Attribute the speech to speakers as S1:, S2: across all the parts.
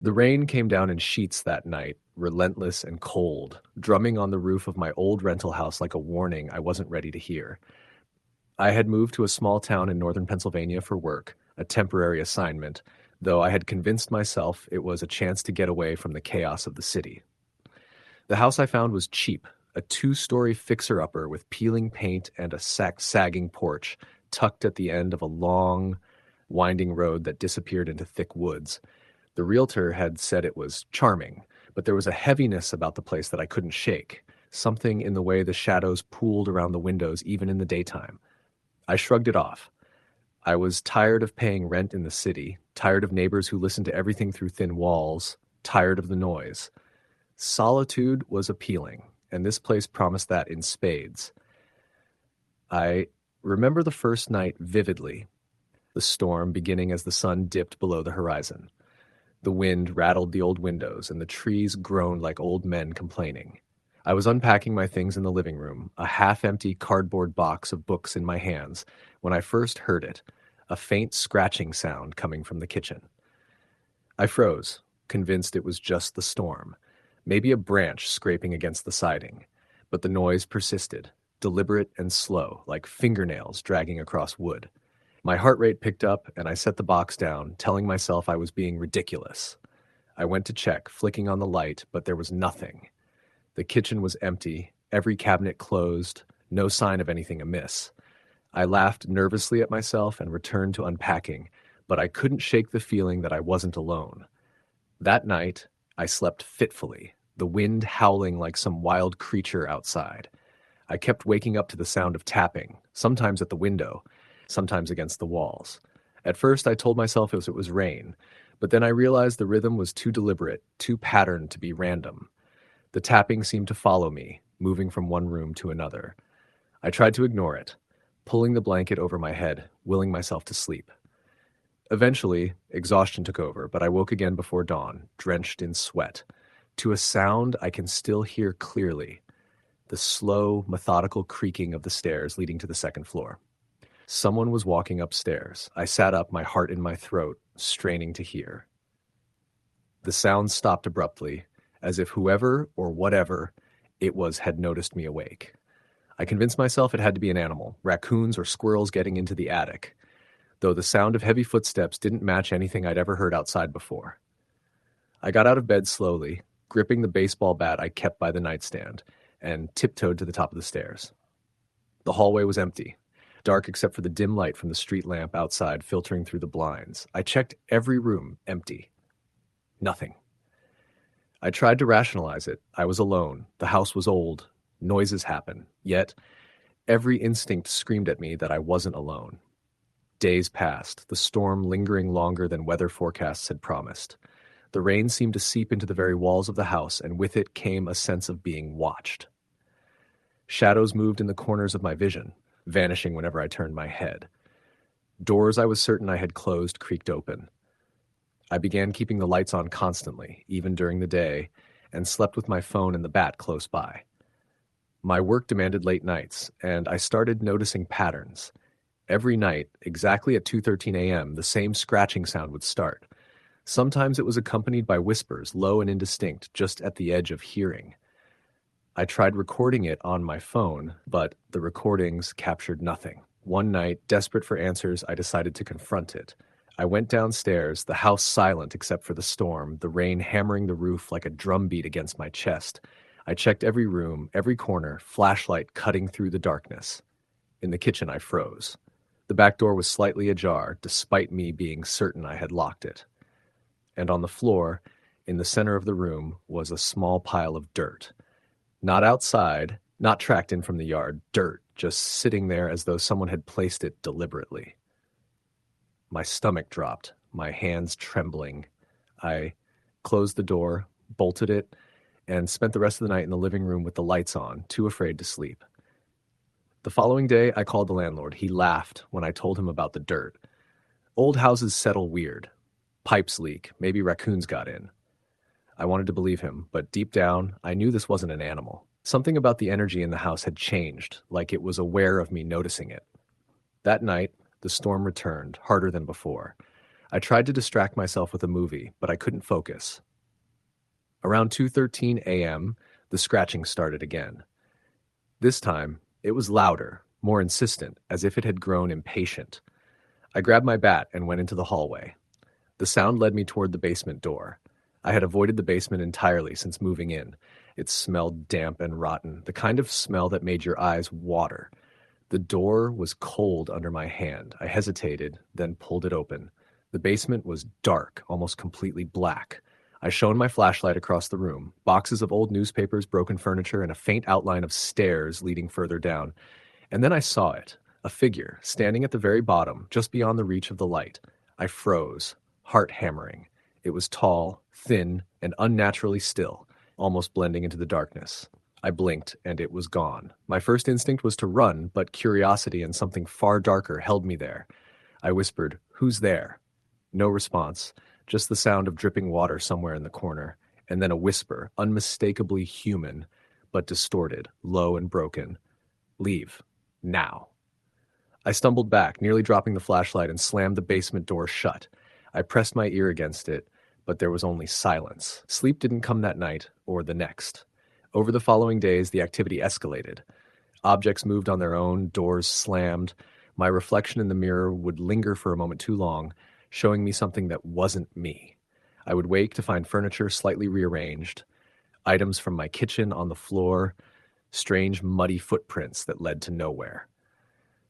S1: The rain came down in sheets that night, relentless and cold, drumming on the roof of my old rental house like a warning I wasn't ready to hear. I had moved to a small town in northern Pennsylvania for work, a temporary assignment, though I had convinced myself it was a chance to get away from the chaos of the city. The house I found was cheap, a two-story fixer-upper with peeling paint and a sagging porch tucked at the end of a long, winding road that disappeared into thick woods. The realtor had said it was charming, but there was a heaviness about the place that I couldn't shake, something in the way the shadows pooled around the windows even in the daytime. I shrugged it off. I was tired of paying rent in the city, tired of neighbors who listened to everything through thin walls, tired of the noise. Solitude was appealing, and this place promised that in spades. I remember the first night vividly, the storm beginning as the sun dipped below the horizon. The wind rattled the old windows, and the trees groaned like old men complaining. I was unpacking my things in the living room, a half-empty cardboard box of books in my hands, when I first heard it, a faint scratching sound coming from the kitchen. I froze, convinced it was just the storm, maybe a branch scraping against the siding, but the noise persisted, deliberate and slow, like fingernails dragging across wood. My heart rate picked up, and I set the box down, telling myself I was being ridiculous. I went to check, flicking on the light, but there was nothing. The kitchen was empty, every cabinet closed, no sign of anything amiss. I laughed nervously at myself and returned to unpacking, but I couldn't shake the feeling that I wasn't alone. That night, I slept fitfully, the wind howling like some wild creature outside. I kept waking up to the sound of tapping, sometimes at the window, sometimes against the walls. At first, I told myself it was rain, but then I realized the rhythm was too deliberate, too patterned to be random. The tapping seemed to follow me, moving from one room to another. I tried to ignore it, pulling the blanket over my head, willing myself to sleep. Eventually, exhaustion took over, but I woke again before dawn, drenched in sweat, to a sound I can still hear clearly, the slow, methodical creaking of the stairs leading to the second floor. Someone was walking upstairs. I sat up, my heart in my throat, straining to hear. The sound stopped abruptly, as if whoever or whatever it was had noticed me awake. I convinced myself it had to be an animal, raccoons or squirrels getting into the attic, though the sound of heavy footsteps didn't match anything I'd ever heard outside before. I got out of bed slowly, gripping the baseball bat I kept by the nightstand, and tiptoed to the top of the stairs. The hallway was empty, dark except for the dim light from the street lamp outside filtering through the blinds. I checked every room, empty. Nothing. I tried to rationalize it. I was alone. The house was old. Noises happen. Yet, every instinct screamed at me that I wasn't alone. Days passed, the storm lingering longer than weather forecasts had promised. The rain seemed to seep into the very walls of the house, and with it came a sense of being watched. Shadows moved in the corners of my vision, vanishing whenever I turned my head. Doors I was certain I had closed creaked open. I began keeping the lights on constantly, even during the day, and slept with my phone and the bat close by. My work demanded late nights, and I started noticing patterns. Every night, exactly at 2:13 a.m., the same scratching sound would start. Sometimes it was accompanied by whispers, low and indistinct, just at the edge of hearing. I tried recording it on my phone, but the recordings captured nothing. One night, desperate for answers, I decided to confront it. I went downstairs, the house silent except for the storm, the rain hammering the roof like a drumbeat against my chest. I checked every room, every corner, flashlight cutting through the darkness. In the kitchen, I froze. The back door was slightly ajar, despite me being certain I had locked it. And on the floor, in the center of the room, was a small pile of dirt. Not outside, not tracked in from the yard, dirt, just sitting there as though someone had placed it deliberately. My stomach dropped, my hands trembling. I closed the door, bolted it, and spent the rest of the night in the living room with the lights on, too afraid to sleep. The following day, I called the landlord. He laughed when I told him about the dirt. Old houses settle weird. Pipes leak, maybe raccoons got in. I wanted to believe him, but deep down, I knew this wasn't an animal. Something about the energy in the house had changed, like it was aware of me noticing it. That night, the storm returned, harder than before. I tried to distract myself with a movie, but I couldn't focus. Around 2:13 a.m., the scratching started again. This time, it was louder, more insistent, as if it had grown impatient. I grabbed my bat and went into the hallway. The sound led me toward the basement door. I had avoided the basement entirely since moving in. It smelled damp and rotten, the kind of smell that made your eyes water. The door was cold under my hand. I hesitated, then pulled it open. The basement was dark, almost completely black. I shone my flashlight across the room. Boxes of old newspapers, broken furniture, and a faint outline of stairs leading further down. And then I saw it, a figure, standing at the very bottom, just beyond the reach of the light. I froze, heart hammering. It was tall, thin, and unnaturally still, almost blending into the darkness. I blinked, and it was gone. My first instinct was to run, but curiosity and something far darker held me there. I whispered, "Who's there?" No response, just the sound of dripping water somewhere in the corner, and then a whisper, unmistakably human, but distorted, low and broken. "Leave. Now." I stumbled back, nearly dropping the flashlight, and slammed the basement door shut. I pressed my ear against it, but there was only silence. Sleep didn't come that night, or the next. Over the following days, the activity escalated. Objects moved on their own, doors slammed. My reflection in the mirror would linger for a moment too long, showing me something that wasn't me. I would wake to find furniture slightly rearranged, items from my kitchen on the floor, strange muddy footprints that led to nowhere.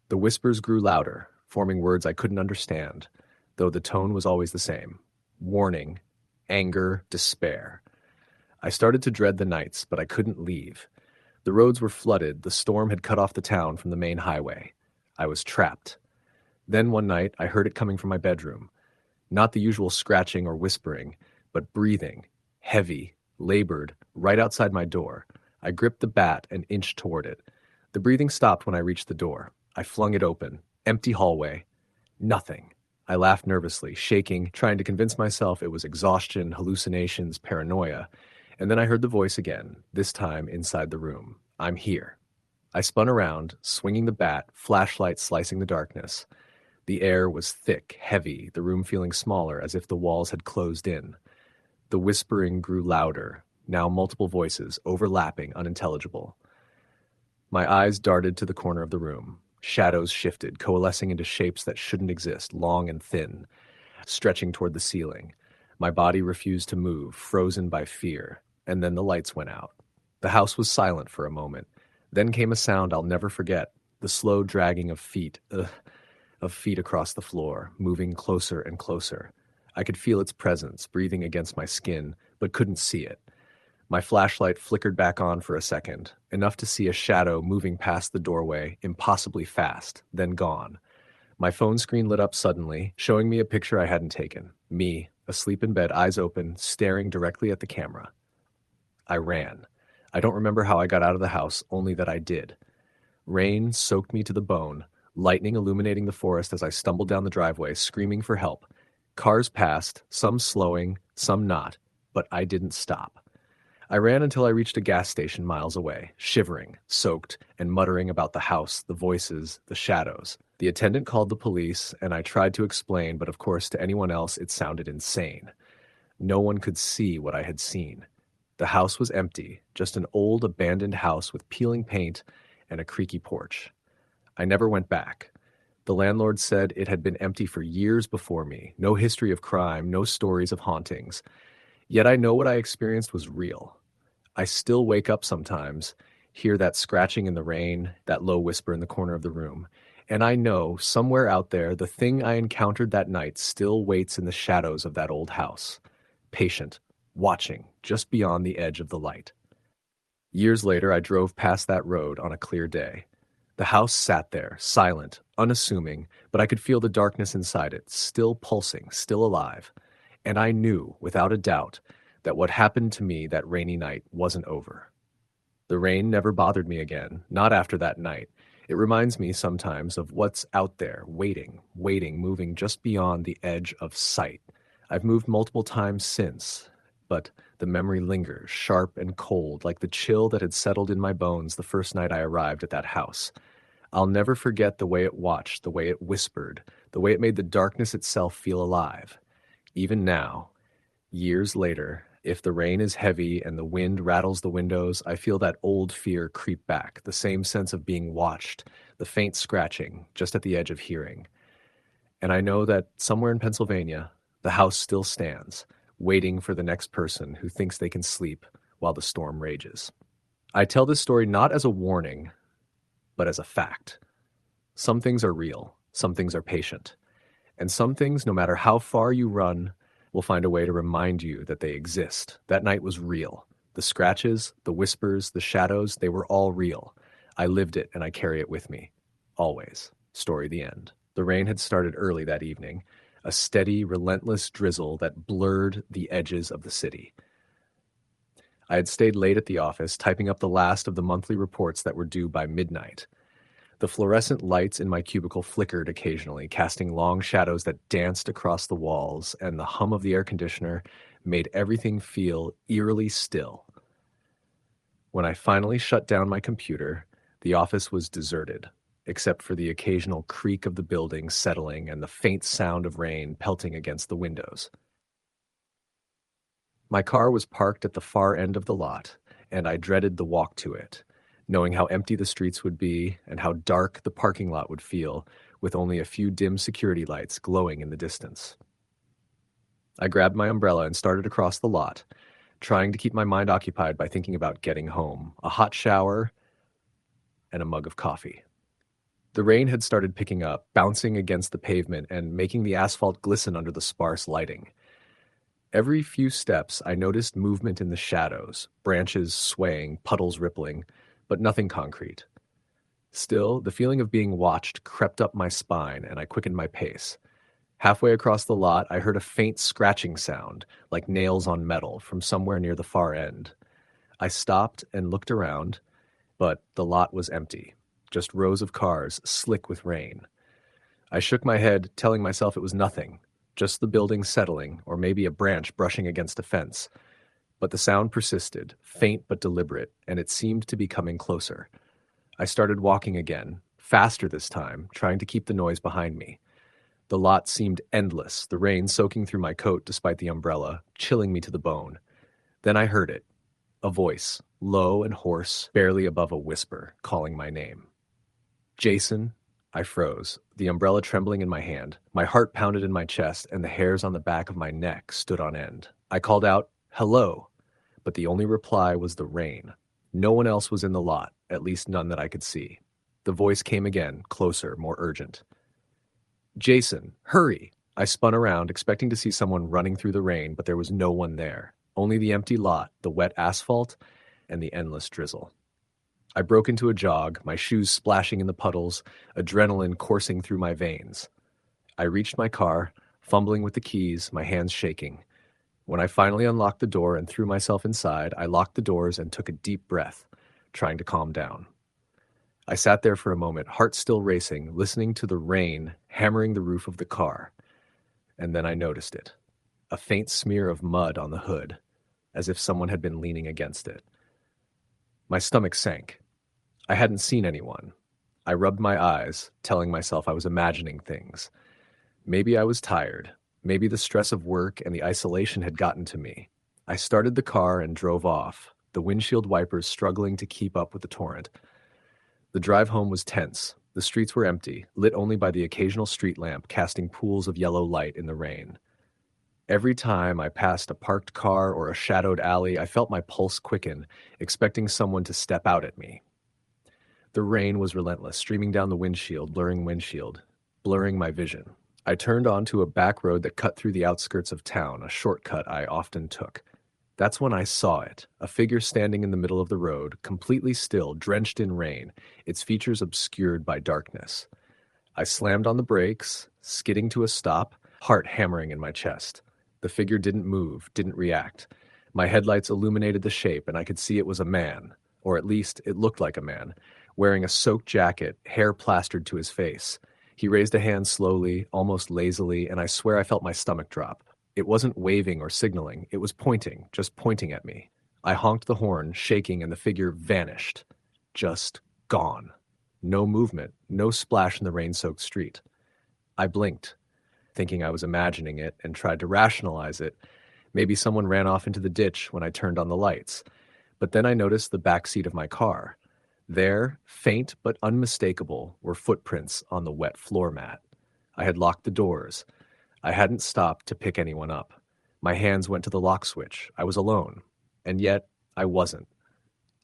S1: The whispers grew louder, forming words I couldn't understand, though the tone was always the same. Warning, anger, despair. I started to dread the nights, but I couldn't leave. The roads were flooded, the storm had cut off the town from the main highway. I was trapped. Then one night, I heard it coming from my bedroom. Not the usual scratching or whispering, but breathing, heavy, labored, right outside my door. I gripped the bat and inched toward it. The breathing stopped when I reached the door. I flung it open. Empty hallway. Nothing. I laughed nervously, shaking, trying to convince myself it was exhaustion, hallucinations, paranoia. And then I heard the voice again, this time inside the room. "I'm here." I spun around, swinging the bat, flashlight slicing the darkness. The air was thick, heavy, the room feeling smaller, as if the walls had closed in. The whispering grew louder, now multiple voices, overlapping, unintelligible. My eyes darted to the corner of the room. Shadows shifted, coalescing into shapes that shouldn't exist, long and thin, stretching toward the ceiling. My body refused to move, frozen by fear, and then the lights went out. The house was silent for a moment. Then came a sound I'll never forget, the slow dragging of feet across the floor, moving closer and closer. I could feel its presence, breathing against my skin, but couldn't see it. My flashlight flickered back on for a second, enough to see a shadow moving past the doorway, impossibly fast, then gone. My phone screen lit up suddenly, showing me a picture I hadn't taken. Me, asleep in bed, eyes open, staring directly at the camera. I ran. I don't remember how I got out of the house, only that I did. Rain soaked me to the bone, lightning illuminating the forest as I stumbled down the driveway, screaming for help. Cars passed, some slowing, some not, but I didn't stop. I ran until I reached a gas station miles away, shivering, soaked, and muttering about the house, the voices, the shadows. The attendant called the police, and I tried to explain, but of course to anyone else it sounded insane. No one could see what I had seen. The house was empty, just an old abandoned house with peeling paint and a creaky porch. I never went back. The landlord said it had been empty for years before me, no history of crime, no stories of hauntings. Yet I know what I experienced was real. I still wake up sometimes, hear that scratching in the rain, that low whisper in the corner of the room, and I know, somewhere out there, the thing I encountered that night still waits in the shadows of that old house, patient, watching, just beyond the edge of the light. Years later, I drove past that road on a clear day. The house sat there, silent, unassuming, but I could feel the darkness inside it, still pulsing, still alive. And I knew, without a doubt, that what happened to me that rainy night wasn't over. The rain never bothered me again, not after that night. It reminds me sometimes of what's out there, waiting, moving just beyond the edge of sight. I've moved multiple times since, but the memory lingers, sharp and cold, like the chill that had settled in my bones the first night I arrived at that house. I'll never forget the way it watched, the way it whispered, the way it made the darkness itself feel alive. Even now, years later, if the rain is heavy and the wind rattles the windows, I feel that old fear creep back, the same sense of being watched, the faint scratching just at the edge of hearing. And I know that somewhere in Pennsylvania, the house still stands, waiting for the next person who thinks they can sleep while the storm rages. I tell this story not as a warning, but as a fact. Some things are real, some things are patient, and some things, no matter how far you run, will find a way to remind you that they exist. That night was real. The scratches, the whispers, the shadows, they were all real. I lived it and I carry it with me. Always. Story the end. The rain had started early that evening, a steady, relentless drizzle that blurred the edges of the city. I had stayed late at the office, typing up the last of the monthly reports that were due by midnight. The fluorescent lights in my cubicle flickered occasionally, casting long shadows that danced across the walls, and the hum of the air conditioner made everything feel eerily still. When I finally shut down my computer, the office was deserted, except for the occasional creak of the building settling and the faint sound of rain pelting against the windows. My car was parked at the far end of the lot, and I dreaded the walk to it, knowing how empty the streets would be and how dark the parking lot would feel with only a few dim security lights glowing in the distance. I grabbed my umbrella and started across the lot, trying to keep my mind occupied by thinking about getting home, a hot shower, and a mug of coffee. The rain had started picking up, bouncing against the pavement and making the asphalt glisten under the sparse lighting. Every few steps, I noticed movement in the shadows, branches swaying, puddles rippling, but nothing concrete. Still, the feeling of being watched crept up my spine, and I quickened my pace. Halfway across the lot, I heard a faint scratching sound, like nails on metal, from somewhere near the far end. I stopped and looked around, but the lot was empty, just rows of cars, slick with rain. I shook my head, telling myself it was nothing, just the building settling, or maybe a branch brushing against a fence. But the sound persisted, faint but deliberate, and it seemed to be coming closer. I started walking again, faster this time, trying to keep the noise behind me. The lot seemed endless, the rain soaking through my coat despite the umbrella, chilling me to the bone. Then I heard it, a voice, low and hoarse, barely above a whisper, calling my name. Jason. I froze, the umbrella trembling in my hand. My heart pounded in my chest, and the hairs on the back of my neck stood on end. I called out, "Hello," but the only reply was the rain. No one else was in the lot, at least none that I could see. The voice came again, closer, more urgent. "Jason, hurry!" I spun around, expecting to see someone running through the rain, but there was no one there. Only the empty lot, the wet asphalt, and the endless drizzle. I broke into a jog, my shoes splashing in the puddles, adrenaline coursing through my veins. I reached my car, fumbling with the keys, my hands shaking. When I finally unlocked the door and threw myself inside, I locked the doors and took a deep breath, trying to calm down. I sat there for a moment, heart still racing, listening to the rain hammering the roof of the car. And then I noticed it. A faint smear of mud on the hood, as if someone had been leaning against it. My stomach sank. I hadn't seen anyone. I rubbed my eyes, telling myself I was imagining things. Maybe I was tired. Maybe the stress of work and the isolation had gotten to me. I started the car and drove off, the windshield wipers struggling to keep up with the torrent. The drive home was tense. The streets were empty, lit only by the occasional street lamp casting pools of yellow light in the rain. Every time I passed a parked car or a shadowed alley, I felt my pulse quicken, expecting someone to step out at me. The rain was relentless, streaming down the windshield, blurring my vision. I turned onto a back road that cut through the outskirts of town, a shortcut I often took. That's when I saw it, a figure standing in the middle of the road, completely still, drenched in rain, its features obscured by darkness. I slammed on the brakes, skidding to a stop, heart hammering in my chest. The figure didn't move, didn't react. My headlights illuminated the shape, and I could see it was a man, or at least it looked like a man, wearing a soaked jacket, hair plastered to his face. He raised a hand slowly, almost lazily, and I swear I felt my stomach drop. It wasn't waving or signaling, it was pointing, just pointing at me. I honked the horn, shaking, and the figure vanished. Just gone. No movement, no splash in the rain-soaked street. I blinked, thinking I was imagining it, and tried to rationalize it. Maybe someone ran off into the ditch when I turned on the lights. But then I noticed the back seat of my car. There, faint but unmistakable, were footprints on the wet floor mat. I had locked the doors. I hadn't stopped to pick anyone up. My hands went to the lock switch. I was alone. And yet, I wasn't.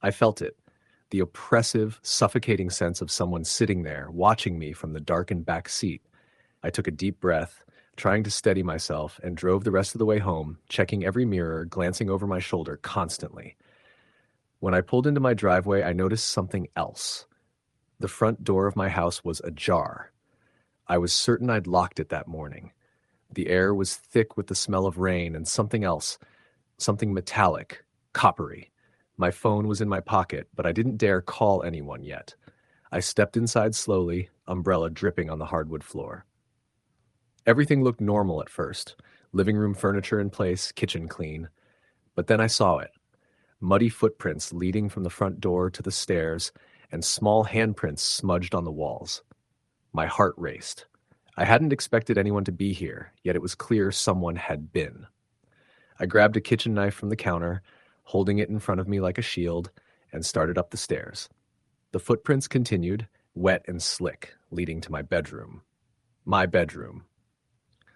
S1: I felt it. The oppressive, suffocating sense of someone sitting there, watching me from the darkened back seat. I took a deep breath, trying to steady myself, and drove the rest of the way home, checking every mirror, glancing over my shoulder constantly. When I pulled into my driveway, I noticed something else. The front door of my house was ajar. I was certain I'd locked it that morning. The air was thick with the smell of rain and something else, something metallic, coppery. My phone was in my pocket, but I didn't dare call anyone yet. I stepped inside slowly, umbrella dripping on the hardwood floor. Everything looked normal at first. Living room furniture in place, kitchen clean. But then I saw it. Muddy footprints leading from the front door to the stairs, and small handprints smudged on the walls. My heart raced. I hadn't expected anyone to be here, yet it was clear someone had been. I grabbed a kitchen knife from the counter, holding it in front of me like a shield, and started up the stairs. The footprints continued, wet and slick, leading to my bedroom. My bedroom.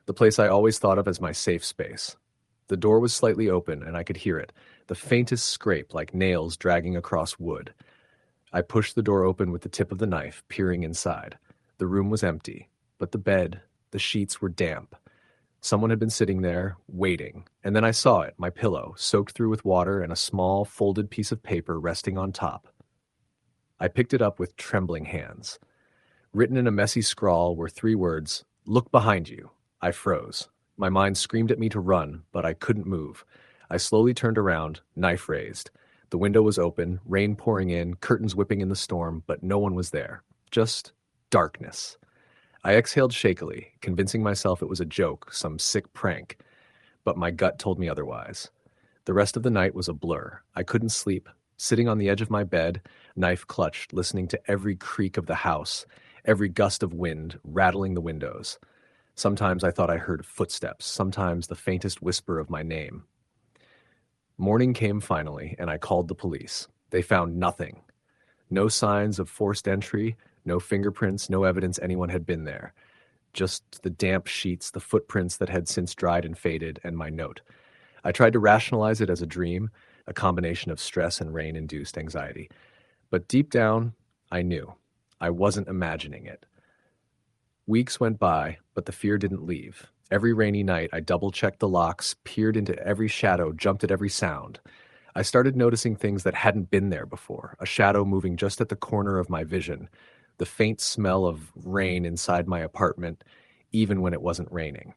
S1: The place I always thought of as my safe space. The door was slightly open, and I could hear it, the faintest scrape like nails dragging across wood. I pushed the door open with the tip of the knife, peering inside. The room was empty, but the bed, the sheets were damp. Someone had been sitting there, waiting, and then I saw it, my pillow, soaked through with water and a small, folded piece of paper resting on top. I picked it up with trembling hands. Written in a messy scrawl were 3 words, "Look behind you." I froze. My mind screamed at me to run, but I couldn't move. I slowly turned around, knife raised. The window was open, rain pouring in, curtains whipping in the storm, but no one was there. Just darkness. I exhaled shakily, convincing myself it was a joke, some sick prank, but my gut told me otherwise. The rest of the night was a blur. I couldn't sleep, sitting on the edge of my bed, knife clutched, listening to every creak of the house, every gust of wind rattling the windows. Sometimes I thought I heard footsteps, sometimes the faintest whisper of my name. Morning came finally, and I called the police. They found nothing. No signs of forced entry, no fingerprints, no evidence anyone had been there. Just the damp sheets, the footprints that had since dried and faded, and my note. I tried to rationalize it as a dream, a combination of stress and rain-induced anxiety. But deep down, I knew. I wasn't imagining it. Weeks went by, but the fear didn't leave. Every rainy night, I double-checked the locks, peered into every shadow, jumped at every sound. I started noticing things that hadn't been there before, a shadow moving just at the corner of my vision, the faint smell of rain inside my apartment, even when it wasn't raining.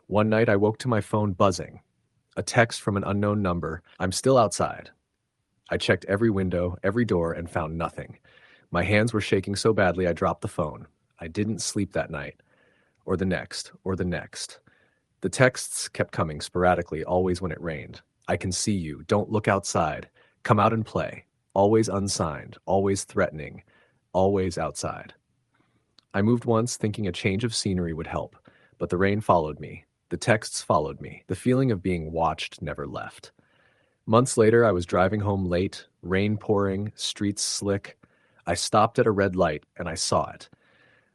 S1: One night, I woke to my phone buzzing. A text from an unknown number, "I'm still outside." I checked every window, every door, and found nothing. My hands were shaking so badly I dropped the phone. I didn't sleep that night, or the next, or the next. The texts kept coming sporadically, always when it rained. "I can see you. Don't look outside. Come out and play." Always unsigned, always threatening, always outside. I moved once thinking a change of scenery would help, but the rain followed me. The texts followed me. The feeling of being watched never left. Months later, I was driving home late, rain pouring, streets slick. I stopped at a red light, and I saw it.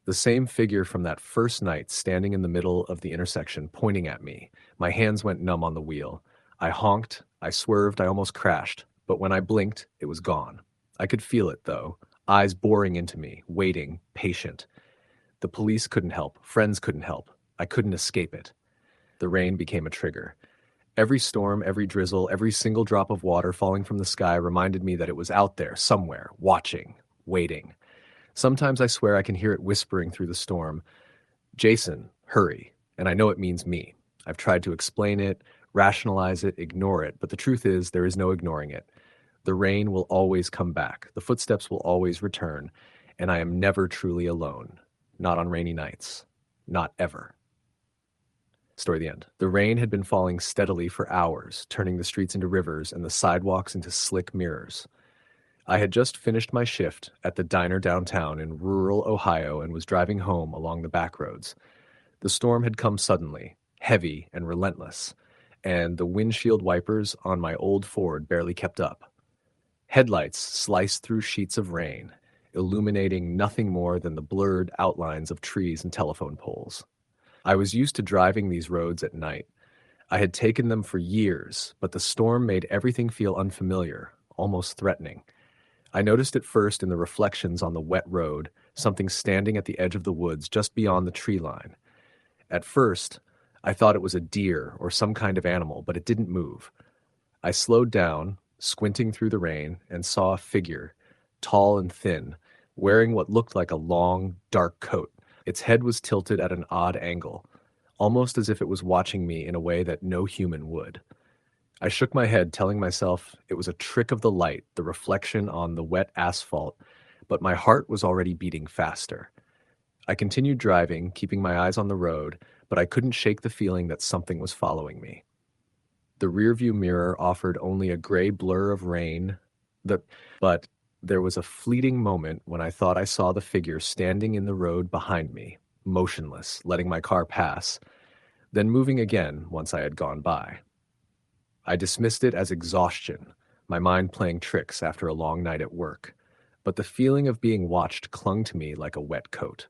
S1: The same figure from that first night standing in the middle of the intersection, pointing at me. My hands went numb on the wheel. I honked, I swerved, I almost crashed. But when I blinked, it was gone. I could feel it, though. Eyes boring into me, waiting, patient. The police couldn't help. Friends couldn't help. I couldn't escape it. The rain became a trigger. Every storm, every drizzle, every single drop of water falling from the sky reminded me that it was out there, somewhere, watching, waiting. Sometimes I swear I can hear it whispering through the storm, "Jason, hurry." And I know it means me. I've tried to explain it, rationalize it, ignore it, but the truth is there is no ignoring it. The rain will always come back. The footsteps will always return. And I am never truly alone. Not on rainy nights. Not ever. Story the end. The rain had been falling steadily for hours, turning the streets into rivers and the sidewalks into slick mirrors. I had just finished my shift at the diner downtown in rural Ohio and was driving home along the back roads. The storm had come suddenly, heavy and relentless, and the windshield wipers on my old Ford barely kept up. Headlights sliced through sheets of rain, illuminating nothing more than the blurred outlines of trees and telephone poles. I was used to driving these roads at night. I had taken them for years, but the storm made everything feel unfamiliar, almost threatening. I noticed it first in the reflections on the wet road, something standing at the edge of the woods just beyond the tree line. At first, I thought it was a deer or some kind of animal, but it didn't move. I slowed down, squinting through the rain, and saw a figure, tall and thin, wearing what looked like a long, dark coat. Its head was tilted at an odd angle, almost as if it was watching me in a way that no human would. I shook my head, telling myself it was a trick of the light, the reflection on the wet asphalt, but my heart was already beating faster. I continued driving, keeping my eyes on the road, but I couldn't shake the feeling that something was following me. The rearview mirror offered only a gray blur of rain, but there was a fleeting moment when I thought I saw the figure standing in the road behind me, motionless, letting my car pass, then moving again once I had gone by. I dismissed it as exhaustion, my mind playing tricks after a long night at work, but the feeling of being watched clung to me like a wet coat.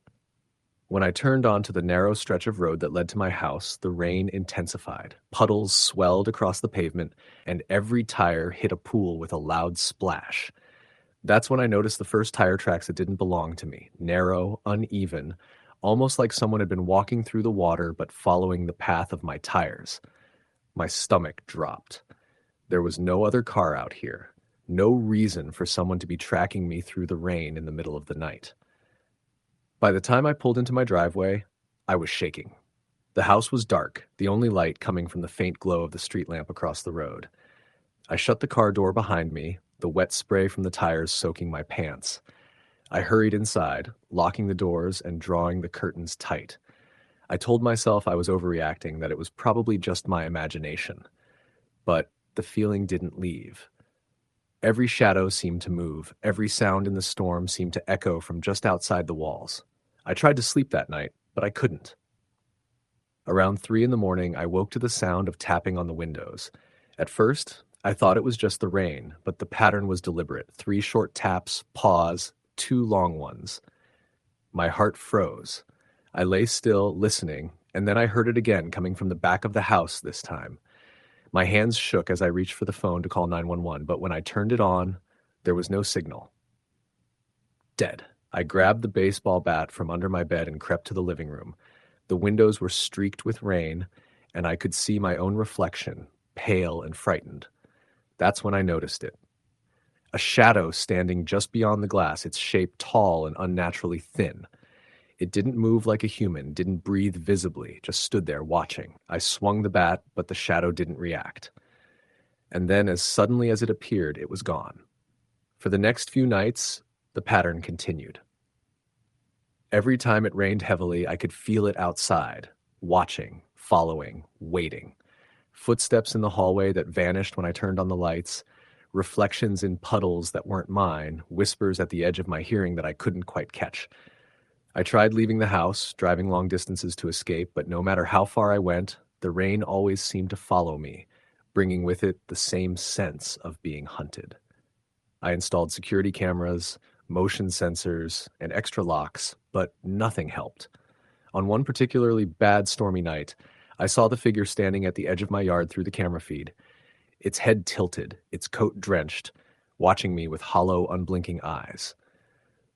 S1: When I turned onto the narrow stretch of road that led to my house, the rain intensified. Puddles swelled across the pavement, and every tire hit a pool with a loud splash. That's when I noticed the first tire tracks that didn't belong to me, narrow, uneven, almost like someone had been walking through the water but following the path of my tires. My stomach dropped. There was no other car out here, no reason for someone to be tracking me through the rain in the middle of the night. By the time I pulled into my driveway, I was shaking. The house was dark, the only light coming from the faint glow of the street lamp across the road. I shut the car door behind me, the wet spray from the tires soaking my pants. I hurried inside, locking the doors and drawing the curtains tight. I told myself I was overreacting, that it was probably just my imagination. But the feeling didn't leave. Every shadow seemed to move. Every sound in the storm seemed to echo from just outside the walls. I tried to sleep that night, but I couldn't. Around 3 a.m, I woke to the sound of tapping on the windows. At first, I thought it was just the rain, but the pattern was deliberate. 3 short taps, pause, 2 long ones. My heart froze. I lay still, listening, and then I heard it again, coming from the back of the house this time. My hands shook as I reached for the phone to call 911, but when I turned it on, there was no signal. Dead. I grabbed the baseball bat from under my bed and crept to the living room. The windows were streaked with rain, and I could see my own reflection, pale and frightened. That's when I noticed it. A shadow standing just beyond the glass, its shape tall and unnaturally thin. It didn't move like a human, didn't breathe visibly, just stood there watching. I swung the bat, but the shadow didn't react. And then, as suddenly as it appeared, it was gone. For the next few nights, the pattern continued. Every time it rained heavily, I could feel it outside, watching, following, waiting. Footsteps in the hallway that vanished when I turned on the lights, reflections in puddles that weren't mine, whispers at the edge of my hearing that I couldn't quite catch. I tried leaving the house, driving long distances to escape, but no matter how far I went, the rain always seemed to follow me, bringing with it the same sense of being hunted. I installed security cameras, motion sensors, and extra locks, but nothing helped. On one particularly bad stormy night, I saw the figure standing at the edge of my yard through the camera feed, its head tilted, its coat drenched, watching me with hollow, unblinking eyes.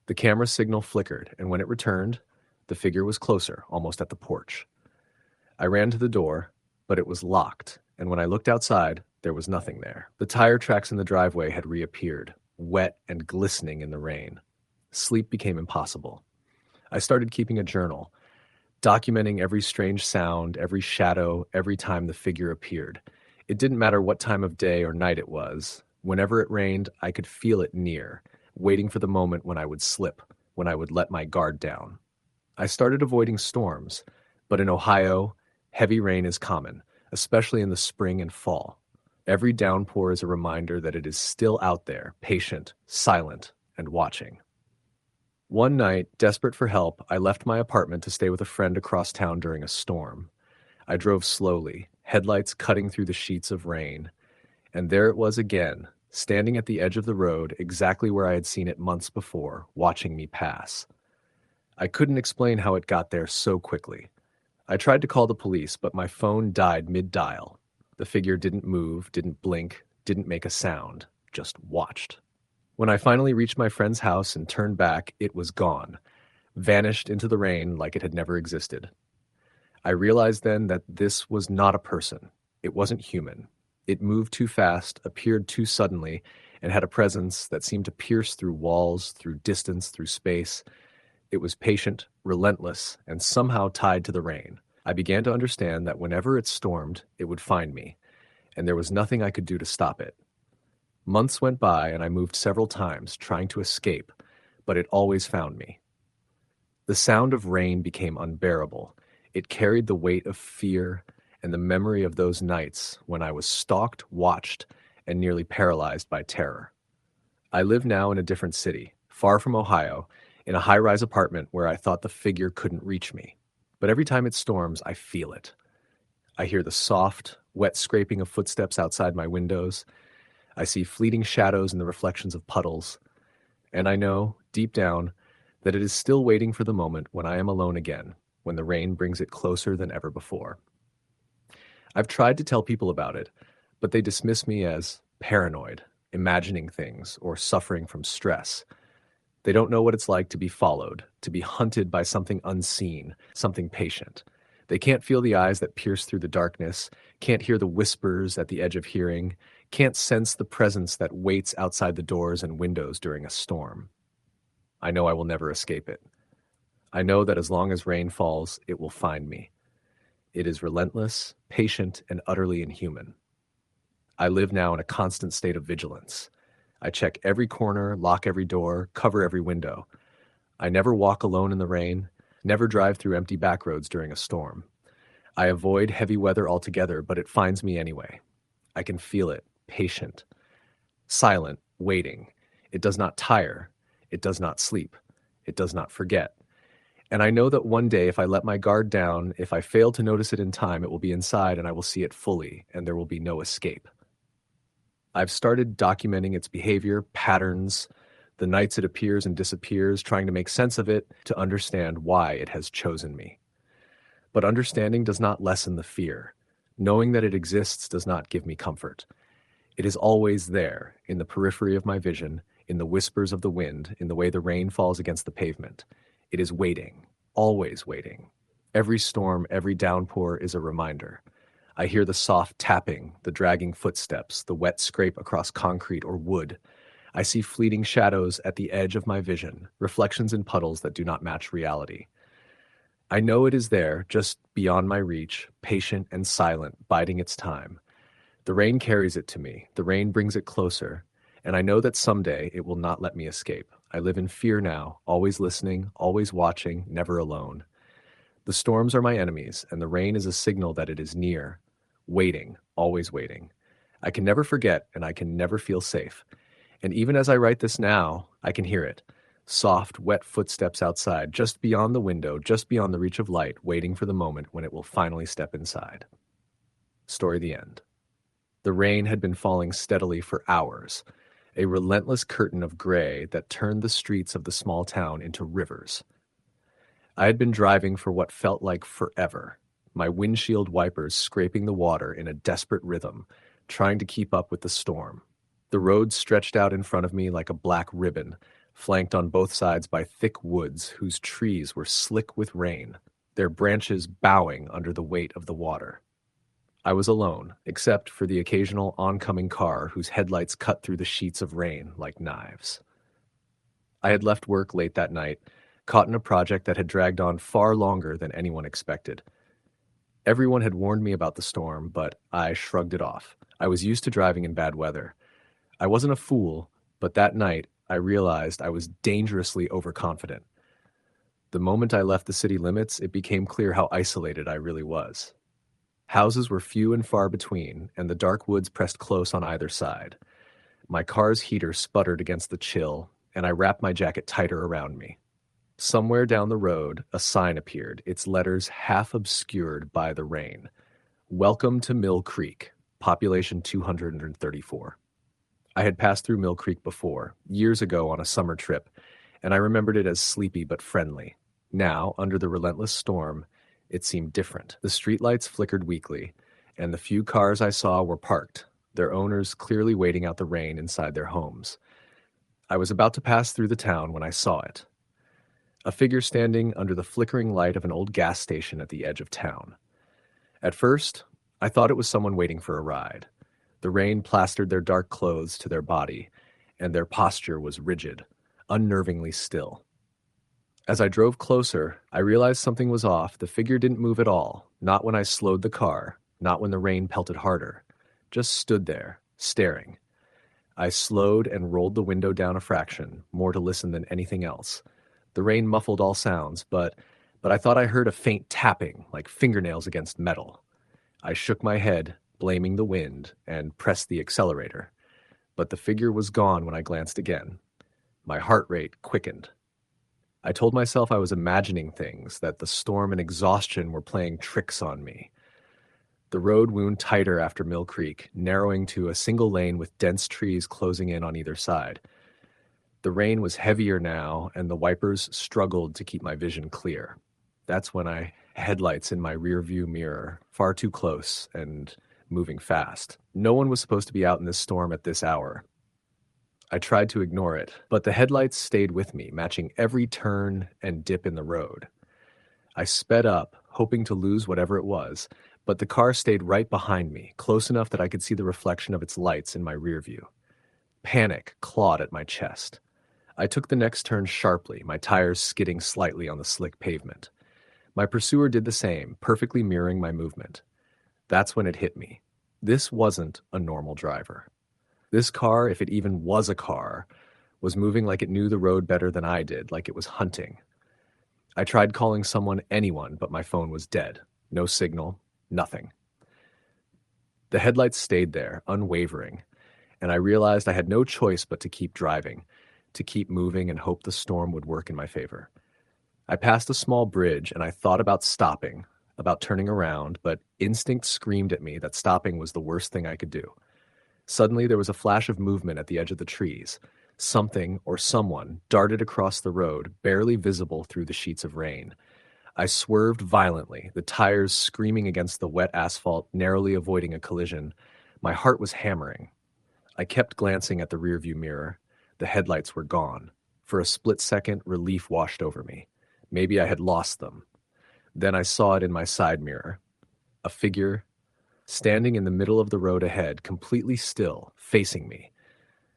S1: The camera signal flickered, and when it returned, the figure was closer, almost at the porch. I ran to the door, but it was locked, and when I looked outside, there was nothing there. The tire tracks in the driveway had reappeared, wet and glistening in the rain. Sleep became impossible. I started keeping a journal, documenting every strange sound, every shadow, every time the figure appeared. It didn't matter what time of day or night it was. Whenever it rained, I could feel it near, waiting for the moment when I would slip, when I would let my guard down. I started avoiding storms, but in Ohio, heavy rain is common, especially in the spring and fall. Every downpour is a reminder that it is still out there, patient, silent, and watching. One night, desperate for help, I left my apartment to stay with a friend across town during a storm. I drove slowly, headlights cutting through the sheets of rain, and there it was again, standing at the edge of the road exactly where I had seen it months before, watching me pass. I couldn't explain how it got there so quickly. I tried to call the police, but my phone died mid-dial. The figure didn't move, didn't blink, didn't make a sound, just watched. When I finally reached my friend's house and turned back, it was gone, vanished into the rain like it had never existed. I realized then that this was not a person. It wasn't human. It moved too fast, appeared too suddenly, and had a presence that seemed to pierce through walls, through distance, through space. It was patient, relentless, and somehow tied to the rain. I began to understand that whenever it stormed, it would find me, and there was nothing I could do to stop it. Months went by, and I moved several times, trying to escape, but it always found me. The sound of rain became unbearable. It carried the weight of fear and the memory of those nights when I was stalked, watched, and nearly paralyzed by terror. I live now in a different city, far from Ohio, in a high-rise apartment where I thought the figure couldn't reach me. But every time it storms, I feel it. I hear the soft, wet scraping of footsteps outside my windows. I see fleeting shadows in the reflections of puddles. And I know, deep down, that it is still waiting for the moment when I am alone again, when the rain brings it closer than ever before. I've tried to tell people about it, but they dismiss me as paranoid, imagining things, or suffering from stress. They don't know what it's like to be followed, to be hunted by something unseen, something patient. They can't feel the eyes that pierce through the darkness, can't hear the whispers at the edge of hearing, can't sense the presence that waits outside the doors and windows during a storm. I know I will never escape it. I know that as long as rain falls, it will find me. It is relentless, patient, and utterly inhuman. I live now in a constant state of vigilance. I check every corner, lock every door, cover every window. I never walk alone in the rain, never drive through empty back roads during a storm. I avoid heavy weather altogether, but it finds me anyway. I can feel it, patient, silent, waiting. It does not tire. It does not sleep. It does not forget. And I know that one day, if I let my guard down, if I fail to notice it in time, it will be inside and I will see it fully, and there will be no escape. I've started documenting its behavior, patterns, the nights it appears and disappears, trying to make sense of it, to understand why it has chosen me. But understanding does not lessen the fear. Knowing that it exists does not give me comfort. It is always there, in the periphery of my vision, in the whispers of the wind, in the way the rain falls against the pavement. It is waiting, always waiting. Every storm, every downpour is a reminder. I hear the soft tapping, the dragging footsteps, the wet scrape across concrete or wood. I see fleeting shadows at the edge of my vision, reflections in puddles that do not match reality. I know it is there, just beyond my reach, patient and silent, biding its time. The rain carries it to me, the rain brings it closer, and I know that someday it will not let me escape. I live in fear now, always listening, always watching, never alone. The storms are my enemies, and the rain is a signal that it is near, waiting, always waiting. I can never forget, and I can never feel safe. And even as I write this now, I can hear it. Soft, wet footsteps outside, just beyond the window, just beyond the reach of light, waiting for the moment when it will finally step inside. Story the end. The rain had been falling steadily for hours, a relentless curtain of gray that turned the streets of the small town into rivers. I had been driving for what felt like forever, my windshield wipers scraping the water in a desperate rhythm, trying to keep up with the storm. The road stretched out in front of me like a black ribbon, flanked on both sides by thick woods whose trees were slick with rain, their branches bowing under the weight of the water. I was alone, except for the occasional oncoming car whose headlights cut through the sheets of rain like knives. I had left work late that night, caught in a project that had dragged on far longer than anyone expected. Everyone had warned me about the storm, but I shrugged it off. I was used to driving in bad weather. I wasn't a fool, but that night I realized I was dangerously overconfident. The moment I left the city limits, it became clear how isolated I really was. Houses were few and far between, and the dark woods pressed close on either side. My car's heater sputtered against the chill, and I wrapped my jacket tighter around me. Somewhere down the road, a sign appeared, its letters half obscured by the rain. Welcome to Mill Creek, population 234. I had passed through Mill Creek before, years ago on a summer trip, and I remembered it as sleepy but friendly. Now, under the relentless storm, it seemed different. The streetlights flickered weakly, and the few cars I saw were parked, their owners clearly waiting out the rain inside their homes. I was about to pass through the town when I saw it. A figure standing under the flickering light of an old gas station at the edge of town. At first, I thought it was someone waiting for a ride. The rain plastered their dark clothes to their body, and their posture was rigid, unnervingly still. As I drove closer, I realized something was off. The figure didn't move at all, not when I slowed the car, not when the rain pelted harder. Just stood there, staring. I slowed and rolled the window down a fraction, more to listen than anything else. The rain muffled all sounds, but I thought I heard a faint tapping, like fingernails against metal. I shook my head, blaming the wind, and pressed the accelerator. But the figure was gone when I glanced again. My heart rate quickened. I told myself I was imagining things, that the storm and exhaustion were playing tricks on me. The road wound tighter after Mill Creek, narrowing to a single lane with dense trees closing in on either side. The rain was heavier now, and the wipers struggled to keep my vision clear. That's when I headlights in my rearview mirror, far too close and moving fast. No one was supposed to be out in this storm at this hour. I tried to ignore it, but the headlights stayed with me, matching every turn and dip in the road. I sped up, hoping to lose whatever it was, but the car stayed right behind me, close enough that I could see the reflection of its lights in my rearview. Panic clawed at my chest. I took the next turn sharply, my tires skidding slightly on the slick pavement. My pursuer did the same, perfectly mirroring my movement. That's when it hit me. This wasn't a normal driver. This car, if it even was a car, was moving like it knew the road better than I did, like it was hunting. I tried calling someone, anyone, but my phone was dead. No signal, nothing. The headlights stayed there, unwavering, and I realized I had no choice but to keep driving, to keep moving and hope the storm would work in my favor. I passed a small bridge and I thought about stopping, about turning around, but instinct screamed at me that stopping was the worst thing I could do. Suddenly there was a flash of movement at the edge of the trees. Something or someone darted across the road, barely visible through the sheets of rain. I swerved violently, the tires screaming against the wet asphalt, narrowly avoiding a collision. My heart was hammering. I kept glancing at the rearview mirror. The headlights were gone. For a split second, relief washed over me. Maybe I had lost them. Then I saw it in my side mirror. A figure standing in the middle of the road ahead, completely still, facing me.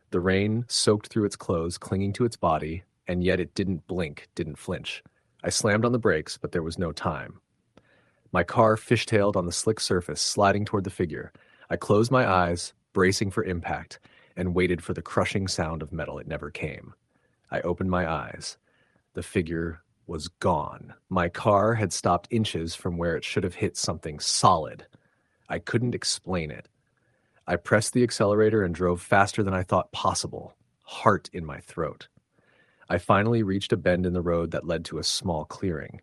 S1: The rain soaked through its clothes, clinging to its body, and yet it didn't blink, didn't flinch. I slammed on the brakes, but there was no time. My car fishtailed on the slick surface, sliding toward the figure. I closed my eyes, bracing for impact, and waited for the crushing sound of metal. It never came. I opened my eyes. The figure was gone. My car had stopped inches from where it should have hit something solid. I couldn't explain it. I pressed the accelerator and drove faster than I thought possible, heart in my throat. I finally reached a bend in the road that led to a small clearing.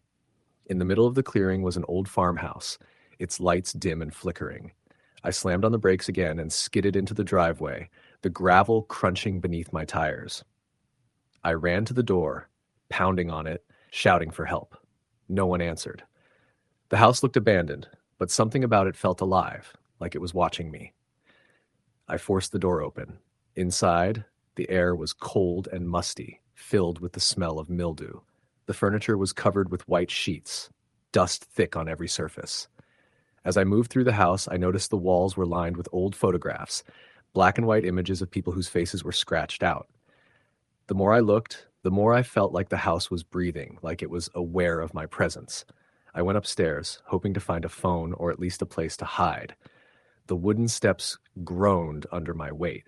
S1: In the middle of the clearing was an old farmhouse, its lights dim and flickering. I slammed on the brakes again and skidded into the driveway, the gravel crunching beneath my tires. I ran to the door, pounding on it, shouting for help. No one answered. The house looked abandoned, but something about it felt alive, like it was watching me. I forced the door open. Inside, the air was cold and musty, filled with the smell of mildew. The furniture was covered with white sheets, dust thick on every surface. As I moved through the house, I noticed the walls were lined with old photographs, black and white images of people whose faces were scratched out. The more I looked, the more I felt like the house was breathing, like it was aware of my presence. I went upstairs, hoping to find a phone or at least a place to hide. The wooden steps groaned under my weight.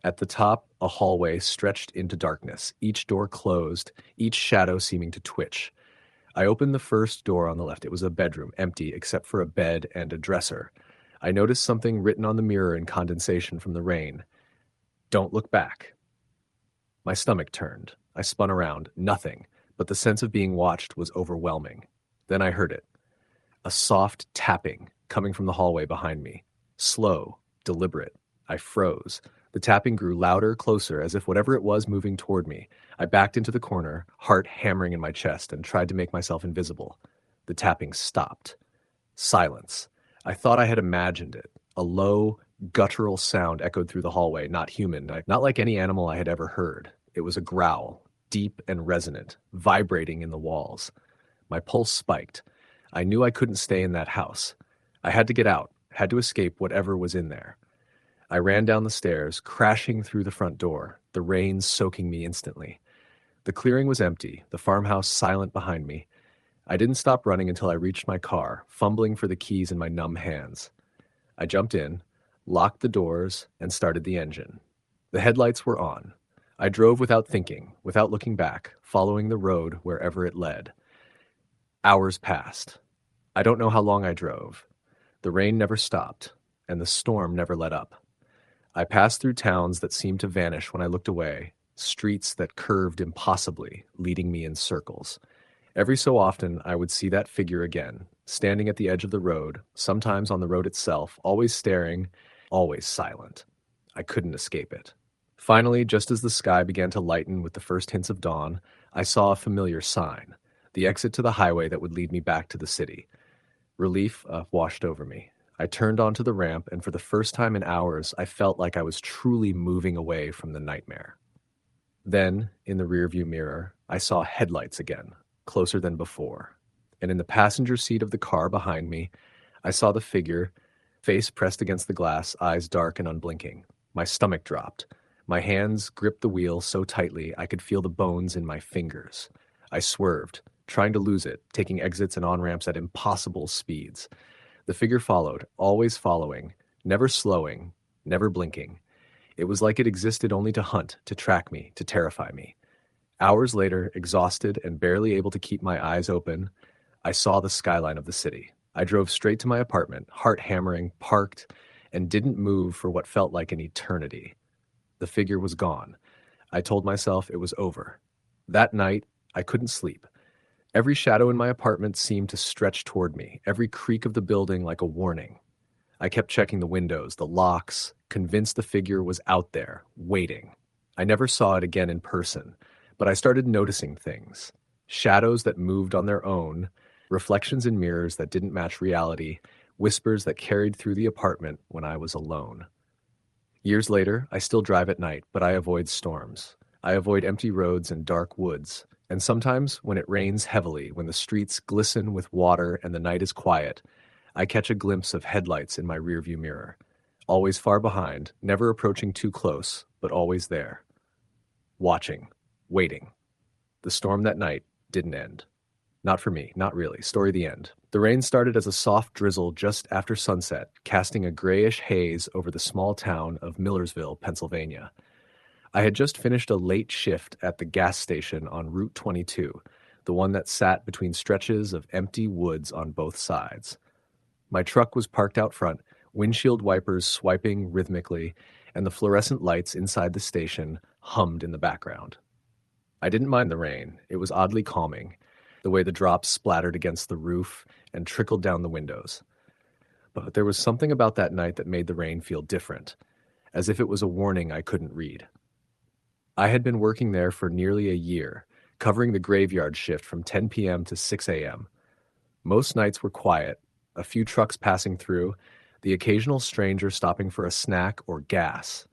S1: At the top, a hallway stretched into darkness, each door closed, each shadow seeming to twitch. I opened the first door on the left. It was a bedroom, empty except for a bed and a dresser. I noticed something written on the mirror in condensation from the rain. Don't look back. My stomach turned. I spun around. Nothing, but the sense of being watched was overwhelming. Then I heard it. A soft tapping coming from the hallway behind me. Slow, deliberate. I froze. The tapping grew louder, closer, as if whatever it was moving toward me. I backed into the corner, heart hammering in my chest, and tried to make myself invisible. The tapping stopped. Silence. I thought I had imagined it. A low, guttural sound echoed through the hallway, not human, not like any animal I had ever heard. It was a growl, deep and resonant, vibrating in the walls. My pulse spiked. I knew I couldn't stay in that house. I had to get out, had to escape whatever was in there. I ran down the stairs, crashing through the front door, the rain soaking me instantly. The clearing was empty, the farmhouse silent behind me. I didn't stop running until I reached my car, fumbling for the keys in my numb hands. I jumped in, locked the doors, and started the engine. The headlights were on. I drove without thinking, without looking back, following the road wherever it led. Hours passed. I don't know how long I drove. The rain never stopped, and the storm never let up. I passed through towns that seemed to vanish when I looked away, streets that curved impossibly, leading me in circles. Every so often, I would see that figure again, standing at the edge of the road, sometimes on the road itself, always staring, always silent. I couldn't escape it. Finally, just as the sky began to lighten with the first hints of dawn, I saw a familiar sign, the exit to the highway that would lead me back to the city. Relief washed over me. I turned onto the ramp, and for the first time in hours, I felt like I was truly moving away from the nightmare. Then, in the rearview mirror, I saw headlights again, closer than before. And in the passenger seat of the car behind me, I saw the figure, face pressed against the glass, eyes dark and unblinking. My stomach dropped. My hands gripped the wheel so tightly I could feel the bones in my fingers. I swerved, trying to lose it, taking exits and on-ramps at impossible speeds. The figure followed, always following, never slowing, never blinking. It was like it existed only to hunt, to track me, to terrify me. Hours later, exhausted and barely able to keep my eyes open, I saw the skyline of the city. I drove straight to my apartment, heart hammering, parked, and didn't move for what felt like an eternity. The figure was gone. I told myself it was over. That night, I couldn't sleep. Every shadow in my apartment seemed to stretch toward me, every creak of the building like a warning. I kept checking the windows, the locks, convinced the figure was out there, waiting. I never saw it again in person, but I started noticing things. Shadows that moved on their own, reflections in mirrors that didn't match reality, whispers that carried through the apartment when I was alone. Years later, I still drive at night, but I avoid storms. I avoid empty roads and dark woods. And sometimes, when it rains heavily, when the streets glisten with water and the night is quiet, I catch a glimpse of headlights in my rearview mirror. Always far behind, never approaching too close, but always there. Watching, waiting. The storm that night didn't end. Not for me, not really. Story the end. The rain started as a soft drizzle just after sunset, casting a grayish haze over the small town of Millersville, Pennsylvania. I had just finished a late shift at the gas station on Route 22, the one that sat between stretches of empty woods on both sides. My truck was parked out front, windshield wipers swiping rhythmically, and the fluorescent lights inside the station hummed in the background. I didn't mind the rain. It was oddly calming, the way the drops splattered against the roof and trickled down the windows. But there was something about that night that made the rain feel different, as if it was a warning I couldn't read. I had been working there for nearly a year, covering the graveyard shift from 10 p.m. to 6 a.m. Most nights were quiet, a few trucks passing through, the occasional stranger stopping for a snack or gas.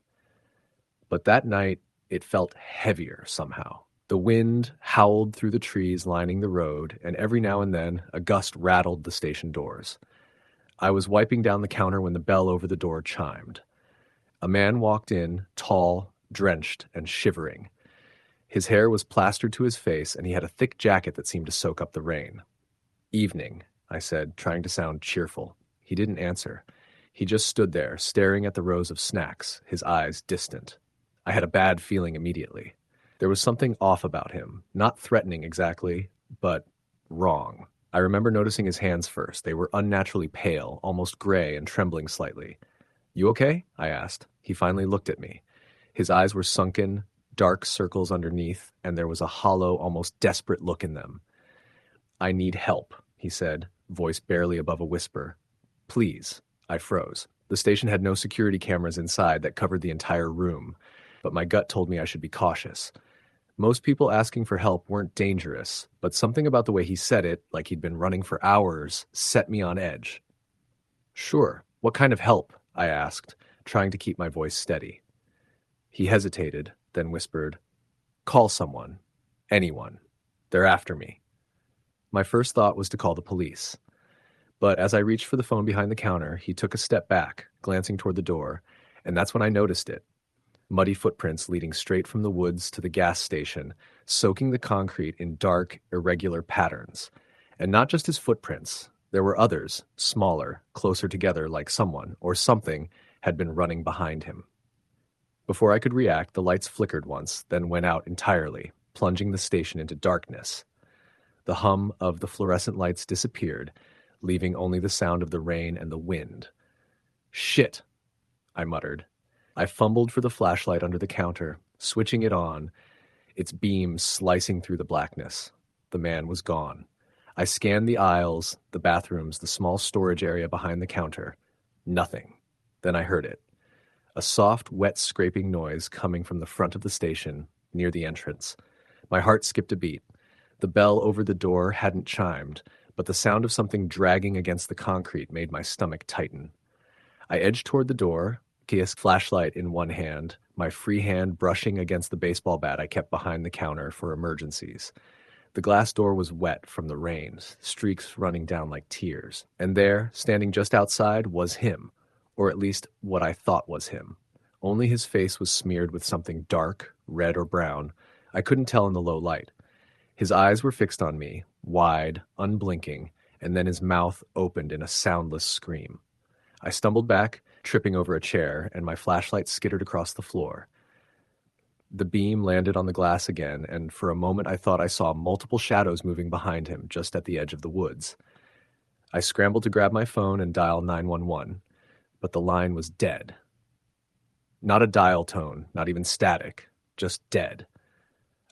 S1: But that night, it felt heavier somehow. The wind howled through the trees lining the road, and every now and then, a gust rattled the station doors. I was wiping down the counter when the bell over the door chimed. A man walked in, tall, drenched, and shivering. His hair was plastered to his face, and he had a thick jacket that seemed to soak up the rain. "Evening," I said, trying to sound cheerful. He didn't answer. He just stood there, staring at the rows of snacks, his eyes distant. I had a bad feeling immediately. There was something off about him, not threatening exactly, but wrong. I remember noticing his hands first. They were unnaturally pale, almost gray, and trembling slightly. "You okay?" I asked. He finally looked at me. His eyes were sunken, dark circles underneath, and there was a hollow, almost desperate look in them. "I need help," he said, voice barely above a whisper. "Please." I froze. The station had no security cameras inside that covered the entire room, but my gut told me I should be cautious. Most people asking for help weren't dangerous, but something about the way he said it, like he'd been running for hours, set me on edge. "Sure. What kind of help?" I asked, trying to keep my voice steady. He hesitated, then whispered, "Call someone. Anyone. They're after me." My first thought was to call the police. But as I reached for the phone behind the counter, he took a step back, glancing toward the door, and that's when I noticed it. Muddy footprints leading straight from the woods to the gas station, soaking the concrete in dark, irregular patterns. And not just his footprints. There were others, smaller, closer together, like someone, or something, had been running behind him. Before I could react, the lights flickered once, then went out entirely, plunging the station into darkness. The hum of the fluorescent lights disappeared, leaving only the sound of the rain and the wind. "Shit," I muttered. I fumbled for the flashlight under the counter, switching it on, its beam slicing through the blackness. The man was gone. I scanned the aisles, the bathrooms, the small storage area behind the counter. Nothing. Then I heard it. A soft, wet scraping noise coming from the front of the station, near the entrance. My heart skipped a beat. The bell over the door hadn't chimed, but the sound of something dragging against the concrete made my stomach tighten. I edged toward the door, kiosk flashlight in one hand, my free hand brushing against the baseball bat I kept behind the counter for emergencies. The glass door was wet from the rain, streaks running down like tears. And there, standing just outside, was him, or at least what I thought was him. Only his face was smeared with something dark, red or brown. I couldn't tell in the low light. His eyes were fixed on me, wide, unblinking, and then his mouth opened in a soundless scream. I stumbled back, tripping over a chair, and my flashlight skittered across the floor. The beam landed on the glass again, and for a moment I thought I saw multiple shadows moving behind him, just at the edge of the woods. I scrambled to grab my phone and dial 911, but the line was dead. Not a dial tone, not even static, just dead.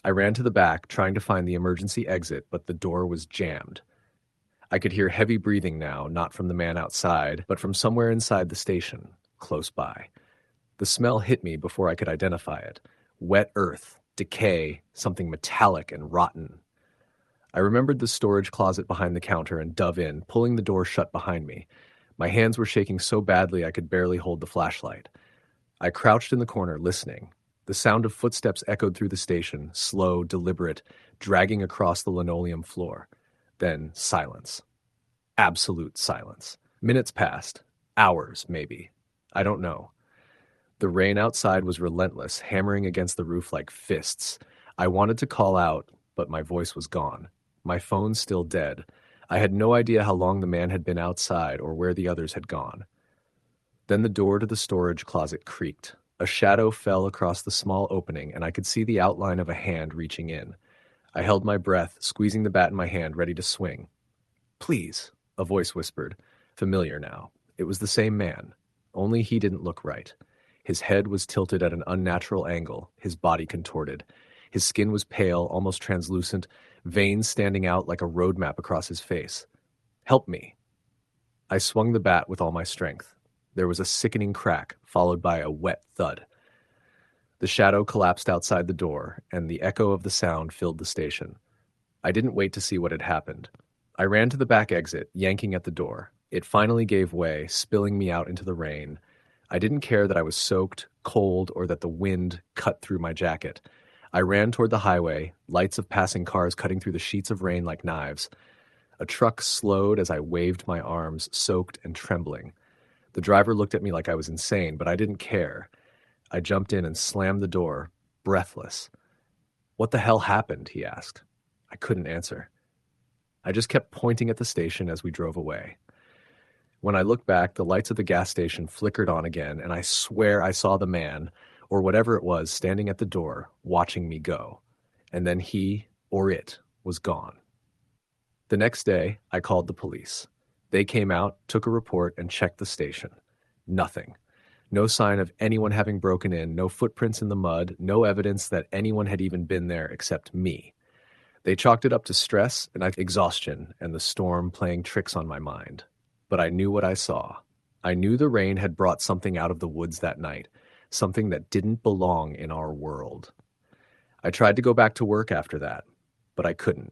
S1: I ran to the back, trying to find the emergency exit, but the door was jammed. I could hear heavy breathing now, not from the man outside, but from somewhere inside the station, close by. The smell hit me before I could identify it. Wet earth, decay, something metallic and rotten. I remembered the storage closet behind the counter and dove in, pulling the door shut behind me. My hands were shaking so badly I could barely hold the flashlight. I crouched in the corner, listening. The sound of footsteps echoed through the station, slow, deliberate, dragging across the linoleum floor. Then silence. Absolute silence. Minutes passed. Hours, maybe. I don't know. The rain outside was relentless, hammering against the roof like fists. I wanted to call out, but my voice was gone. My phone still dead. I had no idea how long the man had been outside or where the others had gone. Then the door to the storage closet creaked. A shadow fell across the small opening, and I could see the outline of a hand reaching in. I held my breath, squeezing the bat in my hand, ready to swing. "Please," a voice whispered, familiar now. It was the same man, only he didn't look right. His head was tilted at an unnatural angle, his body contorted. His skin was pale, almost translucent, veins standing out like a road map across his face. "Help me." I swung the bat with all my strength. There was a sickening crack, followed by a wet thud. The shadow collapsed outside the door, and the echo of the sound filled the station. I didn't wait to see what had happened. I ran to the back exit, yanking at the door. It finally gave way, spilling me out into the rain. I didn't care that I was soaked, cold, or that the wind cut through my jacket. I ran toward the highway, lights of passing cars cutting through the sheets of rain like knives. A truck slowed as I waved my arms, soaked and trembling. The driver looked at me like I was insane, but I didn't care. I jumped in and slammed the door, breathless. "What the hell happened?" he asked. I couldn't answer. I just kept pointing at the station as we drove away. When I looked back, the lights of the gas station flickered on again, and I swear I saw the man, or whatever it was, standing at the door, watching me go. And then he, or it, was gone. The next day, I called the police. They came out, took a report, and checked the station. Nothing. No sign of anyone having broken in, no footprints in the mud, no evidence that anyone had even been there except me. They chalked it up to stress and exhaustion and the storm playing tricks on my mind. But I knew what I saw. I knew the rain had brought something out of the woods that night, something that didn't belong in our world. I tried to go back to work after that, but I couldn't.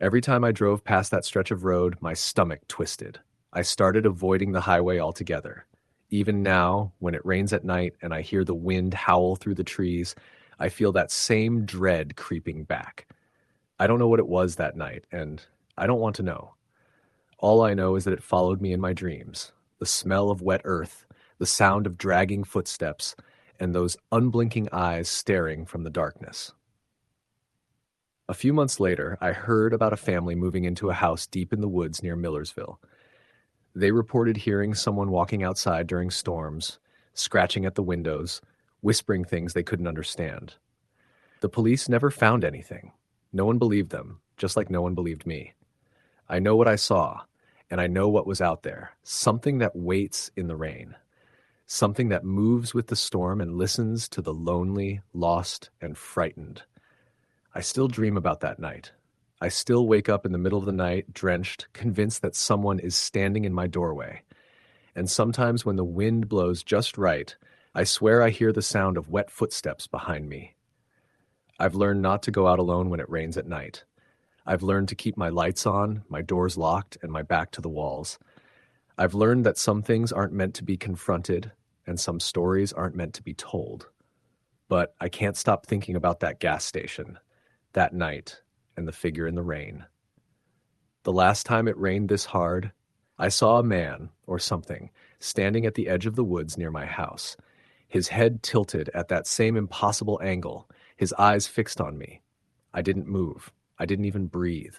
S1: Every time I drove past that stretch of road, my stomach twisted. I started avoiding the highway altogether. Even now, when it rains at night and I hear the wind howl through the trees, I feel that same dread creeping back. I don't know what it was that night, and I don't want to know. All I know is that it followed me in my dreams. The smell of wet earth, the sound of dragging footsteps, and those unblinking eyes staring from the darkness. A few months later, I heard about a family moving into a house deep in the woods near Millersville. They reported hearing someone walking outside during storms, scratching at the windows, whispering things they couldn't understand. The police never found anything. No one believed them, just like no one believed me. I know what I saw, and I know what was out there. Something that waits in the rain. Something that moves with the storm and listens to the lonely, lost, and frightened. I still dream about that night. I still wake up in the middle of the night, drenched, convinced that someone is standing in my doorway. And sometimes when the wind blows just right, I swear I hear the sound of wet footsteps behind me. I've learned not to go out alone when it rains at night. I've learned to keep my lights on, my doors locked, and my back to the walls. I've learned that some things aren't meant to be confronted, and some stories aren't meant to be told. But I can't stop thinking about that gas station, that night, and the figure in the rain. The last time it rained this hard, I saw a man, or something, standing at the edge of the woods near my house. His head tilted at that same impossible angle, his eyes fixed on me. I didn't move. I didn't even breathe.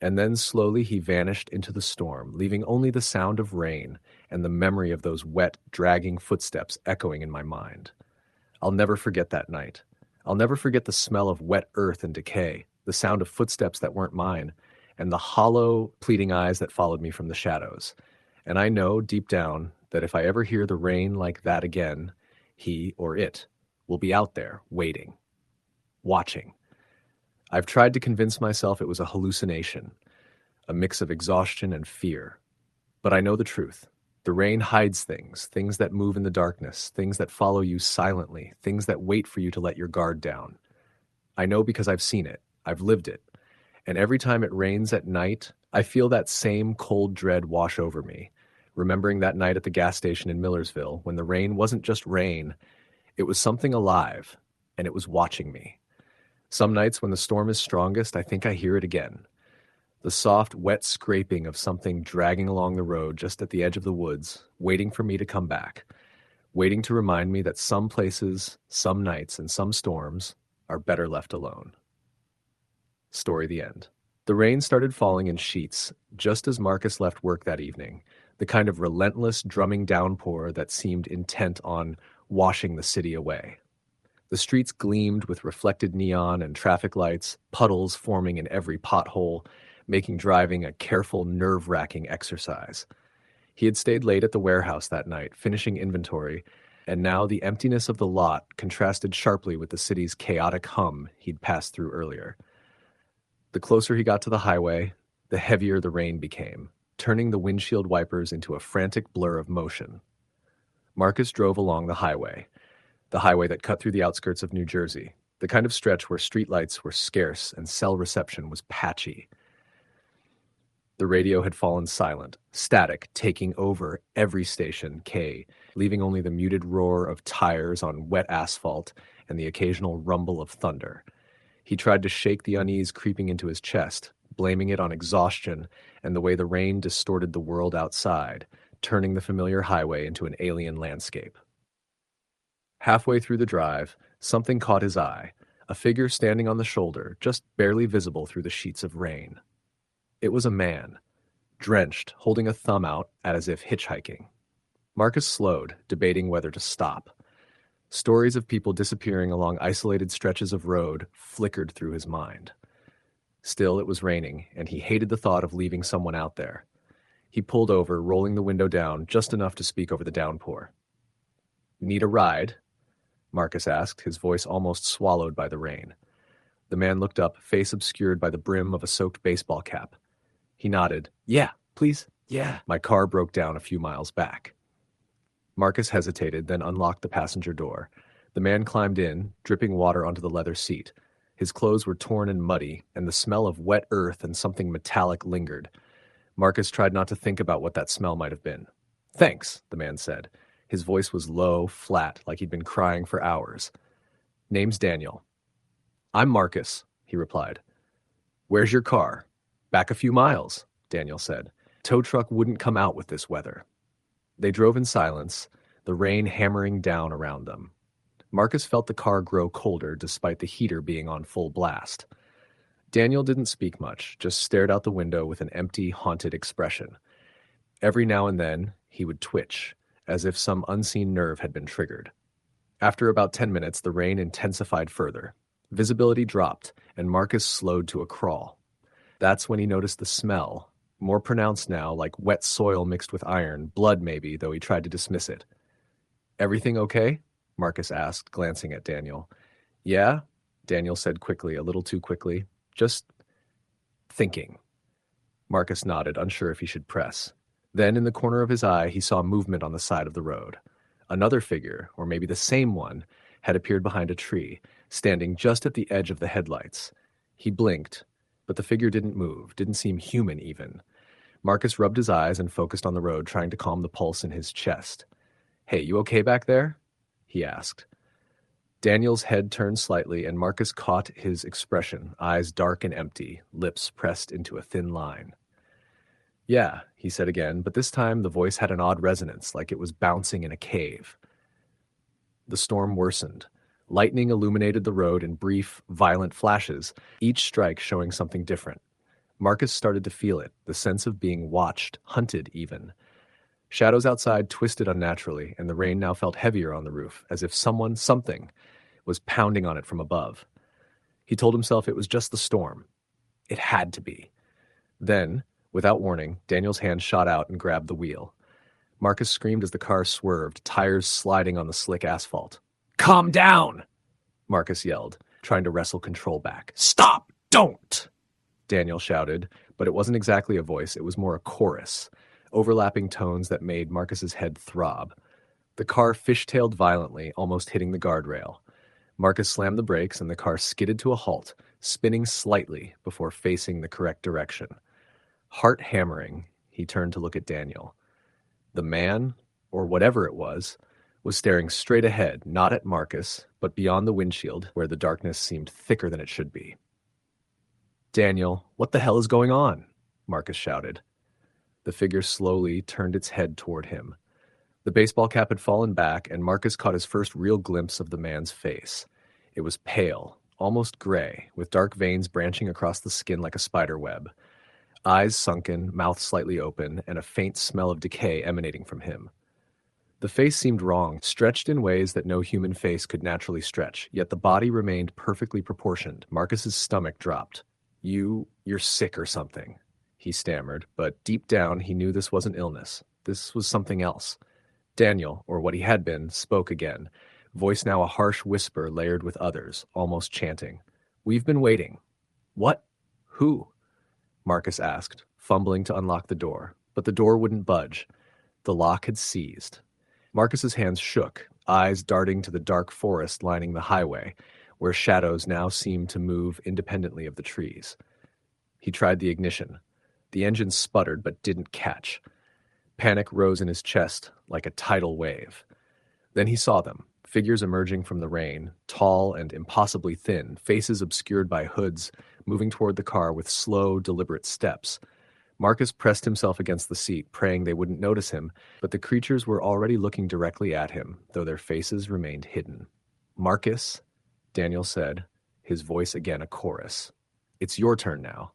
S1: And then slowly he vanished into the storm, leaving only the sound of rain and the memory of those wet, dragging footsteps echoing in my mind. I'll never forget that night. I'll never forget the smell of wet earth and decay, the sound of footsteps that weren't mine, and the hollow, pleading eyes that followed me from the shadows. And I know, deep down, that if I ever hear the rain like that again, he or it will be out there, waiting, watching. I've tried to convince myself it was a hallucination, a mix of exhaustion and fear. But I know the truth. The rain hides things, things that move in the darkness, things that follow you silently, things that wait for you to let your guard down. I know because I've seen it. I've lived it. And every time it rains at night, I feel that same cold dread wash over me, remembering that night at the gas station in Millersville when the rain wasn't just rain, it was something alive, and it was watching me. Some nights when the storm is strongest, I think I hear it again. The soft, wet scraping of something dragging along the road just at the edge of the woods, waiting for me to come back, waiting to remind me that some places, some nights, and some storms are better left alone. Story the end. The rain started falling in sheets just as Marcus left work that evening, the kind of relentless drumming downpour that seemed intent on washing the city away. The streets gleamed with reflected neon and traffic lights, puddles forming in every pothole, making driving a careful, nerve-wracking exercise. He had stayed late at the warehouse that night, finishing inventory, and now the emptiness of the lot contrasted sharply with the city's chaotic hum he'd passed through earlier. The closer he got to the highway, the heavier the rain became, turning the windshield wipers into a frantic blur of motion. Marcus drove along the highway that cut through the outskirts of New Jersey, the kind of stretch where streetlights were scarce and cell reception was patchy. The radio had fallen silent, static taking over every station, K, leaving only the muted roar of tires on wet asphalt and the occasional rumble of thunder. He tried to shake the unease creeping into his chest, blaming it on exhaustion and the way the rain distorted the world outside, turning the familiar highway into an alien landscape. Halfway through the drive, something caught his eye, a figure standing on the shoulder, just barely visible through the sheets of rain. It was a man, drenched, holding a thumb out as if hitchhiking. Marcus slowed, debating whether to stop. Stories of people disappearing along isolated stretches of road flickered through his mind. Still, it was raining, and he hated the thought of leaving someone out there. He pulled over, rolling the window down just enough to speak over the downpour. Need a ride? Marcus asked, his voice almost swallowed by the rain. The man looked up, face obscured by the brim of a soaked baseball cap. He nodded. Yeah, please. Yeah. My car broke down a few miles back. Marcus hesitated, then unlocked the passenger door. The man climbed in, dripping water onto the leather seat. His clothes were torn and muddy, and the smell of wet earth and something metallic lingered. Marcus tried not to think about what that smell might have been. Thanks, the man said. His voice was low, flat, like he'd been crying for hours. Name's Daniel. I'm Marcus, he replied. Where's your car? Back a few miles, Daniel said. Tow truck wouldn't come out with this weather. They drove in silence, the rain hammering down around them. Marcus felt the car grow colder despite the heater being on full blast. Daniel didn't speak much, just stared out the window with an empty, haunted expression. Every now and then, he would twitch, as if some unseen nerve had been triggered. After about 10 minutes, the rain intensified further. Visibility dropped, and Marcus slowed to a crawl. That's when he noticed the smell, more pronounced now, like wet soil mixed with iron, blood maybe, though he tried to dismiss it. Everything okay? Marcus asked, glancing at Daniel. Yeah, Daniel said quickly, a little too quickly. Just thinking. Marcus nodded, unsure if he should press. Then, in the corner of his eye, he saw movement on the side of the road. Another figure, or maybe the same one, had appeared behind a tree, standing just at the edge of the headlights. He blinked, but the figure didn't move, didn't seem human even. Marcus rubbed his eyes and focused on the road, trying to calm the pulse in his chest. Hey, you okay back there? He asked. Daniel's head turned slightly, and Marcus caught his expression, eyes dark and empty, lips pressed into a thin line. Yeah, he said again, but this time the voice had an odd resonance, like it was bouncing in a cave. The storm worsened. Lightning illuminated the road in brief, violent flashes, each strike showing something different. Marcus started to feel it, the sense of being watched, hunted even. Shadows outside twisted unnaturally, and the rain now felt heavier on the roof, as if something, was pounding on it from above. He told himself it was just the storm. It had to be. Then, without warning, Daniel's hand shot out and grabbed the wheel. Marcus screamed as the car swerved, tires sliding on the slick asphalt. Calm down, Marcus yelled, trying to wrestle control back. Stop! Don't! Daniel shouted, but it wasn't exactly a voice, it was more a chorus, overlapping tones that made Marcus's head throb. The car fishtailed violently, almost hitting the guardrail. Marcus slammed the brakes and the car skidded to a halt, spinning slightly before facing the correct direction. Heart hammering, he turned to look at Daniel. The man, or whatever it was staring straight ahead, not at Marcus, but beyond the windshield, where the darkness seemed thicker than it should be. Daniel, what the hell is going on? Marcus shouted. The figure slowly turned its head toward him. The baseball cap had fallen back, and Marcus caught his first real glimpse of the man's face. It was pale, almost gray, with dark veins branching across the skin like a spider web. Eyes sunken, mouth slightly open, and a faint smell of decay emanating from him. The face seemed wrong, stretched in ways that no human face could naturally stretch, yet the body remained perfectly proportioned. Marcus's stomach dropped. You're sick or something, he stammered, but deep down he knew this wasn't illness. This was something else. Daniel, or what he had been, spoke again, voice now a harsh whisper layered with others, almost chanting. We've been waiting. What? Who? Marcus asked, fumbling to unlock the door, but the door wouldn't budge. The lock had seized. Marcus's hands shook, eyes darting to the dark forest lining the highway, where shadows now seemed to move independently of the trees. He tried the ignition. The engine sputtered but didn't catch. Panic rose in his chest like a tidal wave. Then he saw them, figures emerging from the rain, tall and impossibly thin, faces obscured by hoods, moving toward the car with slow, deliberate steps. Marcus pressed himself against the seat, praying they wouldn't notice him, but the creatures were already looking directly at him, though their faces remained hidden. Marcus, Daniel said, his voice again a chorus. It's your turn now.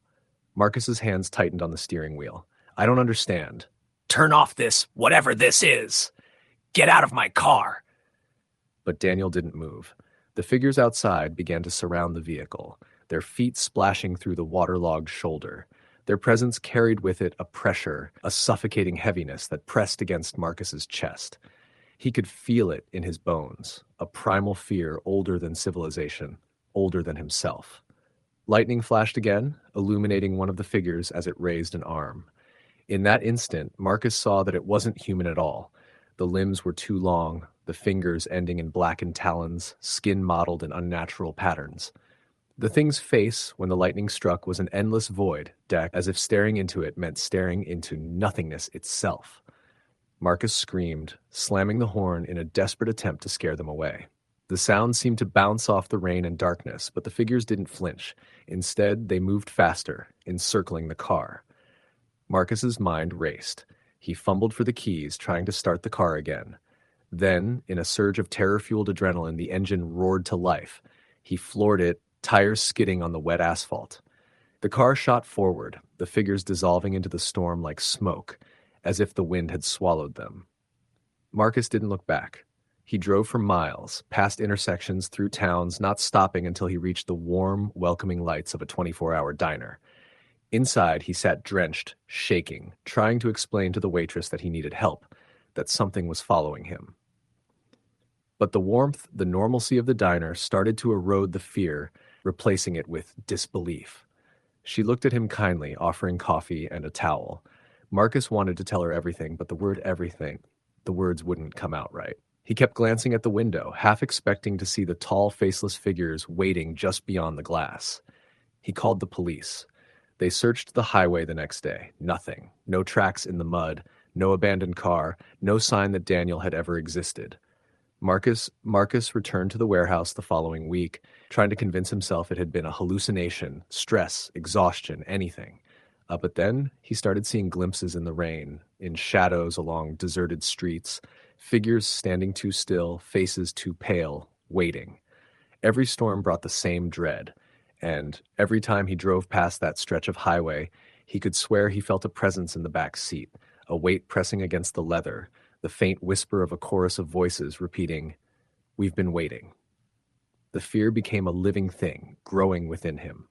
S1: Marcus's hands tightened on the steering wheel. I don't understand. Turn off this, whatever this is. Get out of my car. But Daniel didn't move. The figures outside began to surround the vehicle, their feet splashing through the waterlogged shoulder. Their presence carried with it a pressure, a suffocating heaviness that pressed against Marcus's chest. He could feel it in his bones, a primal fear older than civilization, older than himself. Lightning flashed again, illuminating one of the figures as it raised an arm. In that instant, Marcus saw that it wasn't human at all. The limbs were too long, the fingers ending in blackened talons, skin mottled in unnatural patterns. The thing's face, when the lightning struck, was an endless void, as if staring into it meant staring into nothingness itself. Marcus screamed, slamming the horn in a desperate attempt to scare them away. The sound seemed to bounce off the rain and darkness, but the figures didn't flinch. Instead, they moved faster, encircling the car. Marcus's mind raced. He fumbled for the keys, trying to start the car again. Then, in a surge of terror-fueled adrenaline, the engine roared to life. He floored it, tires skidding on the wet asphalt. The car shot forward, the figures dissolving into the storm like smoke, as if the wind had swallowed them. Marcus didn't look back. He drove for miles, past intersections, through towns, not stopping until he reached the warm, welcoming lights of a 24-hour diner. Inside, he sat drenched, shaking, trying to explain to the waitress that he needed help, that something was following him. But the warmth, the normalcy of the diner started to erode the fear, replacing it with disbelief. She looked at him kindly, offering coffee and a towel. Marcus wanted to tell her everything, but the words wouldn't come out right. He kept glancing at the window, half expecting to see the tall, faceless figures waiting just beyond the glass. He called the police. They searched the highway the next day. Nothing. No tracks in the mud, no abandoned car, no sign that Daniel had ever existed. Marcus returned to the warehouse the following week, trying to convince himself it had been a hallucination, stress, exhaustion, anything. But then he started seeing glimpses in the rain, in shadows along deserted streets, figures standing too still, faces too pale, waiting. Every storm brought the same dread, and every time he drove past that stretch of highway, he could swear he felt a presence in the back seat, a weight pressing against the leather, the faint whisper of a chorus of voices repeating, "We've been waiting." The fear became a living thing, growing within him.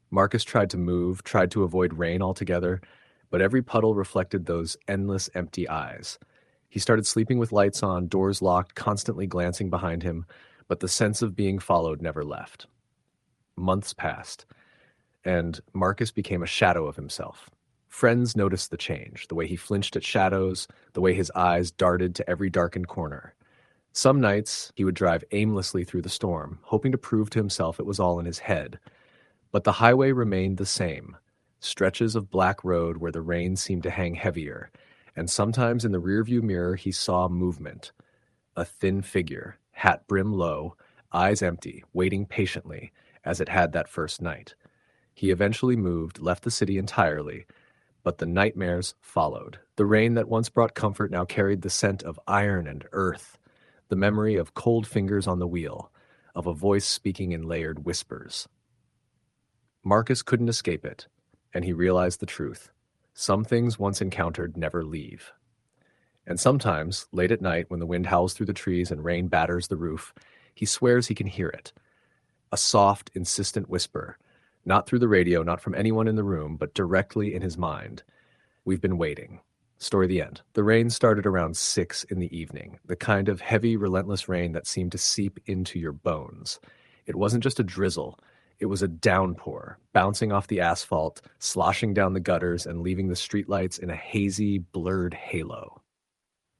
S1: Marcus tried to move, tried to avoid rain altogether, but every puddle reflected those endless empty eyes. He started sleeping with lights on, doors locked, constantly glancing behind him, but the sense of being followed never left. Months passed, and Marcus became a shadow of himself. Friends noticed the change, the way he flinched at shadows, the way his eyes darted to every darkened corner. Some nights, he would drive aimlessly through the storm, hoping to prove to himself it was all in his head. But the highway remained the same, stretches of black road where the rain seemed to hang heavier, and sometimes in the rearview mirror he saw movement. A thin figure, hat brim low, eyes empty, waiting patiently, as it had that first night. He eventually moved, left the city entirely, but the nightmares followed. The rain that once brought comfort now carried the scent of iron and earth, the memory of cold fingers on the wheel, of a voice speaking in layered whispers. Marcus couldn't escape it, and he realized the truth. Some things once encountered never leave. And sometimes, late at night, when the wind howls through the trees and rain batters the roof, he swears he can hear it. A soft, insistent whisper, not through the radio, not from anyone in the room, but directly in his mind. We've been waiting. Story the end. The rain started around 6 in the evening, the kind of heavy, relentless rain that seemed to seep into your bones. It wasn't just a drizzle. It was a downpour, bouncing off the asphalt, sloshing down the gutters, and leaving the streetlights in a hazy, blurred halo.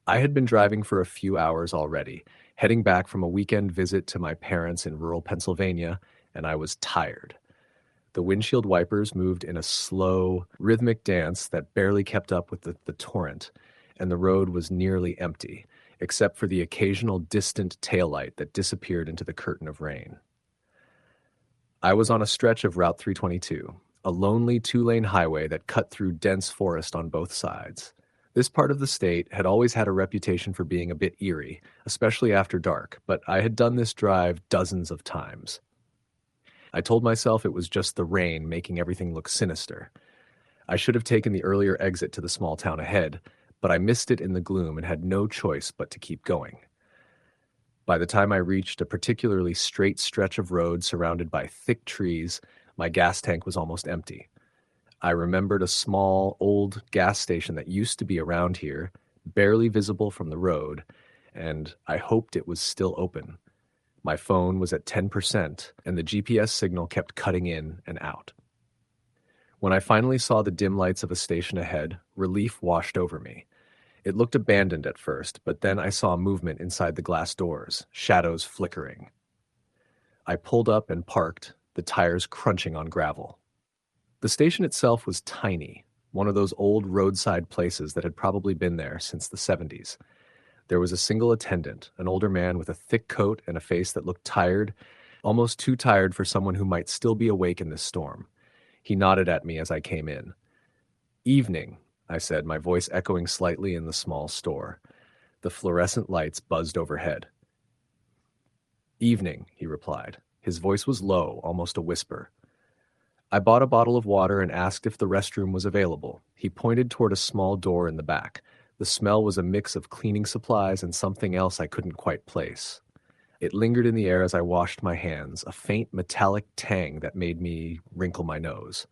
S1: I had been driving for a few hours already, heading back from a weekend visit to my parents in rural Pennsylvania, and I was tired. The windshield wipers moved in a slow, rhythmic dance that barely kept up with the torrent, and the road was nearly empty, except for the occasional distant taillight that disappeared into the curtain of rain. I was on a stretch of Route 322, a lonely two-lane highway that cut through dense forest on both sides. This part of the state had always had a reputation for being a bit eerie, especially after dark, but I had done this drive dozens of times. I told myself it was just the rain making everything look sinister. I should have taken the earlier exit to the small town ahead, but I missed it in the gloom and had no choice but to keep going. By the time I reached a particularly straight stretch of road surrounded by thick trees, my gas tank was almost empty. I remembered a small, old gas station that used to be around here, barely visible from the road, and I hoped it was still open. My phone was at 10%, and the GPS signal kept cutting in and out. When I finally saw the dim lights of a station ahead, relief washed over me. It looked abandoned at first, but then I saw movement inside the glass doors, shadows flickering. I pulled up and parked, the tires crunching on gravel. The station itself was tiny, one of those old roadside places that had probably been there since the 70s. There was a single attendant, an older man with a thick coat and a face that looked tired, almost too tired for someone who might still be awake in this storm. He nodded at me as I came in. "Evening," I said, my voice echoing slightly in the small store. The fluorescent lights buzzed overhead. "Evening," he replied. His voice was low, almost a whisper. I bought a bottle of water and asked if the restroom was available. He pointed toward a small door in the back. The smell was a mix of cleaning supplies and something else I couldn't quite place. It lingered in the air as I washed my hands, a faint metallic tang that made me wrinkle my nose.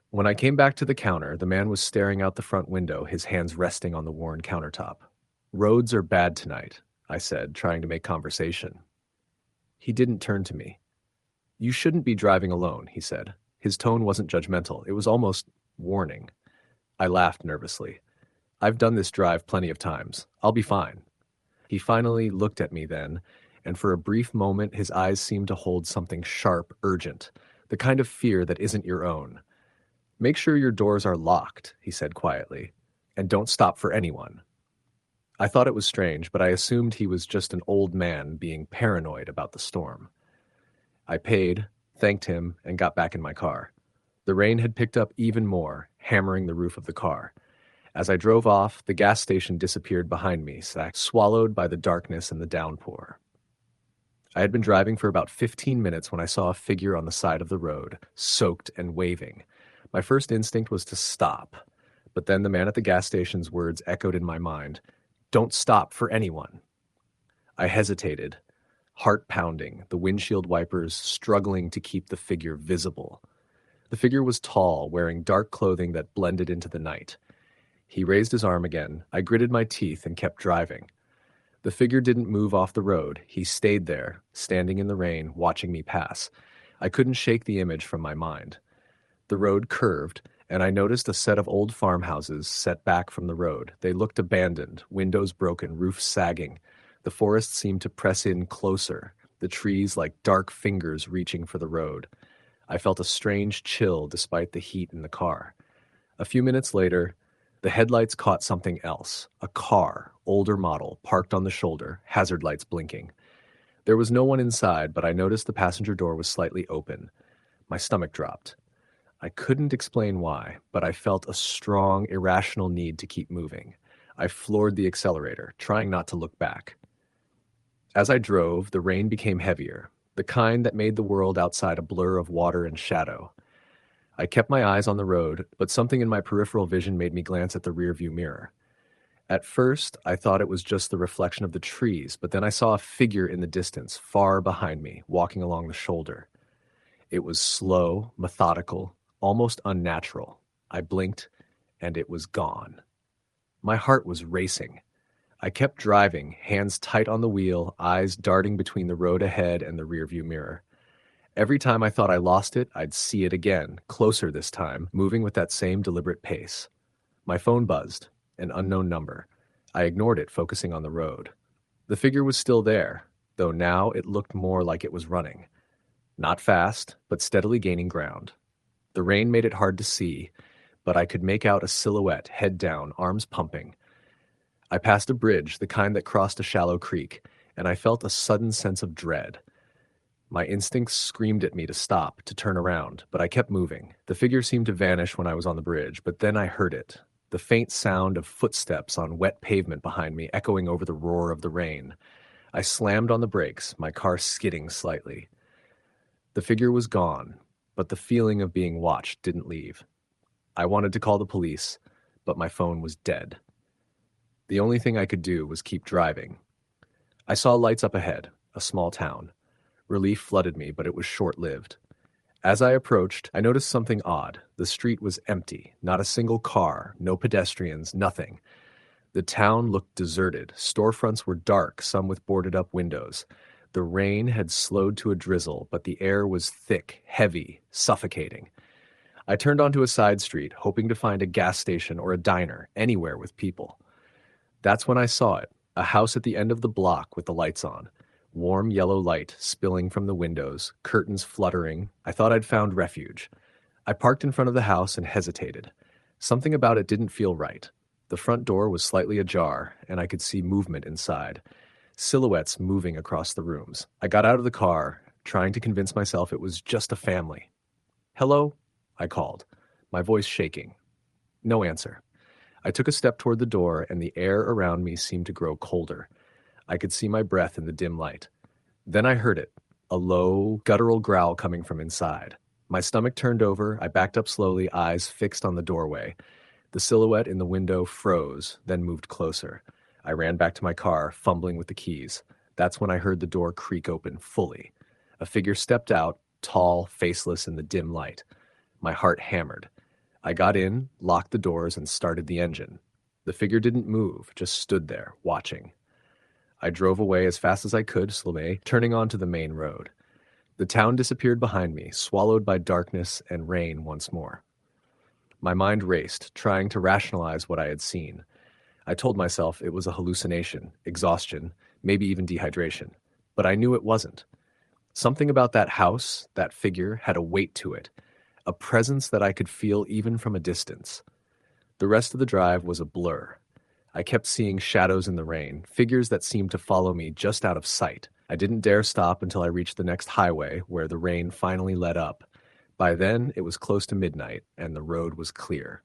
S1: When I came back to the counter, the man was staring out the front window, his hands resting on the worn countertop. "Roads are bad tonight," I said, trying to make conversation. He didn't turn to me. "You shouldn't be driving alone," he said. His tone wasn't judgmental. It was almost warning. I laughed nervously. "I've done this drive plenty of times. I'll be fine." He finally looked at me then, and for a brief moment his eyes seemed to hold something sharp, urgent, the kind of fear that isn't your own. "Make sure your doors are locked," he said quietly, "and don't stop for anyone." I thought it was strange, but I assumed he was just an old man being paranoid about the storm. I paid, thanked him, and got back in my car. The rain had picked up even more, hammering the roof of the car. As I drove off, the gas station disappeared behind me, swallowed by the darkness and the downpour. I had been driving for about 15 minutes when I saw a figure on the side of the road, soaked and waving. My first instinct was to stop, but then the man at the gas station's words echoed in my mind. "Don't stop for anyone." I hesitated, heart pounding, the windshield wipers struggling to keep the figure visible. The figure was tall, wearing dark clothing that blended into the night. He raised his arm again. I gritted my teeth and kept driving. The figure didn't move off the road. He stayed there, standing in the rain, watching me pass. I couldn't shake the image from my mind. The road curved, and I noticed a set of old farmhouses set back from the road. They looked abandoned, windows broken, roofs sagging. The forest seemed to press in closer, the trees like dark fingers reaching for the road. I felt a strange chill despite the heat in the car. A few minutes later, the headlights caught something else, a car, older model, parked on the shoulder, hazard lights blinking. There was no one inside, but I noticed the passenger door was slightly open. My stomach dropped. I couldn't explain why, but I felt a strong, irrational need to keep moving. I floored the accelerator, trying not to look back. As I drove, the rain became heavier, the kind that made the world outside a blur of water and shadow. I kept my eyes on the road, but something in my peripheral vision made me glance at the rearview mirror. At first, I thought it was just the reflection of the trees, but then I saw a figure in the distance, far behind me, walking along the shoulder. It was slow, methodical, almost unnatural. I blinked, and it was gone. My heart was racing. I kept driving, hands tight on the wheel, eyes darting between the road ahead and the rearview mirror. Every time I thought I lost it, I'd see it again, closer this time, moving with that same deliberate pace. My phone buzzed, an unknown number. I ignored it, focusing on the road. The figure was still there, though now it looked more like it was running. Not fast, but steadily gaining ground. The rain made it hard to see, but I could make out a silhouette, head down, arms pumping. I passed a bridge, the kind that crossed a shallow creek, and I felt a sudden sense of dread. My instincts screamed at me to stop, to turn around, but I kept moving. The figure seemed to vanish when I was on the bridge, but then I heard it, the faint sound of footsteps on wet pavement behind me echoing over the roar of the rain. I slammed on the brakes, my car skidding slightly. The figure was gone, but the feeling of being watched didn't leave. I wanted to call the police, but my phone was dead. The only thing I could do was keep driving. I saw lights up ahead, a small town. Relief flooded me, but it was short-lived. As I approached, I noticed something odd. The street was empty, not a single car, no pedestrians, nothing. The town looked deserted. Storefronts were dark, some with boarded up windows. The rain had slowed to a drizzle, but the air was thick, heavy, suffocating. I turned onto a side street, hoping to find a gas station or a diner, anywhere with people. That's when I saw it, a house at the end of the block with the lights on. Warm yellow light spilling from the windows, curtains fluttering. I thought I'd found refuge. I parked in front of the house and hesitated. Something about it didn't feel right. The front door was slightly ajar, and I could see movement inside. Silhouettes moving across the rooms. I got out of the car, trying to convince myself it was just a family. "Hello?" I called, my voice shaking. No answer. I took a step toward the door, and the air around me seemed to grow colder. I could see my breath in the dim light. Then I heard it, a low, guttural growl coming from inside. My stomach turned over, I backed up slowly, eyes fixed on the doorway. The silhouette in the window froze, then moved closer. I ran back to my car, fumbling with the keys. That's when I heard the door creak open fully. A figure stepped out, tall, faceless in the dim light. My heart hammered. I got in, locked the doors, and started the engine. The figure didn't move, just stood there, watching. I drove away as fast as I could, Slomé, turning onto the main road. The town disappeared behind me, swallowed by darkness and rain once more. My mind raced, trying to rationalize what I had seen. I told myself it was a hallucination, exhaustion, maybe even dehydration. But I knew it wasn't. Something about that house, that figure, had a weight to it, a presence that I could feel even from a distance. The rest of the drive was a blur. I kept seeing shadows in the rain, figures that seemed to follow me just out of sight. I didn't dare stop until I reached the next highway, where the rain finally let up. By then, it was close to midnight, and the road was clear.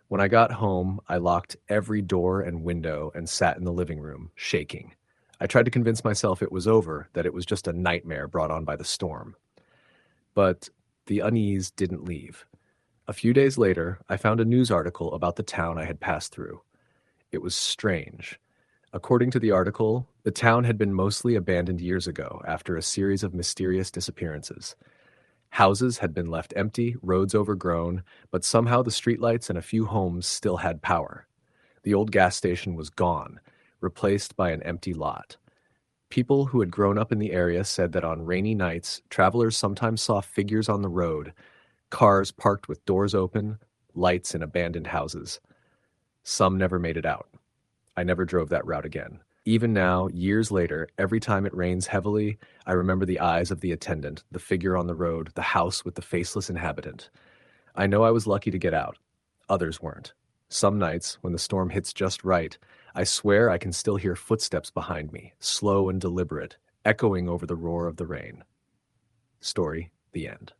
S1: When I got home, I locked every door and window and sat in the living room, shaking. I tried to convince myself it was over, that it was just a nightmare brought on by the storm. But the unease didn't leave. A few days later, I found a news article about the town I had passed through. It was strange. According to the article, the town had been mostly abandoned years ago after a series of mysterious disappearances. Houses had been left empty, roads overgrown, but somehow the streetlights and a few homes still had power. The old gas station was gone, replaced by an empty lot. People who had grown up in the area said that on rainy nights, travelers sometimes saw figures on the road, cars parked with doors open, lights in abandoned houses. Some never made it out. I never drove that route again. Even now, years later, every time it rains heavily, I remember the eyes of the attendant, the figure on the road, the house with the faceless inhabitant. I know I was lucky to get out. Others weren't. Some nights, when the storm hits just right, I swear I can still hear footsteps behind me, slow and deliberate, echoing over the roar of the rain. Story, the end.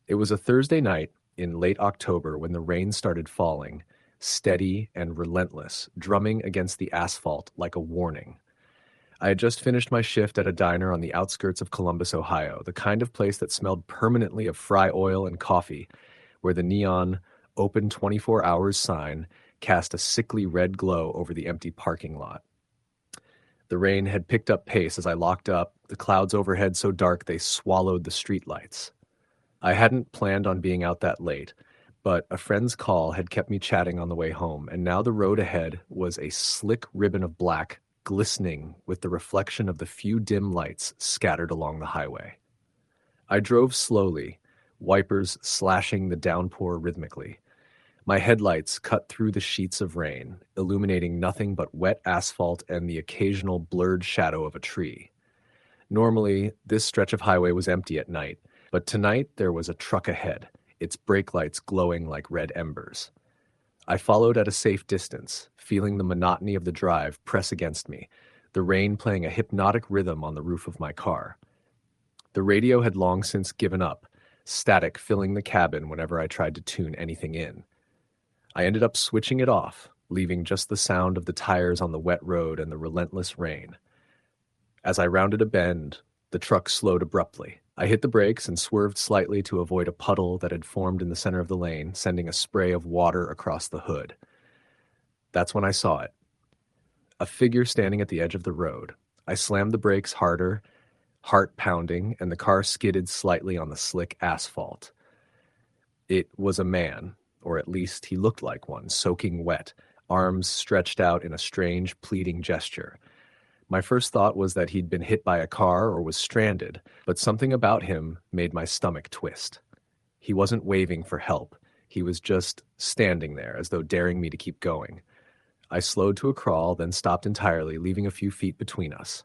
S1: It was a Thursday night in late October when the rain started falling, steady and relentless, drumming against the asphalt like a warning. I had just finished my shift at a diner on the outskirts of Columbus, Ohio, the kind of place that smelled permanently of fry oil and coffee, where the neon "Open 24 Hours" sign cast a sickly red glow over the empty parking lot. The rain had picked up pace as I locked up, the clouds overhead so dark they swallowed the streetlights. I hadn't planned on being out that late, but a friend's call had kept me chatting on the way home, and now the road ahead was a slick ribbon of black, glistening with the reflection of the few dim lights scattered along the highway. I drove slowly, wipers slashing the downpour rhythmically. My headlights cut through the sheets of rain, illuminating nothing but wet asphalt and the occasional blurred shadow of a tree. Normally, this stretch of highway was empty at night, but tonight there was a truck ahead, its brake lights glowing like red embers. I followed at a safe distance, feeling the monotony of the drive press against me, the rain playing a hypnotic rhythm on the roof of my car. The radio had long since given up, static filling the cabin whenever I tried to tune anything in. I ended up switching it off, leaving just the sound of the tires on the wet road and the relentless rain. As I rounded a bend, the truck slowed abruptly. I hit the brakes and swerved slightly to avoid a puddle that had formed in the center of the lane, sending a spray of water across the hood. That's when I saw it. A figure standing at the edge of the road. I slammed the brakes harder, heart pounding, and the car skidded slightly on the slick asphalt. It was a man, or at least he looked like one, soaking wet, arms stretched out in a strange, pleading gesture. My first thought was that he'd been hit by a car or was stranded, but something about him made my stomach twist. He wasn't waving for help. He was just standing there, as though daring me to keep going. I slowed to a crawl, then stopped entirely, leaving a few feet between us.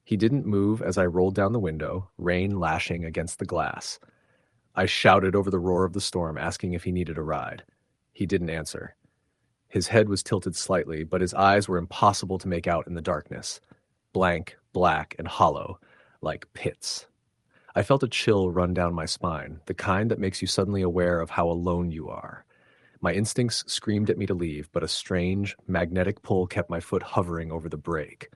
S1: He didn't move as I rolled down the window, rain lashing against the glass. I shouted over the roar of the storm, asking if he needed a ride. He didn't answer. His head was tilted slightly, but his eyes were impossible to make out in the darkness. Blank, black, and hollow, like pits. I felt a chill run down my spine, the kind that makes you suddenly aware of how alone you are. My instincts screamed at me to leave, but a strange, magnetic pull kept my foot hovering over the brake.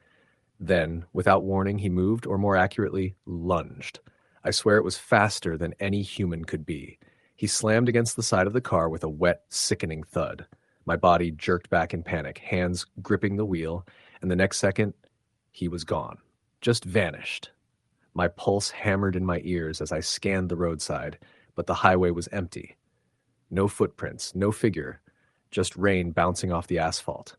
S1: Then, without warning, he moved, or more accurately, lunged. I swear it was faster than any human could be. He slammed against the side of the car with a wet, sickening thud. My body jerked back in panic, hands gripping the wheel, and the next second, he was gone. Just vanished. My pulse hammered in my ears as I scanned the roadside, but the highway was empty. No footprints, no figure, just rain bouncing off the asphalt.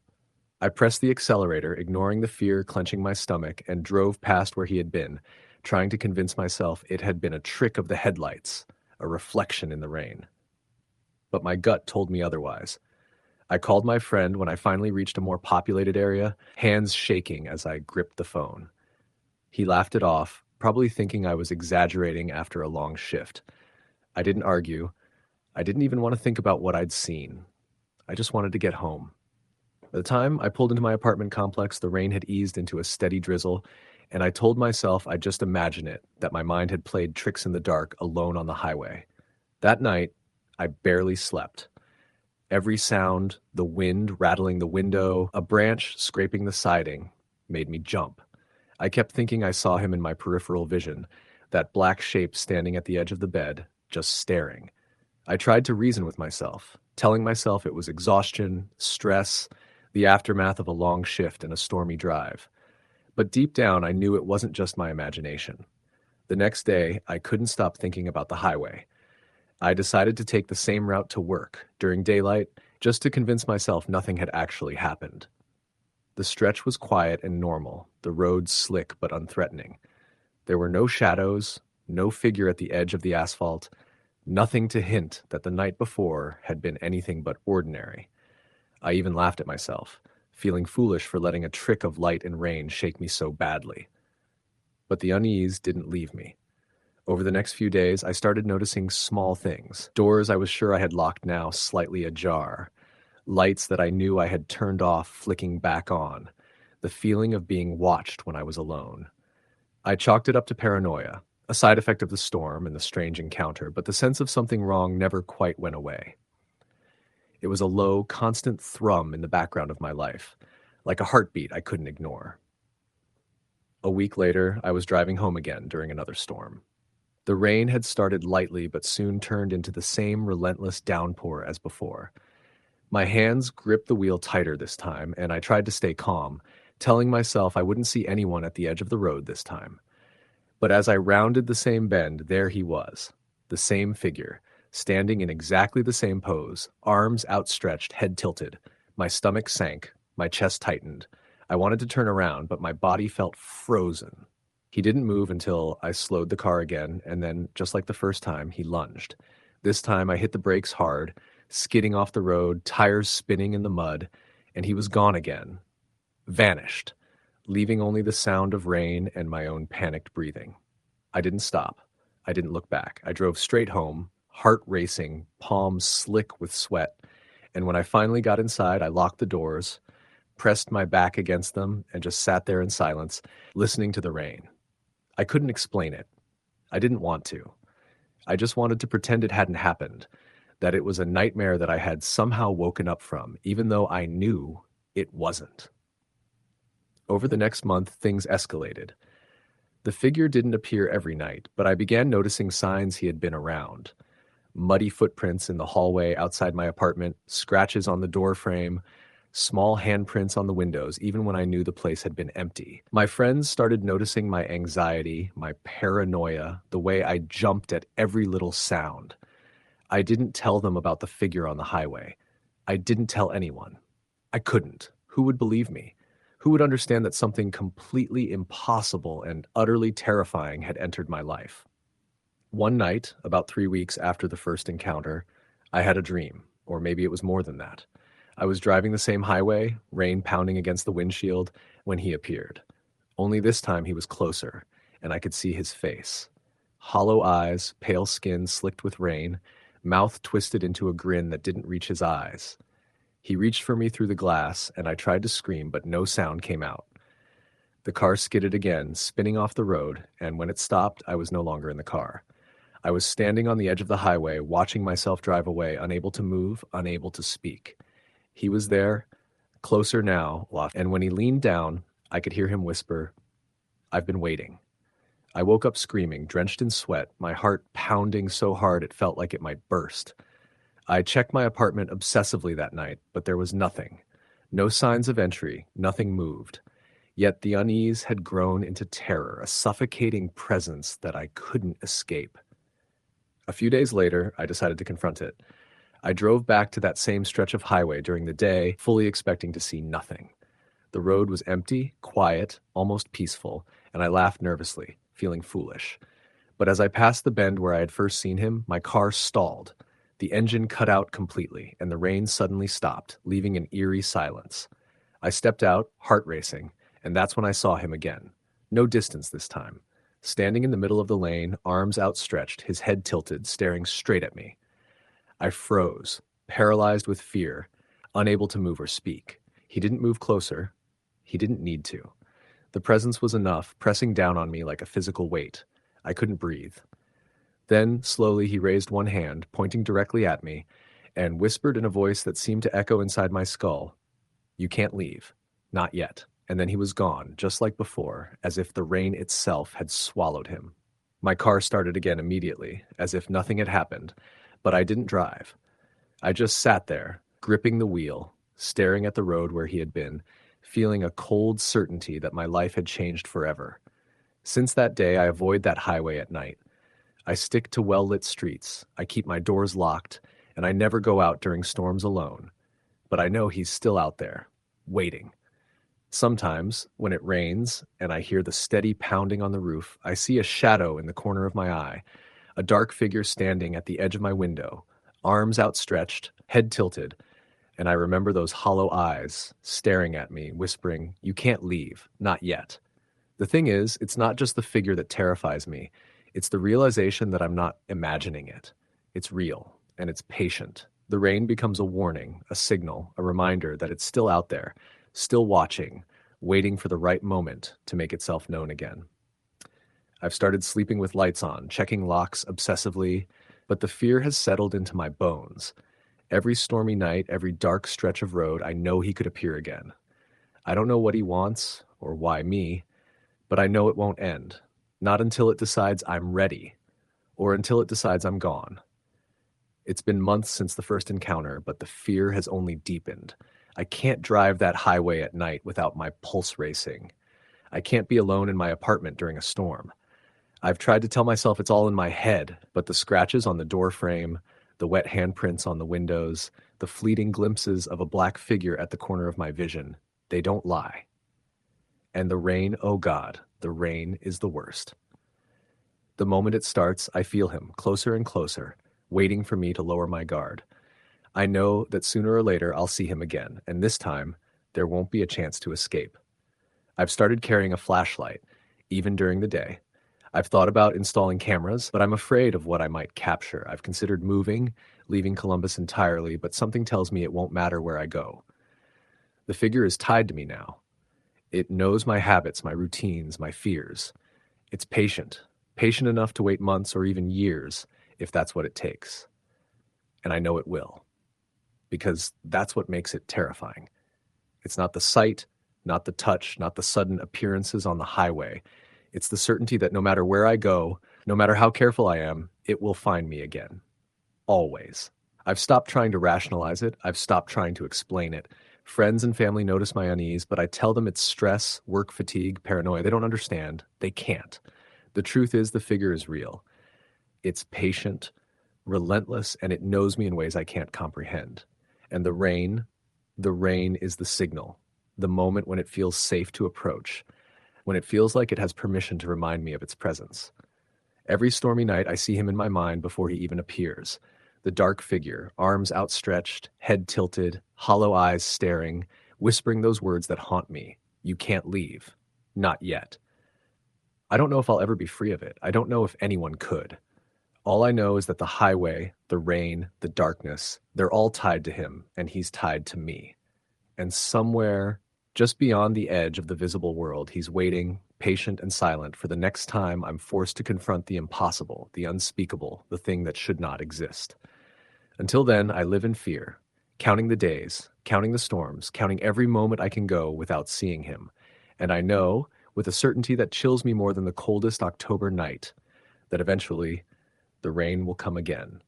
S1: I pressed the accelerator, ignoring the fear clenching my stomach, and drove past where he had been, trying to convince myself it had been a trick of the headlights, a reflection in the rain. But my gut told me otherwise. I called my friend when I finally reached a more populated area, hands shaking as I gripped the phone. He laughed it off, probably thinking I was exaggerating after a long shift. I didn't argue. I didn't even want to think about what I'd seen. I just wanted to get home. By the time I pulled into my apartment complex, the rain had eased into a steady drizzle, and I told myself I'd just imagine it, that my mind had played tricks in the dark alone on the highway. That night, I barely slept. Every sound, the wind rattling the window, a branch scraping the siding, made me jump. I kept thinking I saw him in my peripheral vision, that black shape standing at the edge of the bed, just staring. I tried to reason with myself, telling myself it was exhaustion, stress, the aftermath of a long shift and a stormy drive. But deep down, I knew it wasn't just my imagination. The next day, I couldn't stop thinking about the highway. I decided to take the same route to work, during daylight, just to convince myself nothing had actually happened. The stretch was quiet and normal, the road slick but unthreatening. There were no shadows, no figure at the edge of the asphalt, nothing to hint that the night before had been anything but ordinary. I even laughed at myself, feeling foolish for letting a trick of light and rain shake me so badly. But the unease didn't leave me. Over the next few days, I started noticing small things. Doors I was sure I had locked now slightly ajar. Lights that I knew I had turned off flicking back on. The feeling of being watched when I was alone. I chalked it up to paranoia, a side effect of the storm and the strange encounter, but the sense of something wrong never quite went away. It was a low, constant thrum in the background of my life, like a heartbeat I couldn't ignore. A week later, I was driving home again during another storm. The rain had started lightly but soon turned into the same relentless downpour as before. My hands gripped the wheel tighter this time, and I tried to stay calm, telling myself I wouldn't see anyone at the edge of the road this time. But as I rounded the same bend, there he was, the same figure, standing in exactly the same pose, arms outstretched, head tilted. My stomach sank, my chest tightened. I wanted to turn around, but my body felt frozen. He didn't move until I slowed the car again, and then, just like the first time, he lunged. This time I hit the brakes hard, skidding off the road, tires spinning in the mud, and he was gone again. Vanished, leaving only the sound of rain and my own panicked breathing. I didn't stop. I didn't look back. I drove straight home, heart racing, palms slick with sweat, and when I finally got inside, I locked the doors, pressed my back against them, and just sat there in silence, listening to the rain. I couldn't explain it. I didn't want to. I just wanted to pretend it hadn't happened, that it was a nightmare that I had somehow woken up from, even though I knew it wasn't. Over the next month, things escalated. The figure didn't appear every night, but I began noticing signs he had been around. Muddy footprints in the hallway outside my apartment, scratches on the door frame, small handprints on the windows, even when I knew the place had been empty. My friends started noticing my anxiety, my paranoia, the way I jumped at every little sound. I didn't tell them about the figure on the highway. I didn't tell anyone. I couldn't. Who would believe me? Who would understand that something completely impossible and utterly terrifying had entered my life? One night, about 3 weeks after the first encounter, I had a dream, or maybe it was more than that. I was driving the same highway, rain pounding against the windshield, when he appeared. Only this time he was closer, and I could see his face. Hollow eyes, pale skin slicked with rain, mouth twisted into a grin that didn't reach his eyes. He reached for me through the glass, and I tried to scream, but no sound came out. The car skidded again, spinning off the road, and when it stopped, I was no longer in the car. I was standing on the edge of the highway, watching myself drive away, unable to move, unable to speak. He was there, closer now, and when he leaned down, I could hear him whisper, "I've been waiting." I woke up screaming, drenched in sweat, my heart pounding so hard it felt like it might burst. I checked my apartment obsessively that night, but there was nothing. No signs of entry, nothing moved. Yet the unease had grown into terror, a suffocating presence that I couldn't escape. A few days later, I decided to confront it. I drove back to that same stretch of highway during the day, fully expecting to see nothing. The road was empty, quiet, almost peaceful, and I laughed nervously, feeling foolish. But as I passed the bend where I had first seen him, my car stalled. The engine cut out completely, and the rain suddenly stopped, leaving an eerie silence. I stepped out, heart racing, and that's when I saw him again. No distance this time. Standing in the middle of the lane, arms outstretched, his head tilted, staring straight at me. I froze, paralyzed with fear, unable to move or speak. He didn't move closer. He didn't need to. The presence was enough, pressing down on me like a physical weight. I couldn't breathe. Then, slowly, he raised one hand, pointing directly at me, and whispered in a voice that seemed to echo inside my skull, "You can't leave. Not yet." And then he was gone, just like before, as if the rain itself had swallowed him. My car started again immediately, as if nothing had happened, but I didn't drive. I just sat there, gripping the wheel, staring at the road where he had been, feeling a cold certainty that my life had changed forever. Since that day, I avoid that highway at night. I stick to well-lit streets, I keep my doors locked, and I never go out during storms alone. But I know he's still out there, waiting. Sometimes, when it rains and I hear the steady pounding on the roof, I see a shadow in the corner of my eye, a dark figure standing at the edge of my window, arms outstretched, head tilted, and I remember those hollow eyes staring at me, whispering, "You can't leave, not yet." The thing is, it's not just the figure that terrifies me, it's the realization that I'm not imagining it. It's real, and it's patient. The rain becomes a warning, a signal, a reminder that it's still out there, still watching, waiting for the right moment to make itself known again. I've started sleeping with lights on, checking locks obsessively, but the fear has settled into my bones. Every stormy night, every dark stretch of road, I know he could appear again. I don't know what he wants, or why me, but I know it won't end. Not until it decides I'm ready, or until it decides I'm gone. It's been months since the first encounter, but the fear has only deepened. I can't drive that highway at night without my pulse racing. I can't be alone in my apartment during a storm. I've tried to tell myself it's all in my head, but the scratches on the door frame, the wet handprints on the windows, the fleeting glimpses of a black figure at the corner of my vision, they don't lie. And the rain, oh God, the rain is the worst. The moment it starts, I feel him, closer and closer, waiting for me to lower my guard. I know that sooner or later I'll see him again, and this time, there won't be a chance to escape. I've started carrying a flashlight, even during the day. I've thought about installing cameras, but I'm afraid of what I might capture. I've considered moving, leaving Columbus entirely, but something tells me it won't matter where I go. The figure is tied to me now. It knows my habits, my routines, my fears. It's patient enough to wait months or even years if that's what it takes. And I know it will, because that's what makes it terrifying. It's not the sight, not the touch, not the sudden appearances on the highway. It's the certainty that no matter where I go, no matter how careful I am, it will find me again. Always. I've stopped trying to rationalize it. I've stopped trying to explain it. Friends and family notice my unease, but I tell them it's stress, work fatigue, paranoia. They don't understand. They can't. The truth is the figure is real. It's patient, relentless, and it knows me in ways I can't comprehend. And the rain, The rain is the signal, the moment when it feels safe to approach, when it feels like it has permission to remind me of its presence. Every stormy night, I see him in my mind before he even appears. The dark figure, arms outstretched, head tilted, hollow eyes staring, whispering those words that haunt me. You can't leave. Not yet. I don't know if I'll ever be free of it. I don't know if anyone could. All I know is that the highway, the rain, the darkness, they're all tied to him, and he's tied to me. And somewhere, just beyond the edge of the visible world, he's waiting, patient and silent, for the next time I'm forced to confront the impossible, the unspeakable, the thing that should not exist. Until then, I live in fear, counting the days, counting the storms, counting every moment I can go without seeing him. And I know, with a certainty that chills me more than the coldest October night, that eventually the rain will come again.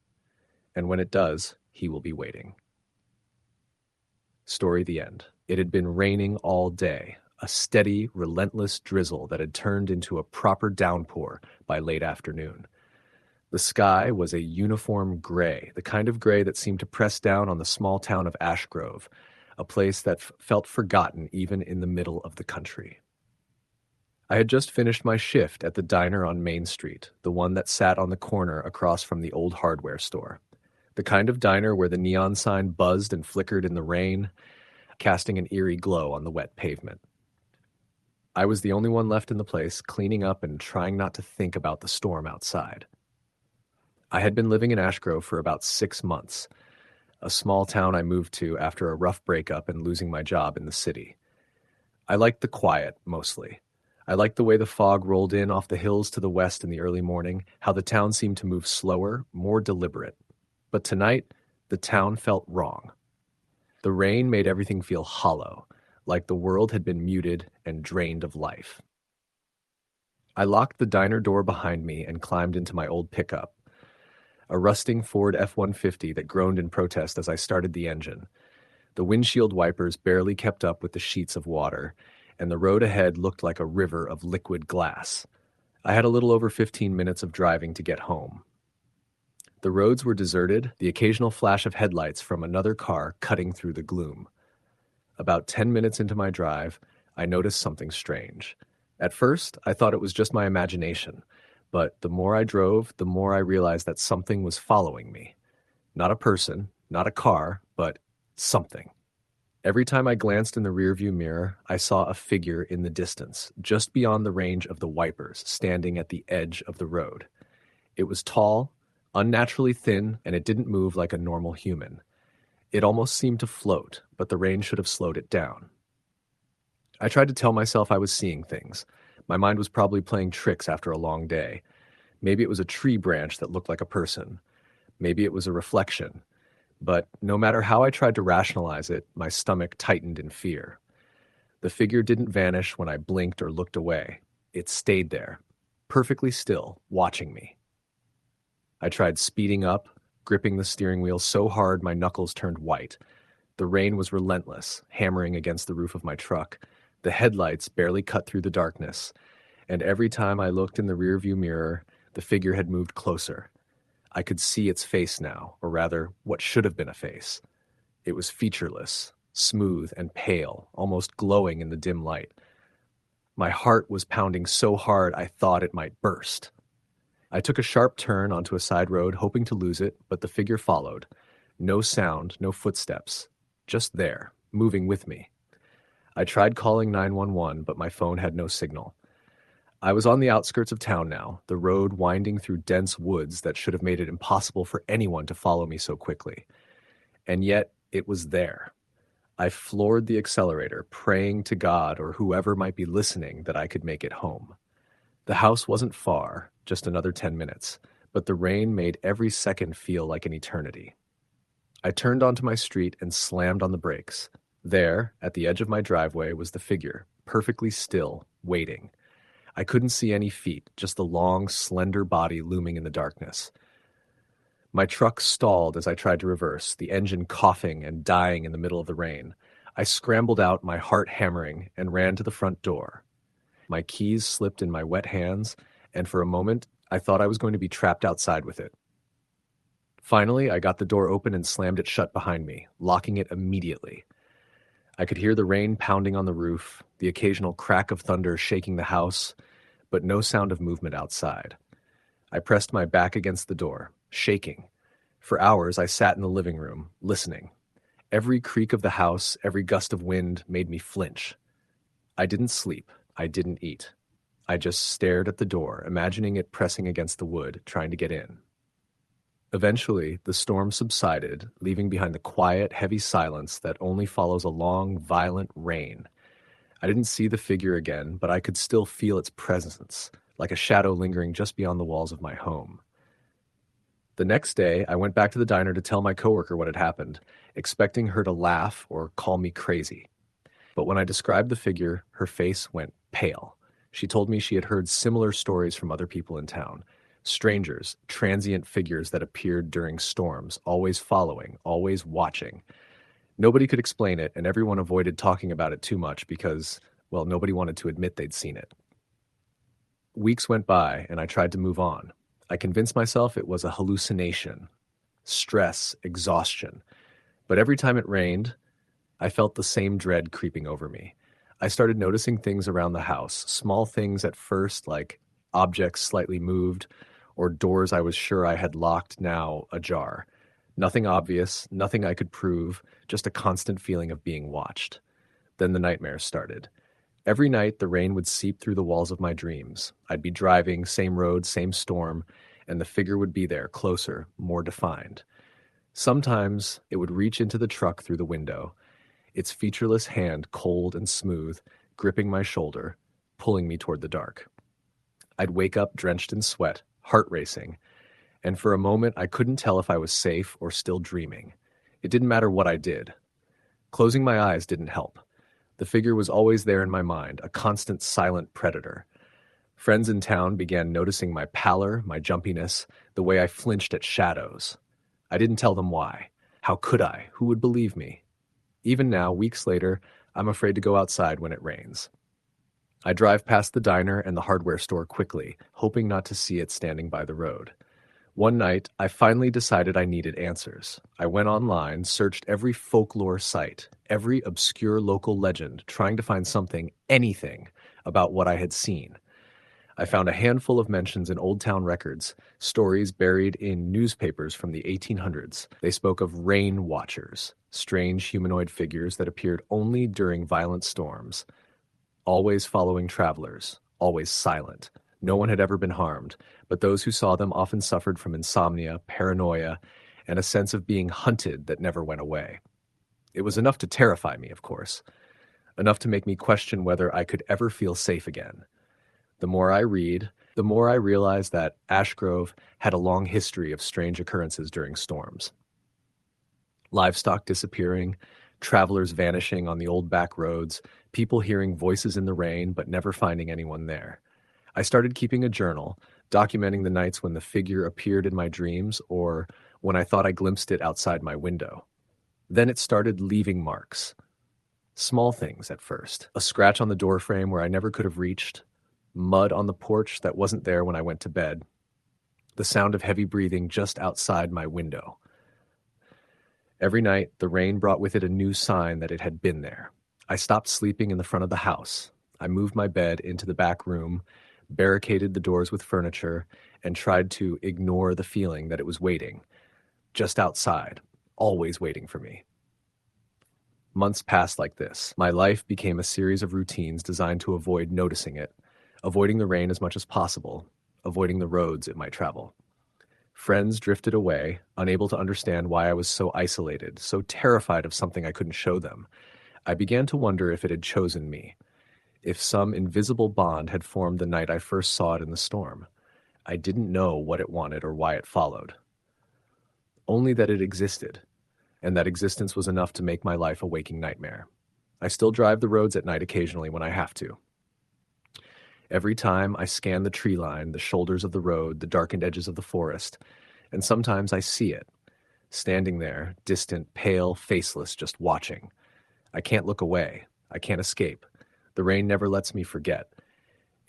S1: And when it does, he will be waiting. Story the end. It had been raining all day, a steady, relentless drizzle that had turned into a proper downpour by late afternoon. The sky was a uniform gray, the kind of gray that seemed to press down on the small town of Ash Grove, a place that felt forgotten even in the middle of the country. I had just finished my shift at the diner on Main Street, the one that sat on the corner across from the old hardware store. The kind of diner where the neon sign buzzed and flickered in the rain, casting an eerie glow on the wet pavement. I was the only one left in the place, cleaning up and trying not to think about the storm outside. I had been living in Ash Grove for about 6 months, a small town I moved to after a rough breakup and losing my job in the city. I liked the quiet, mostly. I liked the way the fog rolled in off the hills to the west in the early morning, how the town seemed to move slower, more deliberate. But tonight, the town felt wrong. The rain made everything feel hollow, like the world had been muted and drained of life. I locked the diner door behind me and climbed into my old pickup, a rusting Ford F-150 that groaned in protest as I started the engine. The windshield wipers barely kept up with the sheets of water, and the road ahead looked like a river of liquid glass. I had a little over 15 minutes of driving to get home. The roads were deserted, the occasional flash of headlights from another car cutting through the gloom. About 10 minutes into my drive, I noticed something strange. At first, I thought it was just my imagination, but the more I drove, the more I realized that something was following me. Not a person, not a car, but something. Every time I glanced in the rearview mirror, I saw a figure in the distance, just beyond the range of the wipers, standing at the edge of the road. It was tall, unnaturally thin, and it didn't move like a normal human. It almost seemed to float, but the rain should have slowed it down. I tried to tell myself I was seeing things. My mind was probably playing tricks after a long day. Maybe it was a tree branch that looked like a person. Maybe it was a reflection. But no matter how I tried to rationalize it, my stomach tightened in fear. The figure didn't vanish when I blinked or looked away. It stayed there, perfectly still, watching me. I tried speeding up, gripping the steering wheel so hard my knuckles turned white. The rain was relentless, hammering against the roof of my truck. The headlights barely cut through the darkness, and every time I looked in the rearview mirror, the figure had moved closer. I could see its face now, or rather, what should have been a face. It was featureless, smooth and pale, almost glowing in the dim light. My heart was pounding so hard I thought it might burst. I took a sharp turn onto a side road, hoping to lose it, but the figure followed. No sound, no footsteps, just there, moving with me. I tried calling 911, but my phone had no signal. I was on the outskirts of town now, the road winding through dense woods that should have made it impossible for anyone to follow me so quickly. And yet, it was there. I floored the accelerator, praying to God or whoever might be listening that I could make it home. The house wasn't far, just another 10 minutes, but the rain made every second feel like an eternity. I turned onto my street and slammed on the brakes. There, at the edge of my driveway, was the figure, perfectly still, waiting. I couldn't see any feet, just the long, slender body looming in the darkness. My truck stalled as I tried to reverse, the engine coughing and dying in the middle of the rain. I scrambled out, my heart hammering, and ran to the front door. My keys slipped in my wet hands, and for a moment, I thought I was going to be trapped outside with it. Finally, I got the door open and slammed it shut behind me, locking it immediately. I could hear the rain pounding on the roof, the occasional crack of thunder shaking the house, but no sound of movement outside. I pressed my back against the door, shaking. For hours, I sat in the living room, listening. Every creak of the house, every gust of wind made me flinch. I didn't sleep. I didn't eat. I just stared at the door, imagining it pressing against the wood, trying to get in. Eventually, the storm subsided, leaving behind the quiet, heavy silence that only follows a long, violent rain. I didn't see the figure again, but I could still feel its presence, like a shadow lingering just beyond the walls of my home. The next day, I went back to the diner to tell my coworker what had happened, expecting her to laugh or call me crazy. But when I described the figure, her face went pale. She told me she had heard similar stories from other people in town. Strangers, transient figures that appeared during storms, always following, always watching. Nobody could explain it, and everyone avoided talking about it too much because, well, nobody wanted to admit they'd seen it. Weeks went by, and I tried to move on. I convinced myself it was a hallucination, stress, exhaustion. But every time it rained, I felt the same dread creeping over me. I started noticing things around the house, small things at first, like objects slightly moved, or doors I was sure I had locked now ajar. Nothing obvious, nothing I could prove, just a constant feeling of being watched. Then the nightmares started. Every night, the rain would seep through the walls of my dreams. I'd be driving, same road, same storm, and the figure would be there, closer, more defined. Sometimes it would reach into the truck through the window, its featureless hand cold and smooth, gripping my shoulder, pulling me toward the dark. I'd wake up drenched in sweat, heart racing, and for a moment I couldn't tell if I was safe or still dreaming. It didn't matter what I did. Closing my eyes didn't help. The figure was always there in my mind, a constant silent predator. Friends in town began noticing my pallor, my jumpiness, the way I flinched at shadows. I didn't tell them why. How could I? Who would believe me? Even now, weeks later, I'm afraid to go outside when it rains. I drive past the diner and the hardware store quickly, hoping not to see it standing by the road. One night, I finally decided I needed answers. I went online, searched every folklore site, every obscure local legend, trying to find something, anything, about what I had seen. I found a handful of mentions in Old Town records, stories buried in newspapers from the 1800s. They spoke of rain watchers, strange humanoid figures that appeared only during violent storms, always following travelers, always silent. No one had ever been harmed, but those who saw them often suffered from insomnia, paranoia, and a sense of being hunted that never went away. It was enough to terrify me, of course, enough to make me question whether I could ever feel safe again. The more I read, the more I realize that Ashgrove had a long history of strange occurrences during storms. Livestock disappearing, travelers vanishing on the old back roads, people hearing voices in the rain but never finding anyone there. I started keeping a journal, documenting the nights when the figure appeared in my dreams or when I thought I glimpsed it outside my window. Then it started leaving marks. Small things at first. A scratch on the doorframe where I never could have reached, mud on the porch that wasn't there when I went to bed, the sound of heavy breathing just outside my window. Every night, the rain brought with it a new sign that it had been there. I stopped sleeping in the front of the house. I moved my bed into the back room, barricaded the doors with furniture, and tried to ignore the feeling that it was waiting, just outside, always waiting for me. Months passed like this. My life became a series of routines designed to avoid noticing it, avoiding the rain as much as possible, avoiding the roads it might travel. Friends drifted away, unable to understand why I was so isolated, so terrified of something I couldn't show them. I began to wonder if it had chosen me, if some invisible bond had formed the night I first saw it in the storm. I didn't know what it wanted or why it followed. Only that it existed, and that existence was enough to make my life a waking nightmare. I still drive the roads at night occasionally when I have to. Every time I scan the tree line, the shoulders of the road, the darkened edges of the forest, and sometimes I see it, standing there, distant, pale, faceless, just watching. I can't look away. I can't escape. The rain never lets me forget.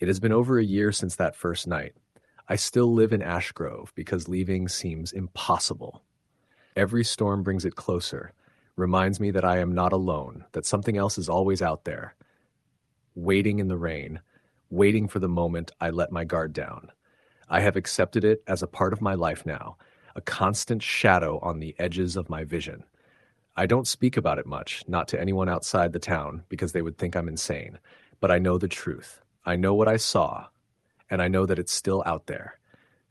S1: It has been over a year since that first night. I still live in Ashgrove because leaving seems impossible. Every storm brings it closer, reminds me that I am not alone, that something else is always out there, waiting in the rain, waiting for the moment I let my guard down. I have accepted it as a part of my life now, a constant shadow on the edges of my vision. I don't speak about it much, not to anyone outside the town, because they would think I'm insane. But I know the truth. I know what I saw, and I know that it's still out there.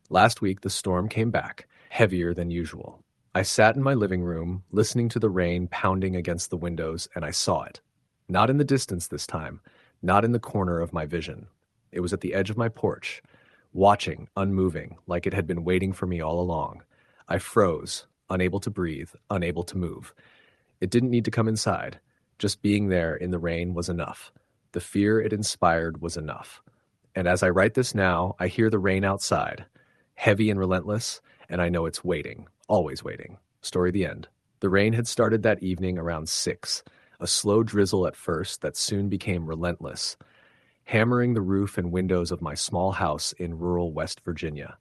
S1: Last week, the storm came back, heavier than usual. I sat in my living room, listening to the rain pounding against the windows, and I saw it. Not in the distance this time, not in the corner of my vision. It was at the edge of my porch, watching, unmoving, like it had been waiting for me all along. I froze, unable to breathe, unable to move. It didn't need to come inside. Just being there in the rain was enough. The fear it inspired was enough. And as I write this now, I hear the rain outside, heavy and relentless, and I know it's waiting, always waiting. Story the end. The rain had started that evening around 6, a slow drizzle at first that soon became relentless, hammering the roof and windows of my small house in rural West Virginia.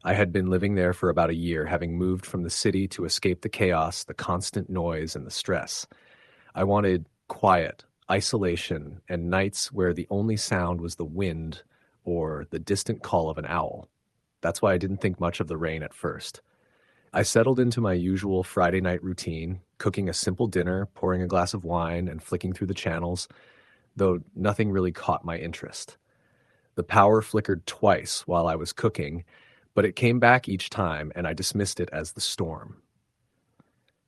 S1: I had been living there for about a year, having moved from the city to escape the chaos, the constant noise, and the stress. I wanted quiet, isolation, and nights where the only sound was the wind or the distant call of an owl. That's why I didn't think much of the rain at first. I settled into my usual Friday night routine, cooking a simple dinner, pouring a glass of wine, and flicking through the channels, though nothing really caught my interest. The power flickered twice while I was cooking, but it came back each time, and I dismissed it as the storm.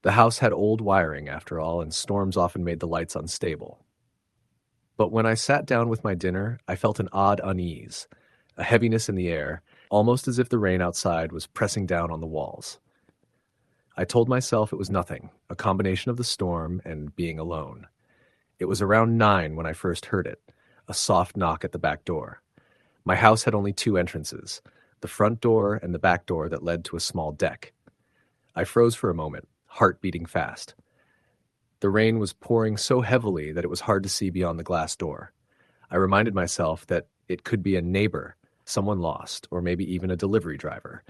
S1: The house had old wiring, after all, and storms often made the lights unstable. But when I sat down with my dinner, I felt an odd unease, a heaviness in the air, almost as if the rain outside was pressing down on the walls. I told myself it was nothing, a combination of the storm and being alone. It was around 9 when I first heard it, a soft knock at the back door. My house had only 2 entrances, the front door and the back door that led to a small deck. I froze for a moment, heart beating fast. The rain was pouring so heavily that it was hard to see beyond the glass door. I reminded myself that it could be a neighbor, someone lost, or maybe even a delivery driver.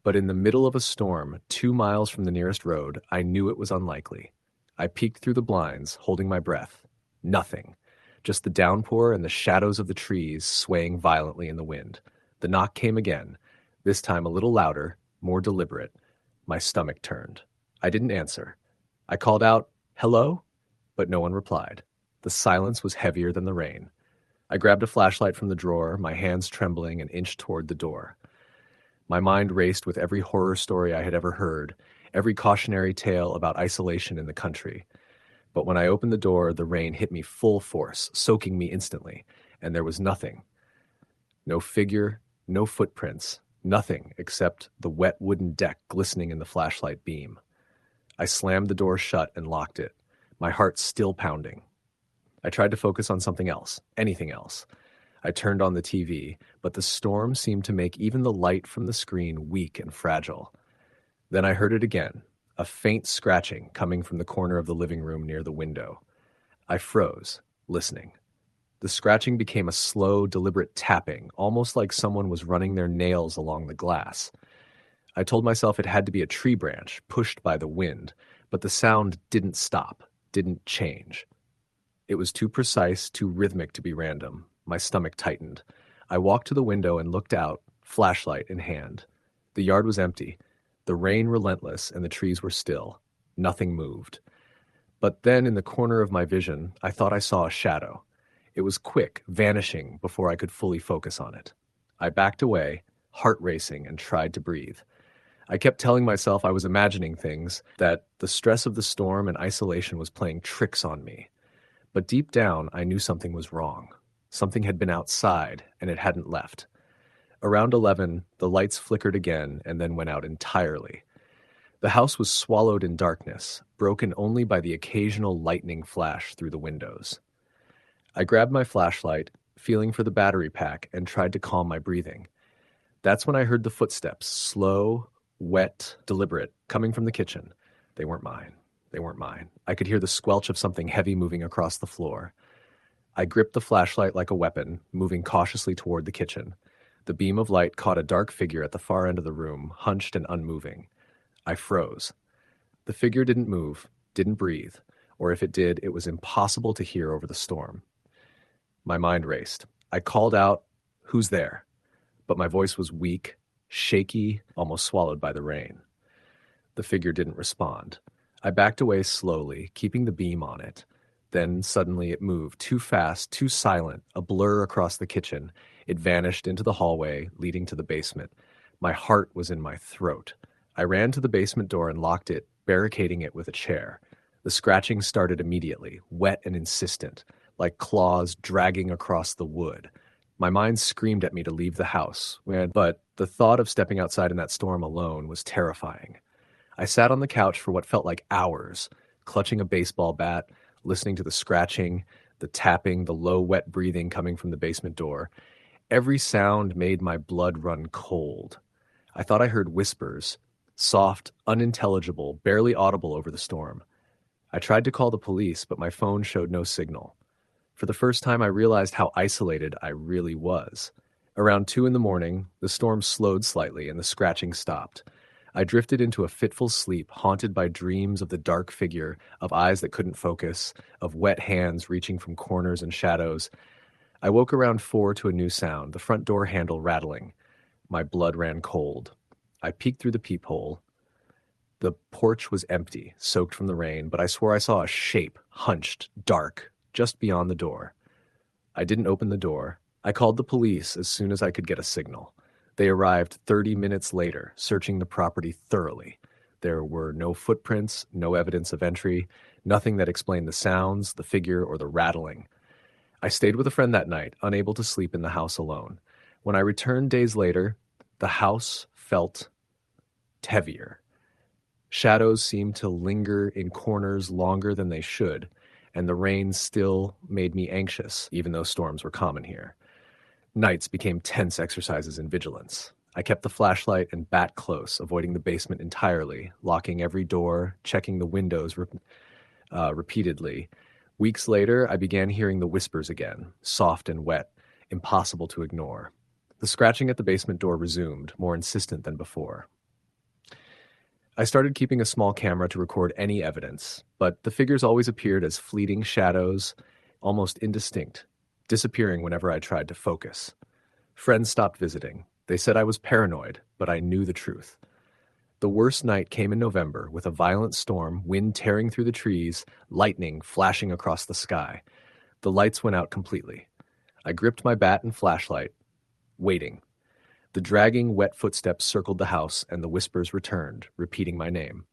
S1: But in the middle of a storm, 2 miles from the nearest road, I knew it was unlikely. I peeked through the blinds, holding my breath. Nothing. Just the downpour and the shadows of the trees swaying violently in the wind. The knock came again, this time a little louder, more deliberate. My stomach turned. I didn't answer. I called out, "Hello?" But no one replied. The silence was heavier than the rain. I grabbed a flashlight from the drawer, my hands trembling, and inched toward the door. My mind raced with every horror story I had ever heard, every cautionary tale about isolation in the country. But when I opened the door, the rain hit me full force, soaking me instantly, and there was nothing. No figure, no footprints, nothing except the wet wooden deck glistening in the flashlight beam. I slammed the door shut and locked it, my heart still pounding. I tried to focus on something else, anything else. I turned on the TV, but the storm seemed to make even the light from the screen weak and fragile. Then I heard it again, a faint scratching coming from the corner of the living room near the window. I froze, listening. The scratching became a slow, deliberate tapping, almost like someone was running their nails along the glass. I told myself it had to be a tree branch, pushed by the wind, but the sound didn't stop, didn't change. It was too precise, too rhythmic to be random. My stomach tightened. I walked to the window and looked out, flashlight in hand. The yard was empty, the rain relentless, and the trees were still. Nothing moved. But then in the corner of my vision, I thought I saw a shadow. It was quick, vanishing before I could fully focus on it. I backed away, heart racing, and tried to breathe. I kept telling myself I was imagining things, that the stress of the storm and isolation was playing tricks on me. But deep down, I knew something was wrong. Something had been outside, and it hadn't left. Around 11, the lights flickered again and then went out entirely. The house was swallowed in darkness, broken only by the occasional lightning flash through the windows. I grabbed my flashlight, feeling for the battery pack, and tried to calm my breathing. That's when I heard the footsteps, slow, wet, deliberate, coming from the kitchen. They weren't mine. They weren't mine. I could hear the squelch of something heavy moving across the floor. I gripped the flashlight like a weapon, moving cautiously toward the kitchen. The beam of light caught a dark figure at the far end of the room, hunched and unmoving. I froze. The figure didn't move. didn't breathe, or if it did, it was impossible to hear over the storm. My mind raced. I called out, "Who's there?" But my voice was weak, shaky, almost swallowed by the rain. The figure didn't respond. I backed away slowly, keeping the beam on it. Then suddenly it moved, too fast, too silent, a blur across the kitchen. It vanished into the hallway, leading to the basement. My heart was in my throat. I ran to the basement door and locked it, barricading it with a chair. The scratching started immediately, wet and insistent, like claws dragging across the wood. My mind screamed at me to leave the house, but the thought of stepping outside in that storm alone was terrifying. I sat on the couch for what felt like hours, clutching a baseball bat, listening to the scratching, the tapping, the low, wet breathing coming from the basement door. Every sound made my blood run cold. I thought I heard whispers, soft, unintelligible, barely audible over the storm. I tried to call the police, but my phone showed no signal. For the first time, I realized how isolated I really was. Around 2 a.m, the storm slowed slightly and the scratching stopped. I drifted into a fitful sleep, haunted by dreams of the dark figure, of eyes that couldn't focus, of wet hands reaching from corners and shadows. I woke around 4 to a new sound, the front door handle rattling. My blood ran cold. I peeked through the peephole. The porch was empty, soaked from the rain, but I swore I saw a shape, hunched, dark, just beyond the door. I didn't open the door. I called the police as soon as I could get a signal. They arrived 30 minutes later, searching the property thoroughly. There were no footprints, no evidence of entry, nothing that explained the sounds, the figure, or the rattling. I stayed with a friend that night, unable to sleep in the house alone. When I returned days later, the house felt heavier. Shadows seemed to linger in corners longer than they should, and the rain still made me anxious, even though storms were common here. Nights became tense exercises in vigilance. I kept the flashlight and bat close, avoiding the basement entirely, locking every door, checking the windows repeatedly. Weeks later, I began hearing the whispers again, soft and wet, impossible to ignore. The scratching at the basement door resumed, more insistent than before. I started keeping a small camera to record any evidence, but the figures always appeared as fleeting shadows, almost indistinct, disappearing whenever I tried to focus. Friends stopped visiting. They said I was paranoid, but I knew the truth. The worst night came in November, with a violent storm, wind tearing through the trees, lightning flashing across the sky. The lights went out completely. I gripped my bat and flashlight, waiting. The dragging, wet footsteps circled the house, and the whispers returned, repeating my name.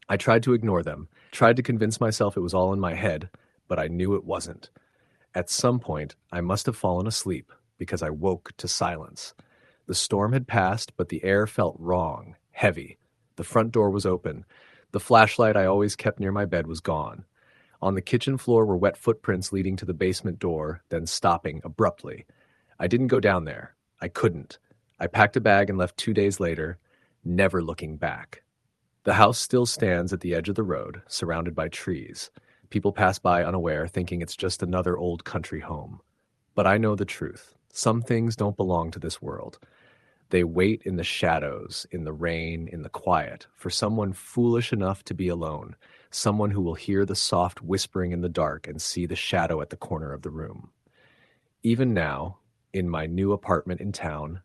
S1: I tried to ignore them, tried to convince myself it was all in my head, but I knew it wasn't. At some point, I must have fallen asleep, because I woke to silence. The storm had passed, but the air felt wrong, heavy. The front door was open. The flashlight I always kept near my bed was gone. On the kitchen floor were wet footprints leading to the basement door, then stopping abruptly. I didn't go down there. I couldn't. I packed a bag and left 2 days later, never looking back. The house still stands at the edge of the road, surrounded by trees. People pass by unaware, thinking it's just another old country home. But I know the truth. Some things don't belong to this world. They wait in the shadows, in the rain, in the quiet, for someone foolish enough to be alone, someone who will hear the soft whispering in the dark and see the shadow at the corner of the room. Even now, in my new apartment in town,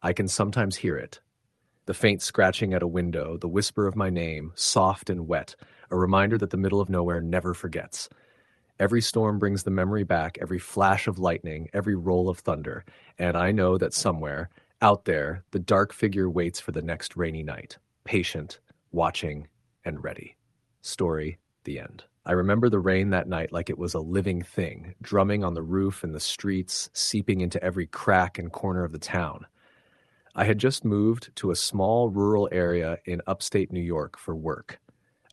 S1: I can sometimes hear it. The faint scratching at a window, the whisper of my name, soft and wet, a reminder that the middle of nowhere never forgets. Every storm brings the memory back, every flash of lightning, every roll of thunder, and I know that somewhere, out there, the dark figure waits for the next rainy night, patient, watching, and ready. Story, the end. I remember the rain that night like it was a living thing, drumming on the roof and the streets, seeping into every crack and corner of the town. I had just moved to a small rural area in upstate New York for work,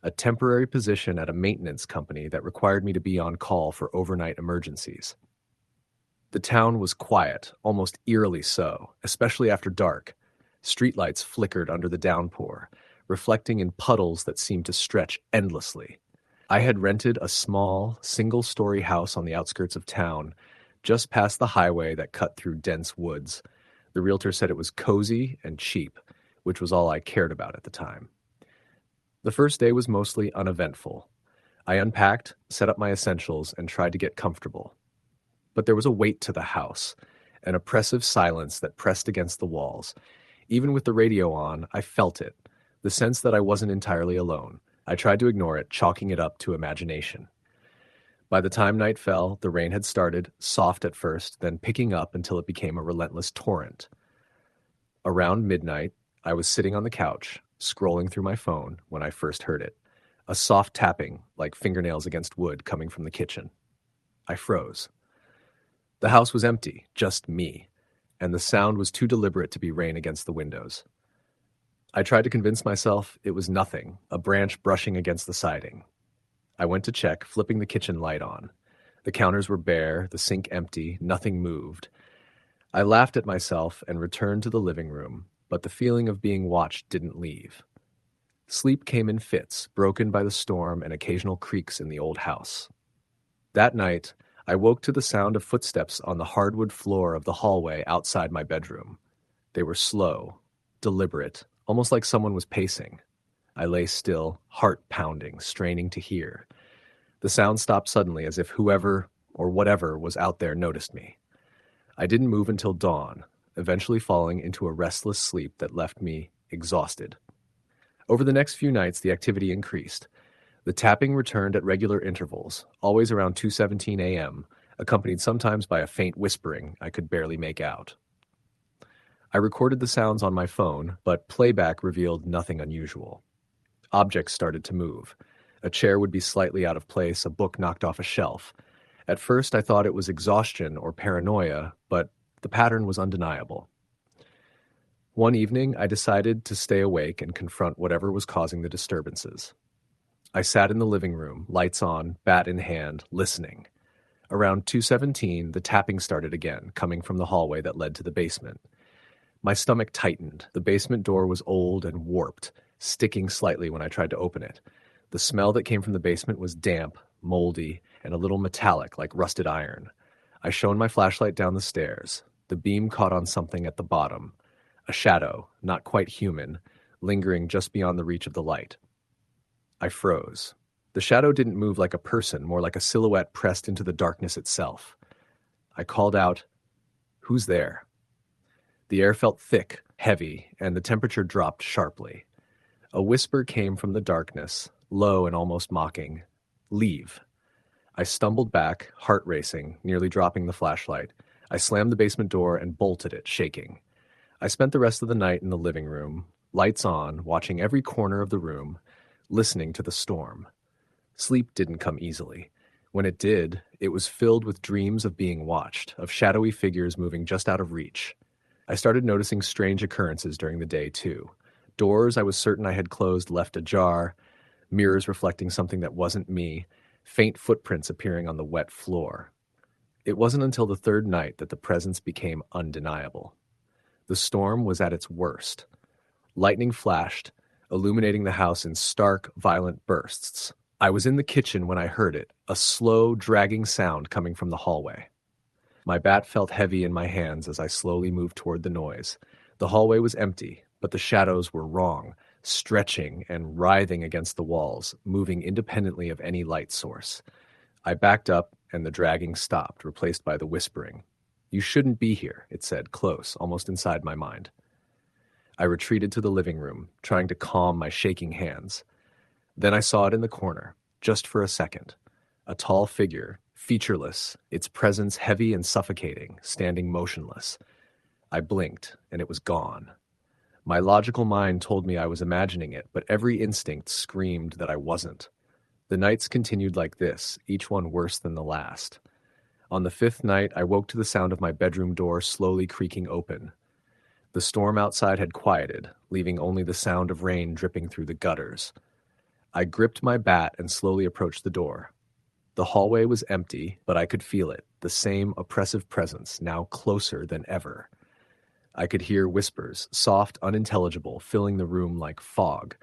S1: a temporary position at a maintenance company that required me to be on call for overnight emergencies. The town was quiet, almost eerily so, especially after dark. Streetlights flickered under the downpour, reflecting in puddles that seemed to stretch endlessly. I had rented a small, single-story house on the outskirts of town, just past the highway that cut through dense woods. The realtor said it was cozy and cheap, which was all I cared about at the time. The first day was mostly uneventful. I unpacked, set up my essentials, and tried to get comfortable. But there was a weight to the house, an oppressive silence that pressed against the walls. Even with the radio on, I felt it, the sense that I wasn't entirely alone. I tried to ignore it, chalking it up to imagination. By the time night fell, the rain had started, soft at first, then picking up until it became a relentless torrent. Around midnight, I was sitting on the couch, scrolling through my phone when I first heard it. A soft tapping, like fingernails against wood, coming from the kitchen. I froze. The house was empty, just me, and the sound was too deliberate to be rain against the windows. I tried to convince myself it was nothing, a branch brushing against the siding. I went to check, flipping the kitchen light on. The counters were bare, the sink empty, nothing moved. I laughed at myself and returned to the living room, but the feeling of being watched didn't leave. Sleep came in fits, broken by the storm and occasional creaks in the old house. That night, I woke to the sound of footsteps on the hardwood floor of the hallway outside my bedroom. They were slow, deliberate, almost like someone was pacing. I lay still, heart pounding, straining to hear. The sound stopped suddenly, as if whoever or whatever was out there noticed me. I didn't move until dawn, eventually falling into a restless sleep that left me exhausted. Over the next few nights, the activity increased. The tapping returned at regular intervals, always around 2:17 a.m., accompanied sometimes by a faint whispering I could barely make out. I recorded the sounds on my phone, but playback revealed nothing unusual. Objects started to move. A chair would be slightly out of place, a book knocked off a shelf. At first, I thought it was exhaustion or paranoia, but the pattern was undeniable. One evening, I decided to stay awake and confront whatever was causing the disturbances. I sat in the living room, lights on, bat in hand, listening. Around 2:17, the tapping started again, coming from the hallway that led to the basement. My stomach tightened. The basement door was old and warped, sticking slightly when I tried to open it. The smell that came from the basement was damp, moldy, and a little metallic like rusted iron. I shone my flashlight down the stairs. The beam caught on something at the bottom. A shadow, not quite human, lingering just beyond the reach of the light. I froze. The shadow didn't move like a person, more like a silhouette pressed into the darkness itself. I called out, "Who's there?" The air felt thick, heavy, and the temperature dropped sharply. A whisper came from the darkness, low and almost mocking. "Leave." I stumbled back, heart racing, nearly dropping the flashlight. I slammed the basement door and bolted it, shaking. I spent the rest of the night in the living room, lights on, watching every corner of the room, listening to the storm. Sleep didn't come easily. When it did, it was filled with dreams of being watched, of shadowy figures moving just out of reach. I started noticing strange occurrences during the day, too. Doors I was certain I had closed left ajar, mirrors reflecting something that wasn't me, faint footprints appearing on the wet floor. It wasn't until the third night that the presence became undeniable. The storm was at its worst. Lightning flashed, illuminating the house in stark, violent bursts. I was in the kitchen when I heard it, a slow, dragging sound coming from the hallway. My bat felt heavy in my hands as I slowly moved toward the noise. The hallway was empty, but the shadows were wrong, stretching and writhing against the walls, moving independently of any light source. I backed up, and the dragging stopped, replaced by the whispering. "You shouldn't be here," it said, close, almost inside my mind. I retreated to the living room, trying to calm my shaking hands. Then I saw it in the corner, just for a second. A tall figure, featureless, its presence heavy and suffocating, standing motionless. I blinked, and it was gone. My logical mind told me I was imagining it, but every instinct screamed that I wasn't. The nights continued like this, each one worse than the last. On the fifth night, I woke to the sound of my bedroom door slowly creaking open. The storm outside had quieted, leaving only the sound of rain dripping through the gutters. I gripped my bat and slowly approached the door. The hallway was empty, but I could feel it, the same oppressive presence, now closer than ever. I could hear whispers, soft, unintelligible, filling the room like fog.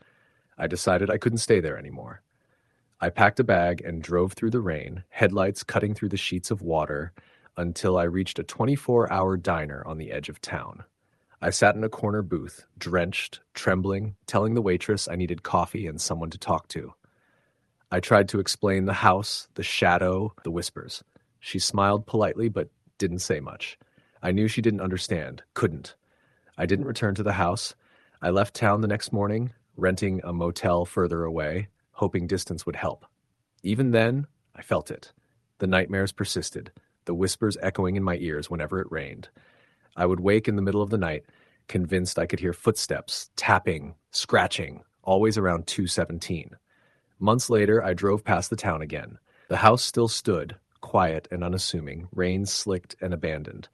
S1: I decided I couldn't stay there anymore. I packed a bag and drove through the rain, headlights cutting through the sheets of water, until I reached a 24-hour diner on the edge of town. I sat in a corner booth, drenched, trembling, telling the waitress I needed coffee and someone to talk to. I tried to explain the house, the shadow, the whispers. She smiled politely but didn't say much. I knew she didn't understand, couldn't. I didn't return to the house. I left town the next morning, renting a motel further away, hoping distance would help. Even then, I felt it. The nightmares persisted, the whispers echoing in my ears whenever it rained. I would wake in the middle of the night, convinced I could hear footsteps, tapping, scratching, always around 2:17. Months later, I drove past the town again. The house still stood, quiet and unassuming, rain slicked and abandoned.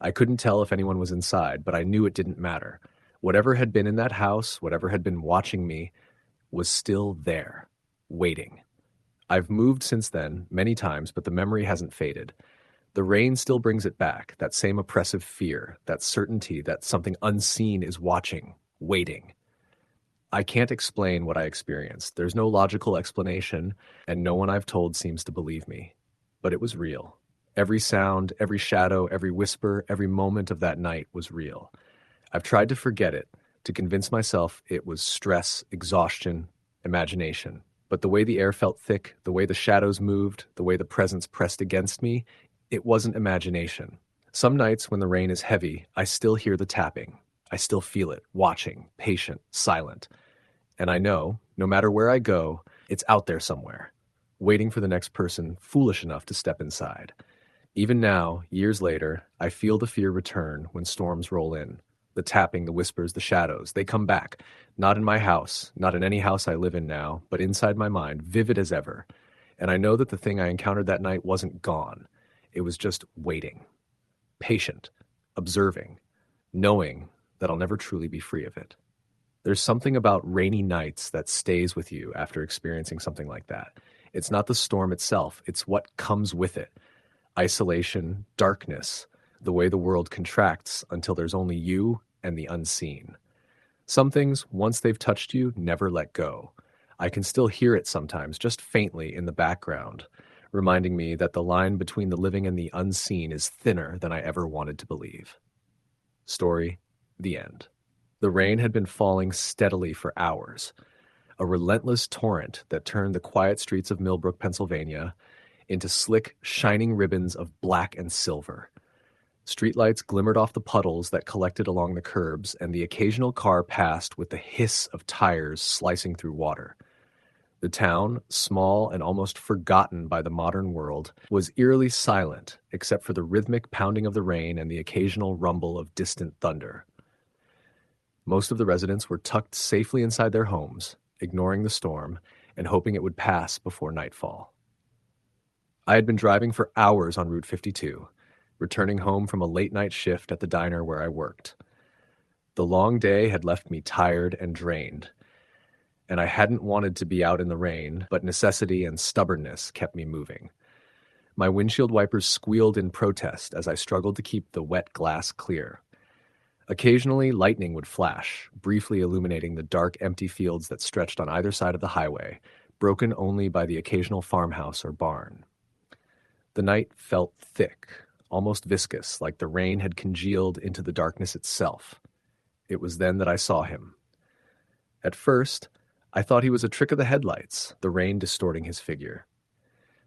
S1: I couldn't tell if anyone was inside, but I knew it didn't matter. Whatever had been in that house, whatever had been watching me, was still there, waiting. I've moved since then, many times, but the memory hasn't faded. The rain still brings it back, that same oppressive fear, that certainty that something unseen is watching, waiting. I can't explain what I experienced. There's no logical explanation, and no one I've told seems to believe me. But it was real. Every sound, every shadow, every whisper, every moment of that night was real. I've tried to forget it, to convince myself it was stress, exhaustion, imagination. But the way the air felt thick, the way the shadows moved, the way the presence pressed against me, it wasn't imagination. Some nights when the rain is heavy, I still hear the tapping. I still feel it, watching, patient, silent. And I know, no matter where I go, it's out there somewhere, waiting for the next person foolish enough to step inside. Even now, years later, I feel the fear return when storms roll in. The tapping, the whispers, the shadows, they come back. Not in my house, not in any house I live in now, but inside my mind, vivid as ever. And I know that the thing I encountered that night wasn't gone. It was just waiting, patient, observing, knowing that I'll never truly be free of it. There's something about rainy nights that stays with you after experiencing something like that. It's not the storm itself, it's what comes with it. Isolation, darkness, the way the world contracts until there's only you and the unseen. Some things, once they've touched you, never let go. I can still hear it sometimes, just faintly in the background, reminding me that the line between the living and the unseen is thinner than I ever wanted to believe. Story, the end. The rain had been falling steadily for hours, a relentless torrent that turned the quiet streets of Millbrook, Pennsylvania, into slick, shining ribbons of black and silver. Streetlights glimmered off the puddles that collected along the curbs, and the occasional car passed with the hiss of tires slicing through water. The town, small and almost forgotten by the modern world, was eerily silent except for the rhythmic pounding of the rain and the occasional rumble of distant thunder. Most of the residents were tucked safely inside their homes, ignoring the storm and hoping it would pass before nightfall. I had been driving for hours on Route 52, returning home from a late-night shift at the diner where I worked. The long day had left me tired and drained, and I hadn't wanted to be out in the rain, but necessity and stubbornness kept me moving. My windshield wipers squealed in protest as I struggled to keep the wet glass clear. Occasionally, lightning would flash, briefly illuminating the dark, empty fields that stretched on either side of the highway, broken only by the occasional farmhouse or barn. The night felt thick, almost viscous, like the rain had congealed into the darkness itself. It was then that I saw him. At first, I thought he was a trick of the headlights, the rain distorting his figure.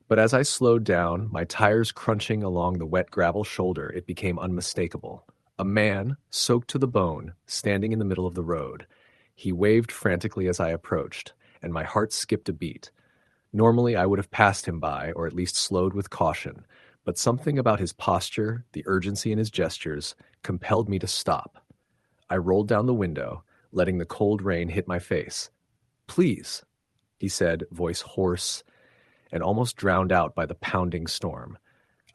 S1: But as I slowed down, my tires crunching along the wet gravel shoulder, it became unmistakable. A man, soaked to the bone, standing in the middle of the road. He waved frantically as I approached, and my heart skipped a beat. Normally, I would have passed him by, or at least slowed with caution, but something about his posture, the urgency in his gestures, compelled me to stop. I rolled down the window, letting the cold rain hit my face. "Please," he said, voice hoarse and almost drowned out by the pounding storm.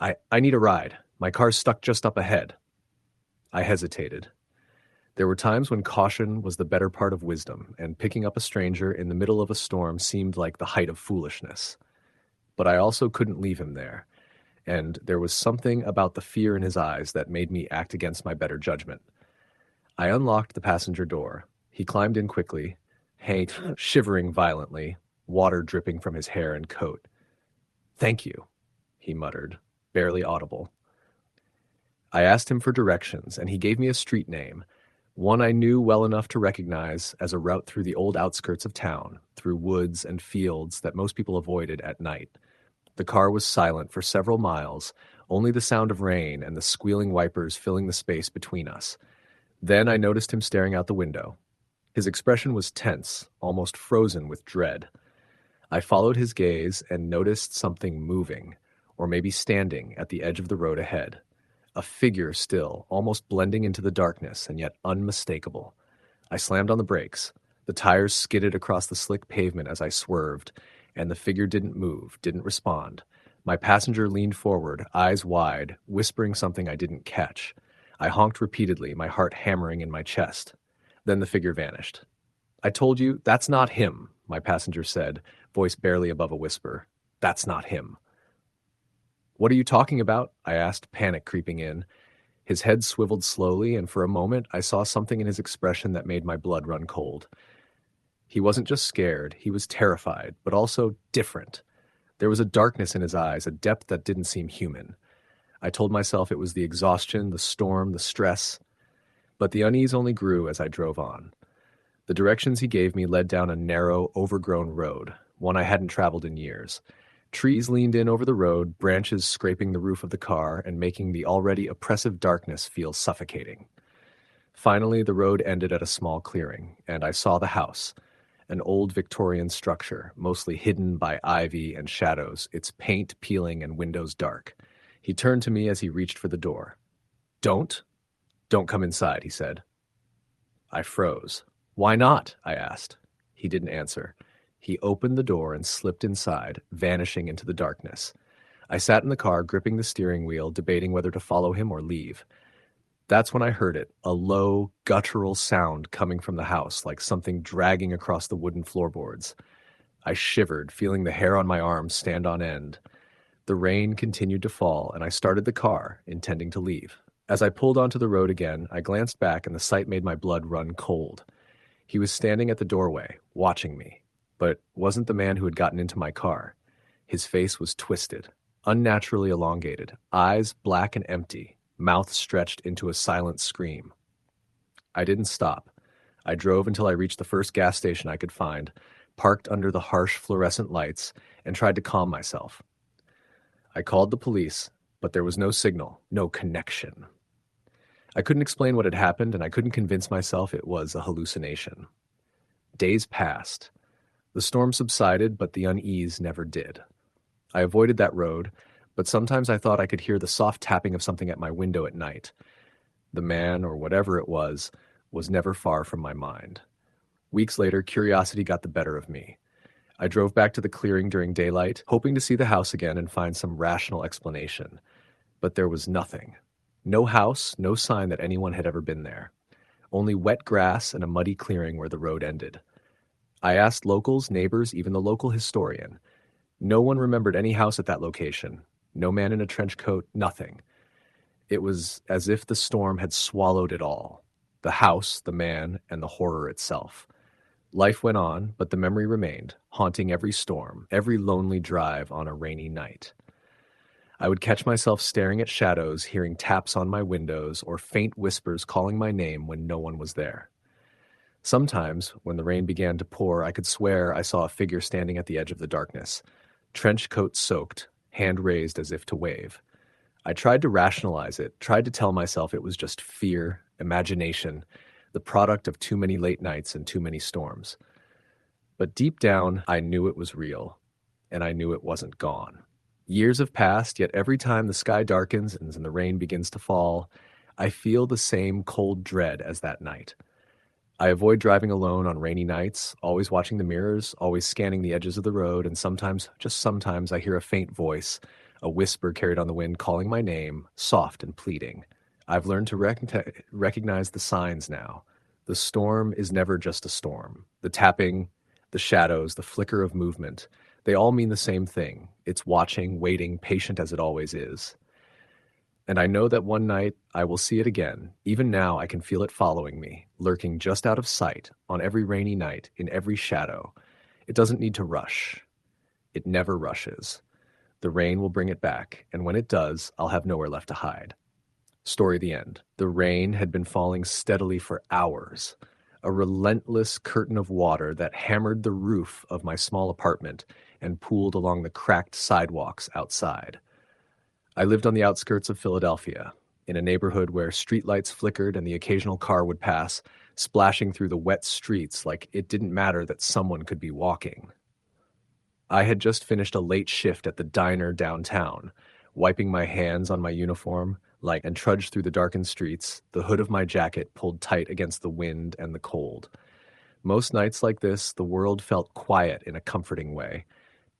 S1: I need a ride. My car's stuck just up ahead." I hesitated. There were times when caution was the better part of wisdom, and picking up a stranger in the middle of a storm seemed like the height of foolishness. But I also couldn't leave him there, and there was something about the fear in his eyes that made me act against my better judgment. I unlocked the passenger door. He climbed in quickly, Hank shivering violently, water dripping from his hair and coat. "Thank you," he muttered, barely audible. I asked him for directions, and he gave me a street name, One I knew well enough to recognize as a route through the old outskirts of town, through woods and fields that most people avoided at night. The car was silent for several miles, only the sound of rain and the squealing wipers filling the space between us. Then I noticed him staring out the window. His expression was tense, almost frozen with dread. I followed his gaze and noticed something moving, or maybe standing, at the edge of the road ahead. A figure still, almost blending into the darkness and yet unmistakable. I slammed on the brakes. The tires skidded across the slick pavement as I swerved, and the figure didn't move, didn't respond. My passenger leaned forward, eyes wide, whispering something I didn't catch. I honked repeatedly, my heart hammering in my chest. Then the figure vanished. "I told you, that's not him," my passenger said, voice barely above a whisper. "That's not him." "What are you talking about?" I asked, panic creeping in. His head swiveled slowly, and for a moment I saw something in his expression that made my blood run cold. He wasn't just scared, he was terrified, but also different. There was a darkness in his eyes, a depth that didn't seem human. I told myself it was the exhaustion, the storm, the stress, but the unease only grew as I drove on. The directions he gave me led down a narrow, overgrown road, one I hadn't traveled in years. Trees leaned in over the road, branches scraping the roof of the car and making the already oppressive darkness feel suffocating. Finally, the road ended at a small clearing, and I saw the house, an old Victorian structure, mostly hidden by ivy and shadows, its paint peeling and windows dark. He turned to me as he reached for the door. "Don't? Don't come inside," he said. I froze. "Why not?" I asked. He didn't answer. He opened the door and slipped inside, vanishing into the darkness. I sat in the car, gripping the steering wheel, debating whether to follow him or leave. That's when I heard it, a low, guttural sound coming from the house, like something dragging across the wooden floorboards. I shivered, feeling the hair on my arms stand on end. The rain continued to fall, and I started the car, intending to leave. As I pulled onto the road again, I glanced back, and the sight made my blood run cold. He was standing at the doorway, watching me, but wasn't the man who had gotten into my car. His face was twisted, unnaturally elongated, eyes black and empty, mouth stretched into a silent scream. I didn't stop. I drove until I reached the first gas station I could find, parked under the harsh fluorescent lights, and tried to calm myself. I called the police, but there was no signal, no connection. I couldn't explain what had happened, and I couldn't convince myself it was a hallucination. Days passed. The storm subsided, but the unease never did. I avoided that road, but sometimes I thought I could hear the soft tapping of something at my window at night. The man, or whatever it was never far from my mind. Weeks later, curiosity got the better of me. I drove back to the clearing during daylight, hoping to see the house again and find some rational explanation. But there was nothing. No house, no sign that anyone had ever been there. Only wet grass and a muddy clearing where the road ended. I asked locals, neighbors, even the local historian. No one remembered any house at that location. No man in a trench coat, nothing. It was as if the storm had swallowed it all. The house, the man, and the horror itself. Life went on, but the memory remained, haunting every storm, every lonely drive on a rainy night. I would catch myself staring at shadows, hearing taps on my windows, or faint whispers calling my name when no one was there. Sometimes, when the rain began to pour, I could swear I saw a figure standing at the edge of the darkness, trench coat soaked, hand raised as if to wave. I tried to rationalize it, tried to tell myself it was just fear, imagination, the product of too many late nights and too many storms. But deep down, I knew it was real, and I knew it wasn't gone. Years have passed, yet every time the sky darkens and the rain begins to fall, I feel the same cold dread as that night. I avoid driving alone on rainy nights, always watching the mirrors, always scanning the edges of the road, and sometimes, just sometimes, I hear a faint voice, a whisper carried on the wind calling my name, soft and pleading. I've learned to recognize the signs now. The storm is never just a storm. The tapping, the shadows, the flicker of movement, they all mean the same thing. It's watching, waiting, patient as it always is. And I know that one night I will see it again. Even now I can feel it following me, lurking just out of sight, on every rainy night, in every shadow. It doesn't need to rush. It never rushes. The rain will bring it back, and when it does, I'll have nowhere left to hide. Story the end. The rain had been falling steadily for hours, a relentless curtain of water that hammered the roof of my small apartment and pooled along the cracked sidewalks outside. I lived on the outskirts of Philadelphia, in a neighborhood where streetlights flickered and the occasional car would pass, splashing through the wet streets like it didn't matter that someone could be walking. I had just finished a late shift at the diner downtown, wiping my hands on my uniform, and trudged through the darkened streets, the hood of my jacket pulled tight against the wind and the cold. Most nights like this, the world felt quiet in a comforting way,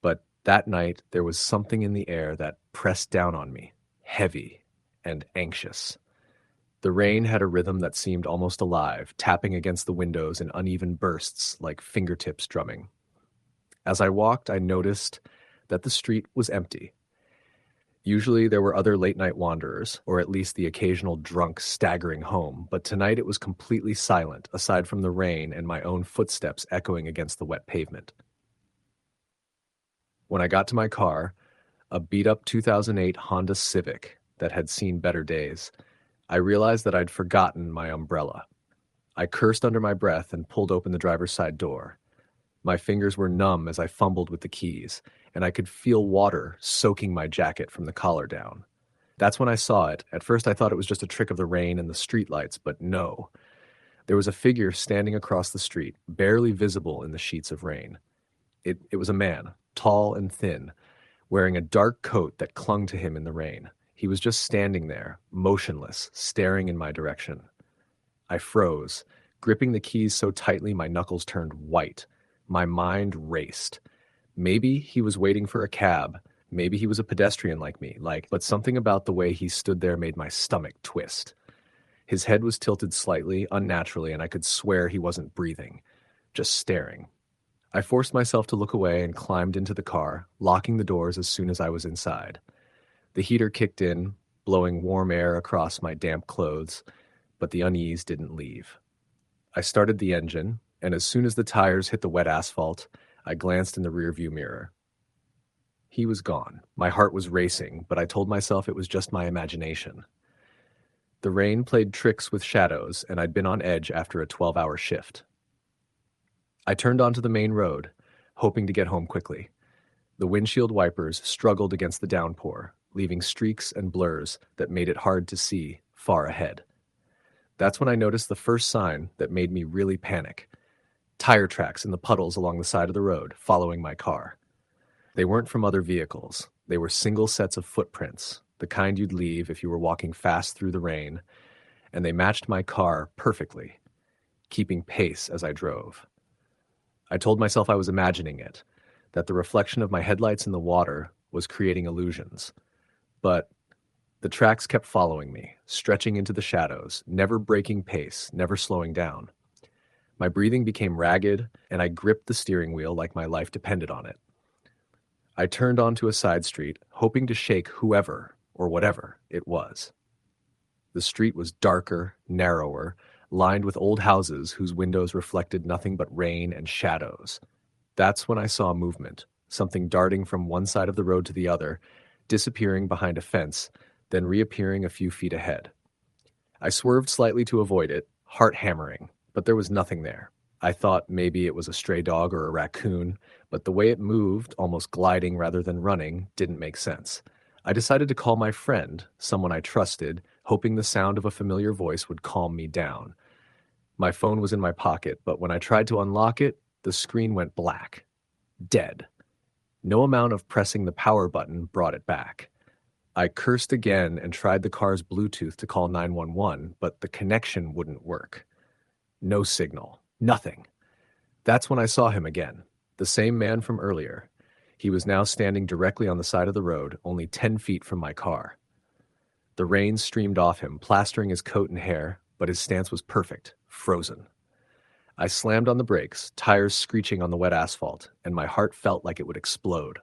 S1: but that night there was something in the air that pressed down on me, heavy and anxious. The rain had a rhythm that seemed almost alive, tapping against the windows in uneven bursts like fingertips drumming. As I walked, I noticed that the street was empty. Usually there were other late-night wanderers, or at least the occasional drunk staggering home, but tonight it was completely silent, aside from the rain and my own footsteps echoing against the wet pavement. When I got to my car, a beat-up 2008 Honda Civic that had seen better days, I realized that I'd forgotten my umbrella. I cursed under my breath and pulled open the driver's side door. My fingers were numb as I fumbled with the keys, and I could feel water soaking my jacket from the collar down. That's when I saw it. At first I thought it was just a trick of the rain and the streetlights, but no. There was a figure standing across the street, barely visible in the sheets of rain. It was a man, tall and thin, wearing a dark coat that clung to him in the rain. He was just standing there, motionless, staring in my direction. I froze, gripping the keys so tightly my knuckles turned white. My mind raced. Maybe he was waiting for a cab. Maybe he was a pedestrian like me, but something about the way he stood there made my stomach twist. His head was tilted slightly, unnaturally, and I could swear he wasn't breathing, just staring. I forced myself to look away and climbed into the car, locking the doors as soon as I was inside. The heater kicked in, blowing warm air across my damp clothes, but the unease didn't leave. I started the engine, and as soon as the tires hit the wet asphalt, I glanced in the rearview mirror. He was gone. My heart was racing, but I told myself it was just my imagination. The rain played tricks with shadows, and I'd been on edge after a 12-hour shift. I turned onto the main road, hoping to get home quickly. The windshield wipers struggled against the downpour, leaving streaks and blurs that made it hard to see far ahead. That's when I noticed the first sign that made me really panic. Tire tracks in the puddles along the side of the road, following my car. They weren't from other vehicles. They were single sets of footprints, the kind you'd leave if you were walking fast through the rain, and they matched my car perfectly, keeping pace as I drove. I told myself I was imagining it, that the reflection of my headlights in the water was creating illusions. But the tracks kept following me, stretching into the shadows, never breaking pace, never slowing down. My breathing became ragged, and I gripped the steering wheel like my life depended on it. I turned onto a side street, hoping to shake whoever or whatever it was. The street was darker, narrower, lined with old houses whose windows reflected nothing but rain and shadows. That's when I saw movement, something darting from one side of the road to the other, disappearing behind a fence, then reappearing a few feet ahead. I swerved slightly to avoid it, heart hammering, but there was nothing there. I thought maybe it was a stray dog or a raccoon, but the way it moved, almost gliding rather than running, didn't make sense. I decided to call my friend, someone I trusted, hoping the sound of a familiar voice would calm me down. My phone was in my pocket, but when I tried to unlock it, the screen went black. Dead. No amount of pressing the power button brought it back. I cursed again and tried the car's Bluetooth to call 911, but the connection wouldn't work. No signal. Nothing. That's when I saw him again. The same man from earlier. He was now standing directly on the side of the road, only 10 feet from my car. The rain streamed off him, plastering his coat and hair, but his stance was perfect, frozen. I slammed on the brakes, tires screeching on the wet asphalt, and my heart felt like it would explode.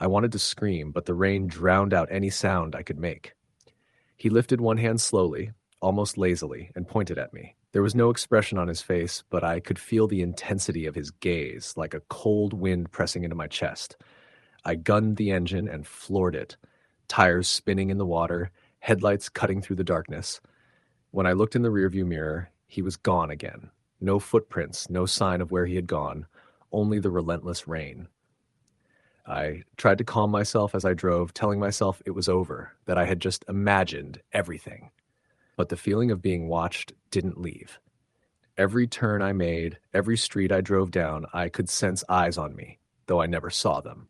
S1: I wanted to scream, but the rain drowned out any sound I could make. He lifted one hand slowly, almost lazily, and pointed at me. There was no expression on his face, but I could feel the intensity of his gaze, like a cold wind pressing into my chest. I gunned the engine and floored it, tires spinning in the water, headlights cutting through the darkness. When I looked in the rearview mirror, he was gone again. No footprints, no sign of where he had gone, only the relentless rain. I tried to calm myself as I drove, telling myself it was over, that I had just imagined everything. But the feeling of being watched didn't leave. Every turn I made, every street I drove down, I could sense eyes on me, though I never saw them.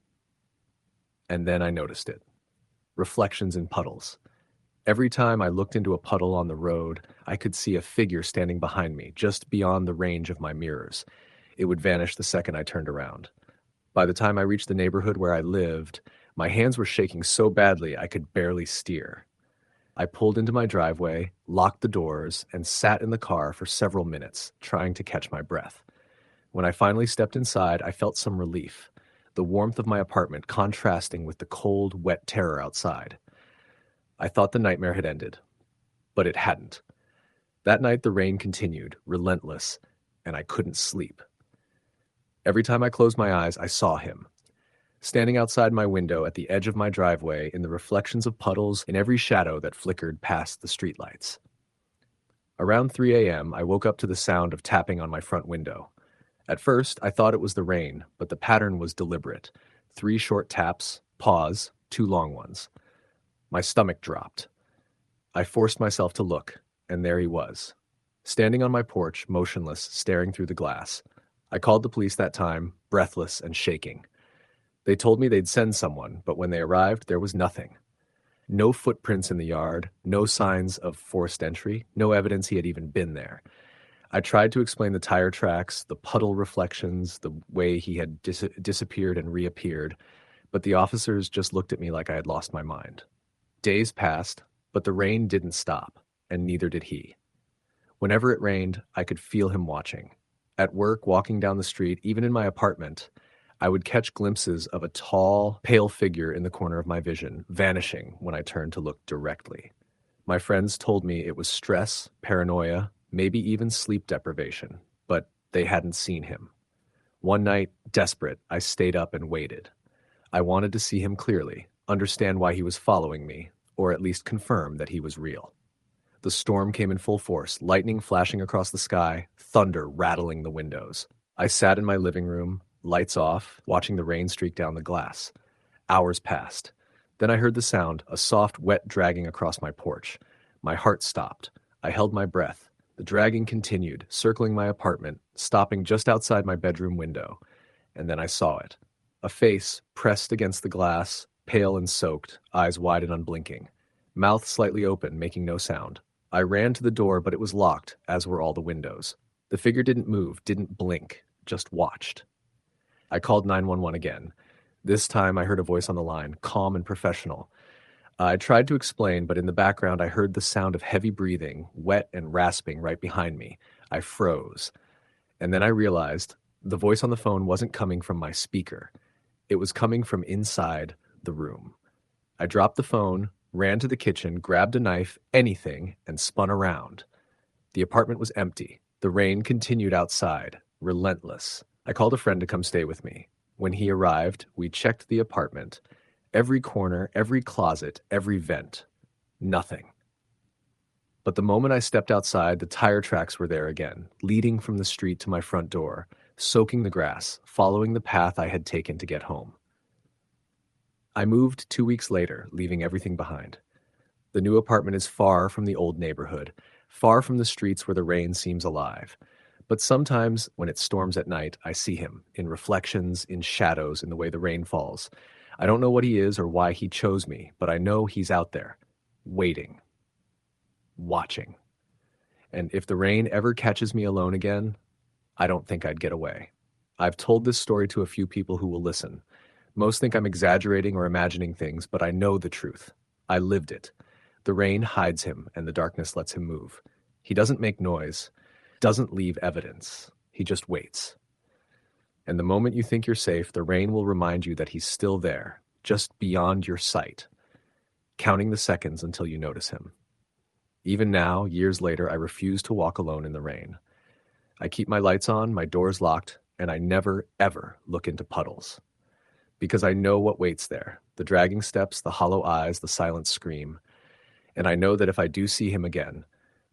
S1: And then I noticed it. Reflections in puddles. Every time I looked into a puddle on the road, I could see a figure standing behind me, just beyond the range of my mirrors. It would vanish the second I turned around. By the time I reached the neighborhood where I lived, my hands were shaking so badly I could barely steer. I pulled into my driveway, locked the doors, and sat in the car for several minutes, trying to catch my breath. When I finally stepped inside, I felt some relief, the warmth of my apartment contrasting with the cold, wet terror outside. I thought the nightmare had ended, but it hadn't. That night the rain continued, relentless, and I couldn't sleep. Every time I closed my eyes, I saw him. Standing outside my window at the edge of my driveway in the reflections of puddles and every shadow that flickered past the streetlights. Around 3 a.m., I woke up to the sound of tapping on my front window. At first, I thought it was the rain, but the pattern was deliberate. 3 short taps, pause, 2 long ones. My stomach dropped. I forced myself to look, and there he was, standing on my porch, motionless, staring through the glass. I called the police that time, breathless and shaking. They told me they'd send someone, but when they arrived, there was nothing. No footprints in the yard, no signs of forced entry, no evidence he had even been there. I tried to explain the tire tracks, the puddle reflections, the way he had disappeared and reappeared, but the officers just looked at me like I had lost my mind. Days passed, but the rain didn't stop, and neither did he. Whenever it rained, I could feel him watching. At work, walking down the street, even in my apartment, I would catch glimpses of a tall, pale figure in the corner of my vision, vanishing when I turned to look directly. My friends told me it was stress, paranoia, maybe even sleep deprivation, but they hadn't seen him. One night, desperate, I stayed up and waited. I wanted to see him clearly, understand why he was following me, or at least confirm that he was real. The storm came in full force, lightning flashing across the sky, thunder rattling the windows. I sat in my living room, lights off, watching the rain streak down the glass. Hours passed. Then I heard the sound, a soft, wet dragging across my porch. My heart stopped. I held my breath. The dragging continued, circling my apartment, stopping just outside my bedroom window. And then I saw it. A face pressed against the glass, pale and soaked, eyes wide and unblinking. Mouth slightly open, making no sound. I ran to the door, but it was locked, as were all the windows. The figure didn't move, didn't blink, just watched. I called 911 again. This time I heard a voice on the line, calm and professional. I tried to explain, but in the background I heard the sound of heavy breathing, wet and rasping right behind me. I froze. And then I realized the voice on the phone wasn't coming from my speaker. It was coming from inside the room. I dropped the phone, ran to the kitchen, grabbed a knife, anything, and spun around. The apartment was empty. The rain continued outside, relentless. I called a friend to come stay with me. When he arrived, we checked the apartment. Every corner, every closet, every vent. Nothing. But the moment I stepped outside, the tire tracks were there again, leading from the street to my front door, soaking the grass, following the path I had taken to get home. I moved 2 weeks later, leaving everything behind. The new apartment is far from the old neighborhood, far from the streets where the rain seems alive. But sometimes, when it storms at night, I see him, in reflections, in shadows, in the way the rain falls. I don't know what he is or why he chose me, but I know he's out there, waiting, watching. And if the rain ever catches me alone again, I don't think I'd get away. I've told this story to a few people who will listen. Most think I'm exaggerating or imagining things, but I know the truth. I lived it. The rain hides him, and the darkness lets him move. He doesn't make noise, doesn't leave evidence. He just waits. And the moment you think you're safe, the rain will remind you that he's still there, just beyond your sight, counting the seconds until you notice him. Even now, years later, I refuse to walk alone in the rain. I keep my lights on, my doors locked, and I never, ever look into puddles. Because I know what waits there, the dragging steps, the hollow eyes, the silent scream. and I know that if I do see him again,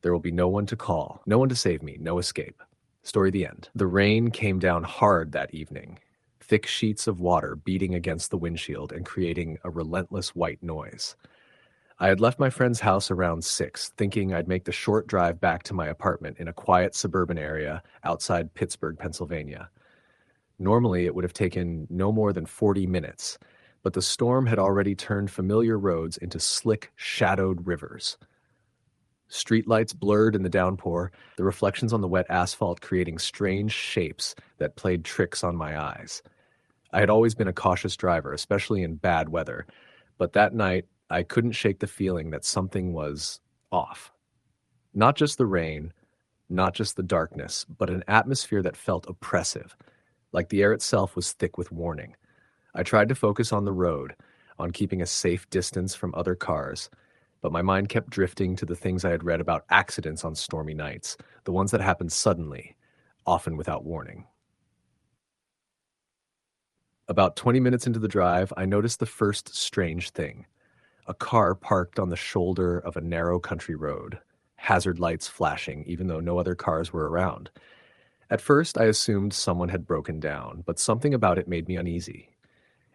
S1: there will be no one to call, no one to save me, no escape. Story the end. The rain came down hard that evening, thick sheets of water beating against the windshield and creating a relentless white noise. I had left my friend's house around 6, thinking I'd make the short drive back to my apartment in a quiet suburban area outside Pittsburgh, Pennsylvania. Normally, it would have taken no more than 40 minutes, but the storm had already turned familiar roads into slick, shadowed rivers. Streetlights blurred in the downpour, the reflections on the wet asphalt creating strange shapes that played tricks on my eyes. I had always been a cautious driver, especially in bad weather, but that night I couldn't shake the feeling that something was off. Not just the rain, not just the darkness, but an atmosphere that felt oppressive, like the air itself was thick with warning. I tried to focus on the road, on keeping a safe distance from other cars, but my mind kept drifting to the things I had read about accidents on stormy nights, the ones that happened suddenly, often without warning. About 20 minutes into the drive, I noticed the first strange thing. A car parked on the shoulder of a narrow country road, hazard lights flashing even though no other cars were around. At first, I assumed someone had broken down, but something about it made me uneasy.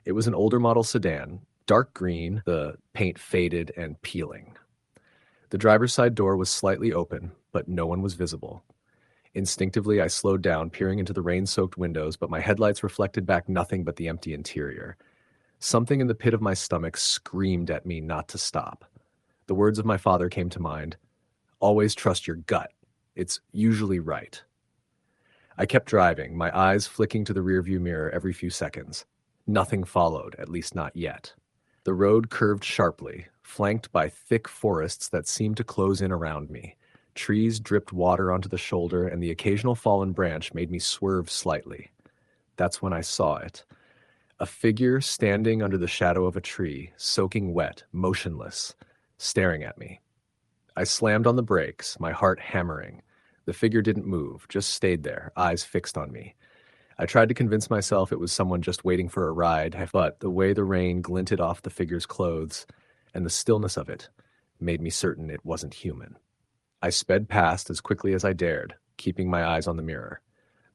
S1: It was an older model sedan, dark green, the paint faded and peeling. The driver's side door was slightly open, but no one was visible. Instinctively, I slowed down, peering into the rain-soaked windows, but my headlights reflected back nothing but the empty interior. Something in the pit of my stomach screamed at me not to stop. The words of my father came to mind. Always trust your gut. It's usually right. I kept driving, my eyes flicking to the rearview mirror every few seconds. Nothing followed, at least not yet. The road curved sharply, flanked by thick forests that seemed to close in around me. Trees dripped water onto the shoulder, and the occasional fallen branch made me swerve slightly. That's when I saw it. A figure standing under the shadow of a tree, soaking wet, motionless, staring at me. I slammed on the brakes, my heart hammering. The figure didn't move, just stayed there, eyes fixed on me. I tried to convince myself it was someone just waiting for a ride, but the way the rain glinted off the figure's clothes and the stillness of it made me certain it wasn't human. I sped past as quickly as I dared, keeping my eyes on the mirror.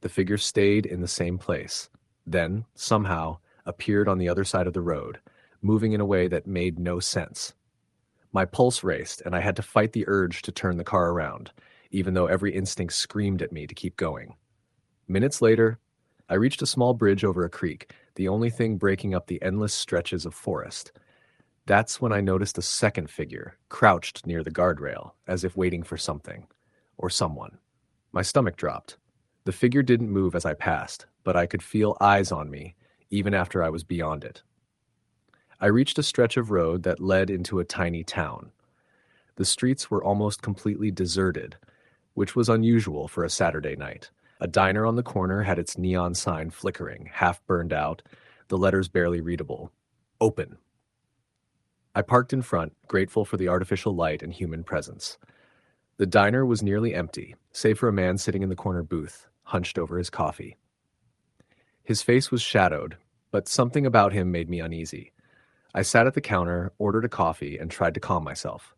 S1: The figure stayed in the same place, then, somehow, appeared on the other side of the road, moving in a way that made no sense. My pulse raced, and I had to fight the urge to turn the car around, even though every instinct screamed at me to keep going. Minutes later, I reached a small bridge over a creek, the only thing breaking up the endless stretches of forest. That's when I noticed a second figure, crouched near the guardrail, as if waiting for something, or someone. My stomach dropped. The figure didn't move as I passed, but I could feel eyes on me, even after I was beyond it. I reached a stretch of road that led into a tiny town. The streets were almost completely deserted, which was unusual for a Saturday night. A diner on the corner had its neon sign flickering, half burned out, the letters barely readable. Open. I parked in front, grateful for the artificial light and human presence. The diner was nearly empty, save for a man sitting in the corner booth, hunched over his coffee. His face was shadowed, but something about him made me uneasy. I sat at the counter, ordered a coffee, and tried to calm myself.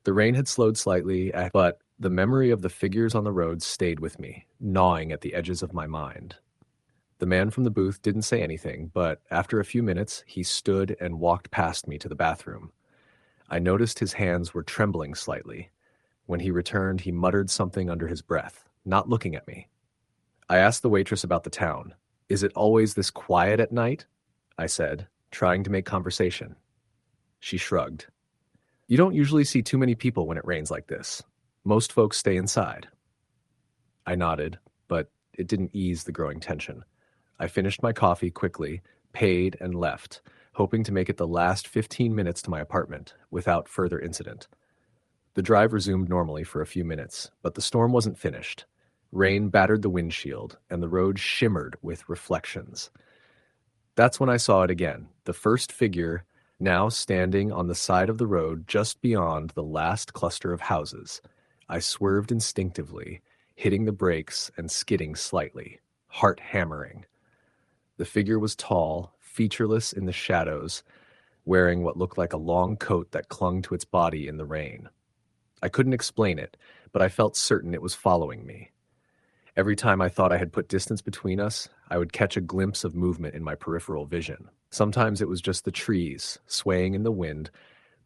S1: The rain had slowed slightly, but the memory of the figures on the road stayed with me, gnawing at the edges of my mind. The man from the booth didn't say anything, but after a few minutes, he stood and walked past me to the bathroom. I noticed his hands were trembling slightly. When he returned, he muttered something under his breath, not looking at me. I asked the waitress about the town. Is it always this quiet at night? I said, trying to make conversation. She shrugged. You don't usually see too many people when it rains like this. Most folks stay inside. I nodded, but it didn't ease the growing tension. I finished my coffee quickly, paid, and left, hoping to make it the last 15 minutes to my apartment without further incident. The drive resumed normally for a few minutes, but the storm wasn't finished. Rain battered the windshield, and the road shimmered with reflections. That's when I saw it again, the first figure now standing on the side of the road just beyond the last cluster of houses. I swerved instinctively, hitting the brakes and skidding slightly, heart hammering. The figure was tall, featureless in the shadows, wearing what looked like a long coat that clung to its body in the rain. I couldn't explain it, but I felt certain it was following me. Every time I thought I had put distance between us, I would catch a glimpse of movement in my peripheral vision. Sometimes it was just the trees, swaying in the wind,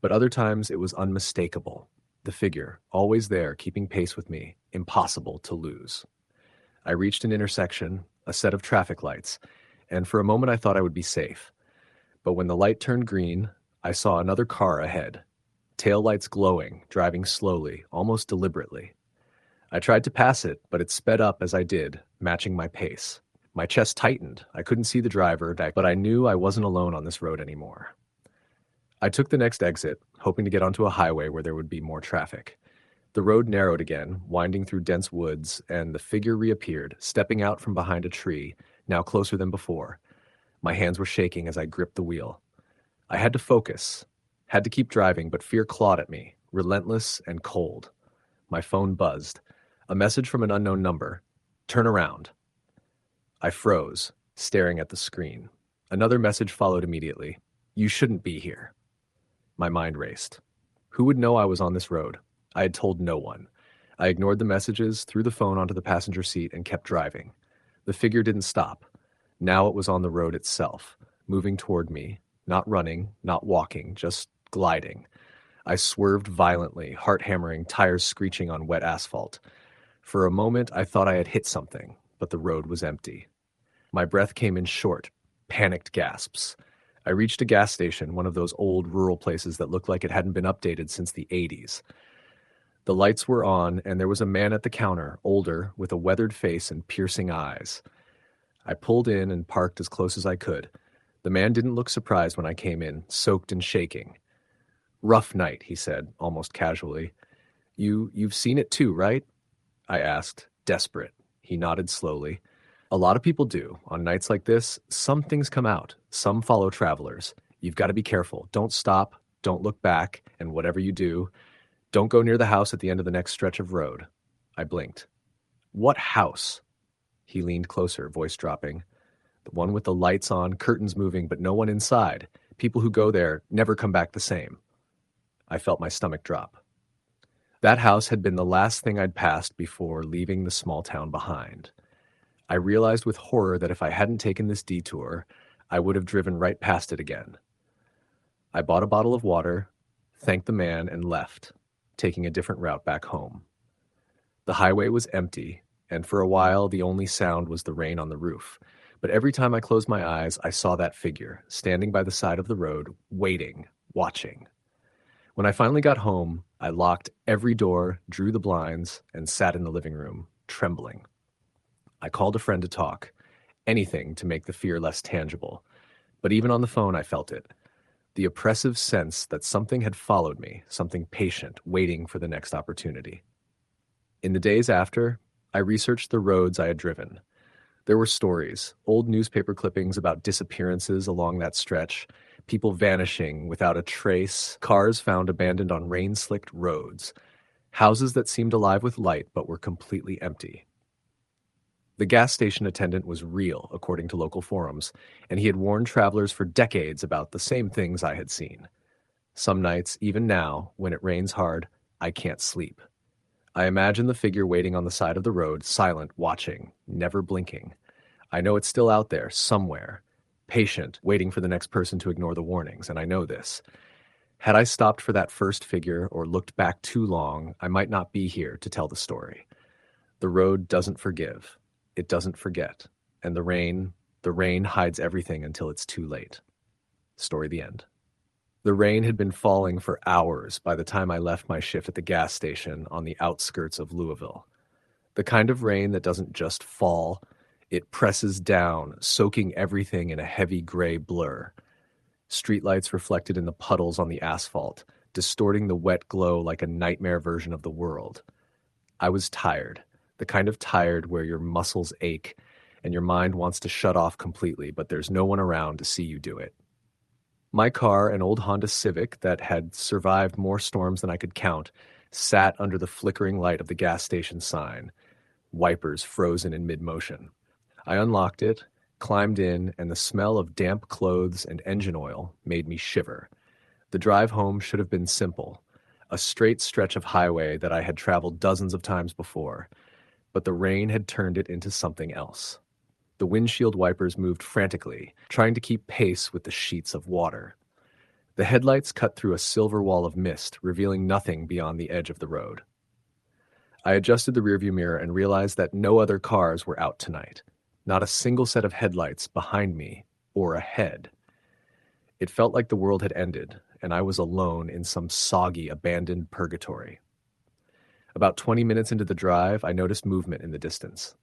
S1: but other times it was unmistakable. The figure, always there, keeping pace with me, impossible to lose. I reached an intersection, a set of traffic lights, and for a moment I thought I would be safe. But when the light turned green, I saw another car ahead, taillights glowing, driving slowly, almost deliberately. I tried to pass it, but it sped up as I did, matching my pace. My chest tightened. I couldn't see the driver, but I knew I wasn't alone on this road anymore. I took the next exit, hoping to get onto a highway where there would be more traffic. The road narrowed again, winding through dense woods, and the figure reappeared, stepping out from behind a tree, now closer than before. My hands were shaking as I gripped the wheel. I had to focus, had to keep driving, but fear clawed at me, relentless and cold. My phone buzzed. A message from an unknown number. Turn around. I froze, staring at the screen. Another message followed immediately. You shouldn't be here. My mind raced. Who would know I was on this road? I had told no one. I ignored the messages, threw the phone onto the passenger seat, and kept driving. The figure didn't stop. Now it was on the road itself, moving toward me, not running, not walking, just gliding. I swerved violently, heart hammering, tires screeching on wet asphalt. For a moment, I thought I had hit something, but the road was empty. My breath came in short, panicked gasps. I reached a gas station, one of those old rural places that looked like it hadn't been updated since the 80s. The lights were on, and there was a man at the counter, older, with a weathered face and piercing eyes. I pulled in and parked as close as I could. The man didn't look surprised when I came in, soaked and shaking. Rough night, he said, almost casually. You've seen it too, right? I asked, desperate. He nodded slowly. A lot of people do. On nights like this, some things come out. Some follow travelers. You've got to be careful. Don't stop. Don't look back. And whatever you do, don't go near the house at the end of the next stretch of road. I blinked. What house? He leaned closer, voice dropping. The one with the lights on, curtains moving, but no one inside. People who go there never come back the same. I felt my stomach drop. That house had been the last thing I'd passed before leaving the small town behind. I realized with horror that if I hadn't taken this detour, I would have driven right past it again. I bought a bottle of water, thanked the man, and left, taking a different route back home. The highway was empty, and for a while the only sound was the rain on the roof. But every time I closed my eyes, I saw that figure, standing by the side of the road, waiting, watching. When I finally got home, I locked every door, drew the blinds, and sat in the living room, trembling. I called a friend to talk, anything to make the fear less tangible. But even on the phone, I felt it. The oppressive sense that something had followed me, something patient, waiting for the next opportunity. In the days after, I researched the roads I had driven. There were stories, old newspaper clippings about disappearances along that stretch, people vanishing without a trace, cars found abandoned on rain-slicked roads, houses that seemed alive with light but were completely empty. The gas station attendant was real, according to local forums, and he had warned travelers for decades about the same things I had seen. Some nights, even now, when it rains hard, I can't sleep. I imagine the figure waiting on the side of the road, silent, watching, never blinking. I know it's still out there, somewhere, patient, waiting for the next person to ignore the warnings, and I know this. Had I stopped for that first figure or looked back too long, I might not be here to tell the story. The road doesn't forgive. It doesn't forget. And the rain hides everything until it's too late. Story the end. The rain had been falling for hours by the time I left my shift at the gas station on the outskirts of Louisville. The kind of rain that doesn't just fall, it presses down, soaking everything in a heavy gray blur. Streetlights reflected in the puddles on the asphalt, distorting the wet glow like a nightmare version of the world. I was tired, the kind of tired where your muscles ache and your mind wants to shut off completely, but there's no one around to see you do it. My car, an old Honda Civic that had survived more storms than I could count, sat under the flickering light of the gas station sign, wipers frozen in mid-motion. I unlocked it, climbed in, and the smell of damp clothes and engine oil made me shiver. The drive home should have been simple, a straight stretch of highway that I had traveled dozens of times before, but the rain had turned it into something else. The windshield wipers moved frantically, trying to keep pace with the sheets of water. The headlights cut through a silver wall of mist, revealing nothing beyond the edge of the road. I adjusted the rearview mirror and realized that no other cars were out tonight. Not a single set of headlights behind me or ahead. It felt like the world had ended, and I was alone in some soggy, abandoned purgatory. About 20 minutes into the drive, I noticed movement in the distance.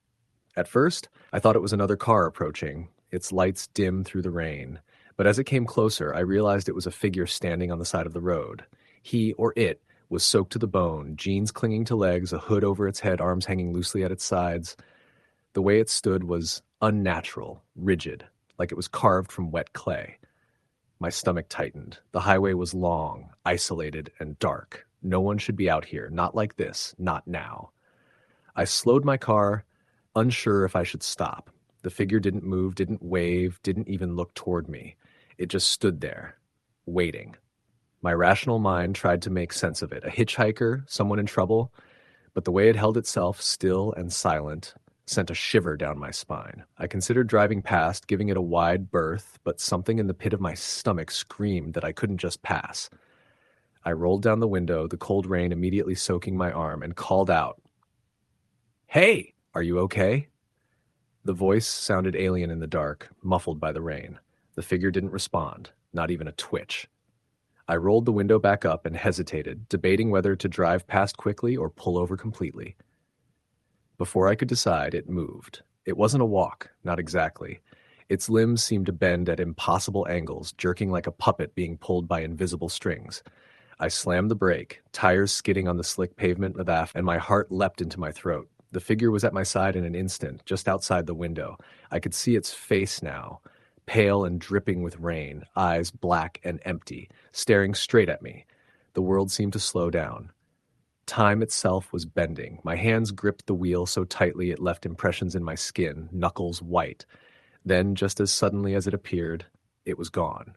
S1: At first, I thought it was another car approaching, its lights dim through the rain. But as it came closer, I realized it was a figure standing on the side of the road. He, or it, was soaked to the bone, jeans clinging to legs, a hood over its head, arms hanging loosely at its sides. The way it stood was unnatural, rigid, like it was carved from wet clay. My stomach tightened. The highway was long, isolated, and dark. No one should be out here, not like this, not now. I slowed my car, unsure if I should stop. The figure didn't move, didn't wave, didn't even look toward me. It just stood there, waiting. My rational mind tried to make sense of it. A hitchhiker, someone in trouble, but the way it held itself, still and silent, sent a shiver down my spine. I considered driving past, giving it a wide berth, but something in the pit of my stomach screamed that I couldn't just pass. I rolled down the window, the cold rain immediately soaking my arm, and called out, "Hey, are you okay?" The voice sounded alien in the dark, muffled by the rain. The figure didn't respond, not even a twitch. I rolled the window back up and hesitated, debating whether to drive past quickly or pull over completely. Before I could decide, it moved. It wasn't a walk, not exactly. Its limbs seemed to bend at impossible angles, jerking like a puppet being pulled by invisible strings. I slammed the brake, tires skidding on the slick pavement abaft, and my heart leapt into my throat. The figure was at my side in an instant, just outside the window. I could see its face now, pale and dripping with rain, eyes black and empty, staring straight at me. The world seemed to slow down. Time itself was bending. My hands gripped the wheel so tightly it left impressions in my skin, knuckles white. Then, just as suddenly as it appeared, it was gone.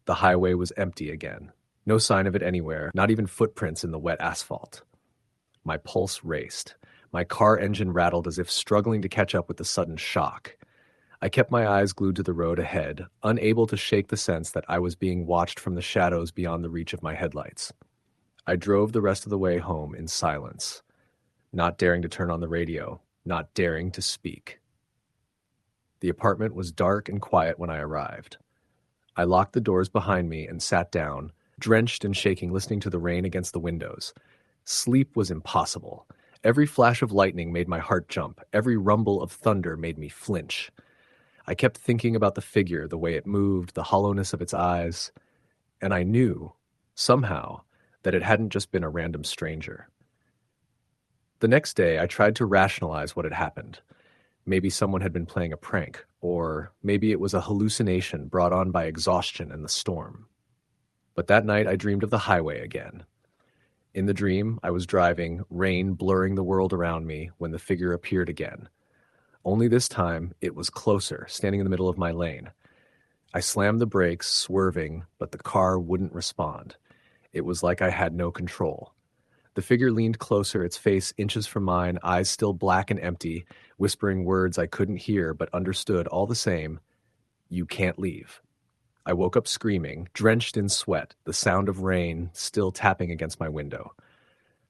S1: The highway was empty again. No sign of it anywhere, not even footprints in the wet asphalt. My pulse raced. My car engine rattled as if struggling to catch up with the sudden shock. I kept my eyes glued to the road ahead, unable to shake the sense that I was being watched from the shadows beyond the reach of my headlights. I drove the rest of the way home in silence, not daring to turn on the radio, not daring to speak. The apartment was dark and quiet when I arrived. I locked the doors behind me and sat down, drenched and shaking, listening to the rain against the windows. Sleep was impossible. Every flash of lightning made my heart jump. Every rumble of thunder made me flinch. I kept thinking about the figure, the way it moved, the hollowness of its eyes, and I knew, somehow, that it hadn't just been a random stranger. The next day, I tried to rationalize what had happened. Maybe someone had been playing a prank, or maybe it was a hallucination brought on by exhaustion and the storm. But that night, I dreamed of the highway again. In the dream, I was driving, rain blurring the world around me, when the figure appeared again. Only this time, it was closer, standing in the middle of my lane. I slammed the brakes, swerving, but the car wouldn't respond. It was like I had no control. The figure leaned closer, its face inches from mine, eyes still black and empty, whispering words I couldn't hear but understood all the same. "You can't leave." I woke up screaming, drenched in sweat, the sound of rain still tapping against my window.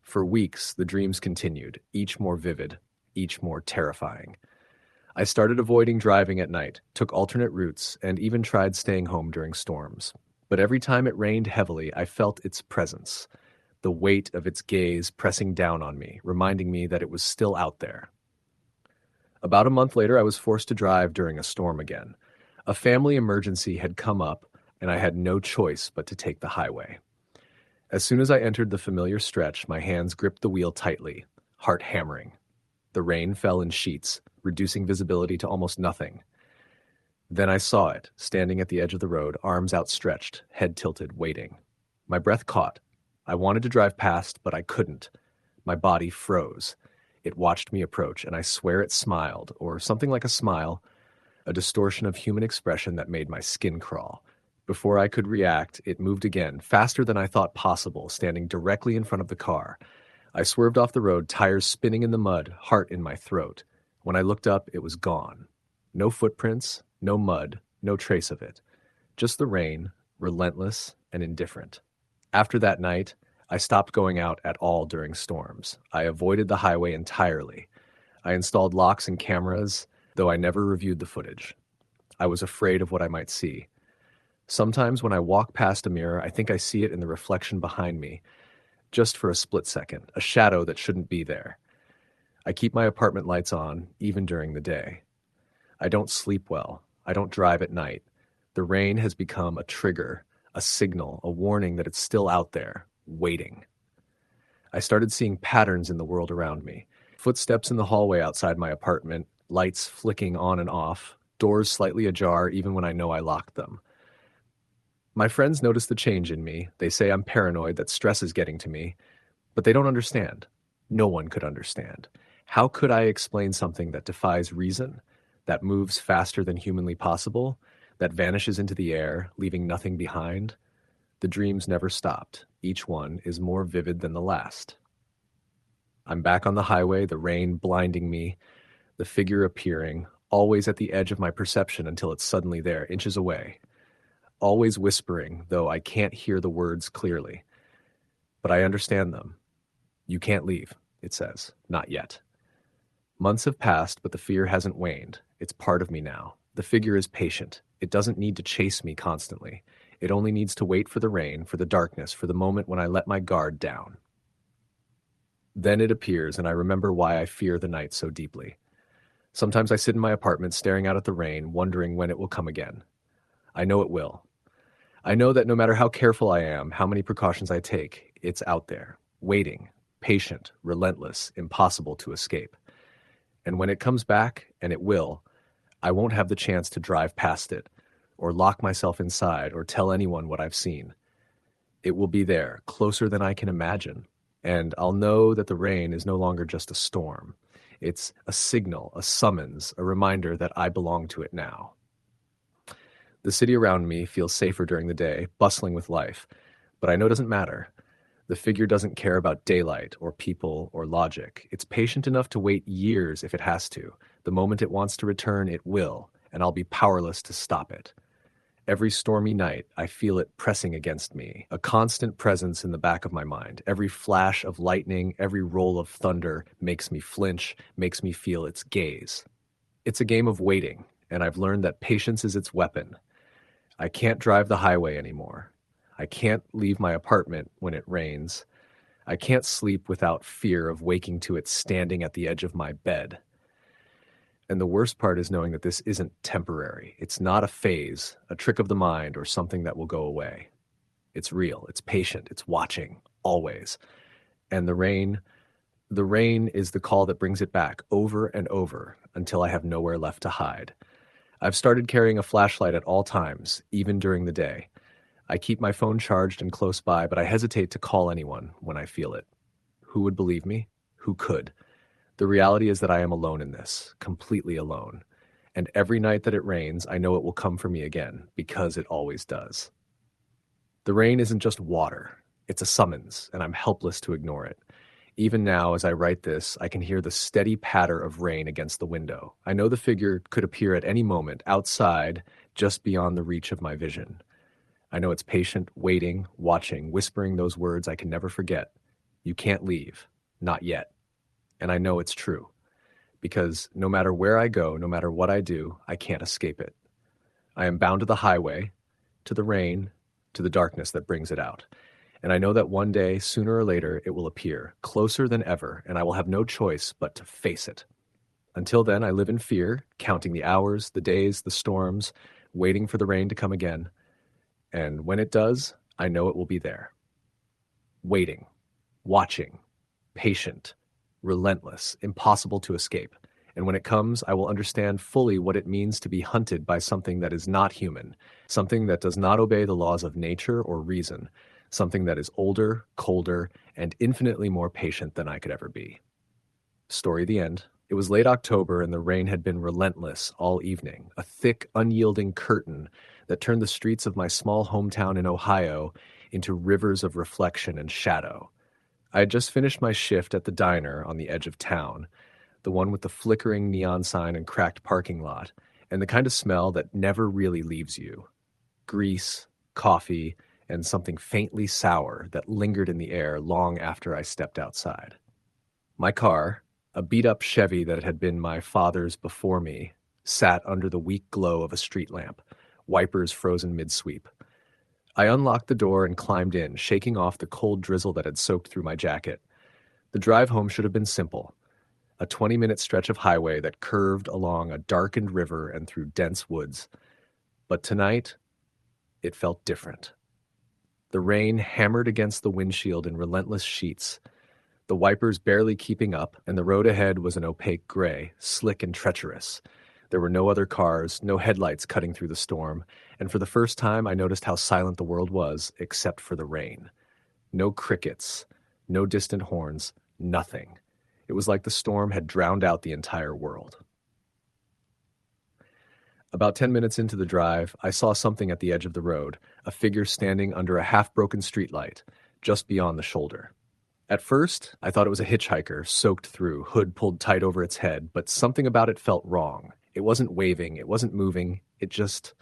S1: For weeks, the dreams continued, each more vivid, each more terrifying. I started avoiding driving at night, took alternate routes, and even tried staying home during storms. But every time it rained heavily, I felt its presence, the weight of its gaze pressing down on me, reminding me that it was still out there. About a month later, I was forced to drive during a storm again. A family emergency had come up, and I had no choice but to take the highway. As soon as I entered the familiar stretch, my hands gripped the wheel tightly, heart hammering. The rain fell in sheets, reducing visibility to almost nothing. Then I saw it, standing at the edge of the road, arms outstretched, head tilted, waiting. My breath caught. I wanted to drive past, but I couldn't. My body froze. It watched me approach, and I swear it smiled, or something like a smile, a distortion of human expression that made my skin crawl. Before I could react, it moved again, faster than I thought possible, standing directly in front of the car. I swerved off the road, tires spinning in the mud, heart in my throat. When I looked up, it was gone. No footprints, no mud, no trace of it. Just the rain, relentless and indifferent. After that night, I stopped going out at all during storms. I avoided the highway entirely. I installed locks and cameras, though I never reviewed the footage. I was afraid of what I might see. Sometimes when I walk past a mirror, I think I see it in the reflection behind me, just for a split second, a shadow that shouldn't be there. I keep my apartment lights on, even during the day. I don't sleep well. I don't drive at night. The rain has become a trigger, a signal, a warning that it's still out there, waiting. I started seeing patterns in the world around me. Footsteps in the hallway outside my apartment, lights flicking on and off, doors slightly ajar even when I know I locked them. My friends notice the change in me. They say I'm paranoid, that stress is getting to me, but they don't understand. No one could understand. How could I explain something that defies reason, that moves faster than humanly possible, that vanishes into the air, leaving nothing behind? The dreams never stopped. Each one is more vivid than the last. I'm back on the highway, the rain blinding me, the figure appearing, always at the edge of my perception until it's suddenly there, inches away. Always whispering, though I can't hear the words clearly. But I understand them. You can't leave, it says. Not yet. Months have passed, but the fear hasn't waned. It's part of me now. The figure is patient. It doesn't need to chase me constantly. It only needs to wait for the rain, for the darkness, for the moment when I let my guard down. Then it appears, and I remember why I fear the night so deeply. Sometimes I sit in my apartment staring out at the rain, wondering when it will come again. I know it will. I know that no matter how careful I am, how many precautions I take, it's out there, waiting, patient, relentless, impossible to escape. And when it comes back, and it will, I won't have the chance to drive past it, or lock myself inside, or tell anyone what I've seen. It will be there, closer than I can imagine, and I'll know that the rain is no longer just a storm. It's a signal, a summons, a reminder that I belong to it now. The city around me feels safer during the day, bustling with life, but I know it doesn't matter. The figure doesn't care about daylight or people or logic. It's patient enough to wait years if it has to. The moment it wants to return, it will, and I'll be powerless to stop it. Every stormy night, I feel it pressing against me, a constant presence in the back of my mind. Every flash of lightning, every roll of thunder makes me flinch, makes me feel its gaze. It's a game of waiting, and I've learned that patience is its weapon. I can't drive the highway anymore. I can't leave my apartment when it rains. I can't sleep without fear of waking to it standing at the edge of my bed. And the worst part is knowing that this isn't temporary. It's not a phase, a trick of the mind, or something that will go away. It's real, it's patient, it's watching, always. And the rain is the call that brings it back over and over until I have nowhere left to hide. I've started carrying a flashlight at all times, even during the day. I keep my phone charged and close by, but I hesitate to call anyone when I feel it. Who would believe me? Who could? The reality is that I am alone in this, completely alone. And every night that it rains, I know it will come for me again, because it always does. The rain isn't just water. It's a summons, and I'm helpless to ignore it. Even now, as I write this, I can hear the steady patter of rain against the window. I know the figure could appear at any moment, outside, just beyond the reach of my vision. I know it's patient, waiting, watching, whispering those words I can never forget. You can't leave. Not yet. And I know it's true. Because no matter where I go, no matter what I do, I can't escape it. I am bound to the highway, to the rain, to the darkness that brings it out. And I know that one day, sooner or later, it will appear, closer than ever, and I will have no choice but to face it. Until then, I live in fear, counting the hours, the days, the storms, waiting for the rain to come again. And when it does, I know it will be there. Waiting, watching, patient, relentless, impossible to escape. And when it comes, I will understand fully what it means to be hunted by something that is not human, something that does not obey the laws of nature or reason, something that is older, colder, and infinitely more patient than I could ever be. Story the end. It was late October and the rain had been relentless all evening, a thick, unyielding curtain that turned the streets of my small hometown in Ohio into rivers of reflection and shadow. I had just finished my shift at the diner on the edge of town, the one with the flickering neon sign and cracked parking lot, and the kind of smell that never really leaves you. Grease, coffee, and something faintly sour that lingered in the air long after I stepped outside. My car, a beat-up Chevy that had been my father's before me, sat under the weak glow of a street lamp, wipers frozen mid-sweep. I unlocked the door and climbed in, shaking off the cold drizzle that had soaked through my jacket. The drive home should have been simple. A 20-minute stretch of highway that curved along a darkened river and through dense woods. But tonight, it felt different. The rain hammered against the windshield in relentless sheets, the wipers barely keeping up, and the road ahead was an opaque gray, slick and treacherous. There were no other cars, no headlights cutting through the storm, and for the first time I noticed how silent the world was, except for the rain. No crickets, no distant horns, nothing. It was like the storm had drowned out the entire world. About 10 minutes into the drive, I saw something at the edge of the road, a figure standing under a half-broken streetlight, just beyond the shoulder. At first, I thought it was a hitchhiker, soaked through, hood pulled tight over its head, but something about it felt wrong. It wasn't waving, it wasn't moving, it just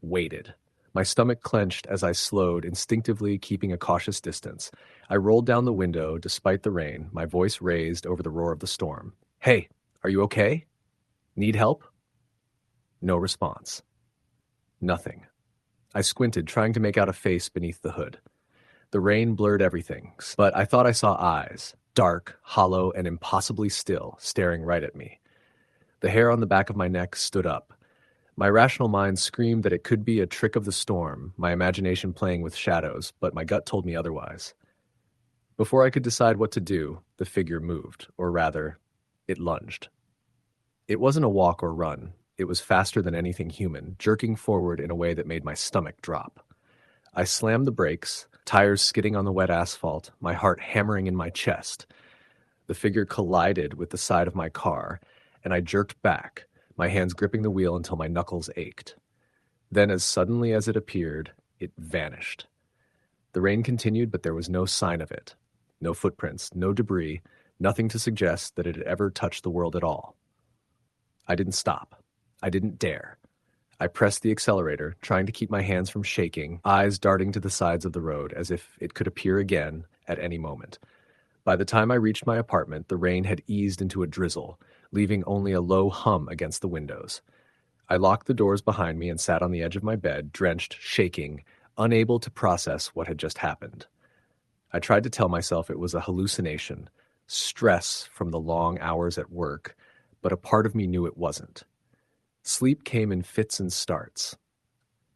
S1: waited. My stomach clenched as I slowed, instinctively keeping a cautious distance. I rolled down the window, despite the rain, my voice raised over the roar of the storm. "Hey, are you okay? Need help?" No response. Nothing. I squinted, trying to make out a face beneath the hood. The rain blurred everything, but I thought I saw eyes, dark, hollow, and impossibly still, staring right at me. The hair on the back of my neck stood up. My rational mind screamed that it could be a trick of the storm, my imagination playing with shadows, but my gut told me otherwise. Before I could decide what to do, the figure moved, or rather, it lunged. It wasn't a walk or run. It was faster than anything human, jerking forward in a way that made my stomach drop. I slammed the brakes, tires skidding on the wet asphalt, my heart hammering in my chest. The figure collided with the side of my car, and I jerked back, my hands gripping the wheel until my knuckles ached. Then, as suddenly as it appeared, it vanished. The rain continued, but there was no sign of it. No footprints, no debris, nothing to suggest that it had ever touched the world at all. I didn't stop. I didn't dare. I pressed the accelerator, trying to keep my hands from shaking, eyes darting to the sides of the road as if it could appear again at any moment. By the time I reached my apartment, the rain had eased into a drizzle, leaving only a low hum against the windows. I locked the doors behind me and sat on the edge of my bed, drenched, shaking, unable to process what had just happened. I tried to tell myself it was a hallucination, stress from the long hours at work, but a part of me knew it wasn't. Sleep came in fits and starts.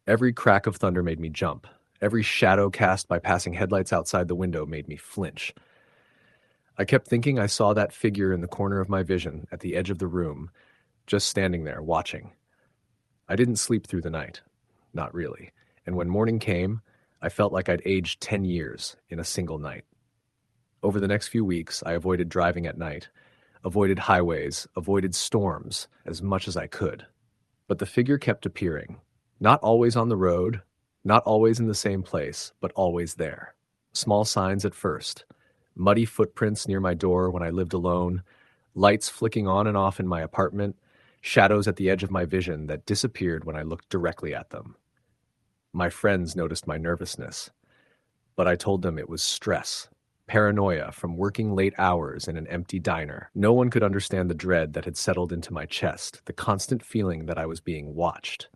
S1: Every crack of thunder made me jump. Every shadow cast by passing headlights outside the window made me flinch. I kept thinking I saw that figure in the corner of my vision, at the edge of the room, just standing there, watching. I didn't sleep through the night. Not really. And when morning came, I felt like I'd aged 10 years in a single night. Over the next few weeks, I avoided driving at night, avoided highways, avoided storms as much as I could. But the figure kept appearing. Not always on the road, not always in the same place, but always there. Small signs at first. Muddy footprints near my door when I lived alone, lights flicking on and off in my apartment, shadows at the edge of my vision that disappeared when I looked directly at them. My friends noticed my nervousness, but I told them it was stress, paranoia from working late hours in an empty diner. No one could understand the dread that had settled into my chest, the constant feeling that I was being watched.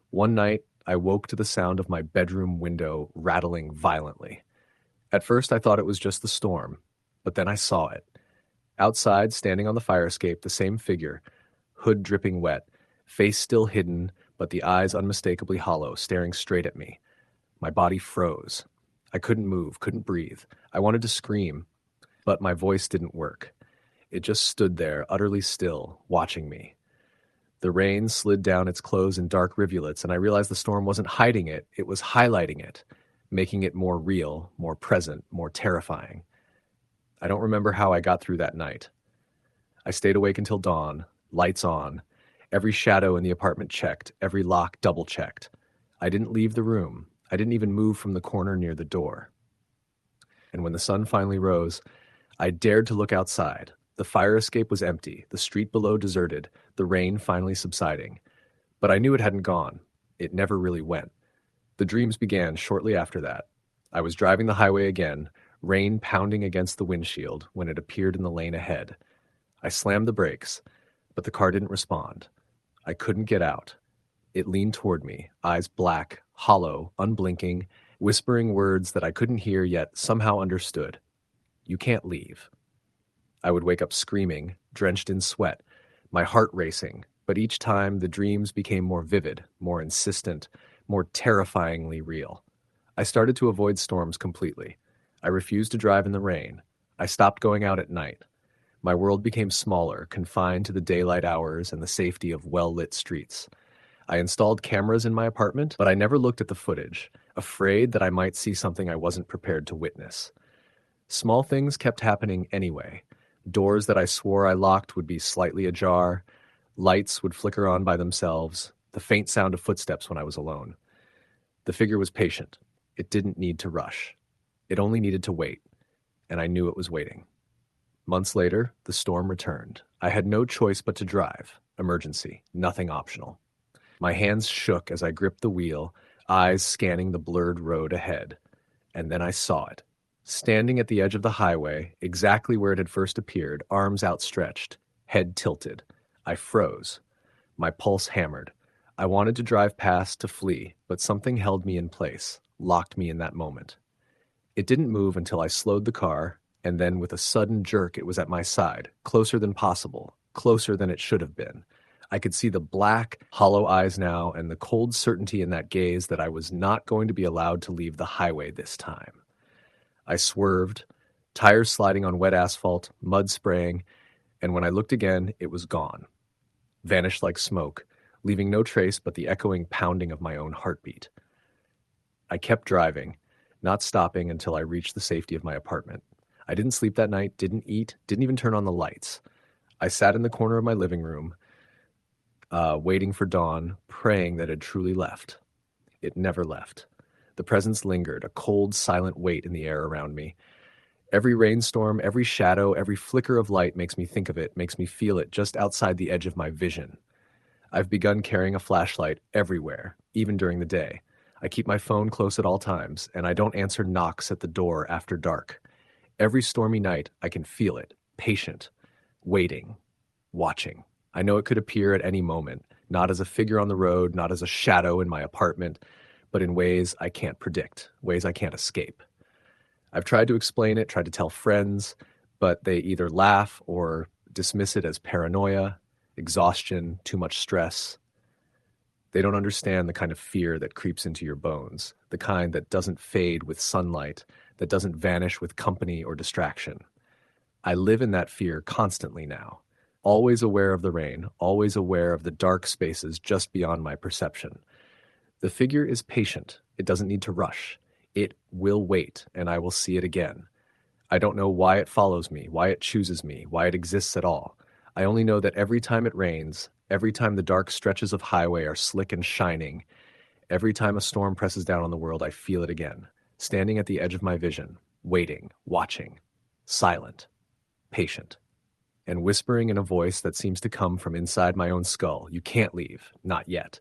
S1: One night, I woke to the sound of my bedroom window rattling violently. At first, I thought it was just the storm, but then I saw it. Outside, standing on the fire escape, the same figure, hood dripping wet, face still hidden, but the eyes unmistakably hollow, staring straight at me. My body froze. I couldn't move, couldn't breathe. I wanted to scream, but my voice didn't work. It just stood there, utterly still, watching me. The rain slid down its clothes in dark rivulets, and I realized the storm wasn't hiding it, it was highlighting it, making it more real, more present, more terrifying. I don't remember how I got through that night. I stayed awake until dawn, lights on, every shadow in the apartment checked, every lock double-checked. I didn't leave the room. I didn't even move from the corner near the door. And when the sun finally rose, I dared to look outside. The fire escape was empty, the street below deserted, the rain finally subsiding. But I knew it hadn't gone. It never really went. The dreams began shortly after that. I was driving the highway again, rain pounding against the windshield when it appeared in the lane ahead. I slammed the brakes, but the car didn't respond. I couldn't get out. It leaned toward me, eyes black, hollow, unblinking, whispering words that I couldn't hear yet somehow understood. You can't leave. I would wake up screaming, drenched in sweat, my heart racing, but each time the dreams became more vivid, more insistent, more terrifyingly real. I started to avoid storms completely. I refused to drive in the rain. I stopped going out at night. My world became smaller, confined to the daylight hours and the safety of well-lit streets. I installed cameras in my apartment, but I never looked at the footage, afraid that I might see something I wasn't prepared to witness. Small things kept happening anyway. Doors that I swore I locked would be slightly ajar. Lights would flicker on by themselves. The faint sound of footsteps when I was alone. The figure was patient. It didn't need to rush. It only needed to wait. And I knew it was waiting. Months later, the storm returned. I had no choice but to drive. Emergency. Nothing optional. My hands shook as I gripped the wheel, eyes scanning the blurred road ahead. And then I saw it. Standing at the edge of the highway, exactly where it had first appeared, arms outstretched, head tilted. I froze. My pulse hammered. I wanted to drive past to flee, but something held me in place, locked me in that moment. It didn't move until I slowed the car, and then with a sudden jerk it was at my side, closer than possible, closer than it should have been. I could see the black, hollow eyes now and the cold certainty in that gaze that I was not going to be allowed to leave the highway this time. I swerved, tires sliding on wet asphalt, mud spraying, and when I looked again, it was gone. Vanished like smoke, leaving no trace but the echoing pounding of my own heartbeat. I kept driving, not stopping until I reached the safety of my apartment. I didn't sleep that night, didn't eat, didn't even turn on the lights. I sat in the corner of my living room, waiting for dawn, praying that it had truly left. It never left. The presence lingered, a cold, silent weight in the air around me. Every rainstorm, every shadow, every flicker of light makes me think of it, makes me feel it just outside the edge of my vision. I've begun carrying a flashlight everywhere, even during the day. I keep my phone close at all times, and I don't answer knocks at the door after dark. Every stormy night, I can feel it, patient, waiting, watching. I know it could appear at any moment, not as a figure on the road, not as a shadow in my apartment, but in ways I can't predict, ways I can't escape. I've tried to explain it, tried to tell friends, but they either laugh or dismiss it as paranoia, exhaustion, too much stress. They don't understand the kind of fear that creeps into your bones, the kind that doesn't fade with sunlight, that doesn't vanish with company or distraction. I live in that fear constantly now, always aware of the rain, always aware of the dark spaces just beyond my perception. The figure is patient. It doesn't need to rush. It will wait, and I will see it again. I don't know why it follows me, why it chooses me, why it exists at all. I only know that every time it rains, every time the dark stretches of highway are slick and shining, every time a storm presses down on the world, I feel it again, standing at the edge of my vision, waiting, watching, silent, patient, and whispering in a voice that seems to come from inside my own skull, "You can't leave, not yet."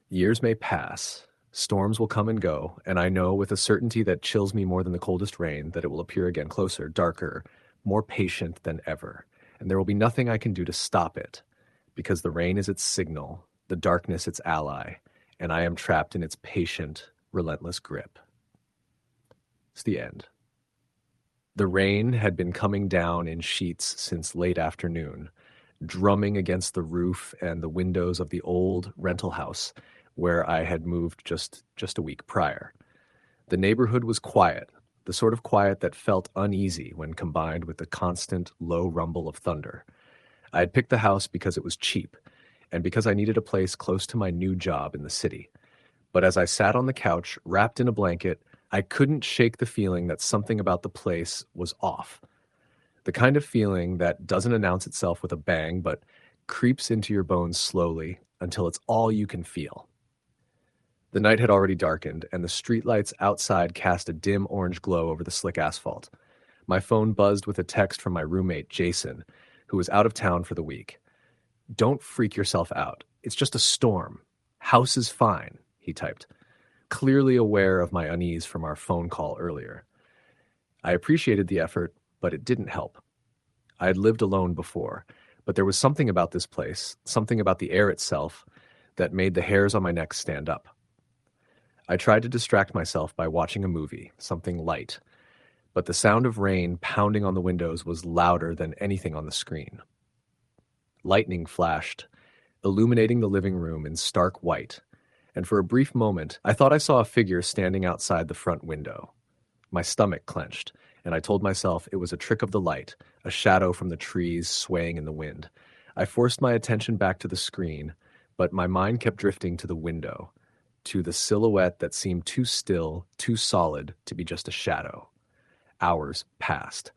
S1: Years may pass, storms will come and go, and I know with a certainty that chills me more than the coldest rain that it will appear again closer, darker, more patient than ever, and there will be nothing I can do to stop it, because the rain is its signal, the darkness its ally, and I am trapped in its patient, relentless grip. It's the end. The rain had been coming down in sheets since late afternoon, drumming against the roof and the windows of the old rental house where I had moved just a week prior. The neighborhood was quiet, the sort of quiet that felt uneasy when combined with the constant low rumble of thunder. I had picked the house because it was cheap, and because I needed a place close to my new job in the city. But as I sat on the couch, wrapped in a blanket, I couldn't shake the feeling that something about the place was off. The kind of feeling that doesn't announce itself with a bang, but creeps into your bones slowly until it's all you can feel. The night had already darkened, and the streetlights outside cast a dim orange glow over the slick asphalt. My phone buzzed with a text from my roommate, Jason, who was out of town for the week. "Don't freak yourself out. It's just a storm. House is fine," he typed, clearly aware of my unease from our phone call earlier. I appreciated the effort, but it didn't help. I had lived alone before, but there was something about this place, something about the air itself, that made the hairs on my neck stand up. I tried to distract myself by watching a movie, something light, but the sound of rain pounding on the windows was louder than anything on the screen. Lightning flashed, illuminating the living room in stark white, and for a brief moment, I thought I saw a figure standing outside the front window. My stomach clenched, and I told myself it was a trick of the light, a shadow from the trees swaying in the wind. I forced my attention back to the screen, but my mind kept drifting to the window, to the silhouette that seemed too still, too solid to be just a shadow. Hours passed.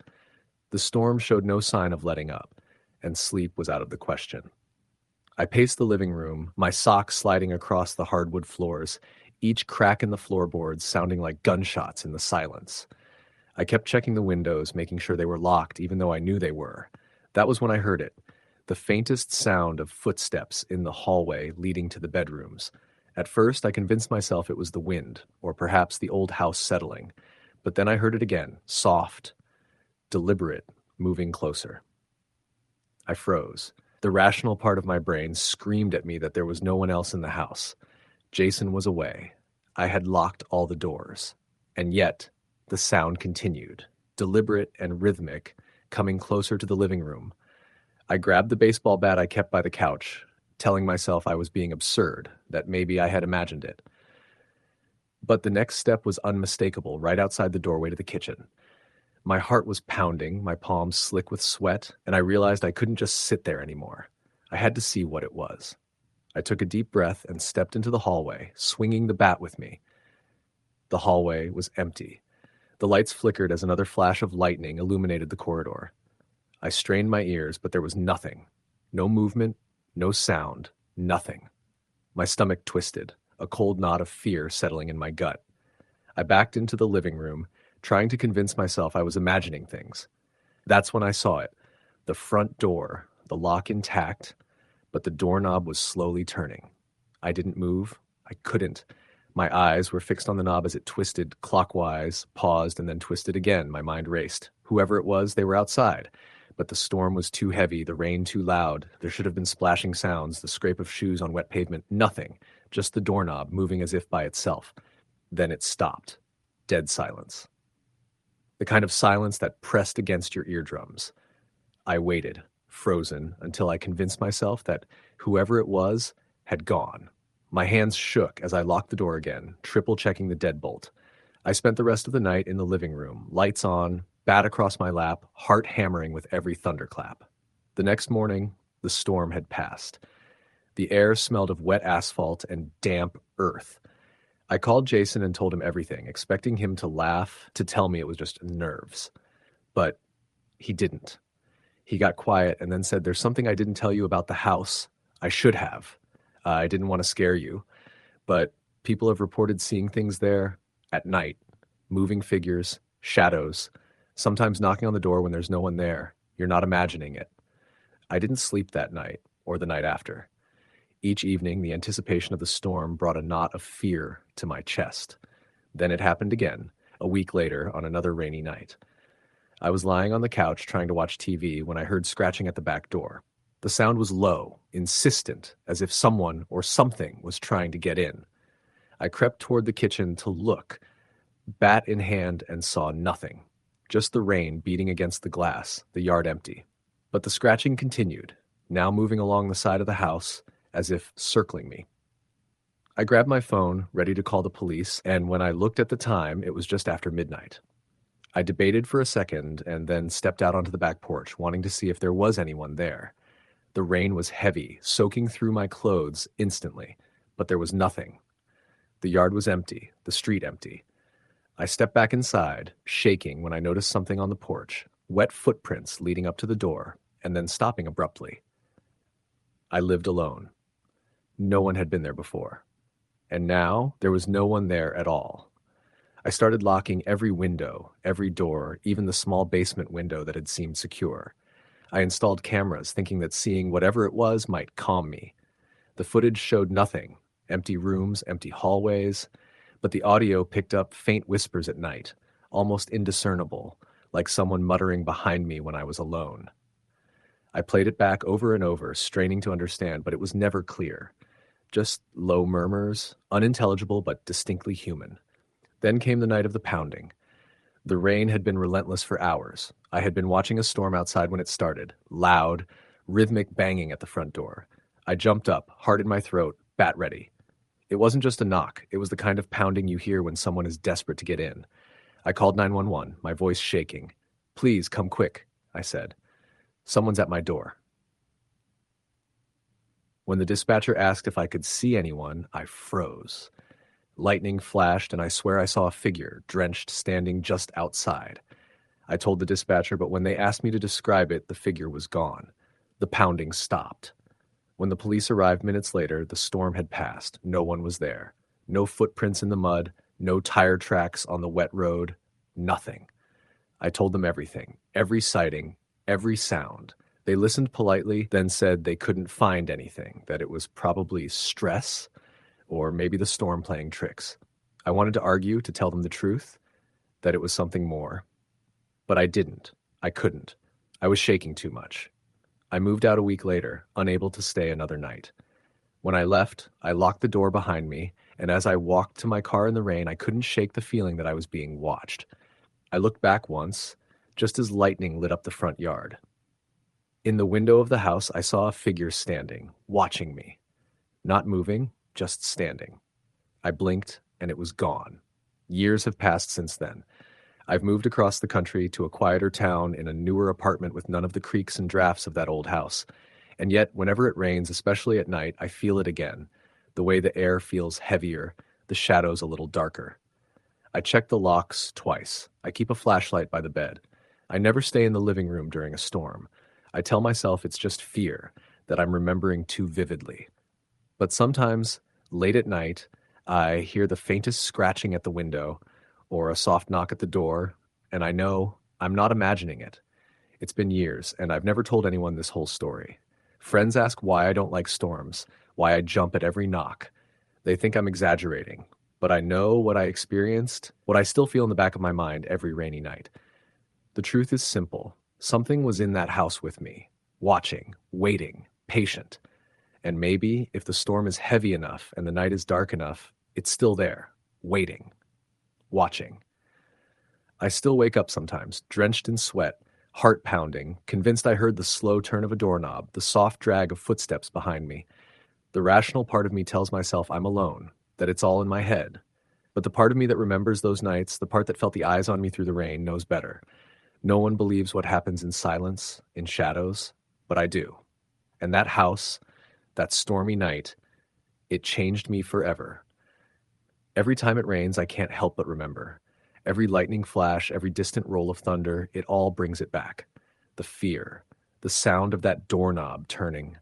S1: The storm showed no sign of letting up, and sleep was out of the question. I paced the living room, my socks sliding across the hardwood floors, each crack in the floorboards sounding like gunshots in the silence. I kept checking the windows, making sure they were locked, even though I knew they were. That was when I heard it, the faintest sound of footsteps in the hallway leading to the bedrooms. At first, I convinced myself it was the wind, or perhaps the old house settling. But then I heard it again, soft, deliberate, moving closer. I froze. The rational part of my brain screamed at me that there was no one else in the house. Jason was away. I had locked all the doors. And yet, the sound continued, deliberate and rhythmic, coming closer to the living room. I grabbed the baseball bat I kept by the couch, telling myself I was being absurd, that maybe I had imagined it. But the next step was unmistakable, right outside the doorway to the kitchen. My heart was pounding, my palms slick with sweat, and I realized I couldn't just sit there anymore. I had to see what it was. I took a deep breath and stepped into the hallway, swinging the bat with me. The hallway was empty. The lights flickered as another flash of lightning illuminated the corridor. I strained my ears, but there was nothing. No movement, no sound, nothing. My stomach twisted, a cold knot of fear settling in my gut. I backed into the living room, trying to convince myself I was imagining things. That's when I saw it. The front door, the lock intact, but the doorknob was slowly turning. I didn't move. I couldn't. My eyes were fixed on the knob as it twisted clockwise, paused, and then twisted again. My mind raced. Whoever it was, they were outside. But the storm was too heavy, the rain too loud. There should have been splashing sounds, the scrape of shoes on wet pavement. Nothing. Just the doorknob moving as if by itself. Then it stopped. Dead silence. The kind of silence that pressed against your eardrums. I waited, frozen, until I convinced myself that whoever it was had gone. My hands shook as I locked the door again, triple-checking the deadbolt. I spent the rest of the night in the living room, lights on, bat across my lap, heart hammering with every thunderclap. The next morning, the storm had passed. The air smelled of wet asphalt and damp earth. I called Jason and told him everything, expecting him to laugh, to tell me it was just nerves. But he didn't. He got quiet and then said, "There's something I didn't tell you about the house. I should have. I didn't want to scare you. But people have reported seeing things there at night. Moving figures, shadows, sometimes knocking on the door when there's no one there. You're not imagining it." I didn't sleep that night or the night after. Each evening, the anticipation of the storm brought a knot of fear to my chest. Then it happened again, a week later on another rainy night. I was lying on the couch trying to watch TV when I heard scratching at the back door. The sound was low, insistent, as if someone or something was trying to get in. I crept toward the kitchen to look, bat in hand, and saw nothing. Just the rain beating against the glass, the yard empty. But the scratching continued, now moving along the side of the house, as if circling me. I grabbed my phone, ready to call the police, and when I looked at the time, it was just after midnight. I debated for a second and then stepped out onto the back porch, wanting to see if there was anyone there. The rain was heavy, soaking through my clothes instantly, but there was nothing. The yard was empty, the street empty. I stepped back inside, shaking when I noticed something on the porch, wet footprints leading up to the door and then stopping abruptly. I lived alone. No one had been there before. And now there was no one there at all. I started locking every window, every door, even the small basement window that had seemed secure. I installed cameras, thinking that seeing whatever it was might calm me. The footage showed nothing, empty rooms, empty hallways, but the audio picked up faint whispers at night, almost indiscernible, like someone muttering behind me when I was alone. I played it back over and over, straining to understand, but it was never clear. Just low murmurs, unintelligible but distinctly human. Then came the night of the pounding. The rain had been relentless for hours. I had been watching a storm outside when it started, loud, rhythmic banging at the front door. I jumped up, heart in my throat, bat ready. It wasn't just a knock. It was the kind of pounding you hear when someone is desperate to get in. I called 911, my voice shaking. "Please, come quick," I said. "Someone's at my door." When the dispatcher asked if I could see anyone, I froze. Lightning flashed, and I swear I saw a figure, drenched, standing just outside. I told the dispatcher, but when they asked me to describe it, the figure was gone. The pounding stopped. When the police arrived minutes later, the storm had passed. No one was there. No footprints in the mud, no tire tracks on the wet road, nothing. I told them everything, every sighting, every sound. They listened politely, then said they couldn't find anything, that it was probably stress, or maybe the storm playing tricks. I wanted to argue, to tell them the truth, that it was something more. But I didn't. I couldn't. I was shaking too much. I moved out a week later, unable to stay another night. When I left, I locked the door behind me, and as I walked to my car in the rain, I couldn't shake the feeling that I was being watched. I looked back once, just as lightning lit up the front yard. In the window of the house, I saw a figure standing, watching me. Not moving, just standing. I blinked, and it was gone. Years have passed since then. I've moved across the country to a quieter town in a newer apartment with none of the creaks and drafts of that old house. And yet, whenever it rains, especially at night, I feel it again. The way the air feels heavier, the shadows a little darker. I check the locks twice. I keep a flashlight by the bed. I never stay in the living room during a storm. I tell myself it's just fear, that I'm remembering too vividly. But sometimes, late at night, I hear the faintest scratching at the window, or a soft knock at the door, and I know I'm not imagining it. It's been years, and I've never told anyone this whole story. Friends ask why I don't like storms, why I jump at every knock. They think I'm exaggerating, but I know what I experienced, what I still feel in the back of my mind every rainy night. The truth is simple. Something was in that house with me, watching, waiting, patient. And maybe, if the storm is heavy enough and the night is dark enough, it's still there, waiting. Watching. I still wake up sometimes, drenched in sweat, heart pounding, convinced I heard the slow turn of a doorknob, the soft drag of footsteps behind me. The rational part of me tells myself I'm alone, that it's all in my head. But the part of me that remembers those nights, the part that felt the eyes on me through the rain, knows better. No one believes what happens in silence, in shadows, but I do. And that house, that stormy night, it changed me forever. Every time it rains, I can't help but remember. Every lightning flash, every distant roll of thunder, it all brings it back. The fear, the sound of that doorknob turning,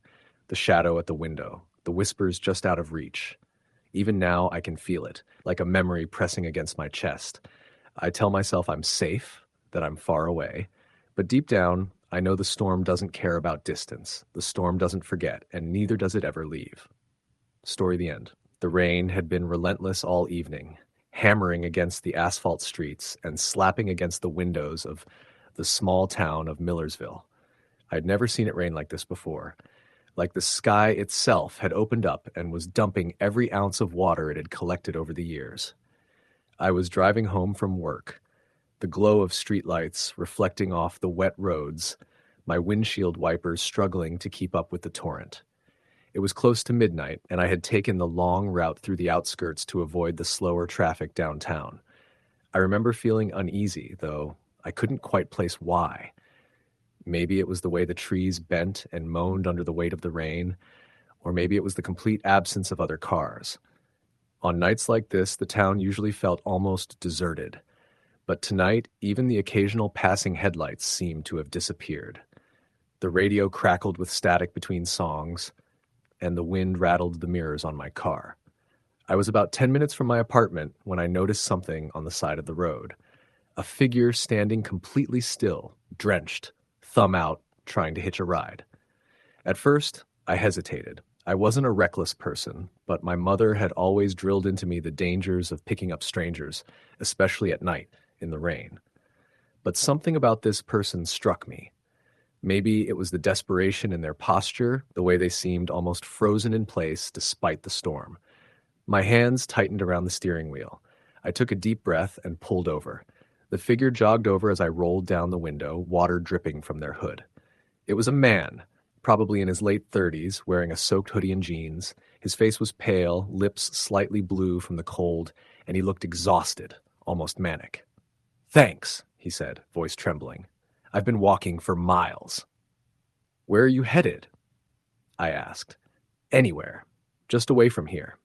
S1: the shadow at the window, the whispers just out of reach. Even now, I can feel it, like a memory pressing against my chest. I tell myself I'm safe, that I'm far away, but deep down, I know the storm doesn't care about distance. The storm doesn't forget, and neither does it ever leave. Story the end. The rain had been relentless all evening, hammering against the asphalt streets and slapping against the windows of the small town of Millersville. I'd never seen it rain like this before. Like the sky itself had opened up and was dumping every ounce of water it had collected over the years. I was driving home from work, the glow of streetlights reflecting off the wet roads, my windshield wipers struggling to keep up with the torrent. It was close to midnight, and I had taken the long route through the outskirts to avoid the slower traffic downtown. I remember feeling uneasy, though I couldn't quite place why. Maybe it was the way the trees bent and moaned under the weight of the rain, or maybe it was the complete absence of other cars. On nights like this, the town usually felt almost deserted. But tonight, even the occasional passing headlights seemed to have disappeared. The radio crackled with static between songs, and the wind rattled the mirrors on my car. I was about 10 minutes from my apartment when I noticed something on the side of the road. A figure standing completely still, drenched, thumb out, trying to hitch a ride. At first, I hesitated. I wasn't a reckless person, but my mother had always drilled into me the dangers of picking up strangers, especially at night, in the rain. But something about this person struck me. Maybe it was the desperation in their posture, the way they seemed almost frozen in place despite the storm. My hands tightened around the steering wheel. I took a deep breath and pulled over. The figure jogged over as I rolled down the window, water dripping from their hood. It was a man, probably in his late 30s, wearing a soaked hoodie and jeans. His face was pale, lips slightly blue from the cold, and he looked exhausted, almost manic. "Thanks," he said, voice trembling. "I've been walking for miles." "Where are you headed?" I asked. "Anywhere. Just away from here."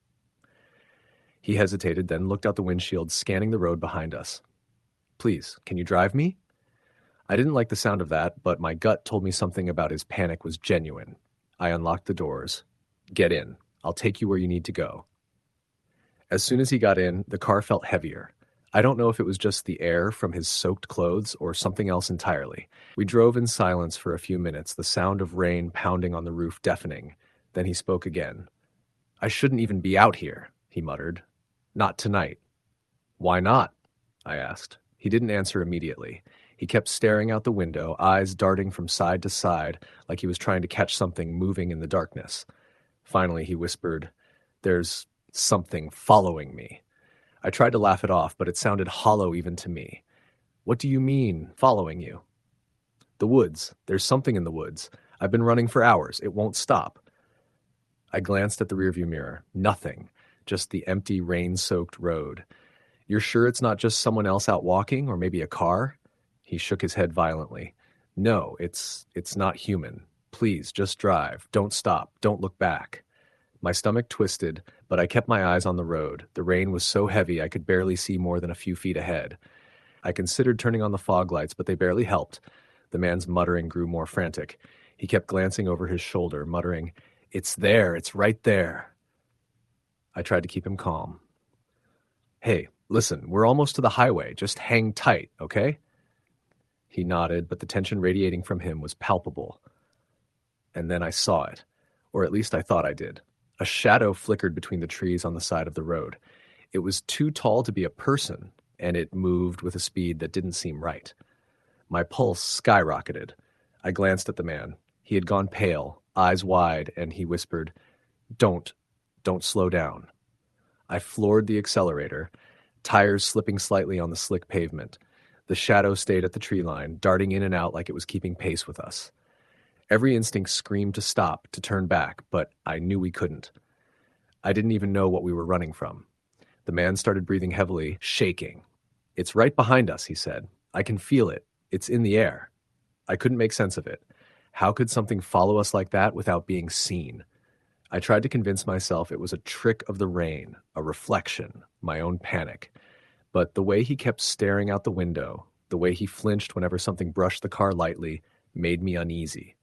S1: He hesitated, then looked out the windshield, scanning the road behind us. "Please, can you drive me?" I didn't like the sound of that, but my gut told me something about his panic was genuine. I unlocked the doors. "Get in. I'll take you where you need to go." As soon as he got in, the car felt heavier. I don't know if it was just the air from his soaked clothes or something else entirely. We drove in silence for a few minutes, the sound of rain pounding on the roof deafening. Then he spoke again. "I shouldn't even be out here," he muttered. "Not tonight." "Why not?" I asked. He didn't answer immediately. He kept staring out the window, eyes darting from side to side, like he was trying to catch something moving in the darkness. Finally, he whispered, "There's something following me." I tried to laugh it off, but it sounded hollow even to me. "What do you mean, following you?" "The woods. There's something in the woods. I've been running for hours. It won't stop." I glanced at the rearview mirror. Nothing. Just the empty, rain-soaked road. "You're sure it's not just someone else out walking, or maybe a car?" He shook his head violently. "No, it's not human. Please, just drive. Don't stop. Don't look back." My stomach twisted, but I kept my eyes on the road. The rain was so heavy I could barely see more than a few feet ahead. I considered turning on the fog lights, but they barely helped. The man's muttering grew more frantic. He kept glancing over his shoulder, muttering, "It's there. It's right there." I tried to keep him calm. "Hey, listen, we're almost to the highway. Just hang tight, okay?" He nodded, but the tension radiating from him was palpable. And then I saw it, or at least I thought I did. A shadow flickered between the trees on the side of the road. It was too tall to be a person, and it moved with a speed that didn't seem right. My pulse skyrocketed. I glanced at the man. He had gone pale, eyes wide, and he whispered, Don't slow down." I floored the accelerator, tires slipping slightly on the slick pavement. The shadow stayed at the tree line, darting in and out like it was keeping pace with us. Every instinct screamed to stop, to turn back, but I knew we couldn't. I didn't even know what we were running from. The man started breathing heavily, shaking. "It's right behind us," he said. "I can feel it. It's in the air." I couldn't make sense of it. How could something follow us like that without being seen? I tried to convince myself it was a trick of the rain, a reflection, my own panic. But the way he kept staring out the window, the way he flinched whenever something brushed the car lightly, made me uneasy.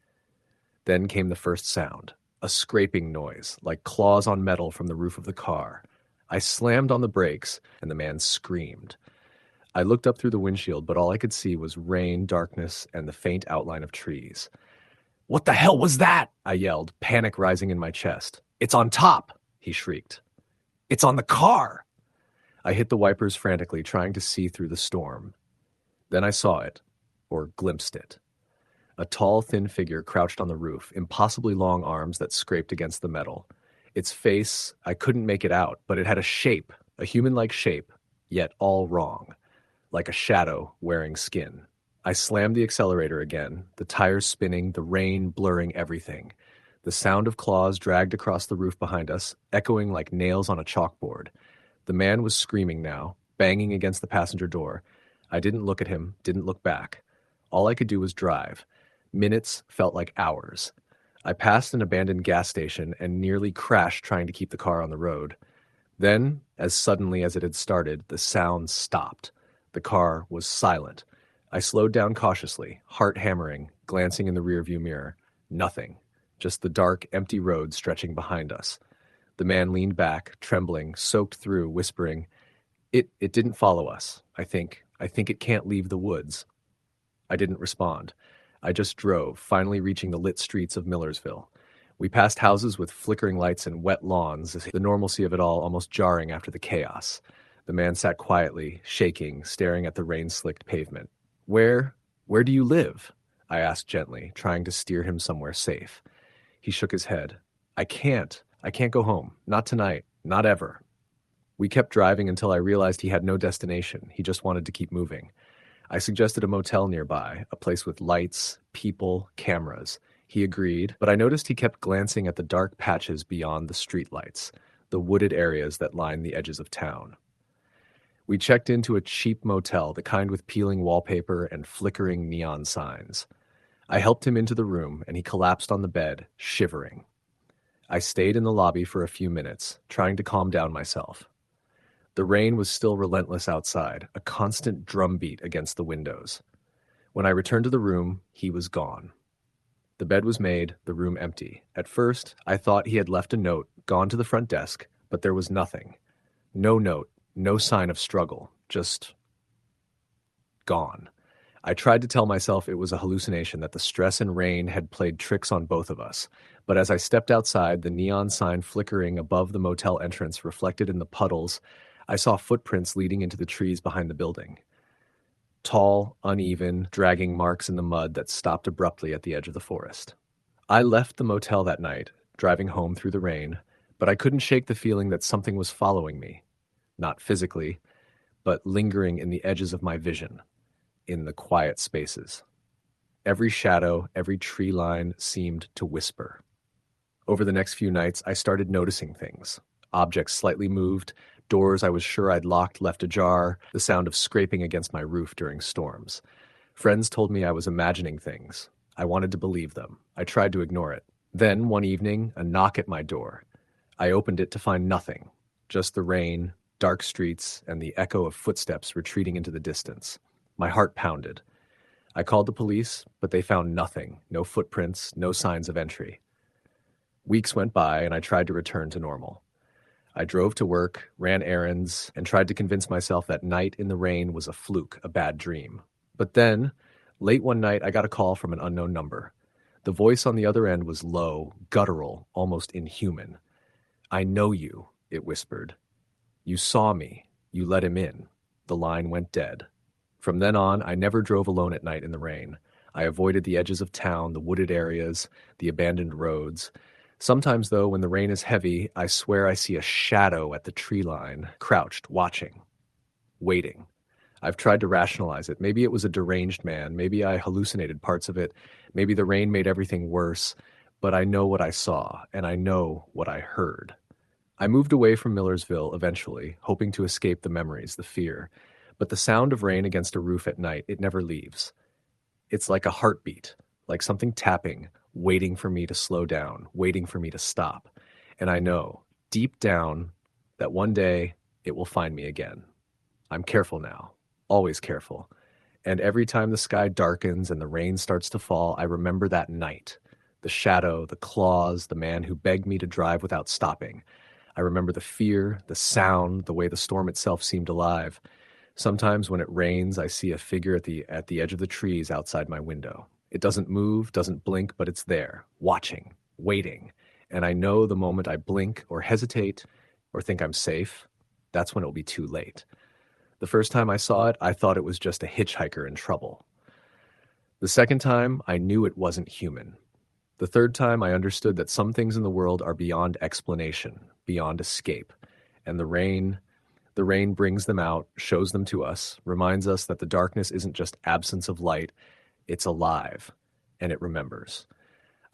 S1: Then came the first sound, a scraping noise, like claws on metal from the roof of the car. I slammed on the brakes, and the man screamed. I looked up through the windshield, but all I could see was rain, darkness, and the faint outline of trees. "What the hell was that?" I yelled, panic rising in my chest. "It's on top," he shrieked. "It's on the car." I hit the wipers frantically, trying to see through the storm. Then I saw it, or glimpsed it. A tall, thin figure crouched on the roof, impossibly long arms that scraped against the metal. Its face, I couldn't make it out, but it had a shape, a human-like shape, yet all wrong, like a shadow wearing skin. I slammed the accelerator again, the tires spinning, the rain blurring everything. The sound of claws dragged across the roof behind us, echoing like nails on a chalkboard. The man was screaming now, banging against the passenger door. I didn't look at him, didn't look back. All I could do was drive. Minutes felt like hours. I passed an abandoned gas station and nearly crashed trying to keep the car on the road. Then, as suddenly as it had started, the sound stopped. The car was silent. I slowed down cautiously, heart hammering, glancing in the rearview mirror. Nothing. Just the dark, empty road stretching behind us. The man leaned back, trembling, soaked through, whispering, It didn't follow us, I think. I think it can't leave the woods." I didn't respond. I just drove, finally reaching the lit streets of Millersville. We passed houses with flickering lights and wet lawns, the normalcy of it all almost jarring after the chaos. The man sat quietly, shaking, staring at the rain-slicked pavement. Where do you live?" I asked gently, trying to steer him somewhere safe. He shook his head. I can't go home. Not tonight. Not ever." We kept driving until I realized he had no destination. He just wanted to keep moving. I suggested a motel nearby, a place with lights, people, cameras. He agreed, but I noticed he kept glancing at the dark patches beyond the streetlights, the wooded areas that line the edges of town. We checked into a cheap motel, the kind with peeling wallpaper and flickering neon signs. I helped him into the room, and he collapsed on the bed, shivering. I stayed in the lobby for a few minutes, trying to calm down myself. The rain was still relentless outside, a constant drumbeat against the windows. When I returned to the room, he was gone. The bed was made, the room empty. At first, I thought he had left a note, gone to the front desk, but there was nothing. No note, no sign of struggle, just gone. I tried to tell myself it was a hallucination, that the stress and rain had played tricks on both of us. But as I stepped outside, the neon sign flickering above the motel entrance reflected in the puddles, I saw footprints leading into the trees behind the building. Tall, uneven, dragging marks in the mud that stopped abruptly at the edge of the forest. I left the motel that night, driving home through the rain, but I couldn't shake the feeling that something was following me. Not physically, but lingering in the edges of my vision, in the quiet spaces. Every shadow, every tree line seemed to whisper. Over the next few nights, I started noticing things. Objects slightly moved, doors I was sure I'd locked left ajar, the sound of scraping against my roof during storms. Friends told me I was imagining things. I wanted to believe them. I tried to ignore it. Then, one evening, a knock at my door. I opened it to find nothing, just the rain, dark streets, and the echo of footsteps retreating into the distance. My heart pounded. I called the police, but they found nothing, no footprints, no signs of entry. Weeks went by, and I tried to return to normal. I drove to work, ran errands, and tried to convince myself that night in the rain was a fluke, a bad dream. But then, late one night, I got a call from an unknown number. The voice on the other end was low, guttural, almost inhuman. "I know you," it whispered. "You saw me. You let him in." The line went dead. From then on, I never drove alone at night in the rain. I avoided the edges of town, the wooded areas, the abandoned roads. Sometimes, though, when the rain is heavy, I swear I see a shadow at the tree line, crouched, watching, waiting. I've tried to rationalize it. Maybe it was a deranged man. Maybe I hallucinated parts of it. Maybe the rain made everything worse. But I know what I saw, and I know what I heard. I moved away from Millersville eventually, hoping to escape the memories, the fear. But the sound of rain against a roof at night, it never leaves. It's like a heartbeat, like something tapping, waiting for me to slow down, waiting for me to stop. And I know, deep down, that one day it will find me again. I'm careful now, always careful. And every time the sky darkens and the rain starts to fall, I remember that night. The shadow, the claws, the man who begged me to drive without stopping. I remember the fear, the sound, the way the storm itself seemed alive. Sometimes when it rains, I see a figure at the edge of the trees outside my window. It doesn't move, doesn't blink, but it's there, watching, waiting. And I know the moment I blink or hesitate or think I'm safe, that's when it'll be too late. The first time I saw it, I thought it was just a hitchhiker in trouble. The second time, I knew it wasn't human. The third time, I understood that some things in the world are beyond explanation, beyond escape. And the rain brings them out, shows them to us, reminds us that the darkness isn't just absence of light, it's alive, and it remembers.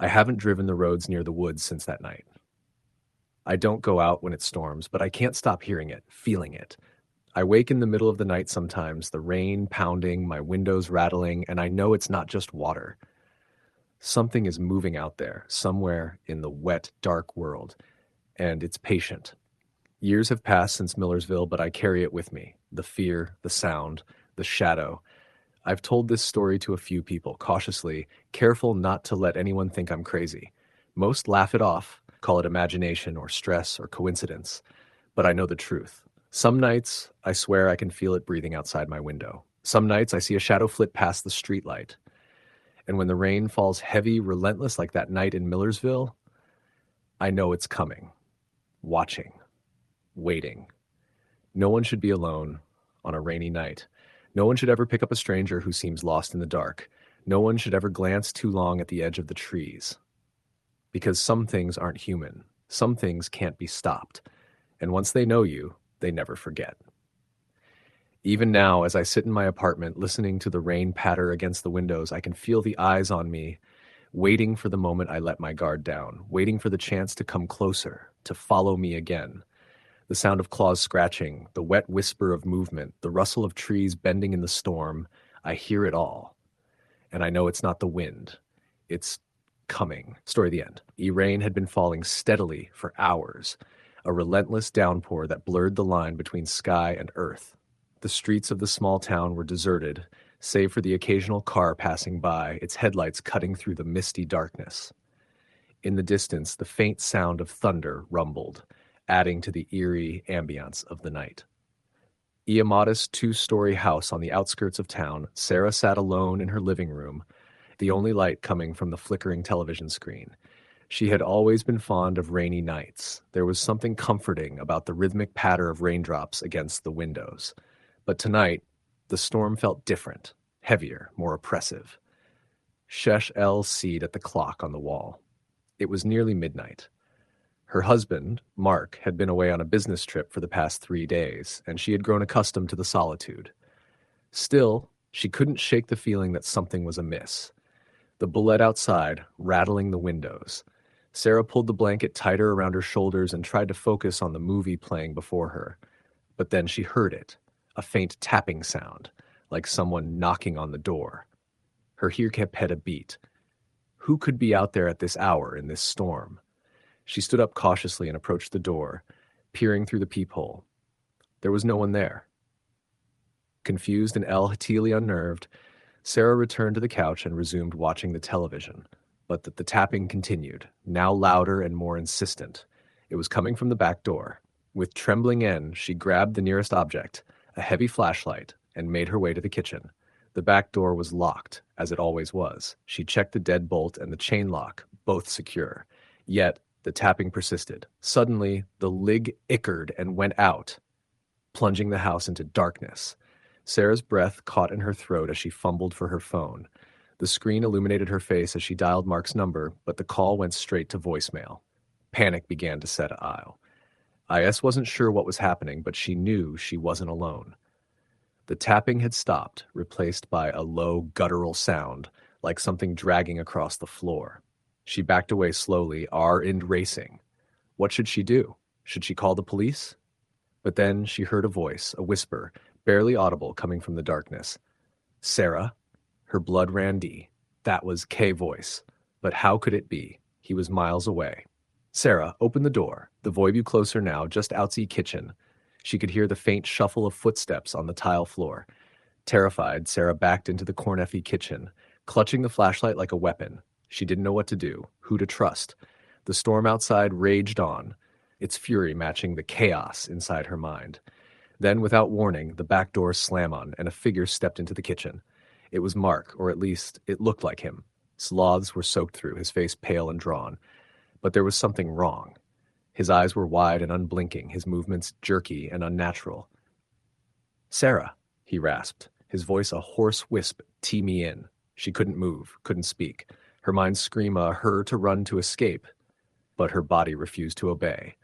S1: I haven't driven the roads near the woods since that night. I don't go out when it storms, but I can't stop hearing it, feeling it. I wake in the middle of the night sometimes, the rain pounding, my windows rattling, and I know it's not just water. Something is moving out there, somewhere in the wet, dark world, and it's patient. Years have passed since Millersville, but I carry it with me. The fear, the sound, the shadow. I've told this story to a few people, cautiously, careful not to let anyone think I'm crazy. Most laugh it off, call it imagination or stress or coincidence, but I know the truth. Some nights, I swear I can feel it breathing outside my window. Some nights, I see a shadow flit past the streetlight. And when the rain falls heavy, relentless like that night in Millersville, I know it's coming. Watching. Waiting. No one should be alone on a rainy night. No one should ever pick up a stranger who seems lost in the dark. No one should ever glance too long at the edge of the trees. Because some things aren't human. Some things can't be stopped. And once they know you, they never forget. Even now, as I sit in my apartment listening to the rain patter against the windows, I can feel the eyes on me, waiting for the moment I let my guard down, waiting for the chance to come closer, to follow me again. The sound of claws scratching, the wet whisper of movement, the rustle of trees bending in the storm, I hear it all. And I know it's not the wind. It's coming. Story the end. Rain had been falling steadily for hours, a relentless downpour that blurred the line between sky and earth. The streets of the small town were deserted, save for the occasional car passing by, its headlights cutting through the misty darkness. In the distance, the faint sound of thunder rumbled, adding to the eerie ambience of the night. Iamata's two-story house on the outskirts of town, Sarah sat alone in her living room, the only light coming from the flickering television screen. She had always been fond of rainy nights. There was something comforting about the rhythmic patter of raindrops against the windows. But tonight, the storm felt different, heavier, more oppressive. Shesh El seed at the clock on the wall. It was nearly midnight. Her husband, Mark, had been away on a business trip for the past 3 days, and she had grown accustomed to the solitude. Still, she couldn't shake the feeling that something was amiss. The bullet outside, rattling the windows. Sarah pulled the blanket tighter around her shoulders and tried to focus on the movie playing before her. But then she heard it, a faint tapping sound, like someone knocking on the door. Her ear kept a beat. Who could be out there at this hour in this storm? She stood up cautiously and approached the door, peering through the peephole. There was no one there. Confused and El-Hatili unnerved, Sarah returned to the couch and resumed watching the television. But the tapping continued, now louder and more insistent. It was coming from the back door. With trembling hand, she grabbed the nearest object, a heavy flashlight, and made her way to the kitchen. The back door was locked, as it always was. She checked the deadbolt and the chain lock, both secure. Yet, the tapping persisted. Suddenly, the lig ickered and went out, plunging the house into darkness. Sarah's breath caught in her throat as she fumbled for her phone. The screen illuminated her face as she dialed Mark's number, but the call went straight to voicemail. Panic began to set in. IS wasn't sure what was happening, but she knew she wasn't alone. The tapping had stopped, replaced by a low, guttural sound, like something dragging across the floor. She backed away slowly, R-end racing. What should she do? Should she call the police? But then she heard a voice, a whisper, barely audible coming from the darkness. Sarah? Her blood ran deep. That was K's voice. But how could it be? He was miles away. Sarah, open the door. The voice closer now, just outside kitchen. She could hear the faint shuffle of footsteps on the tile floor. Terrified, Sarah backed into the Corneffy kitchen, clutching the flashlight like a weapon. She didn't know what to do, who to trust. The storm outside raged on, its fury matching the chaos inside her mind. Then, without warning, the back door slammed on, and a figure stepped into the kitchen. It was Mark, or at least it looked like him. Sloths were soaked through, his face pale and drawn. But there was something wrong. His eyes were wide and unblinking, his movements jerky and unnatural. Sarah, he rasped, his voice a hoarse wisp, tee me in. She couldn't move, couldn't speak. Her mind screamed her to run to escape, but her body refused to obey.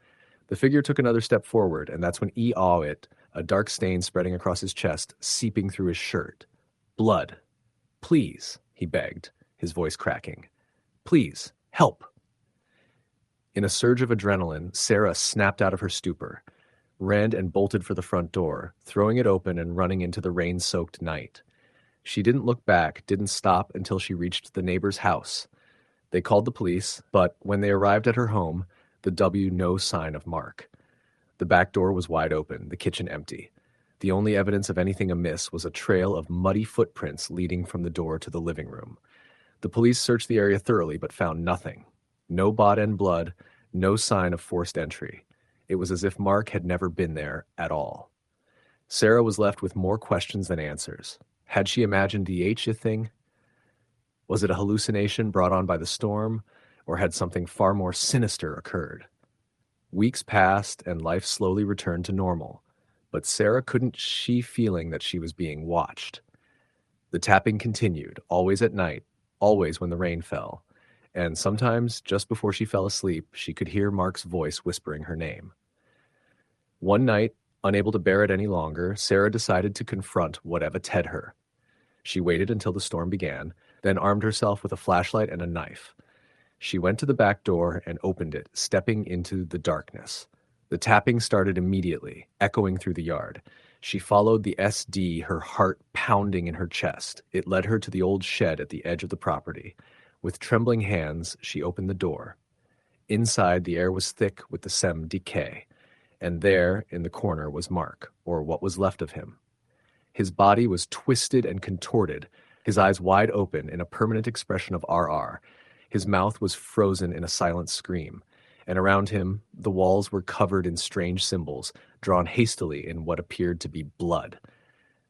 S1: The figure took another step forward, and that's when he saw it, a dark stain spreading across his chest, seeping through his shirt. Blood. Please, he begged, his voice cracking. Please, help. In a surge of adrenaline, Sarah snapped out of her stupor, ran and bolted for the front door, throwing it open and running into the rain-soaked night. She didn't look back, didn't stop until she reached the neighbor's house. They called the police, but when they arrived at her home, no sign of Mark. The back door was wide open, the kitchen empty. The only evidence of anything amiss was a trail of muddy footprints leading from the door to the living room. The police searched the area thoroughly but found nothing. No bot-end blood, no sign of forced entry. It was as if Mark had never been there at all. Sarah was left with more questions than answers. Had she imagined the H thing? Was it a hallucination brought on by the storm, or had something far more sinister occurred? Weeks passed and life slowly returned to normal, but Sarah couldn't she feeling that she was being watched. The tapping continued, always at night, always when the rain fell, and sometimes just before she fell asleep, she could hear Mark's voice whispering her name. One night, unable to bear it any longer, Sarah decided to confront whatever ted her. She waited until the storm began, then armed herself with a flashlight and a knife. She went to the back door and opened it, stepping into the darkness. The tapping started immediately, echoing through the yard. She followed the SD, her heart pounding in her chest. It led her to the old shed at the edge of the property. With trembling hands, she opened the door. Inside, the air was thick with the sem decay, and there, in the corner, was Mark, or what was left of him. His body was twisted and contorted, his eyes wide open in a permanent expression of RR. His mouth was frozen in a silent scream, and around him, the walls were covered in strange symbols, drawn hastily in what appeared to be blood.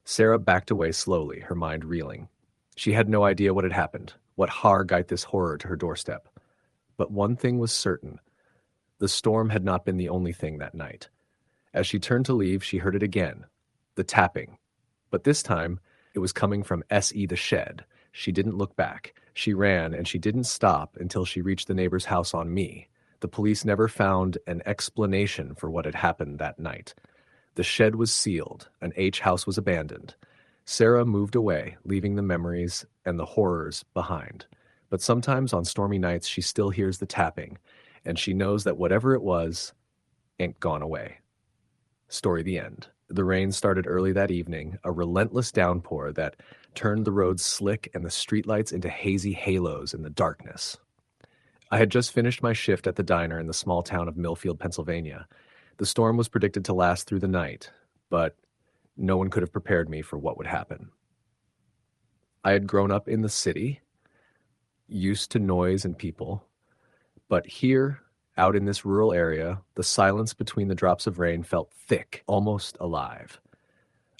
S1: Sarah backed away slowly, her mind reeling. She had no idea what had happened, what har got this horror to her doorstep. But one thing was certain. The storm had not been the only thing that night. As she turned to leave, she heard it again, the tapping. But this time, it was coming from S.E. the shed. She didn't look back. She ran, and she didn't stop until she reached the neighbor's house on me. The police never found an explanation for what had happened that night. The shed was sealed. An H house was abandoned. Sarah moved away, leaving the memories and the horrors behind. But sometimes on stormy nights, she still hears the tapping, and she knows that whatever it was ain't gone away. Story the end. The rain started early that evening, a relentless downpour that turned the roads slick and the streetlights into hazy halos in the darkness. I had just finished my shift at the diner in the small town of Millfield, Pennsylvania. The storm was predicted to last through the night, but no one could have prepared me for what would happen. I had grown up in the city, used to noise and people, but here, out in this rural area, the silence between the drops of rain felt thick, almost alive.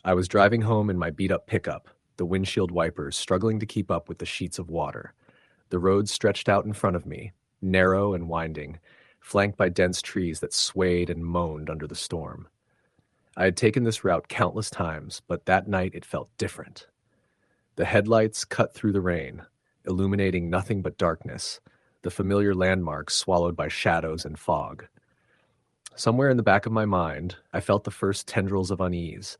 S1: I was driving home in my beat-up pickup, the windshield wipers struggling to keep up with the sheets of water. The road stretched out in front of me, narrow and winding, flanked by dense trees that swayed and moaned under the storm. I had taken this route countless times, but that night it felt different. The headlights cut through the rain, illuminating nothing but darkness, the familiar landmarks swallowed by shadows and fog. Somewhere in the back of my mind, I felt the first tendrils of unease.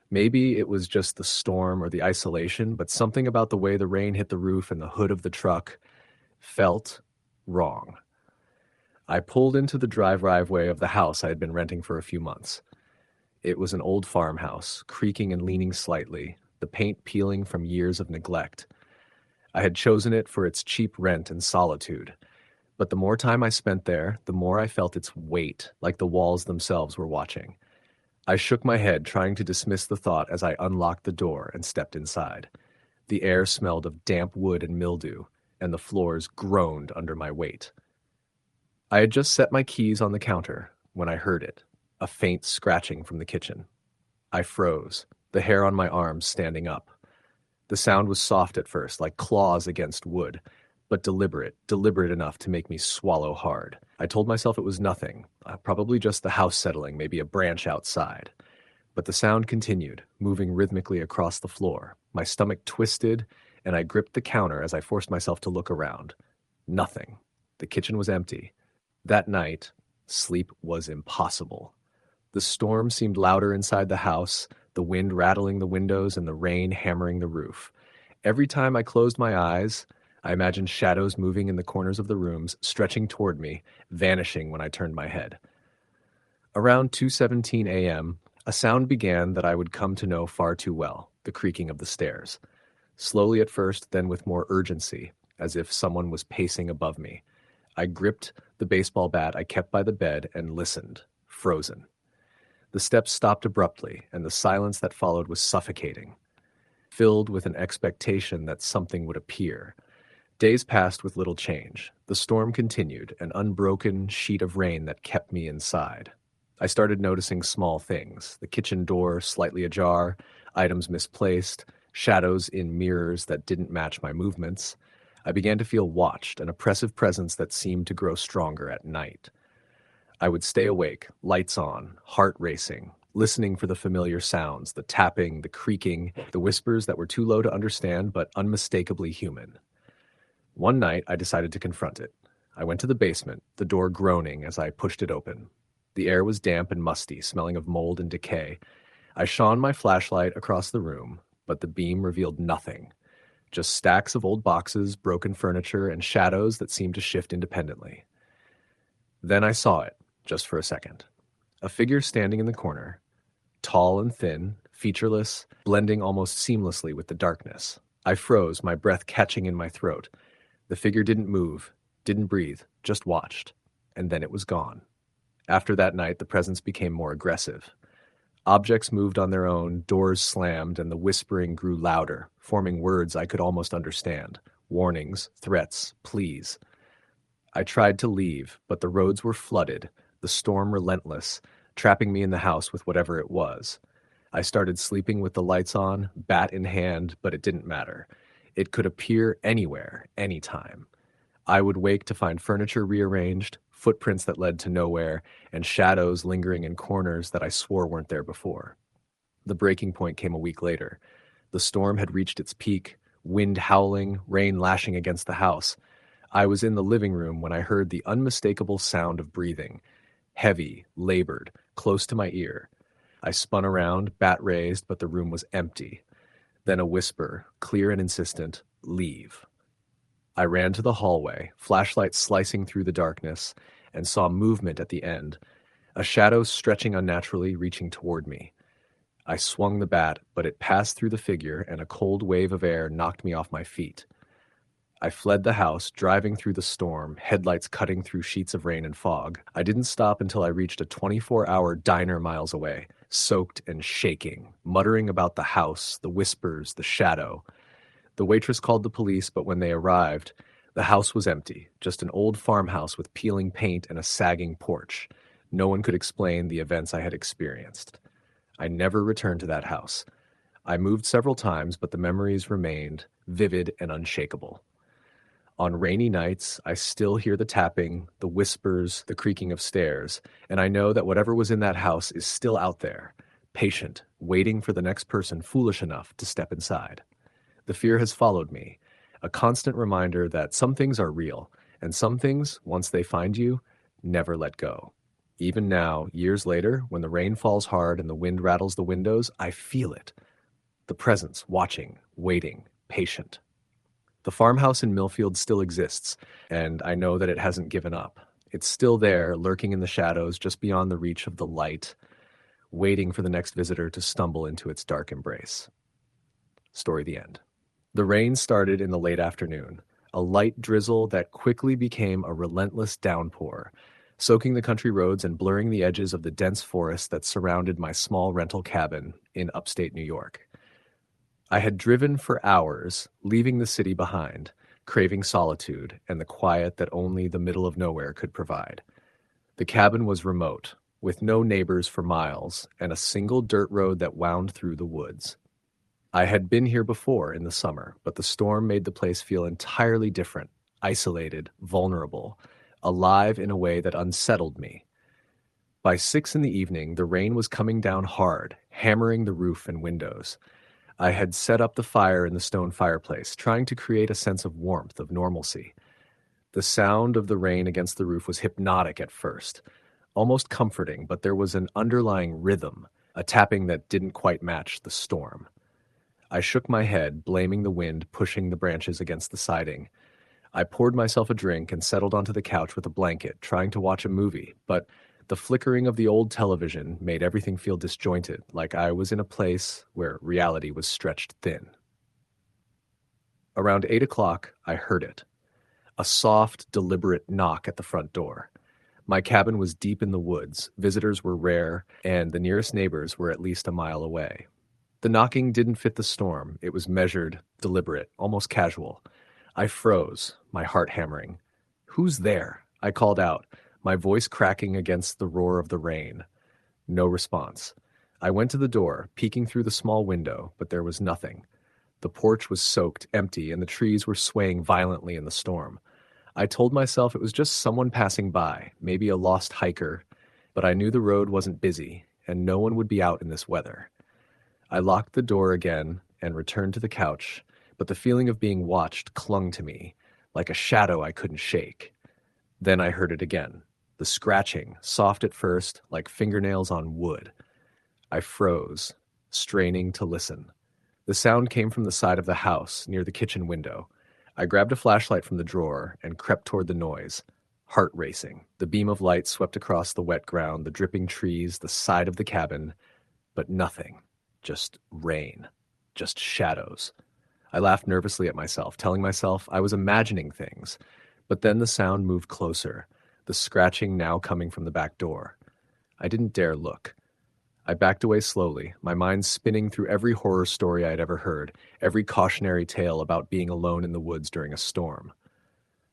S1: Maybe it was just the storm or the isolation, but something about the way the rain hit the roof and the hood of the truck felt wrong. I pulled into the driveway of the house I had been renting for a few months. It was an old farmhouse, creaking and leaning slightly, the paint peeling from years of neglect. I had chosen it for its cheap rent and solitude, but the more time I spent there, the more I felt its weight, like the walls themselves were watching. I shook my head, trying to dismiss the thought as I unlocked the door and stepped inside. The air smelled of damp wood and mildew, and the floors groaned under my weight. I had just set my keys on the counter when I heard it, a faint scratching from the kitchen. I froze, the hair on my arms standing up. The sound was soft at first, like claws against wood, but deliberate enough to make me swallow hard. I told myself it was nothing, probably just the house settling, maybe a branch outside. But the sound continued, moving rhythmically across the floor. My stomach twisted, and I gripped the counter as I forced myself to look around. Nothing. The kitchen was empty. That night, sleep was impossible. The storm seemed louder inside the house, the wind rattling the windows and the rain hammering the roof. Every time I closed my eyes, I imagined shadows moving in the corners of the rooms, stretching toward me, vanishing when I turned my head. Around 2:17 a.m., a sound began that I would come to know far too well, the creaking of the stairs. Slowly at first, then with more urgency, as if someone was pacing above me. I gripped the baseball bat I kept by the bed and listened, frozen. The steps stopped abruptly, and the silence that followed was suffocating, filled with an expectation that something would appear. Days passed with little change. The storm continued, an unbroken sheet of rain that kept me inside. I started noticing small things: the kitchen door slightly ajar, items misplaced, shadows in mirrors that didn't match my movements. I began to feel watched, an oppressive presence that seemed to grow stronger at night. I would stay awake, lights on, heart racing, listening for the familiar sounds, the tapping, the creaking, the whispers that were too low to understand but unmistakably human. One night, I decided to confront it. I went to the basement, the door groaning as I pushed it open. The air was damp and musty, smelling of mold and decay. I shone my flashlight across the room, but the beam revealed nothing. Just stacks of old boxes, broken furniture, and shadows that seemed to shift independently. Then I saw it, just for a second. A figure standing in the corner, tall and thin, featureless, blending almost seamlessly with the darkness. I froze, my breath catching in my throat. The figure didn't move, didn't breathe, just watched. And then it was gone. After that night, the presence became more aggressive. Objects moved on their own, doors slammed, and the whispering grew louder, forming words I could almost understand. Warnings, threats, pleas. I tried to leave, but the roads were flooded, the storm relentless, trapping me in the house with whatever it was. I started sleeping with the lights on, bat in hand, but it didn't matter. It could appear anywhere, anytime. I would wake to find furniture rearranged, footprints that led to nowhere, and shadows lingering in corners that I swore weren't there before. The breaking point came a week later. The storm had reached its peak, wind howling, rain lashing against the house. I was in the living room when I heard the unmistakable sound of breathing, heavy, labored, close to my ear. I spun around, bat raised, but the room was empty. Then a whisper, clear and insistent, "Leave." I ran to the hallway, flashlight slicing through the darkness, and saw movement at the end, a shadow stretching unnaturally, reaching toward me. I swung the bat, but it passed through the figure, and a cold wave of air knocked me off my feet. I fled the house, driving through the storm, headlights cutting through sheets of rain and fog. I didn't stop until I reached a 24-hour diner miles away, soaked and shaking, muttering about the house, the whispers, the shadow. The waitress called the police, but when they arrived, the house was empty, just an old farmhouse with peeling paint and a sagging porch. No one could explain the events I had experienced. I never returned to that house. I moved several times, but the memories remained vivid and unshakable. On rainy nights, I still hear the tapping, the whispers, the creaking of stairs, and I know that whatever was in that house is still out there, patient, waiting for the next person foolish enough to step inside. The fear has followed me, a constant reminder that some things are real, and some things, once they find you, never let go. Even now, years later, when the rain falls hard and the wind rattles the windows, I feel it. The presence, watching, waiting, patient. The farmhouse in Millfield still exists, and I know that it hasn't given up. It's still there, lurking in the shadows just beyond the reach of the light, waiting for the next visitor to stumble into its dark embrace. Story the end. The rain started in the late afternoon, a light drizzle that quickly became a relentless downpour, soaking the country roads and blurring the edges of the dense forest that surrounded my small rental cabin in upstate New York. I had driven for hours, leaving the city behind, craving solitude and the quiet that only the middle of nowhere could provide. The cabin was remote, with no neighbors for miles, and a single dirt road that wound through the woods. I had been here before in the summer, but the storm made the place feel entirely different, isolated, vulnerable, alive in a way that unsettled me. By 6 p.m, the rain was coming down hard, hammering the roof and windows. I had set up the fire in the stone fireplace, trying to create a sense of warmth, of normalcy. The sound of the rain against the roof was hypnotic at first, almost comforting, but there was an underlying rhythm, a tapping that didn't quite match the storm. I shook my head, blaming the wind pushing the branches against the siding. I poured myself a drink and settled onto the couch with a blanket, trying to watch a movie, but the flickering of the old television made everything feel disjointed, like I was in a place where reality was stretched thin. Around 8 o'clock, I heard it. A soft, deliberate knock at the front door. My cabin was deep in the woods, visitors were rare, and the nearest neighbors were at least a mile away. The knocking didn't fit the storm. It was measured, deliberate, almost casual. I froze, my heart hammering. "Who's there?" I called out, my voice cracking against the roar of the rain. No response. I went to the door, peeking through the small window, but there was nothing. The porch was soaked, empty, and the trees were swaying violently in the storm. I told myself it was just someone passing by, maybe a lost hiker, but I knew the road wasn't busy, and no one would be out in this weather. I locked the door again and returned to the couch, but the feeling of being watched clung to me, like a shadow I couldn't shake. Then I heard it again, the scratching, soft at first, like fingernails on wood. I froze, straining to listen. The sound came from the side of the house, near the kitchen window. I grabbed a flashlight from the drawer and crept toward the noise, heart racing. The beam of light swept across the wet ground, the dripping trees, the side of the cabin, but nothing. Just rain. Just shadows. I laughed nervously at myself, telling myself I was imagining things. But then the sound moved closer, the scratching now coming from the back door. I didn't dare look. I backed away slowly, my mind spinning through every horror story I had ever heard, every cautionary tale about being alone in the woods during a storm.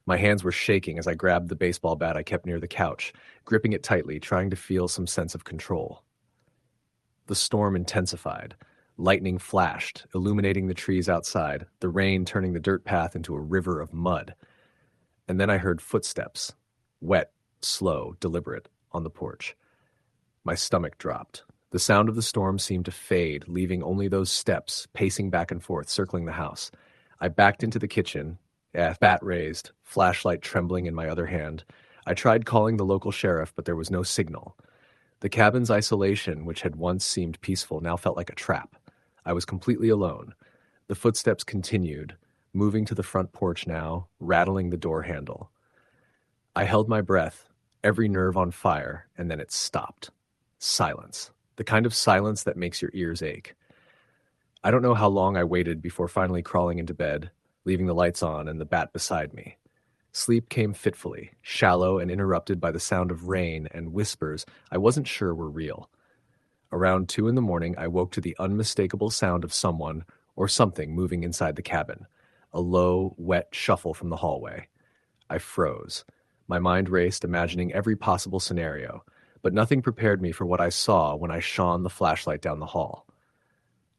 S1: My hands were shaking as I grabbed the baseball bat I kept near the couch, gripping it tightly, trying to feel some sense of control. The storm intensified. Lightning flashed, illuminating the trees outside, the rain turning the dirt path into a river of mud. And then I heard footsteps, wet, slow, deliberate, on the porch. My stomach dropped. The sound of the storm seemed to fade, leaving only those steps, pacing back and forth, circling the house. I backed into the kitchen, bat raised, flashlight trembling in my other hand. I tried calling the local sheriff, but there was no signal. The cabin's isolation, which had once seemed peaceful, now felt like a trap. I was completely alone. The footsteps continued, moving to the front porch now, rattling the door handle. I held my breath, every nerve on fire, and then it stopped. Silence. The kind of silence that makes your ears ache. I don't know how long I waited before finally crawling into bed, leaving the lights on and the bat beside me. Sleep came fitfully, shallow and interrupted by the sound of rain and whispers I wasn't sure were real. Around 2 a.m, I woke to the unmistakable sound of someone or something moving inside the cabin, a low, wet shuffle from the hallway. I froze. My mind raced, imagining every possible scenario, but nothing prepared me for what I saw when I shone the flashlight down the hall.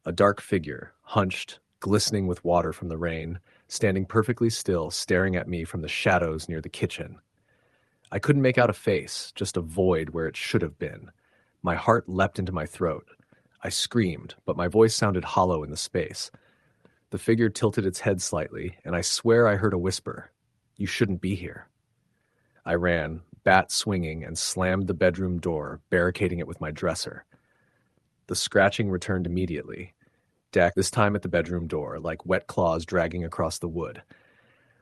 S1: A dark figure, hunched, glistening with water from the rain, standing perfectly still, staring at me from the shadows near the kitchen. I couldn't make out a face, just a void where it should have been. My heart leapt into my throat. I screamed, but my voice sounded hollow in the space. The figure tilted its head slightly, and I swear I heard a whisper, "You shouldn't be here." I ran, bat swinging, and slammed the bedroom door, barricading it with my dresser. The scratching returned immediately. This time at the bedroom door, like wet claws dragging across the wood.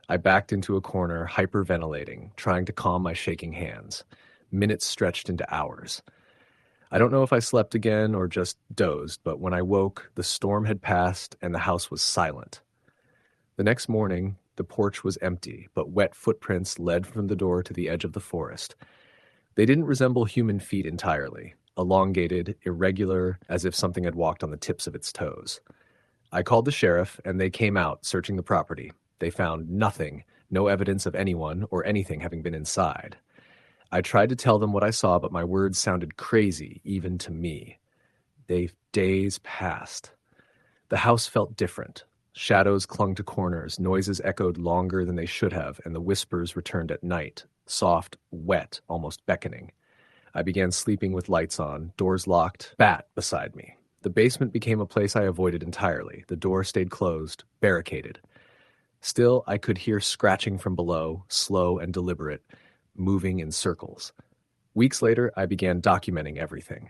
S1: I backed into a corner, hyperventilating, trying to calm my shaking hands. Minutes stretched into hours. I don't know if I slept again or just dozed, but when I woke, the storm had passed and the house was silent. The next morning, the porch was empty, but wet footprints led from the door to the edge of the forest. They didn't resemble human feet entirely, elongated, irregular, as if something had walked on the tips of its toes. I called the sheriff, and they came out, searching the property. They found nothing, no evidence of anyone or anything having been inside. I tried to tell them what I saw, but my words sounded crazy, even to me. Days passed. The house felt different. Shadows clung to corners, noises echoed longer than they should have, and the whispers returned at night, soft, wet, almost beckoning. I began sleeping with lights on, doors locked, bat beside me. The basement became a place I avoided entirely. The door stayed closed, barricaded. Still, I could hear scratching from below, slow and deliberate, moving in circles. Weeks later, I began documenting everything.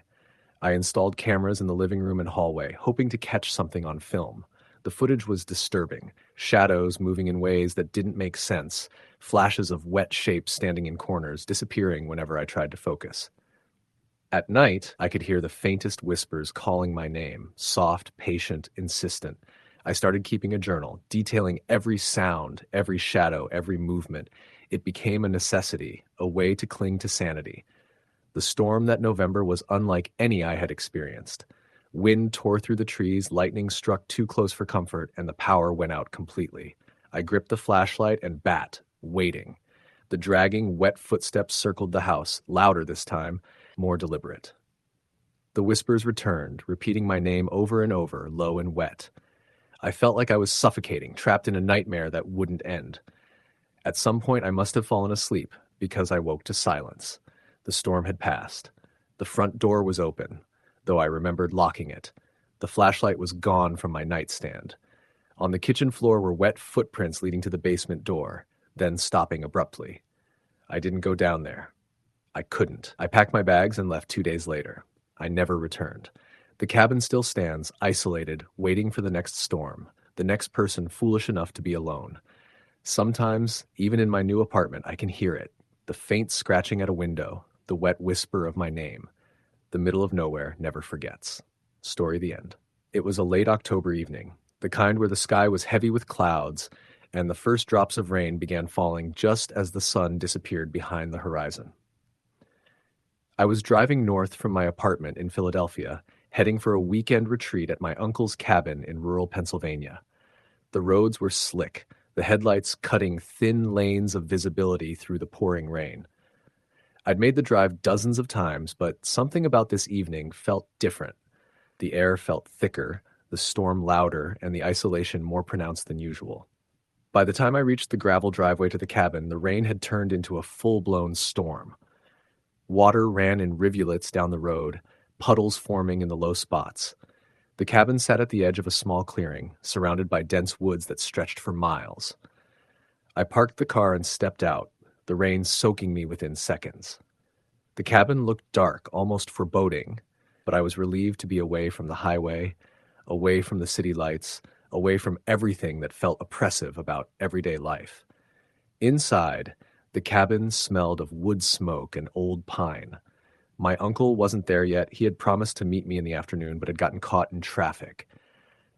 S1: I installed cameras in the living room and hallway, hoping to catch something on film. The footage was disturbing, shadows moving in ways that didn't make sense, flashes of wet shapes standing in corners, disappearing whenever I tried to focus. At night, I could hear the faintest whispers calling my name, soft, patient, insistent. I started keeping a journal, detailing every sound, every shadow, every movement. It became a necessity, a way to cling to sanity. The storm that November was unlike any I had experienced. Wind tore through the trees, lightning struck too close for comfort, and the power went out completely. I gripped the flashlight and bat, waiting. The dragging, wet footsteps circled the house, louder this time, more deliberate. The whispers returned, repeating my name over and over, low and wet. I felt like I was suffocating, trapped in a nightmare that wouldn't end. At some point, I must have fallen asleep, because I woke to silence. The storm had passed. The front door was open, though I remembered locking it. The flashlight was gone from my nightstand. On the kitchen floor were wet footprints leading to the basement door, then stopping abruptly. I didn't go down there. I couldn't. I packed my bags and left 2 days later. I never returned. The cabin still stands, isolated, waiting for the next storm, the next person foolish enough to be alone. Sometimes, even in my new apartment, I can hear it, the faint scratching at a window, the wet whisper of my name. The middle of nowhere never forgets. Story the end. It was a late October evening, the kind where the sky was heavy with clouds, and the first drops of rain began falling just as the sun disappeared behind the horizon. I was driving north from my apartment in Philadelphia, heading for a weekend retreat at my uncle's cabin in rural Pennsylvania. The roads were slick, the headlights cutting thin lanes of visibility through the pouring rain. I'd made the drive dozens of times, but something about this evening felt different. The air felt thicker, the storm louder, and the isolation more pronounced than usual. By the time I reached the gravel driveway to the cabin, the rain had turned into a full-blown storm. Water ran in rivulets down the road, puddles forming in the low spots. The cabin sat at the edge of a small clearing, surrounded by dense woods that stretched for miles. I parked the car and stepped out, the rain soaking me within seconds. The cabin looked dark, almost foreboding, but I was relieved to be away from the highway, away from the city lights, away from everything that felt oppressive about everyday life. Inside, the cabin smelled of wood smoke and old pine. My uncle wasn't there yet. He had promised to meet me in the afternoon, but had gotten caught in traffic.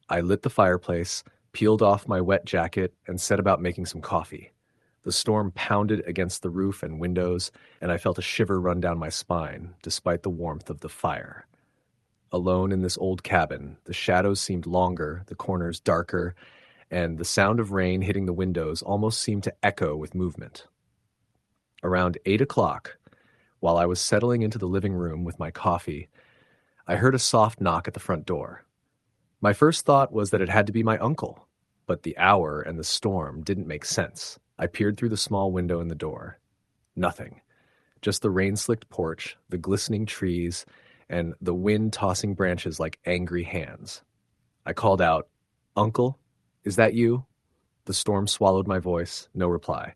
S1: I lit the fireplace, peeled off my wet jacket, and set about making some coffee. The storm pounded against the roof and windows, and I felt a shiver run down my spine, despite the warmth of the fire. Alone in this old cabin, the shadows seemed longer, the corners darker, and the sound of rain hitting the windows almost seemed to echo with movement. Around 8 o'clock, while I was settling into the living room with my coffee, I heard a soft knock at the front door. My first thought was that it had to be my uncle, but the hour and the storm didn't make sense. I peered through the small window in the door. Nothing. Just the rain-slicked porch, the glistening trees, and the wind tossing branches like angry hands. I called out, "Uncle, is that you?" The storm swallowed my voice, no reply.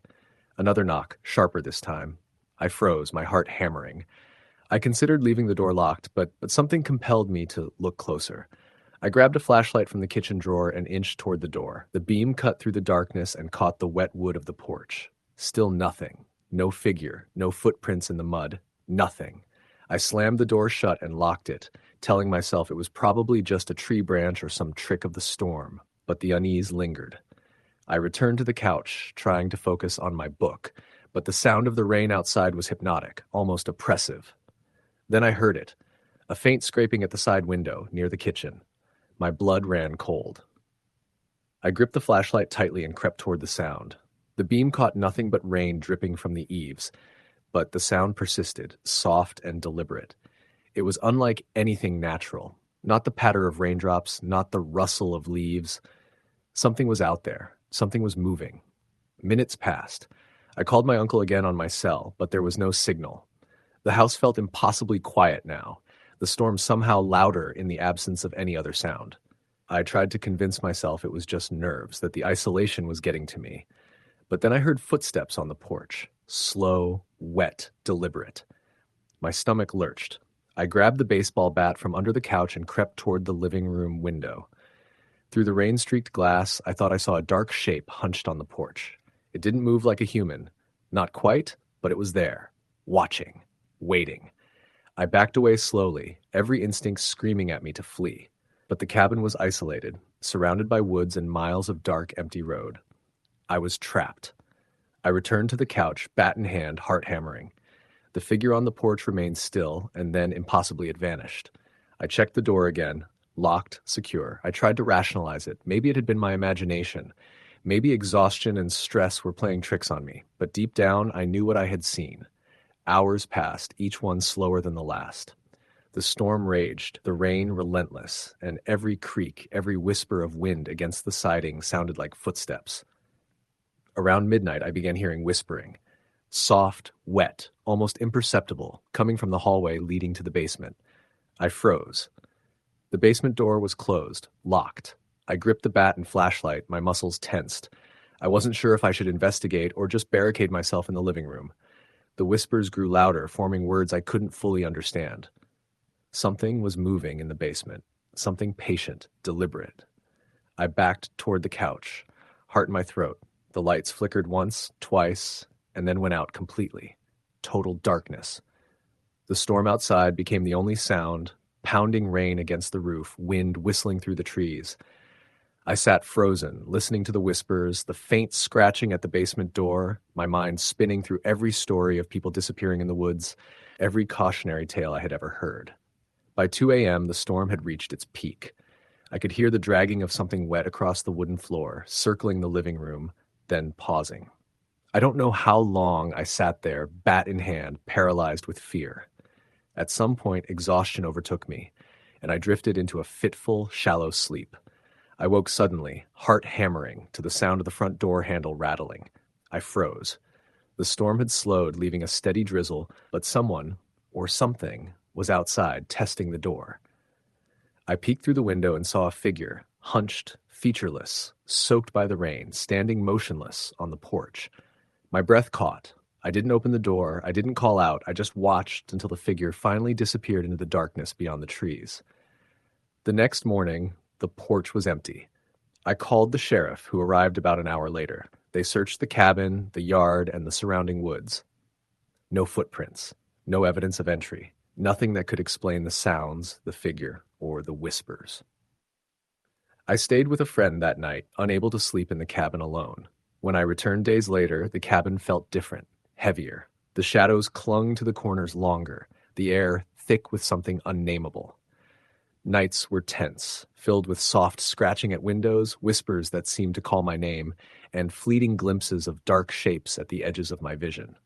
S1: Another knock, sharper this time. I froze, my heart hammering. I considered leaving the door locked, but something compelled me to look closer. I grabbed a flashlight from the kitchen drawer and inched toward the door. The beam cut through the darkness and caught the wet wood of the porch. Still nothing. No figure, no footprints in the mud. Nothing. I slammed the door shut and locked it, telling myself it was probably just a tree branch or some trick of the storm, but the unease lingered. I returned to the couch, trying to focus on my book, but the sound of the rain outside was hypnotic, almost oppressive. Then I heard it, a faint scraping at the side window, near the kitchen. My blood ran cold. I gripped the flashlight tightly and crept toward the sound. The beam caught nothing but rain dripping from the eaves, but the sound persisted, soft and deliberate. It was unlike anything natural, not the patter of raindrops, not the rustle of leaves. Something was out there. Something was moving. Minutes passed. I called my uncle again on my cell, but there was no signal. The house felt impossibly quiet now, the storm somehow louder in the absence of any other sound. I tried to convince myself it was just nerves, that the isolation was getting to me. But then I heard footsteps on the porch, slow, wet, deliberate. My stomach lurched. I grabbed the baseball bat from under the couch and crept toward the living room window. Through the rain-streaked glass, I thought I saw a dark shape hunched on the porch. It didn't move like a human. Not quite, but it was there, watching, waiting. I backed away slowly, every instinct screaming at me to flee. But the cabin was isolated, surrounded by woods and miles of dark, empty road. I was trapped. I returned to the couch, bat in hand, heart hammering. The figure on the porch remained still, and then impossibly it vanished. I checked the door again, locked, secure. I tried to rationalize it. Maybe it had been my imagination. Maybe exhaustion and stress were playing tricks on me. But deep down, I knew what I had seen. Hours passed, each one slower than the last. The storm raged, the rain relentless, and every creak, every whisper of wind against the siding sounded like footsteps. Around midnight, I began hearing whispering. Soft, wet, almost imperceptible, coming from the hallway leading to the basement. I froze. The basement door was closed, locked. I gripped the bat and flashlight, my muscles tensed. I wasn't sure if I should investigate or just barricade myself in the living room. The whispers grew louder, forming words I couldn't fully understand. Something was moving in the basement, something patient, deliberate. I backed toward the couch, heart in my throat. The lights flickered once, twice, and then went out completely. Total darkness. The storm outside became the only sound, pounding rain against the roof, wind whistling through the trees. I sat frozen, listening to the whispers, the faint scratching at the basement door, my mind spinning through every story of people disappearing in the woods, every cautionary tale I had ever heard. By 2 a.m., the storm had reached its peak. I could hear the dragging of something wet across the wooden floor, circling the living room, then pausing. I don't know how long I sat there, bat in hand, paralyzed with fear. At some point, exhaustion overtook me, and I drifted into a fitful, shallow sleep. I woke suddenly, heart hammering, to the sound of the front door handle rattling. I froze. The storm had slowed, leaving a steady drizzle, but someone, or something, was outside, testing the door. I peeked through the window and saw a figure, hunched, featureless, soaked by the rain, standing motionless on the porch. My breath caught. I didn't open the door, I didn't call out, I just watched until the figure finally disappeared into the darkness beyond the trees. The next morning, the porch was empty. I called the sheriff, who arrived about an hour later. They searched the cabin, the yard, and the surrounding woods. No footprints, no evidence of entry, nothing that could explain the sounds, the figure, or the whispers. I stayed with a friend that night, unable to sleep in the cabin alone. When I returned days later, the cabin felt different, heavier. The shadows clung to the corners longer, the air thick with something unnameable. Nights were tense, filled with soft scratching at windows, whispers that seemed to call my name, and fleeting glimpses of dark shapes at the edges of my vision.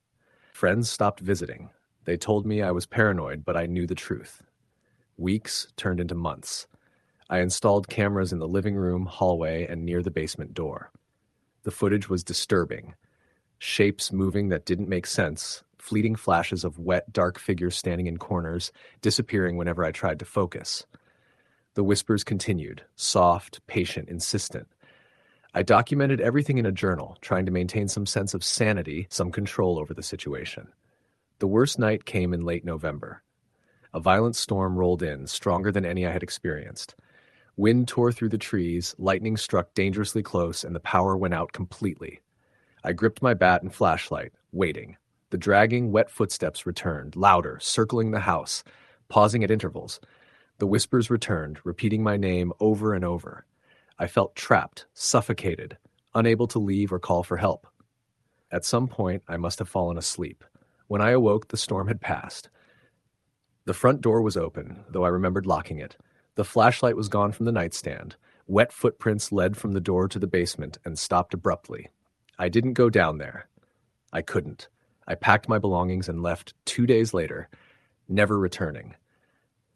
S1: Friends stopped visiting. They told me I was paranoid, but I knew the truth. Weeks turned into months. I installed cameras in the living room, hallway, and near the basement door. The footage was disturbing. Shapes moving that didn't make sense, fleeting flashes of wet, dark figures standing in corners, disappearing whenever I tried to focus. The whispers continued, soft, patient, insistent. I documented everything in a journal, trying to maintain some sense of sanity, some control over the situation. The worst night came in late November. A violent storm rolled in, stronger than any I had experienced. Wind tore through the trees, lightning struck dangerously close, and the power went out completely. I gripped my bat and flashlight, waiting. The dragging, wet footsteps returned, louder, circling the house, pausing at intervals. The whispers returned, repeating my name over and over. I felt trapped, suffocated, unable to leave or call for help. At some point, I must have fallen asleep. When I awoke, the storm had passed. The front door was open, though I remembered locking it. The flashlight was gone from the nightstand. Wet footprints led from the door to the basement and stopped abruptly. I didn't go down there. I couldn't. I packed my belongings and left 2 days later, never returning.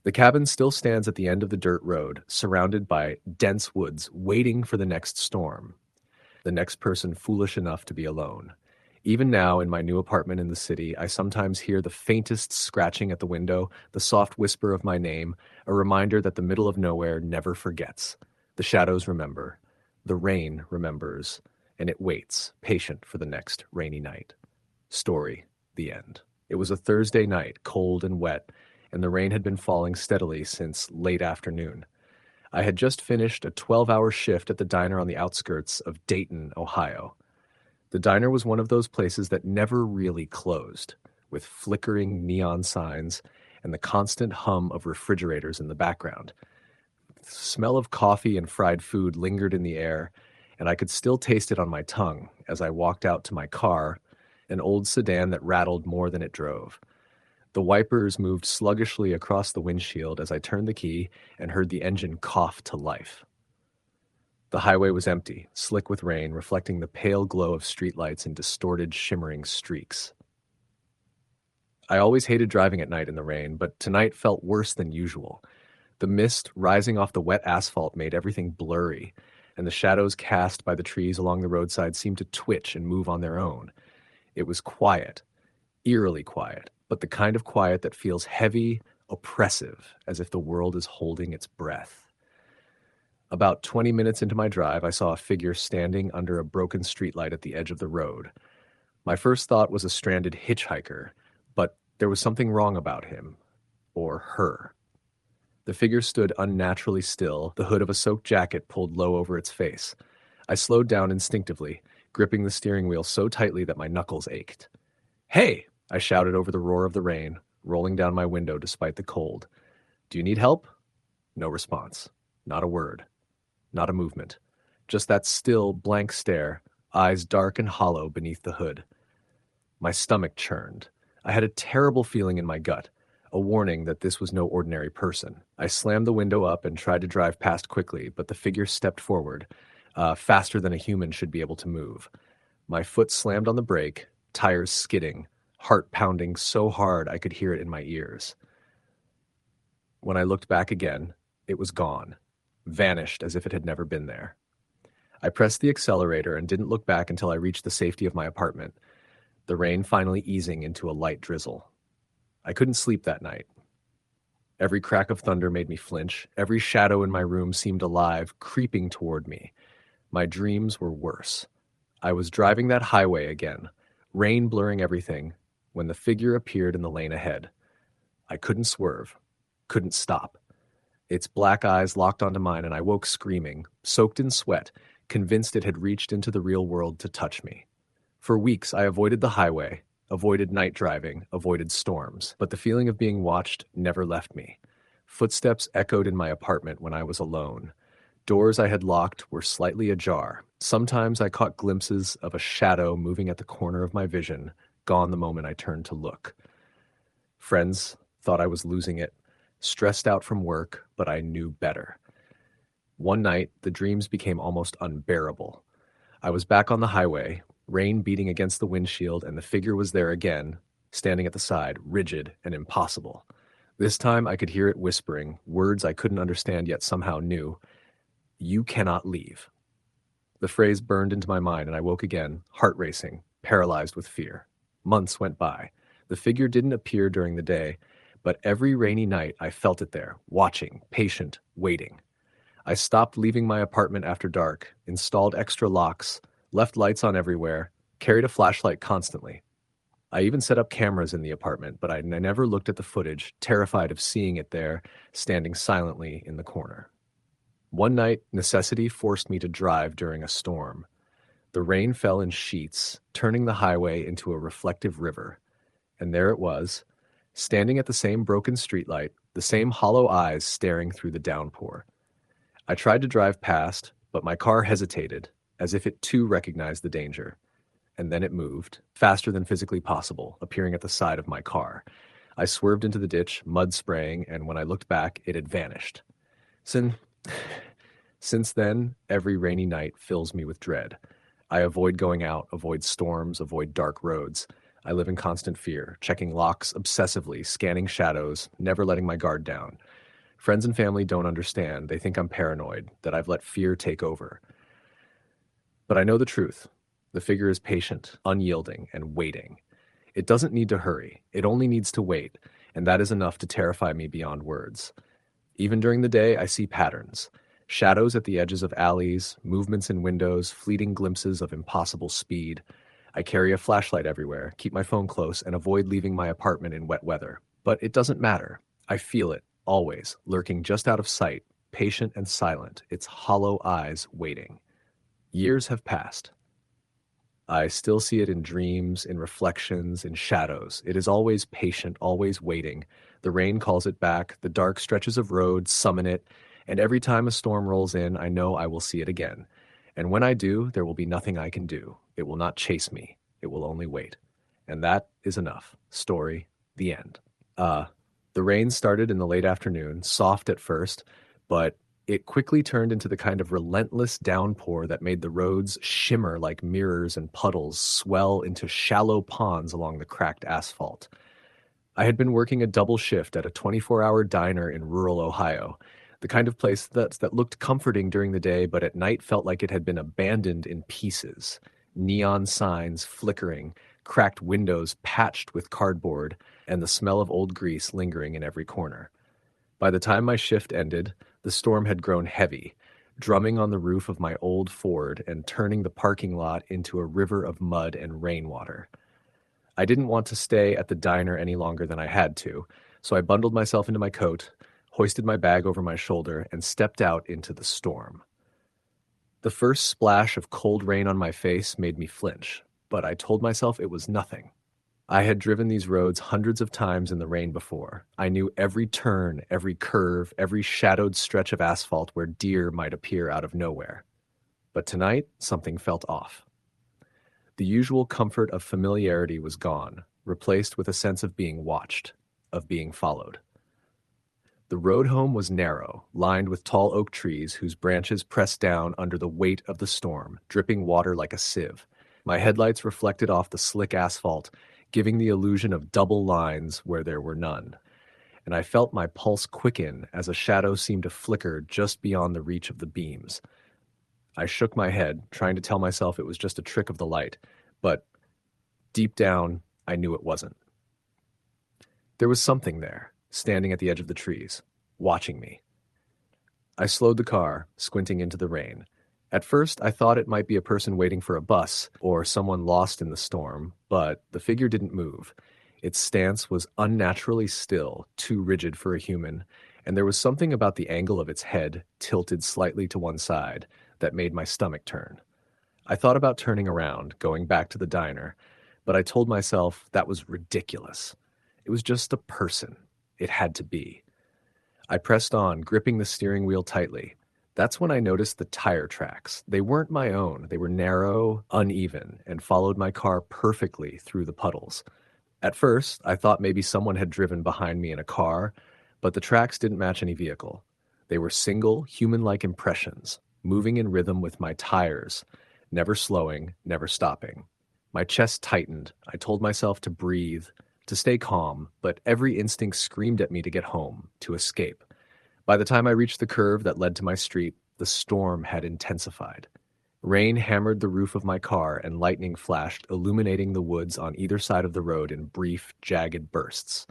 S1: The cabin still stands at the end of the dirt road, surrounded by dense woods, waiting for the next storm. The next person foolish enough to be alone. Even now, in my new apartment in the city, I sometimes hear the faintest scratching at the window, the soft whisper of my name, a reminder that the middle of nowhere never forgets. The shadows remember. The rain remembers. And it waits, patient for the next rainy night. Story, the end. It was a Thursday night, cold and wet, and the rain had been falling steadily since late afternoon. I had just finished a 12-hour shift at the diner on the outskirts of Dayton, Ohio. The diner was one of those places that never really closed, with flickering neon signs and the constant hum of refrigerators in the background. The smell of coffee and fried food lingered in the air, and I could still taste it on my tongue as I walked out to my car, an old sedan that rattled more than it drove. The wipers moved sluggishly across the windshield as I turned the key and heard the engine cough to life. The highway was empty, slick with rain, reflecting the pale glow of streetlights in distorted, shimmering streaks. I always hated driving at night in the rain, but tonight felt worse than usual. The mist rising off the wet asphalt made everything blurry, and the shadows cast by the trees along the roadside seemed to twitch and move on their own. It was quiet, eerily quiet, but the kind of quiet that feels heavy, oppressive, as if the world is holding its breath. About 20 minutes into my drive, I saw a figure standing under a broken streetlight at the edge of the road. My first thought was a stranded hitchhiker, but there was something wrong about him, or her. The figure stood unnaturally still, the hood of a soaked jacket pulled low over its face. I slowed down instinctively, gripping the steering wheel so tightly that my knuckles ached. "Hey!" I shouted over the roar of the rain, rolling down my window despite the cold. "Do you need help?" No response. Not a word. Not a movement. Just that still, blank stare, eyes dark and hollow beneath the hood. My stomach churned. I had a terrible feeling in my gut, a warning that this was no ordinary person. I slammed the window up and tried to drive past quickly, but the figure stepped forward, faster than a human should be able to move. My foot slammed on the brake, tires skidding, heart pounding so hard I could hear it in my ears. When I looked back again, it was gone, vanished as if it had never been there. I pressed the accelerator and didn't look back until I reached the safety of my apartment, the rain finally easing into a light drizzle. I couldn't sleep that night. Every crack of thunder made me flinch. Every shadow in my room seemed alive, creeping toward me. My dreams were worse. I was driving that highway again, rain blurring everything, when the figure appeared in the lane ahead. I couldn't swerve, couldn't stop. Its black eyes locked onto mine, and I woke screaming, soaked in sweat, convinced it had reached into the real world to touch me. For weeks, I avoided the highway, avoided night driving, avoided storms, but the feeling of being watched never left me. Footsteps echoed in my apartment when I was alone. Doors I had locked were slightly ajar. Sometimes I caught glimpses of a shadow moving at the corner of my vision, gone the moment I turned to look. Friends thought I was losing it, stressed out from work, but I knew better. One night, the dreams became almost unbearable. I was back on the highway, rain beating against the windshield, and the figure was there again, standing at the side, rigid and impossible. This time I could hear it whispering, words I couldn't understand yet somehow knew. "You cannot leave." The phrase burned into my mind, and I woke again, heart racing, paralyzed with fear. Months went by. The figure didn't appear during the day, but every rainy night I felt it there, watching, patient, waiting. I stopped leaving my apartment after dark, installed extra locks, left lights on everywhere, carried a flashlight constantly. I even set up cameras in the apartment, but I never looked at the footage, terrified of seeing it there, standing silently in the corner. One night, necessity forced me to drive during a storm. The rain fell in sheets, turning the highway into a reflective river. And there it was, standing at the same broken streetlight, the same hollow eyes staring through the downpour. I tried to drive past, but my car hesitated, as if it too recognized the danger. And then it moved, faster than physically possible, appearing at the side of my car. I swerved into the ditch, mud spraying, and when I looked back, it had vanished. Since then, every rainy night fills me with dread. I avoid going out, avoid storms, avoid dark roads. I live in constant fear, checking locks obsessively, scanning shadows, never letting my guard down. Friends and family don't understand. They think I'm paranoid, that I've let fear take over. But I know the truth. The figure is patient, unyielding, and waiting. It doesn't need to hurry. It only needs to wait, and that is enough to terrify me beyond words. Even during the day, I see patterns. Shadows at the edges of alleys, movements in windows, fleeting glimpses of impossible speed. I carry a flashlight everywhere, keep my phone close, and avoid leaving my apartment in wet weather. But it doesn't matter. I feel it, always, lurking just out of sight, patient and silent, its hollow eyes waiting. Years have passed. I still see it in dreams, in reflections, in shadows. It is always patient, always waiting. The rain calls it back, the dark stretches of road summon it, and every time a storm rolls in, I know I will see it again. And when I do, there will be nothing I can do. It will not chase me. It will only wait. And that is enough. Story, the end. Uh, the rain started in the late afternoon, soft at first, but it quickly turned into the kind of relentless downpour that made the roads shimmer like mirrors and puddles swell into shallow ponds along the cracked asphalt. I had been working a double shift at a 24-hour diner in rural Ohio, the kind of place that looked comforting during the day, but at night felt like it had been abandoned in pieces. Neon signs flickering, cracked windows patched with cardboard, and the smell of old grease lingering in every corner. By the time my shift ended, the storm had grown heavy, drumming on the roof of my old Ford and turning the parking lot into a river of mud and rainwater. I didn't want to stay at the diner any longer than I had to, so I bundled myself into my coat, hoisted my bag over my shoulder, and stepped out into the storm. The first splash of cold rain on my face made me flinch, but I told myself it was nothing. I had driven these roads hundreds of times in the rain before. I knew every turn, every curve, every shadowed stretch of asphalt where deer might appear out of nowhere. But tonight, something felt off. The usual comfort of familiarity was gone, replaced with a sense of being watched, of being followed. The road home was narrow, lined with tall oak trees whose branches pressed down under the weight of the storm, dripping water like a sieve. My headlights reflected off the slick asphalt, giving the illusion of double lines where there were none. And I felt my pulse quicken as a shadow seemed to flicker just beyond the reach of the beams. I shook my head, trying to tell myself it was just a trick of the light, but deep down, I knew it wasn't. There was something there, standing at the edge of the trees, watching me. I slowed the car, squinting into the rain. At first, I thought it might be a person waiting for a bus or someone lost in the storm, but the figure didn't move. Its stance was unnaturally still, too rigid for a human, and there was something about the angle of its head, tilted slightly to one side, that made my stomach turn. I thought about turning around, going back to the diner, but I told myself that was ridiculous. It was just a person. It had to be. I pressed on, gripping the steering wheel tightly. That's when I noticed the tire tracks. They weren't my own. They were narrow, uneven, and followed my car perfectly through the puddles. At first, I thought maybe someone had driven behind me in a car, but the tracks didn't match any vehicle. They were single, human-like impressions, moving in rhythm with my tires, never slowing, never stopping. My chest tightened. I told myself to breathe, to stay calm, but every instinct screamed at me to get home, to escape. By the time I reached the curve that led to my street, the storm had intensified. Rain hammered the roof of my car and lightning flashed, illuminating the woods on either side of the road in brief, jagged bursts.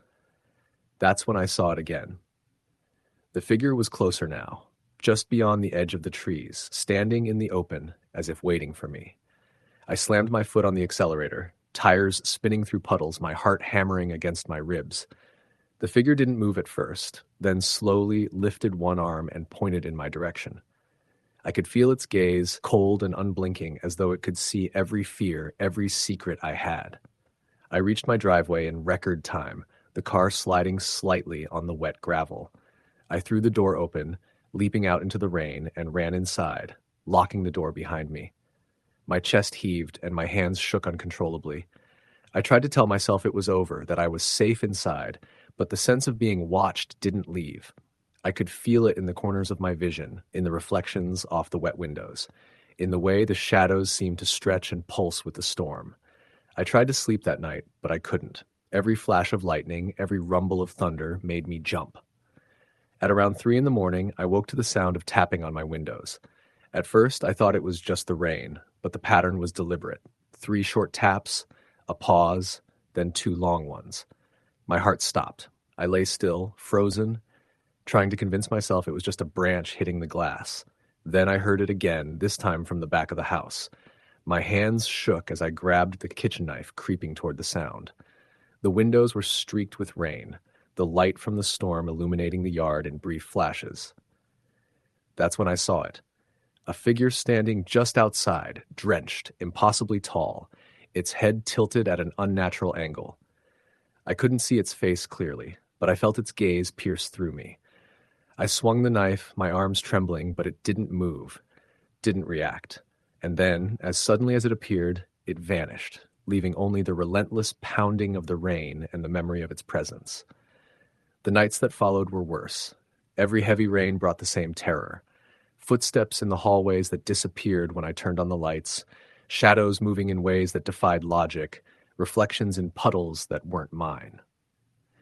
S1: That's when I saw it again. The figure was closer now, just beyond the edge of the trees, standing in the open as if waiting for me. I slammed my foot on the accelerator, tires spinning through puddles, my heart hammering against my ribs. The figure didn't move at first, then slowly lifted one arm and pointed in my direction. I could feel its gaze, cold and unblinking, as though it could see every fear, every secret I had. I reached my driveway in record time, the car sliding slightly on the wet gravel. I threw the door open, leaping out into the rain, and ran inside, locking the door behind me. My chest heaved and my hands shook uncontrollably. I tried to tell myself it was over, that I was safe inside, but the sense of being watched didn't leave. I could feel it in the corners of my vision, in the reflections off the wet windows, in the way the shadows seemed to stretch and pulse with the storm. I tried to sleep that night, but I couldn't. Every flash of lightning, every rumble of thunder made me jump. At around 3 a.m, I woke to the sound of tapping on my windows. At first, I thought it was just the rain, but the pattern was deliberate. 3 short taps, a pause, then 2 long ones. My heart stopped. I lay still, frozen, trying to convince myself it was just a branch hitting the glass. Then I heard it again, this time from the back of the house. My hands shook as I grabbed the kitchen knife, creeping toward the sound. The windows were streaked with rain, the light from the storm illuminating the yard in brief flashes. That's when I saw it. A figure standing just outside, drenched, impossibly tall, its head tilted at an unnatural angle. I couldn't see its face clearly, but I felt its gaze pierce through me. I swung the knife, my arms trembling, but it didn't move, didn't react. And then, as suddenly as it appeared, it vanished, leaving only the relentless pounding of the rain and the memory of its presence. The nights that followed were worse. Every heavy rain brought the same terror. Footsteps in the hallways that disappeared when I turned on the lights, shadows moving in ways that defied logic, reflections in puddles that weren't mine.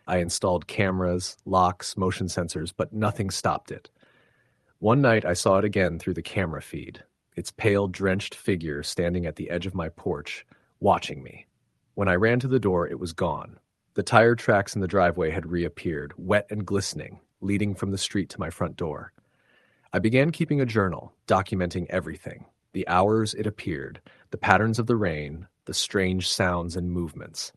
S1: I installed cameras, locks, motion sensors, but nothing stopped it. One night I saw it again through the camera feed, its pale, drenched figure standing at the edge of my porch, watching me. When I ran to the door, it was gone. The tire tracks in the driveway had reappeared, wet and glistening, leading from the street to my front door. I began keeping a journal, documenting everything: the hours it appeared, the patterns of the rain, the strange sounds and movements.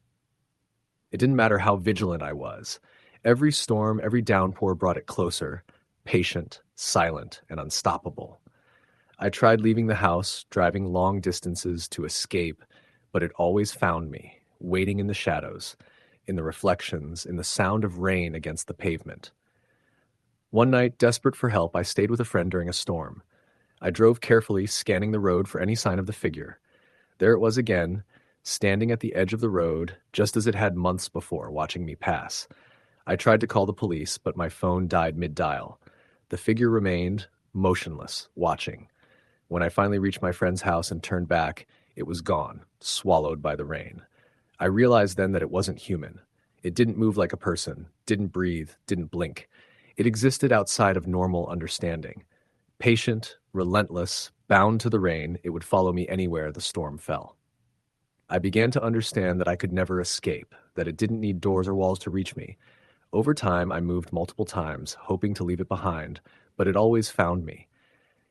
S1: It didn't matter how vigilant I was. Every storm, every downpour brought it closer, patient, silent, and unstoppable. I tried leaving the house, driving long distances to escape, but it always found me, waiting in the shadows, in the reflections, in the sound of rain against the pavement. One night, desperate for help, I stayed with a friend during a storm. I drove carefully, scanning the road for any sign of the figure. There it was again, standing at the edge of the road, just as it had months before, watching me pass. I tried to call the police, but my phone died mid-dial. The figure remained, motionless, watching. When I finally reached my friend's house and turned back, it was gone, swallowed by the rain. I realized then that it wasn't human. It didn't move like a person, didn't breathe, didn't blink. It existed outside of normal understanding. Patient, relentless, bound to the rain, it would follow me anywhere the storm fell. I began to understand that I could never escape, that it didn't need doors or walls to reach me. Over time, I moved multiple times, hoping to leave it behind, but it always found me.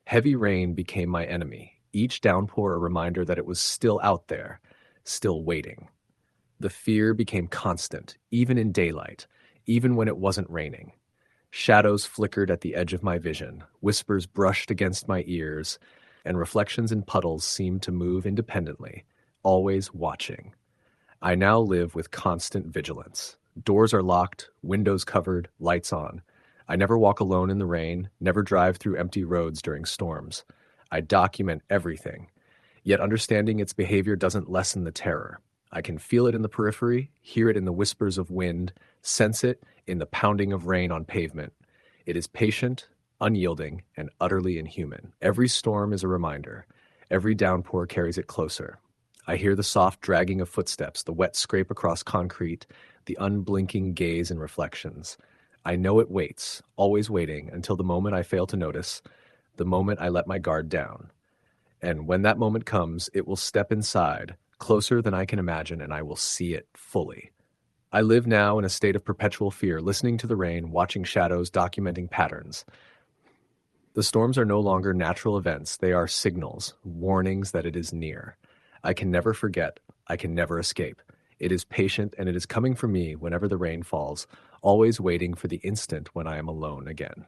S1: Heavy rain became my enemy, each downpour a reminder that it was still out there, still waiting. The fear became constant, even in daylight, even when it wasn't raining. Shadows flickered at the edge of my vision, whispers brushed against my ears, and reflections in puddles seemed to move independently, always watching. I now live with constant vigilance. Doors are locked, windows covered, lights on. I never walk alone in the rain, never drive through empty roads during storms. I document everything. Yet understanding its behavior doesn't lessen the terror. I can feel it in the periphery, hear it in the whispers of wind, sense it in the pounding of rain on pavement. It is patient, unyielding, and utterly inhuman. Every storm is a reminder. Every downpour carries it closer. I hear the soft dragging of footsteps, the wet scrape across concrete, the unblinking gaze and reflections. I know it waits, always waiting, until the moment I fail to notice, the moment I let my guard down. And when that moment comes, it will step inside, closer than I can imagine, and I will see it fully. I live now in a state of perpetual fear, listening to the rain, watching shadows, documenting patterns. The storms are no longer natural events. They are signals, warnings that it is near. I can never forget. I can never escape. It is patient, and it is coming for me whenever the rain falls, always waiting for the instant when I am alone again.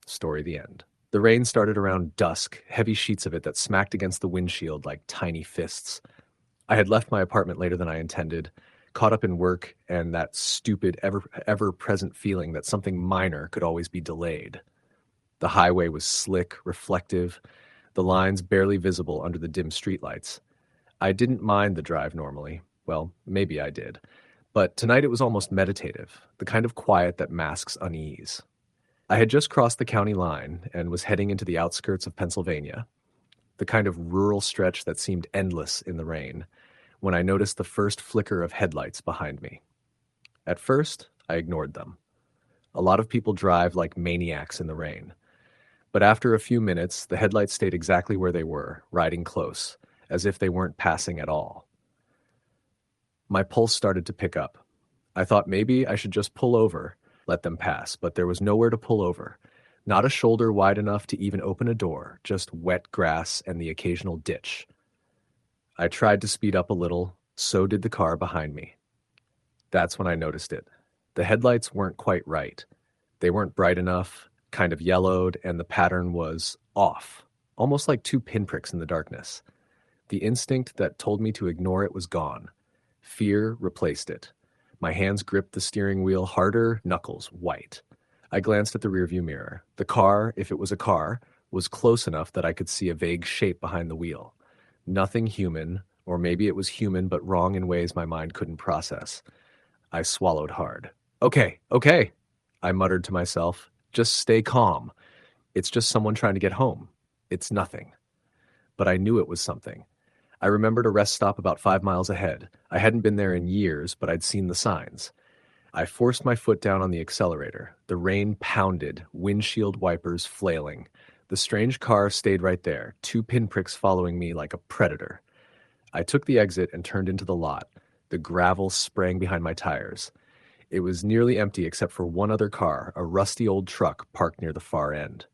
S1: Story the end. The rain started around dusk, heavy sheets of it that smacked against the windshield like tiny fists. I had left my apartment later than I intended, caught up in work and that stupid, ever-present feeling that something minor could always be delayed. The highway was slick, reflective, the lines barely visible under the dim streetlights. I didn't mind the drive normally. Well, maybe I did. But tonight it was almost meditative, the kind of quiet that masks unease. I had just crossed the county line and was heading into the outskirts of Pennsylvania, the kind of rural stretch that seemed endless in the rain, when I noticed the first flicker of headlights behind me. At first, I ignored them. A lot of people drive like maniacs in the rain. But after a few minutes, the headlights stayed exactly where they were, riding close, as if they weren't passing at all. My pulse started to pick up. I thought maybe I should just pull over, let them pass, but there was nowhere to pull over. Not a shoulder wide enough to even open a door, just wet grass and the occasional ditch. I tried to speed up a little, so did the car behind me. That's when I noticed it. The headlights weren't quite right. They weren't bright enough, kind of yellowed, and the pattern was off, almost like two pinpricks in the darkness. The instinct that told me to ignore it was gone. Fear replaced it. My hands gripped the steering wheel harder, knuckles white. I glanced at the rearview mirror. The car, if it was a car, was close enough that I could see a vague shape behind the wheel. Nothing human, or maybe it was human but wrong in ways my mind couldn't process. I swallowed hard. Okay, okay, I muttered to myself. Just stay calm. It's just someone trying to get home. It's nothing. But I knew it was something. I remembered a rest stop about 5 miles ahead. I hadn't been there in years, but I'd seen the signs. I forced my foot down on the accelerator. The rain pounded, windshield wipers flailing. The strange car stayed right there, 2 pinpricks following me like a predator. I took the exit and turned into the lot. The gravel sprang behind my tires. It was nearly empty except for one other car, a rusty old truck parked near the far end.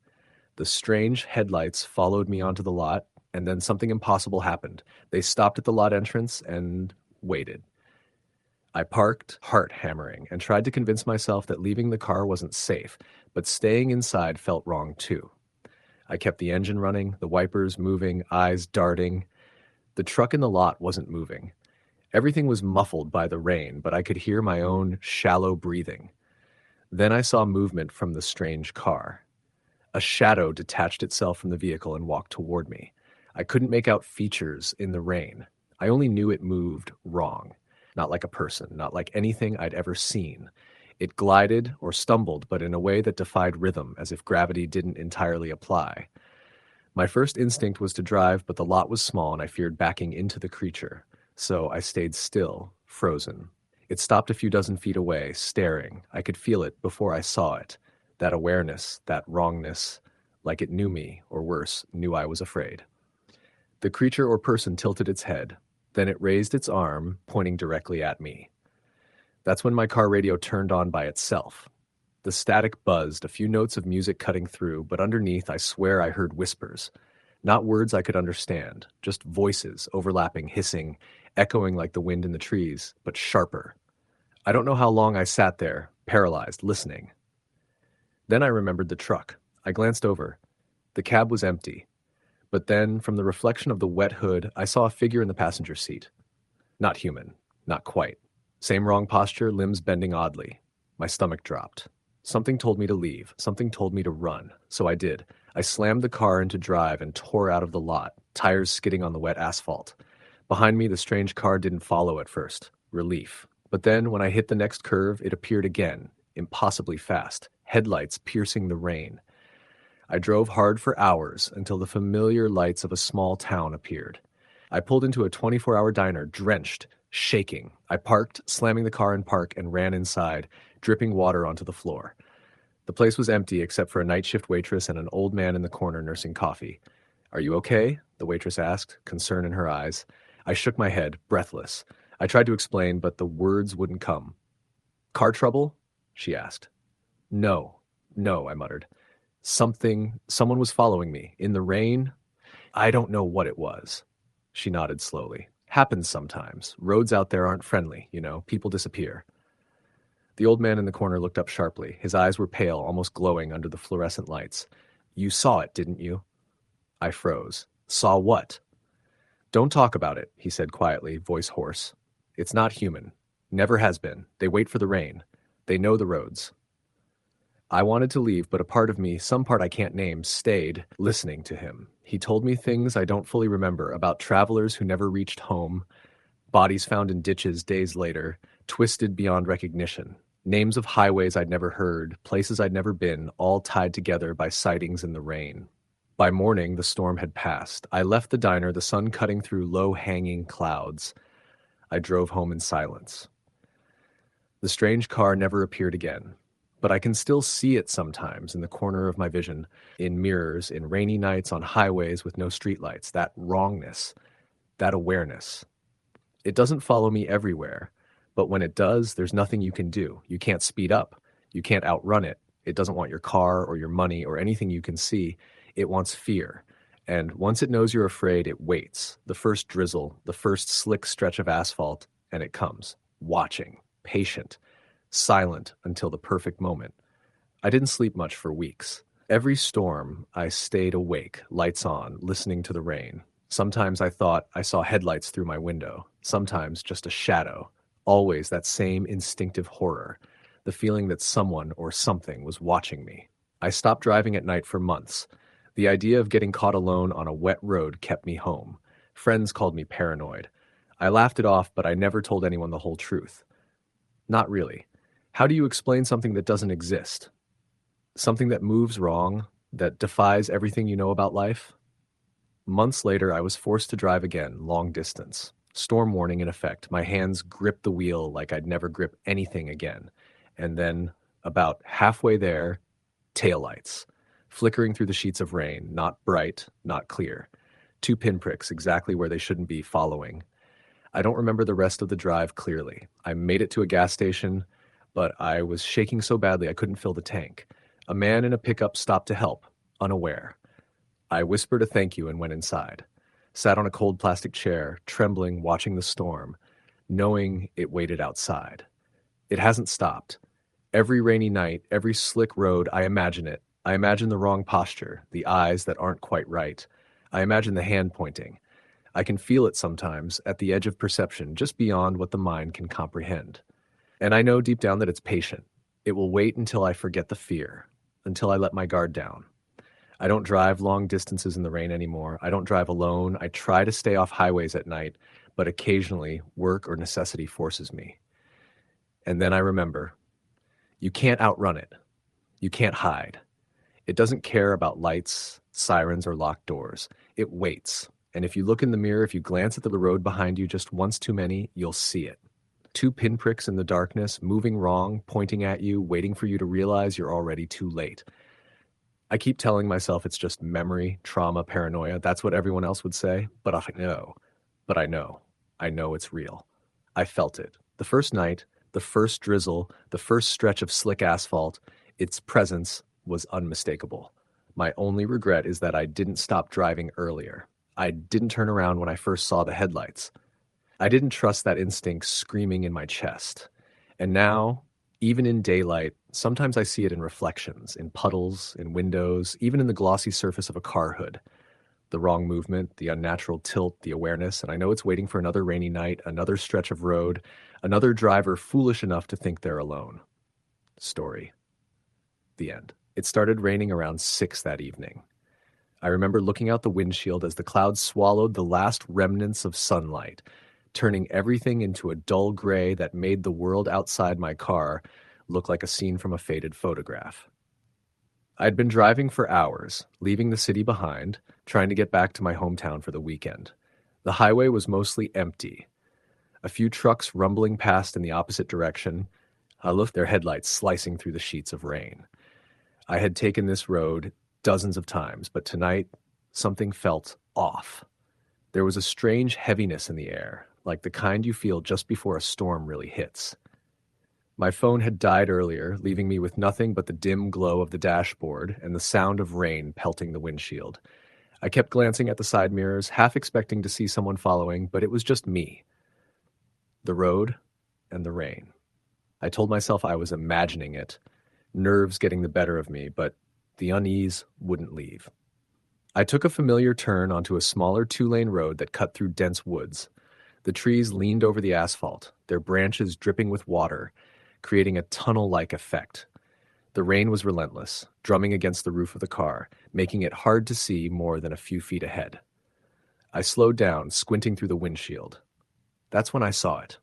S1: The strange headlights followed me onto the lot, and then something impossible happened. They stopped at the lot entrance and waited. I parked, heart hammering, and tried to convince myself that leaving the car wasn't safe, but staying inside felt wrong too. I kept the engine running, the wipers moving, eyes darting. The truck in the lot wasn't moving. Everything was muffled by the rain, but I could hear my own shallow breathing. Then I saw movement from the strange car. A shadow detached itself from the vehicle and walked toward me. I couldn't make out features in the rain. I only knew it moved wrong. Not like a person, not like anything I'd ever seen. It glided or stumbled, but in a way that defied rhythm, as if gravity didn't entirely apply. My first instinct was to drive, but the lot was small and I feared backing into the creature. So I stayed still, frozen. It stopped a few dozen feet away, staring. I could feel it before I saw it. That awareness, that wrongness, like it knew me, or worse, knew I was afraid. The creature or person tilted its head. Then it raised its arm, pointing directly at me. That's when my car radio turned on by itself. The static buzzed, a few notes of music cutting through, but underneath I swear I heard whispers. Not words I could understand, just voices, overlapping, hissing, echoing like the wind in the trees, but sharper. I don't know how long I sat there, paralyzed, listening. Then I remembered the truck. I glanced over. The cab was empty. But then, from the reflection of the wet hood, I saw a figure in the passenger seat. Not human. Not quite. Same wrong posture, limbs bending oddly. My stomach dropped. Something told me to leave. Something told me to run. So I did. I slammed the car into drive and tore out of the lot, tires skidding on the wet asphalt. Behind me, the strange car didn't follow at first. Relief. But then, when I hit the next curve, it appeared again, impossibly fast, headlights piercing the rain. I drove hard for hours until the familiar lights of a small town appeared. I pulled into a 24-hour diner, drenched, shaking. I parked, slamming the car in park, and ran inside, dripping water onto the floor. The place was empty except for a night shift waitress and an old man in the corner nursing coffee. "Are you okay?" the waitress asked, concern in her eyes. I shook my head, breathless. I tried to explain, but the words wouldn't come. "Car trouble?" she asked. No, I muttered. Someone was following me. In the rain? I don't know what it was. She nodded slowly. Happens sometimes. Roads out there aren't friendly, people disappear. The old man in the corner looked up sharply. His eyes were pale, almost glowing under the fluorescent lights. "You saw it, didn't you?" I froze. "Saw what?" "Don't talk about it," he said quietly, voice hoarse. "It's not human. Never has been. They wait for the rain. They know the roads." I wanted to leave, but a part of me, some part I can't name, stayed, listening to him. He told me things I don't fully remember about travelers who never reached home, bodies found in ditches days later, twisted beyond recognition, names of highways I'd never heard, places I'd never been, all tied together by sightings in the rain. By morning, the storm had passed. I left the diner, the sun cutting through low-hanging clouds. I drove home in silence. The strange car never appeared again. But I can still see it sometimes in the corner of my vision, in mirrors, in rainy nights, on highways with no streetlights, that wrongness, that awareness. It doesn't follow me everywhere, but when it does, there's nothing you can do. You can't speed up. You can't outrun it. It doesn't want your car or your money or anything you can see. It wants fear. And once it knows you're afraid, it waits. The first drizzle, the first slick stretch of asphalt, and it comes, watching, patient, silent until the perfect moment. I didn't sleep much for weeks. Every storm, I stayed awake, lights on, listening to the rain. Sometimes I thought I saw headlights through my window, sometimes just a shadow. Always that same instinctive horror, the feeling that someone or something was watching me. I stopped driving at night for months. The idea of getting caught alone on a wet road kept me home. Friends called me paranoid. I laughed it off, but I never told anyone the whole truth. Not really. How do you explain something that doesn't exist? Something that moves wrong, that defies everything you know about life? Months later, I was forced to drive again, long distance. Storm warning in effect. My hands gripped the wheel like I'd never grip anything again. And then, about halfway there, taillights, flickering through the sheets of rain, not bright, not clear. Two pinpricks exactly where they shouldn't be following. I don't remember the rest of the drive clearly. I made it to a gas station, but I was shaking so badly I couldn't fill the tank. A man in a pickup stopped to help, unaware. I whispered a thank you and went inside. Sat on a cold plastic chair, trembling, watching the storm, knowing it waited outside. It hasn't stopped. Every rainy night, every slick road, I imagine it. I imagine the wrong posture, the eyes that aren't quite right. I imagine the hand pointing. I can feel it sometimes, at the edge of perception, just beyond what the mind can comprehend. And I know deep down that it's patient. It will wait until I forget the fear, until I let my guard down. I don't drive long distances in the rain anymore. I don't drive alone. I try to stay off highways at night, but occasionally work or necessity forces me. And then I remember, you can't outrun it. You can't hide. It doesn't care about lights, sirens, or locked doors. It waits. And if you look in the mirror, if you glance at the road behind you just once too many, you'll see it. Two pinpricks in the darkness, moving wrong, pointing at you, waiting for you to realize you're already too late. I keep telling myself it's just memory, trauma, paranoia. That's what everyone else would say. But I know. I know it's real. I felt it. The first night, the first drizzle, the first stretch of slick asphalt, its presence was unmistakable. My only regret is that I didn't stop driving earlier. I didn't turn around when I first saw the headlights. I didn't trust that instinct screaming in my chest. And now, even in daylight, sometimes I see it in reflections, in puddles, in windows, even in the glossy surface of a car hood. The wrong movement, the unnatural tilt, the awareness, and I know it's waiting for another rainy night, another stretch of road, another driver foolish enough to think they're alone. Story. The end. It started raining around 6 that evening. I remember looking out the windshield as the clouds swallowed the last remnants of sunlight, turning everything into a dull gray that made the world outside my car look like a scene from a faded photograph. I'd been driving for hours, leaving the city behind, trying to get back to my hometown for the weekend. The highway was mostly empty. A few trucks rumbling past in the opposite direction, I looked their headlights slicing through the sheets of rain. I had taken this road dozens of times, but tonight something felt off. There was a strange heaviness in the air, like the kind you feel just before a storm really hits. My phone had died earlier, leaving me with nothing but the dim glow of the dashboard and the sound of rain pelting the windshield. I kept glancing at the side mirrors, half expecting to see someone following, but it was just me. The road and the rain. I told myself I was imagining it, nerves getting the better of me, but the unease wouldn't leave. I took a familiar turn onto a smaller 2-lane road that cut through dense woods. The trees leaned over the asphalt, their branches dripping with water, creating a tunnel-like effect. The rain was relentless, drumming against the roof of the car, making it hard to see more than a few feet ahead. I slowed down, squinting through the windshield. That's when I saw it.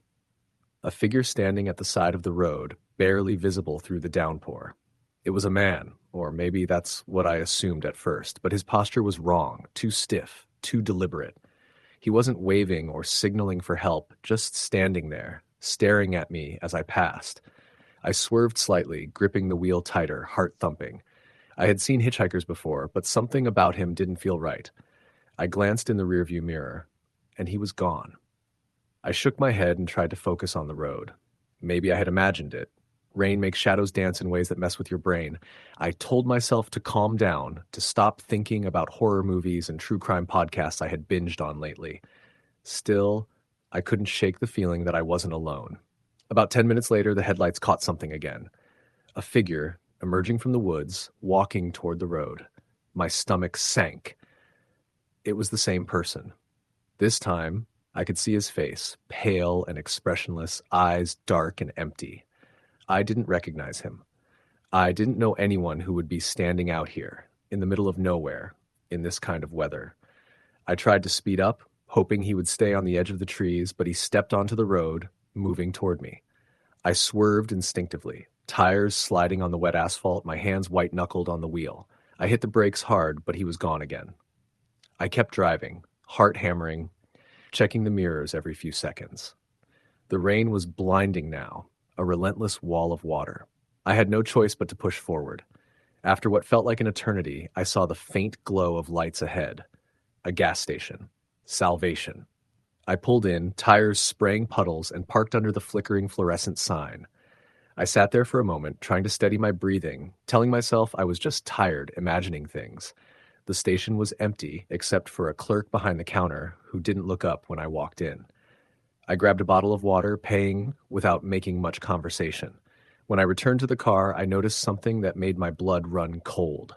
S1: A figure standing at the side of the road, barely visible through the downpour. It was a man, or maybe that's what I assumed at first, but his posture was wrong, too stiff, too deliberate. He wasn't waving or signaling for help, just standing there, staring at me as I passed. I swerved slightly, gripping the wheel tighter, heart thumping. I had seen hitchhikers before, but something about him didn't feel right. I glanced in the rearview mirror, and he was gone. I shook my head and tried to focus on the road. Maybe I had imagined it. Rain makes shadows dance in ways that mess with your brain. I told myself to calm down, to stop thinking about horror movies and true crime podcasts I had binged on lately. Still, I couldn't shake the feeling that I wasn't alone. About 10 minutes later, the headlights caught something again. A figure, emerging from the woods, walking toward the road. My stomach sank. It was the same person. This time, I could see his face, pale and expressionless, eyes dark and empty. I didn't recognize him. I didn't know anyone who would be standing out here, in the middle of nowhere, in this kind of weather. I tried to speed up, hoping he would stay on the edge of the trees, but he stepped onto the road, moving toward me. I swerved instinctively, tires sliding on the wet asphalt, my hands white-knuckled on the wheel. I hit the brakes hard, but he was gone again. I kept driving, heart hammering, checking the mirrors every few seconds. The rain was blinding now, a relentless wall of water. I had no choice but to push forward. After what felt like an eternity, I saw the faint glow of lights ahead. A gas station. Salvation. I pulled in, tires spraying puddles, and parked under the flickering fluorescent sign. I sat there for a moment, trying to steady my breathing, telling myself I was just tired, imagining things. The station was empty, except for a clerk behind the counter who didn't look up when I walked in. I grabbed a bottle of water, paying without making much conversation. When I returned to the car, I noticed something that made my blood run cold.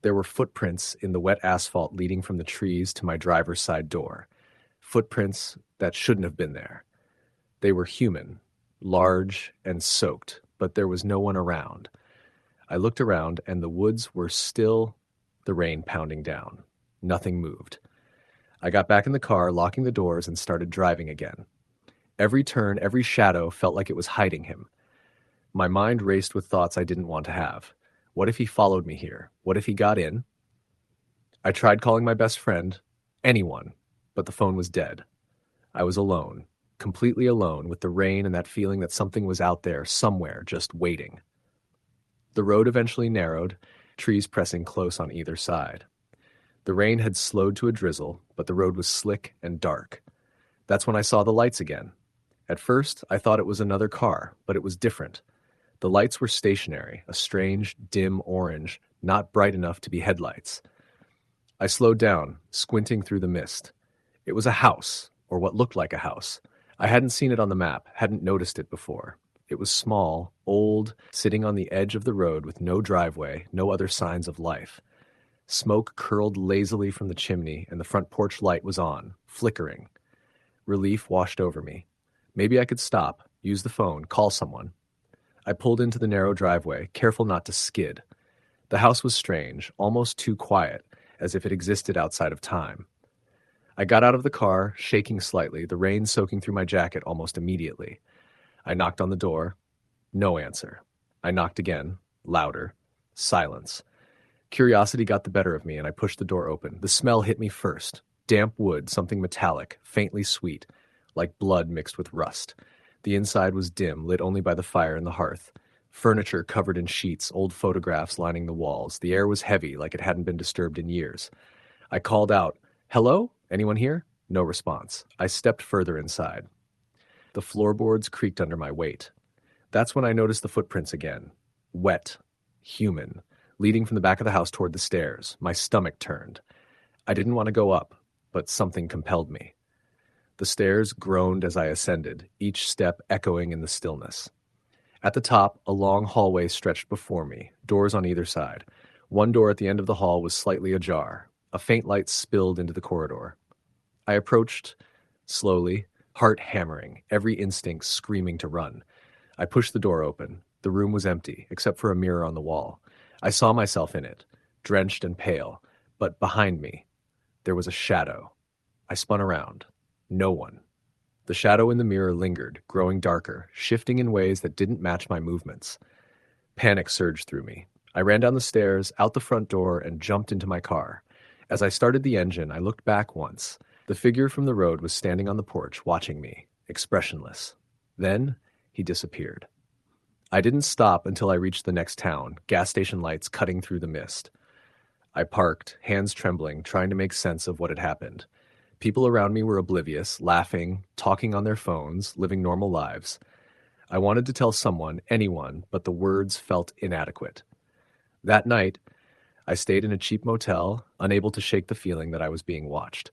S1: There were footprints in the wet asphalt leading from the trees to my driver's side door. Footprints that shouldn't have been there. They were human, large and soaked, but there was no one around. I looked around, and the woods were still, the rain pounding down. Nothing moved. I got back in the car, locking the doors, and started driving again. Every turn, every shadow felt like it was hiding him. My mind raced with thoughts I didn't want to have. What if he followed me here? What if he got in? I tried calling my best friend, anyone, but the phone was dead. I was alone, completely alone, with the rain and that feeling that something was out there, somewhere, just waiting. The road eventually narrowed, trees pressing close on either side. The rain had slowed to a drizzle, but the road was slick and dark. That's when I saw the lights again. At first, I thought it was another car, but it was different. The lights were stationary, a strange, dim orange, not bright enough to be headlights. I slowed down, squinting through the mist. It was a house, or what looked like a house. I hadn't seen it on the map, hadn't noticed it before. It was small, old, sitting on the edge of the road with no driveway, no other signs of life. Smoke curled lazily from the chimney, and the front porch light was on, flickering. Relief washed over me. Maybe I could stop, use the phone, call someone. I pulled into the narrow driveway, careful not to skid. The house was strange, almost too quiet, as if it existed outside of time. I got out of the car, shaking slightly, the rain soaking through my jacket almost immediately. I knocked on the door. No answer. I knocked again, louder. Silence. Curiosity got the better of me, and I pushed the door open. The smell hit me first. Damp wood, something metallic, faintly sweet, like blood mixed with rust. The inside was dim, lit only by the fire in the hearth. Furniture covered in sheets, old photographs lining the walls. The air was heavy, like it hadn't been disturbed in years. I called out, "Hello? Anyone here?" No response. I stepped further inside. The floorboards creaked under my weight. That's when I noticed the footprints again. Wet. Human. Leading from the back of the house toward the stairs. My stomach turned. I didn't want to go up, but something compelled me. The stairs groaned as I ascended, each step echoing in the stillness. At the top, a long hallway stretched before me, doors on either side. One door at the end of the hall was slightly ajar. A faint light spilled into the corridor. I approached, slowly, heart hammering, every instinct screaming to run. I pushed the door open. The room was empty, except for a mirror on the wall. I saw myself in it, drenched and pale, but behind me, there was a shadow. I spun around. No one. The shadow in the mirror lingered, growing darker, shifting in ways that didn't match my movements. Panic surged through me. I ran down the stairs, out the front door, and jumped into my car. As I started the engine, I looked back once. The figure from the road was standing on the porch, watching me, expressionless. Then, he disappeared. I didn't stop until I reached the next town, gas station lights cutting through the mist. I parked, hands trembling, trying to make sense of what had happened. People around me were oblivious, laughing, talking on their phones, living normal lives. I wanted to tell someone, anyone, but the words felt inadequate. That night, I stayed in a cheap motel, unable to shake the feeling that I was being watched.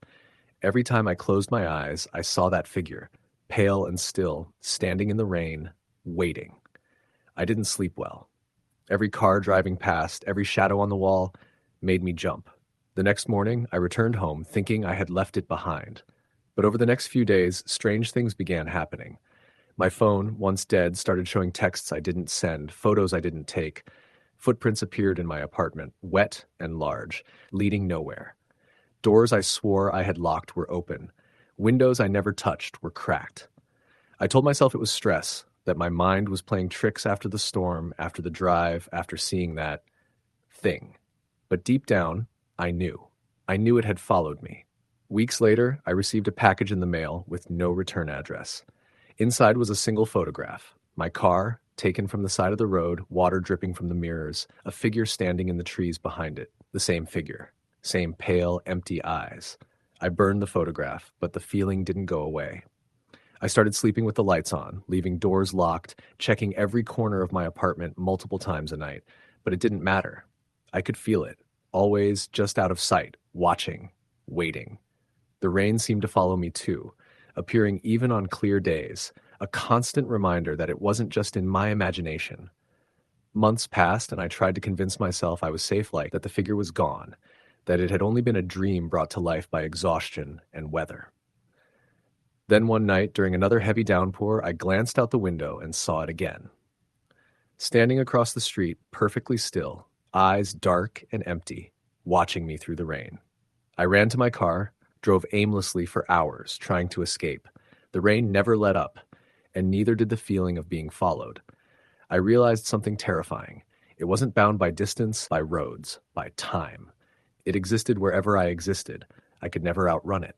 S1: Every time I closed my eyes, I saw that figure, pale and still, standing in the rain, waiting. I didn't sleep well. Every car driving past, every shadow on the wall, made me jump. The next morning, I returned home, thinking I had left it behind. But over the next few days, strange things began happening. My phone, once dead, started showing texts I didn't send, photos I didn't take. Footprints appeared in my apartment, wet and large, leading nowhere. Doors I swore I had locked were open. Windows I never touched were cracked. I told myself it was stress, that my mind was playing tricks after the storm, after the drive, after seeing that thing. But deep down, I knew. I knew it had followed me. Weeks later, I received a package in the mail with no return address. Inside was a single photograph. My car, taken from the side of the road, water dripping from the mirrors, a figure standing in the trees behind it. The same figure. Same pale, empty eyes. I burned the photograph, but the feeling didn't go away. I started sleeping with the lights on, leaving doors locked, checking every corner of my apartment multiple times a night. But it didn't matter. I could feel it, always just out of sight, watching, waiting. The rain seemed to follow me too, appearing even on clear days, a constant reminder that it wasn't just in my imagination. Months passed and I tried to convince myself I was safe, like that the figure was gone, that it had only been a dream brought to life by exhaustion and weather. Then one night, during another heavy downpour, I glanced out the window and saw it again. Standing across the street, perfectly still, eyes dark and empty, watching me through the rain. I ran to my car, drove aimlessly for hours, trying to escape. The rain never let up, and neither did the feeling of being followed. I realized something terrifying. It wasn't bound by distance, by roads, by time. It existed wherever I existed. I could never outrun it.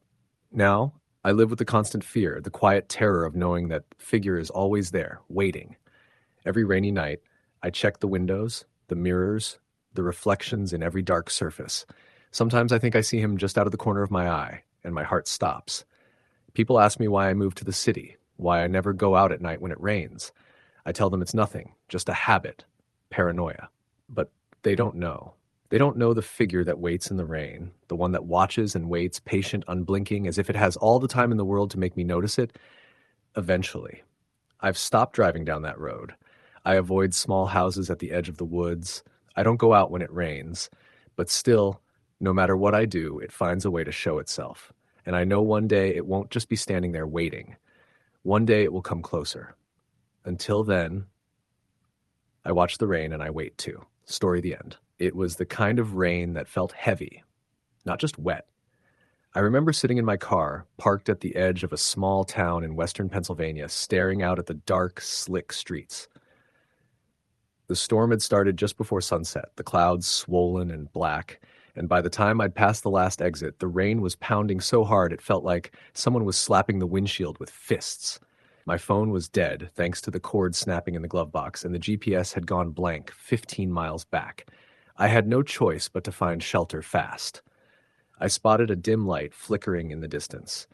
S1: Now, I live with the constant fear, the quiet terror of knowing that figure is always there, waiting. Every rainy night, I check the windows, the mirrors, the reflections in every dark surface. Sometimes I think I see him just out of the corner of my eye, and my heart stops. People ask me why I moved to the city, why I never go out at night when it rains. I tell them it's nothing, just a habit, paranoia. But they don't know. They don't know the figure that waits in the rain, the one that watches and waits, patient, unblinking, as if it has all the time in the world to make me notice it. Eventually. I've stopped driving down that road. I avoid small houses at the edge of the woods. I don't go out when it rains. But still, no matter what I do, it finds a way to show itself. And I know one day it won't just be standing there waiting. One day it will come closer. Until then, I watch the rain and I wait too. Story the end. It was the kind of rain that felt heavy, not just wet. I remember sitting in my car, parked at the edge of a small town in western Pennsylvania, staring out at the dark, slick streets. The storm had started just before sunset, the clouds swollen and black, and by the time I'd passed the last exit, the rain was pounding so hard it felt like someone was slapping the windshield with fists. My phone was dead, thanks to the cord snapping in the glove box, and the GPS had gone blank 15 miles back. I had no choice but to find shelter fast. I spotted a dim light flickering in the distance,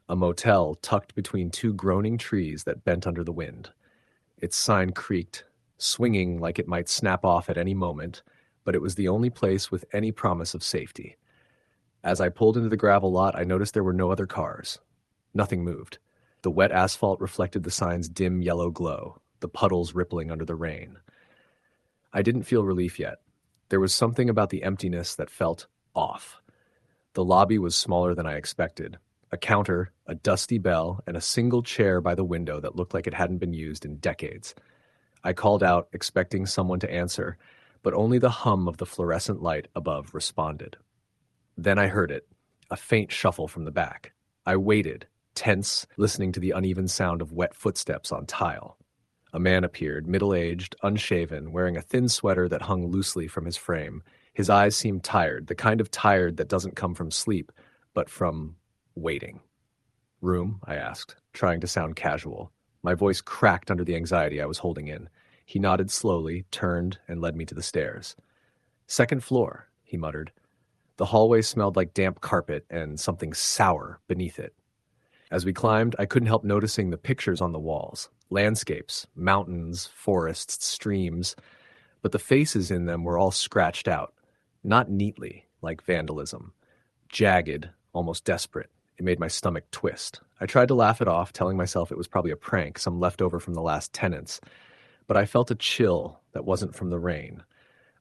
S1: a motel tucked between two groaning trees that bent under the wind. Its sign creaked, swinging like it might snap off at any moment, but it was the only place with any promise of safety. As I pulled into the gravel lot, I noticed there were no other cars. Nothing moved. The wet asphalt reflected the sign's dim yellow glow, the puddles rippling under the rain. I didn't feel relief yet. There was something about the emptiness that felt off. The lobby was smaller than I expected. A counter, a dusty bell, and a single chair by the window that looked like it hadn't been used in decades. I called out, expecting someone to answer, but only the hum of the fluorescent light above responded. Then I heard it, a faint shuffle from the back. I waited, tense, listening to the uneven sound of wet footsteps on tile. A man appeared, middle-aged, unshaven, wearing a thin sweater that hung loosely from his frame. His eyes seemed tired, the kind of tired that doesn't come from sleep, but from waiting. "Room?" I asked, trying to sound casual. My voice cracked under the anxiety I was holding in. He nodded slowly, turned, and led me to the stairs. "Second floor," he muttered. The hallway smelled like damp carpet and something sour beneath it. As we climbed, I couldn't help noticing the pictures on the walls. Landscapes, mountains, forests, streams. But the faces in them were all scratched out. Not neatly, like vandalism. Jagged, almost desperate. It made my stomach twist. I tried to laugh it off, telling myself it was probably a prank, some leftover from the last tenants. But I felt a chill that wasn't from the rain.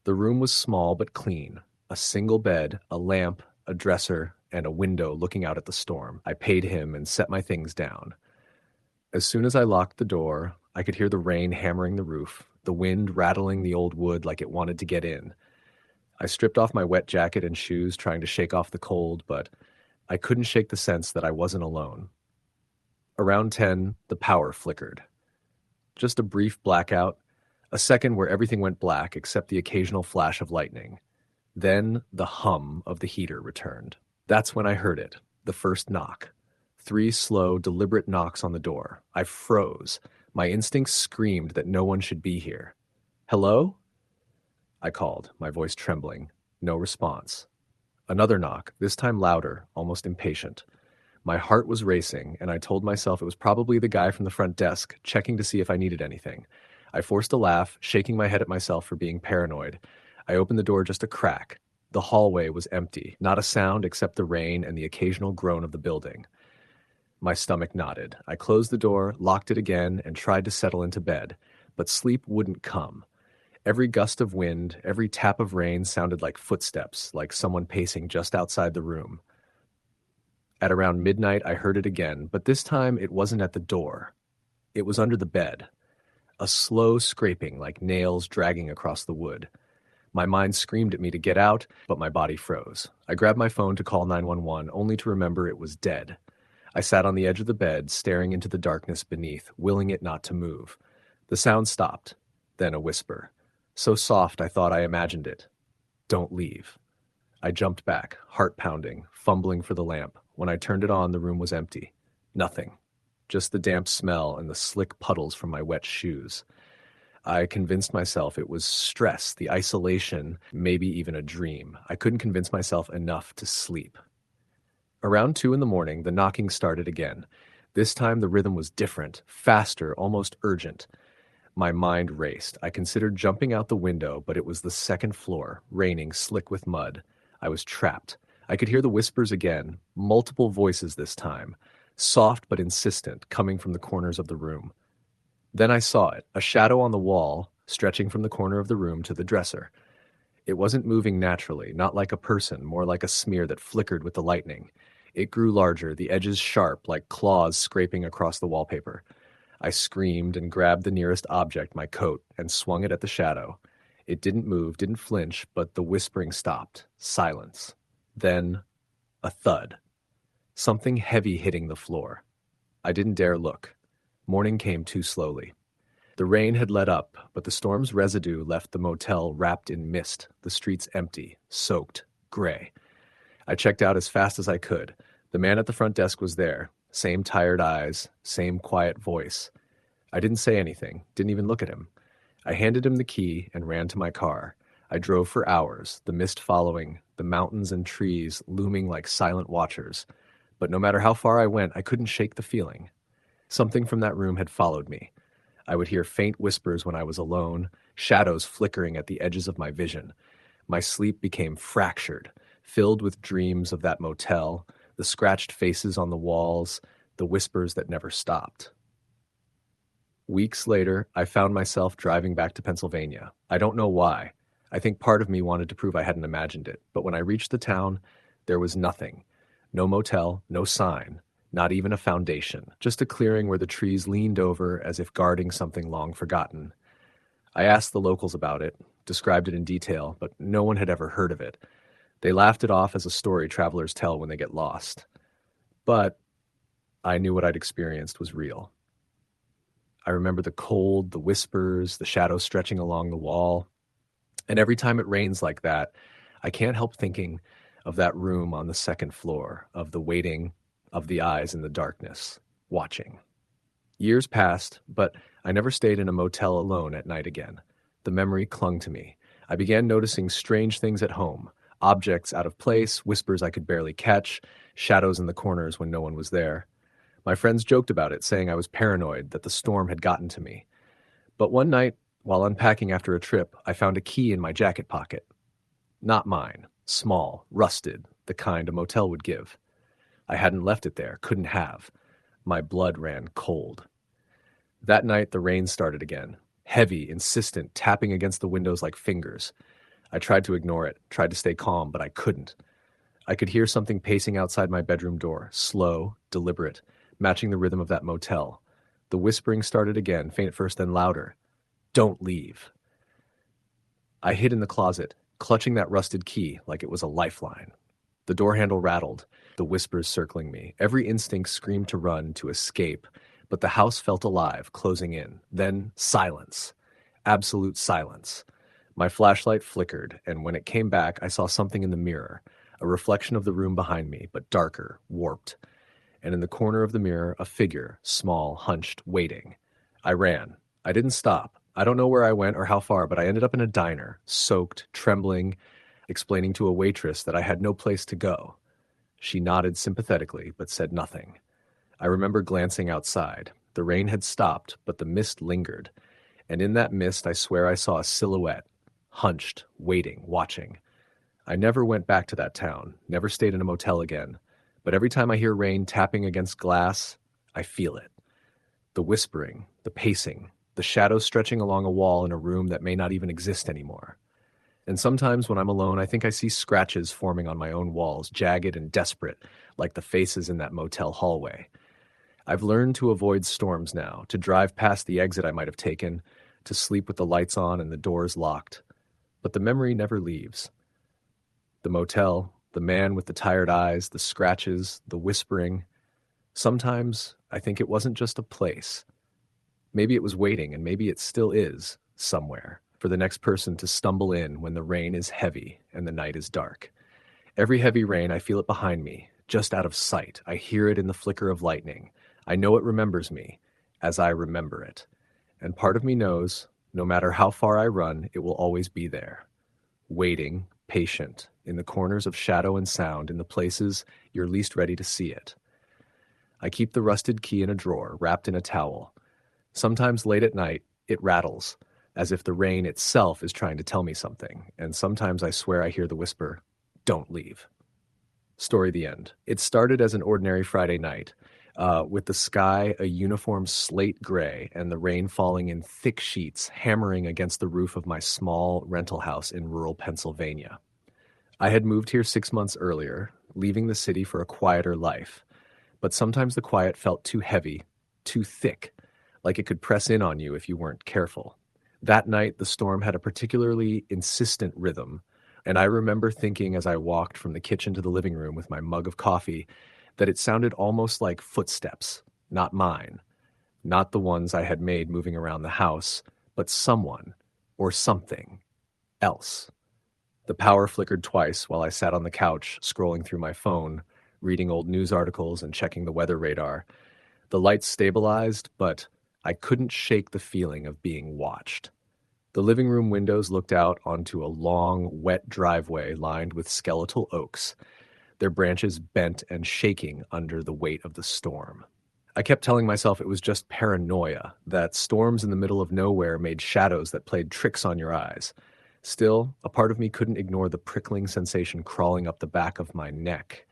S1: The room was small but clean. A single bed, a lamp, a dresser, and a window looking out at the storm. I paid him and set my things down. As soon as I locked the door, I could hear the rain hammering the roof, the wind rattling the old wood like it wanted to get in. I stripped off my wet jacket and shoes, trying to shake off the cold, but I couldn't shake the sense that I wasn't alone. Around 10, the power flickered. Just a brief blackout, a second where everything went black except the occasional flash of lightning. Then the hum of the heater returned. That's when I heard it, the first knock. 3 slow, deliberate knocks on the door. I froze. My instincts screamed that no one should be here. "Hello?" I called, my voice trembling. No response. Another knock, this time louder, almost impatient. My heart was racing, and I told myself it was probably the guy from the front desk, checking to see if I needed anything. I forced a laugh, shaking my head at myself for being paranoid. I opened the door just a crack. The hallway was empty, not a sound except the rain and the occasional groan of the building. My stomach knotted. I closed the door, locked it again, and tried to settle into bed, but sleep wouldn't come. Every gust of wind, every tap of rain sounded like footsteps, like someone pacing just outside the room. At around midnight, I heard it again, but this time it wasn't at the door. It was under the bed. A slow scraping, like nails dragging across the wood. My mind screamed at me to get out, but my body froze. I grabbed my phone to call 911, only to remember it was dead. I sat on the edge of the bed, staring into the darkness beneath, willing it not to move. The sound stopped, then a whisper. So soft I thought I imagined it. "Don't leave." I jumped back, heart pounding, fumbling for the lamp. When I turned it on, the room was empty. Nothing. Just the damp smell and the slick puddles from my wet shoes. I convinced myself it was stress, the isolation, maybe even a dream. I couldn't convince myself enough to sleep. Around 2 in the morning, the knocking started again. This time the rhythm was different, faster, almost urgent. My mind raced. I considered jumping out the window, but it was the second floor, raining, slick with mud. I was trapped. I could hear the whispers again, multiple voices this time, soft but insistent, coming from the corners of the room. Then I saw it, a shadow on the wall, stretching from the corner of the room to the dresser. It wasn't moving naturally, not like a person, more like a smear that flickered with the lightning. It grew larger, the edges sharp, like claws scraping across the wallpaper. I screamed and grabbed the nearest object, my coat, and swung it at the shadow. It didn't move, didn't flinch, but the whispering stopped. Silence. Then, a thud. Something heavy hitting the floor. I didn't dare look. Morning came too slowly. The rain had let up, but the storm's residue left the motel wrapped in mist, the streets empty, soaked, gray. I checked out as fast as I could. The man at the front desk was there. Same tired eyes, same quiet voice. I didn't say anything, didn't even look at him. I handed him the key and ran to my car. I drove for hours, the mist following, the mountains and trees looming like silent watchers. But no matter how far I went, I couldn't shake the feeling. Something from that room had followed me. I would hear faint whispers when I was alone, shadows flickering at the edges of my vision. My sleep became fractured, filled with dreams of that motel, the scratched faces on the walls, the whispers that never stopped. Weeks later, I found myself driving back to Pennsylvania. I don't know why. I think part of me wanted to prove I hadn't imagined it, but when I reached the town, there was nothing. No motel, no sign, not even a foundation, just a clearing where the trees leaned over as if guarding something long forgotten. I asked the locals about it, described it in detail, but no one had ever heard of it. They laughed it off as a story travelers tell when they get lost. But I knew what I'd experienced was real. I remember the cold, the whispers, the shadows stretching along the wall. And every time it rains like that, I can't help thinking of that room on the second floor, of the waiting, of the eyes in the darkness, watching. Years passed, but I never stayed in a motel alone at night again. The memory clung to me. I began noticing strange things at home, objects out of place, whispers I could barely catch, shadows in the corners when no one was there. My friends joked about it, saying I was paranoid, that the storm had gotten to me. But one night, while unpacking after a trip, I found a key in my jacket pocket. Not mine, small, rusted, the kind a motel would give. I hadn't left it there, couldn't have. My blood ran cold. That night, the rain started again, heavy, insistent, tapping against the windows like fingers. I tried to ignore it, tried to stay calm, but I couldn't. I could hear something pacing outside my bedroom door, slow, deliberate, matching the rhythm of that motel. The whispering started again, faint at first, then louder. Don't leave. I hid in the closet, clutching that rusted key like it was a lifeline. The door handle rattled, the whispers circling me. Every instinct screamed to run, to escape, but the house felt alive, closing in. Then silence. Absolute silence. My flashlight flickered, and when it came back, I saw something in the mirror, a reflection of the room behind me, but darker, warped. And in the corner of the mirror, a figure, small, hunched, waiting. I ran. I didn't stop. I don't know where I went or how far, but I ended up in a diner, soaked, trembling, explaining to a waitress that I had no place to go. She nodded sympathetically, but said nothing. I remember glancing outside. The rain had stopped, but the mist lingered. And in that mist, I swear I saw a silhouette, hunched, waiting, watching. I never went back to that town, never stayed in a motel again. But every time I hear rain tapping against glass, I feel it. The whispering, the pacing, the shadows stretching along a wall in a room that may not even exist anymore. And sometimes when I'm alone, I think I see scratches forming on my own walls, jagged and desperate, like the faces in that motel hallway. I've learned to avoid storms now, to drive past the exit I might have taken, to sleep with the lights on and the doors locked. But the memory never leaves. The motel, the man with the tired eyes, the scratches, the whispering. Sometimes I think it wasn't just a place. Maybe it was waiting, and maybe it still is, somewhere, for the next person to stumble in when the rain is heavy and the night is dark. Every heavy rain, I feel it behind me, just out of sight. I hear it in the flicker of lightning. I know it remembers me, as I remember it. And part of me knows, no matter how far I run, it will always be there. Waiting, patient, in the corners of shadow and sound, in the places you're least ready to see it. I keep the rusted key in a drawer, wrapped in a towel. Sometimes late at night, it rattles, as if the rain itself is trying to tell me something, and sometimes I swear I hear the whisper, "Don't leave." Story the end. It started as an ordinary Friday night, with the sky a uniform slate gray and the rain falling in thick sheets, hammering against the roof of my small rental house in rural Pennsylvania. I had moved here 6 months earlier, leaving the city for a quieter life, but sometimes the quiet felt too heavy, too thick, like it could press in on you if you weren't careful. That night, the storm had a particularly insistent rhythm, and I remember thinking as I walked from the kitchen to the living room with my mug of coffee that it sounded almost like footsteps, not mine, not the ones I had made moving around the house, but someone or something else. The power flickered twice while I sat on the couch, scrolling through my phone, reading old news articles and checking the weather radar. The lights stabilized, but I couldn't shake the feeling of being watched. The living room windows looked out onto a long, wet driveway lined with skeletal oaks, their branches bent and shaking under the weight of the storm. I kept telling myself it was just paranoia, that storms in the middle of nowhere made shadows that played tricks on your eyes. Still, a part of me couldn't ignore the prickling sensation crawling up the back of my neck.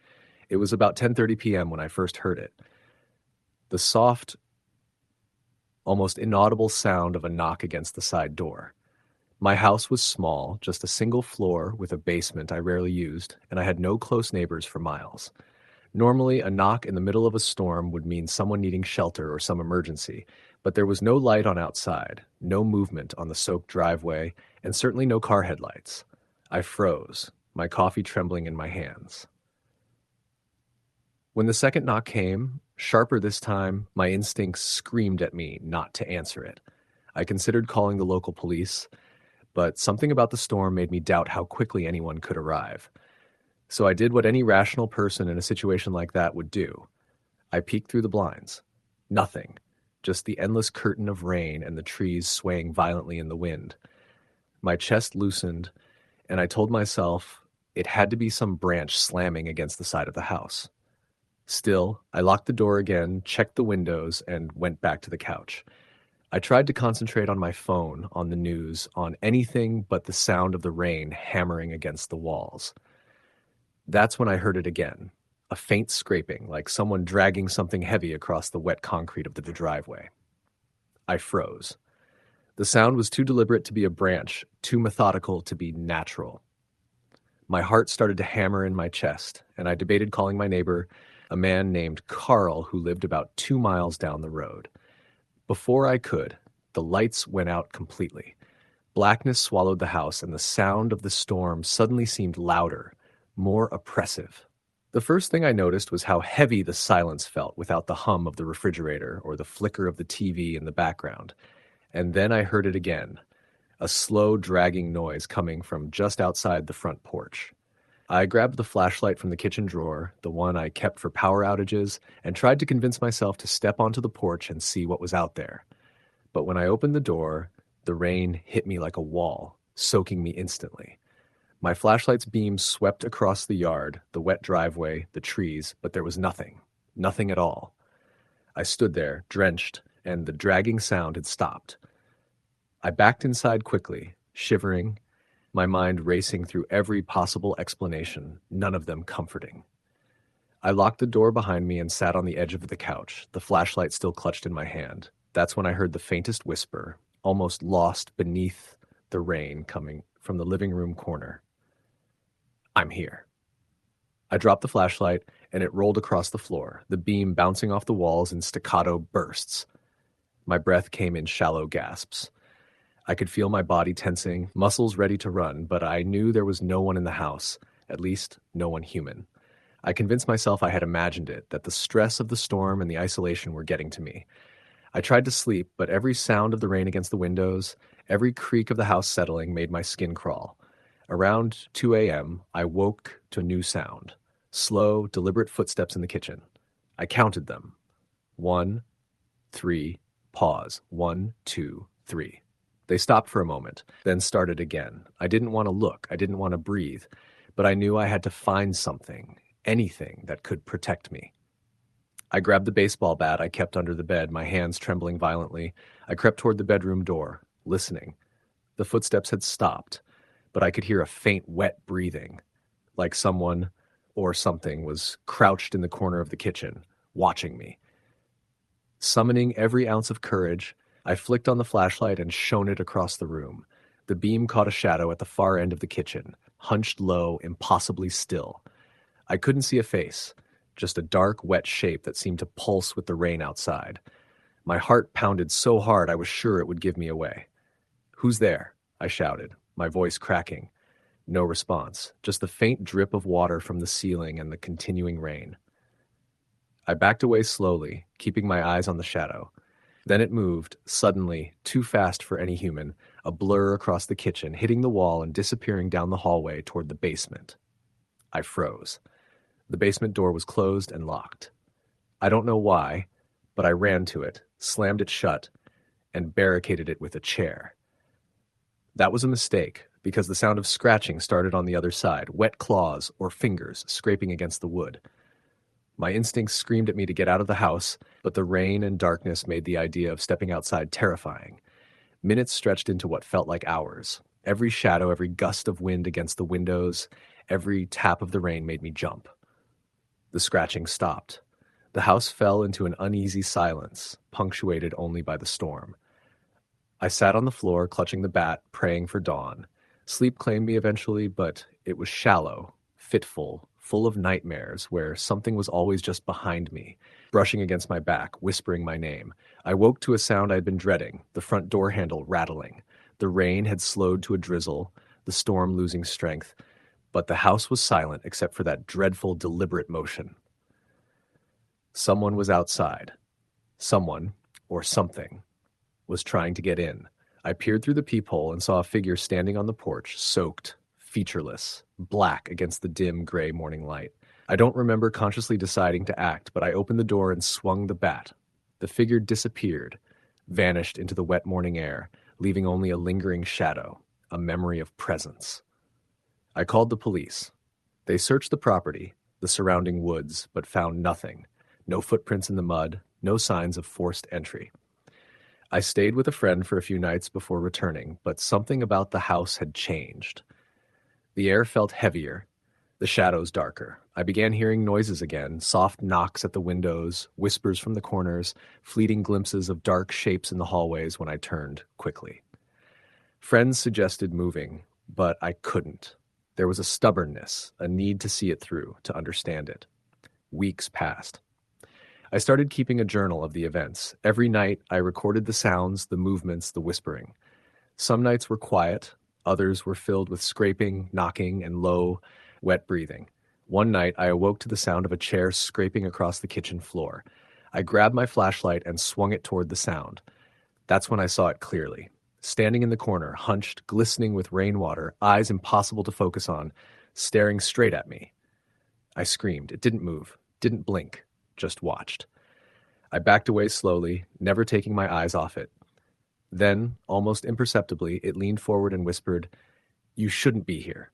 S1: It was about 10:30 p.m. when I first heard it. The soft, almost inaudible sound of a knock against the side door. My house was small, just a single floor with a basement I rarely used, and I had no close neighbors for miles. Normally, a knock in the middle of a storm would mean someone needing shelter or some emergency, but there was no light on outside, no movement on the soaked driveway, and certainly no car headlights. I froze, my coffee trembling in my hands. When the second knock came, sharper this time, my instincts screamed at me not to answer it. I considered calling the local police, but something about the storm made me doubt how quickly anyone could arrive. So I did what any rational person in a situation like that would do. I peeked through the blinds. Nothing, just the endless curtain of rain and the trees swaying violently in the wind. My chest loosened, and I told myself it had to be some branch slamming against the side of the house. Still, I locked the door again, checked the windows, and went back to the couch. I tried to concentrate on my phone, on the news, on anything but the sound of the rain hammering against the walls. That's when I heard it again, a faint scraping, like someone dragging something heavy across the wet concrete of the driveway. I froze. The sound was too deliberate to be a branch, too methodical to be natural. My heart started to hammer in my chest, and I debated calling my neighbor, a man named Carl who lived about 2 miles down the road. Before I could, The lights went out completely. Blackness swallowed the house, and the sound of the storm suddenly seemed louder, more oppressive. The first thing I noticed was how heavy the silence felt without the hum of the refrigerator or the flicker of the TV in the background. And then I heard it again, a slow, dragging noise coming from just outside the front porch. I grabbed the flashlight from the kitchen drawer, the one I kept for power outages, and tried to convince myself to step onto the porch and see what was out there. But when I opened the door, the rain hit me like a wall, soaking me instantly. My flashlight's beam swept across the yard, the wet driveway, the trees, but there was nothing. Nothing at all. I stood there, drenched, and the dragging sound had stopped. I backed inside quickly, shivering, my mind racing through every possible explanation, none of them comforting. I locked the door behind me and sat on the edge of the couch, the flashlight still clutched in my hand. That's when I heard the faintest whisper, almost lost beneath the rain coming from the living room corner. I'm here. I dropped the flashlight, and it rolled across the floor, the beam bouncing off the walls in staccato bursts. My breath came in shallow gasps. I could feel my body tensing, muscles ready to run, but I knew there was no one in the house, at least no one human. I convinced myself I had imagined it, that the stress of the storm and the isolation were getting to me. I tried to sleep, but every sound of the rain against the windows, every creak of the house settling made my skin crawl. Around 2 a.m., I woke to a new sound. Slow, deliberate footsteps in the kitchen. I counted them. 1, 3, pause. 1, 2, 3. They stopped for a moment, then started again. I didn't want to look. I didn't want to breathe. But I knew I had to find something, anything that could protect me. I grabbed the baseball bat I kept under the bed, my hands trembling violently. I crept toward the bedroom door, listening. The footsteps had stopped, but I could hear a faint, wet breathing, like someone or something was crouched in the corner of the kitchen, watching me. Summoning every ounce of courage, I flicked on the flashlight and shone it across the room. The beam caught a shadow at the far end of the kitchen, hunched low, impossibly still. I couldn't see a face, just a dark, wet shape that seemed to pulse with the rain outside. My heart pounded so hard I was sure it would give me away. "Who's there?" I shouted, my voice cracking. No response, just the faint drip of water from the ceiling and the continuing rain. I backed away slowly, keeping my eyes on the shadow. Then it moved, suddenly, too fast for any human, a blur across the kitchen, hitting the wall and disappearing down the hallway toward the basement. I froze. The basement door was closed and locked. I don't know why, but I ran to it, slammed it shut, and barricaded it with a chair. That was a mistake, because the sound of scratching started on the other side, wet claws or fingers scraping against the wood. My instincts screamed at me to get out of the house, but the rain and darkness made the idea of stepping outside terrifying. Minutes stretched into what felt like hours. Every shadow, every gust of wind against the windows, every tap of the rain made me jump. The scratching stopped. The house fell into an uneasy silence, punctuated only by the storm. I sat on the floor, clutching the bat, praying for dawn. Sleep claimed me eventually, but it was shallow, fitful, full of nightmares, where something was always just behind me, brushing against my back, whispering my name. I woke to a sound I'd been dreading, the front door handle rattling. The rain had slowed to a drizzle, the storm losing strength, but the house was silent except for that dreadful, deliberate motion. Someone was outside. Someone, or something, was trying to get in. I peered through the peephole and saw a figure standing on the porch, soaked, featureless, black against the dim gray morning light. I don't remember consciously deciding to act, but I opened the door and swung the bat. The figure disappeared, vanished into the wet morning air, leaving only a lingering shadow, a memory of presence. I called the police. They searched the property, the surrounding woods, but found nothing. No footprints in the mud, no signs of forced entry. I stayed with a friend for a few nights before returning, but something about the house had changed. The air felt heavier, the shadows darker. I began hearing noises again, soft knocks at the windows, whispers from the corners, fleeting glimpses of dark shapes in the hallways when I turned quickly. Friends suggested moving, but I couldn't. There was a stubbornness, a need to see it through, to understand it. Weeks passed. I started keeping a journal of the events. Every night, I recorded the sounds, the movements, the whispering. Some nights were quiet, others were filled with scraping, knocking, and low, wet breathing. One night, I awoke to the sound of a chair scraping across the kitchen floor. I grabbed my flashlight and swung it toward the sound. That's when I saw it clearly. Standing in the corner, hunched, glistening with rainwater, eyes impossible to focus on, staring straight at me. I screamed. It didn't move, didn't blink, just watched. I backed away slowly, never taking my eyes off it. Then, almost imperceptibly, it leaned forward and whispered, "You shouldn't be here."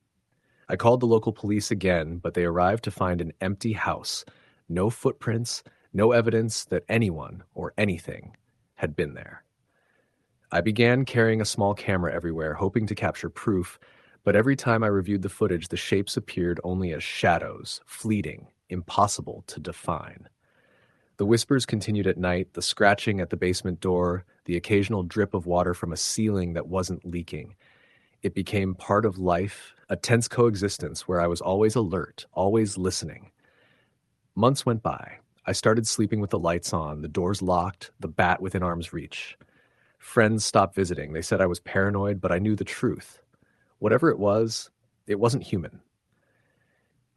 S1: I called the local police again, but they arrived to find an empty house. No footprints, no evidence that anyone or anything had been there. I began carrying a small camera everywhere, hoping to capture proof, but every time I reviewed the footage, the shapes appeared only as shadows, fleeting, impossible to define. The whispers continued at night, the scratching at the basement door, the occasional drip of water from a ceiling that wasn't leaking. It became part of life, a tense coexistence where I was always alert, always listening. Months went by. I started sleeping with the lights on, the doors locked, the bat within arm's reach. Friends stopped visiting. They said I was paranoid, but I knew the truth. Whatever it wasn't human.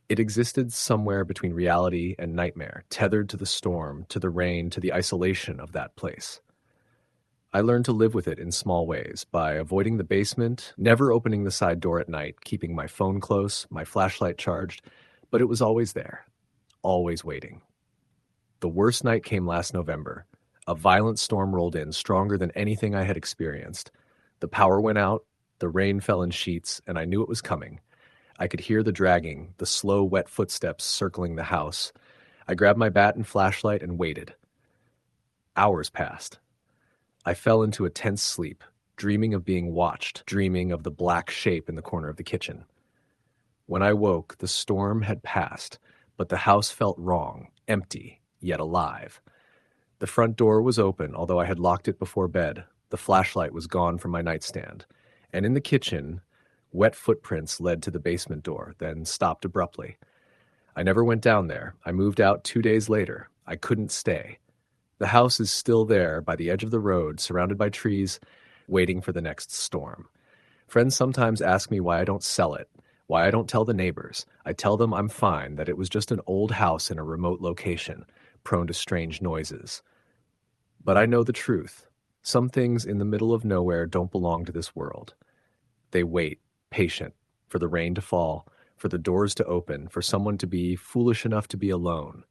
S1: It existed somewhere between reality and nightmare, tethered to the storm, to the rain, to the isolation of that place. I learned to live with it in small ways, by avoiding the basement, never opening the side door at night, keeping my phone close, my flashlight charged, but it was always there, always waiting. The worst night came last November. A violent storm rolled in, stronger than anything I had experienced. The power went out, the rain fell in sheets, and I knew it was coming. I could hear the dragging, the slow, wet footsteps circling the house. I grabbed my bat and flashlight and waited. Hours passed. I fell into a tense sleep, dreaming of being watched, dreaming of the black shape in the corner of the kitchen. When I woke, the storm had passed, but the house felt wrong, empty, yet alive. The front door was open, although I had locked it before bed. The flashlight was gone from my nightstand. And in the kitchen, wet footprints led to the basement door, then stopped abruptly. I never went down there. I moved out 2 days later. I couldn't stay. The house is still there by the edge of the road, surrounded by trees, waiting for the next storm. Friends sometimes ask me why I don't sell it, why I don't tell the neighbors. I tell them I'm fine, that it was just an old house in a remote location, prone to strange noises. But I know the truth. Some things in the middle of nowhere don't belong to this world. They wait, patient, for the rain to fall, for the doors to open, for someone to be foolish enough to be alone.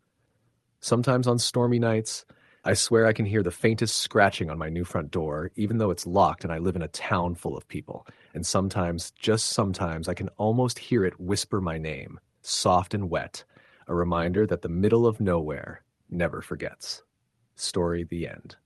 S1: Sometimes on stormy nights, I swear I can hear the faintest scratching on my new front door, even though it's locked and I live in a town full of people. And sometimes, just sometimes, I can almost hear it whisper my name, soft and wet, a reminder that the middle of nowhere never forgets. Story the end.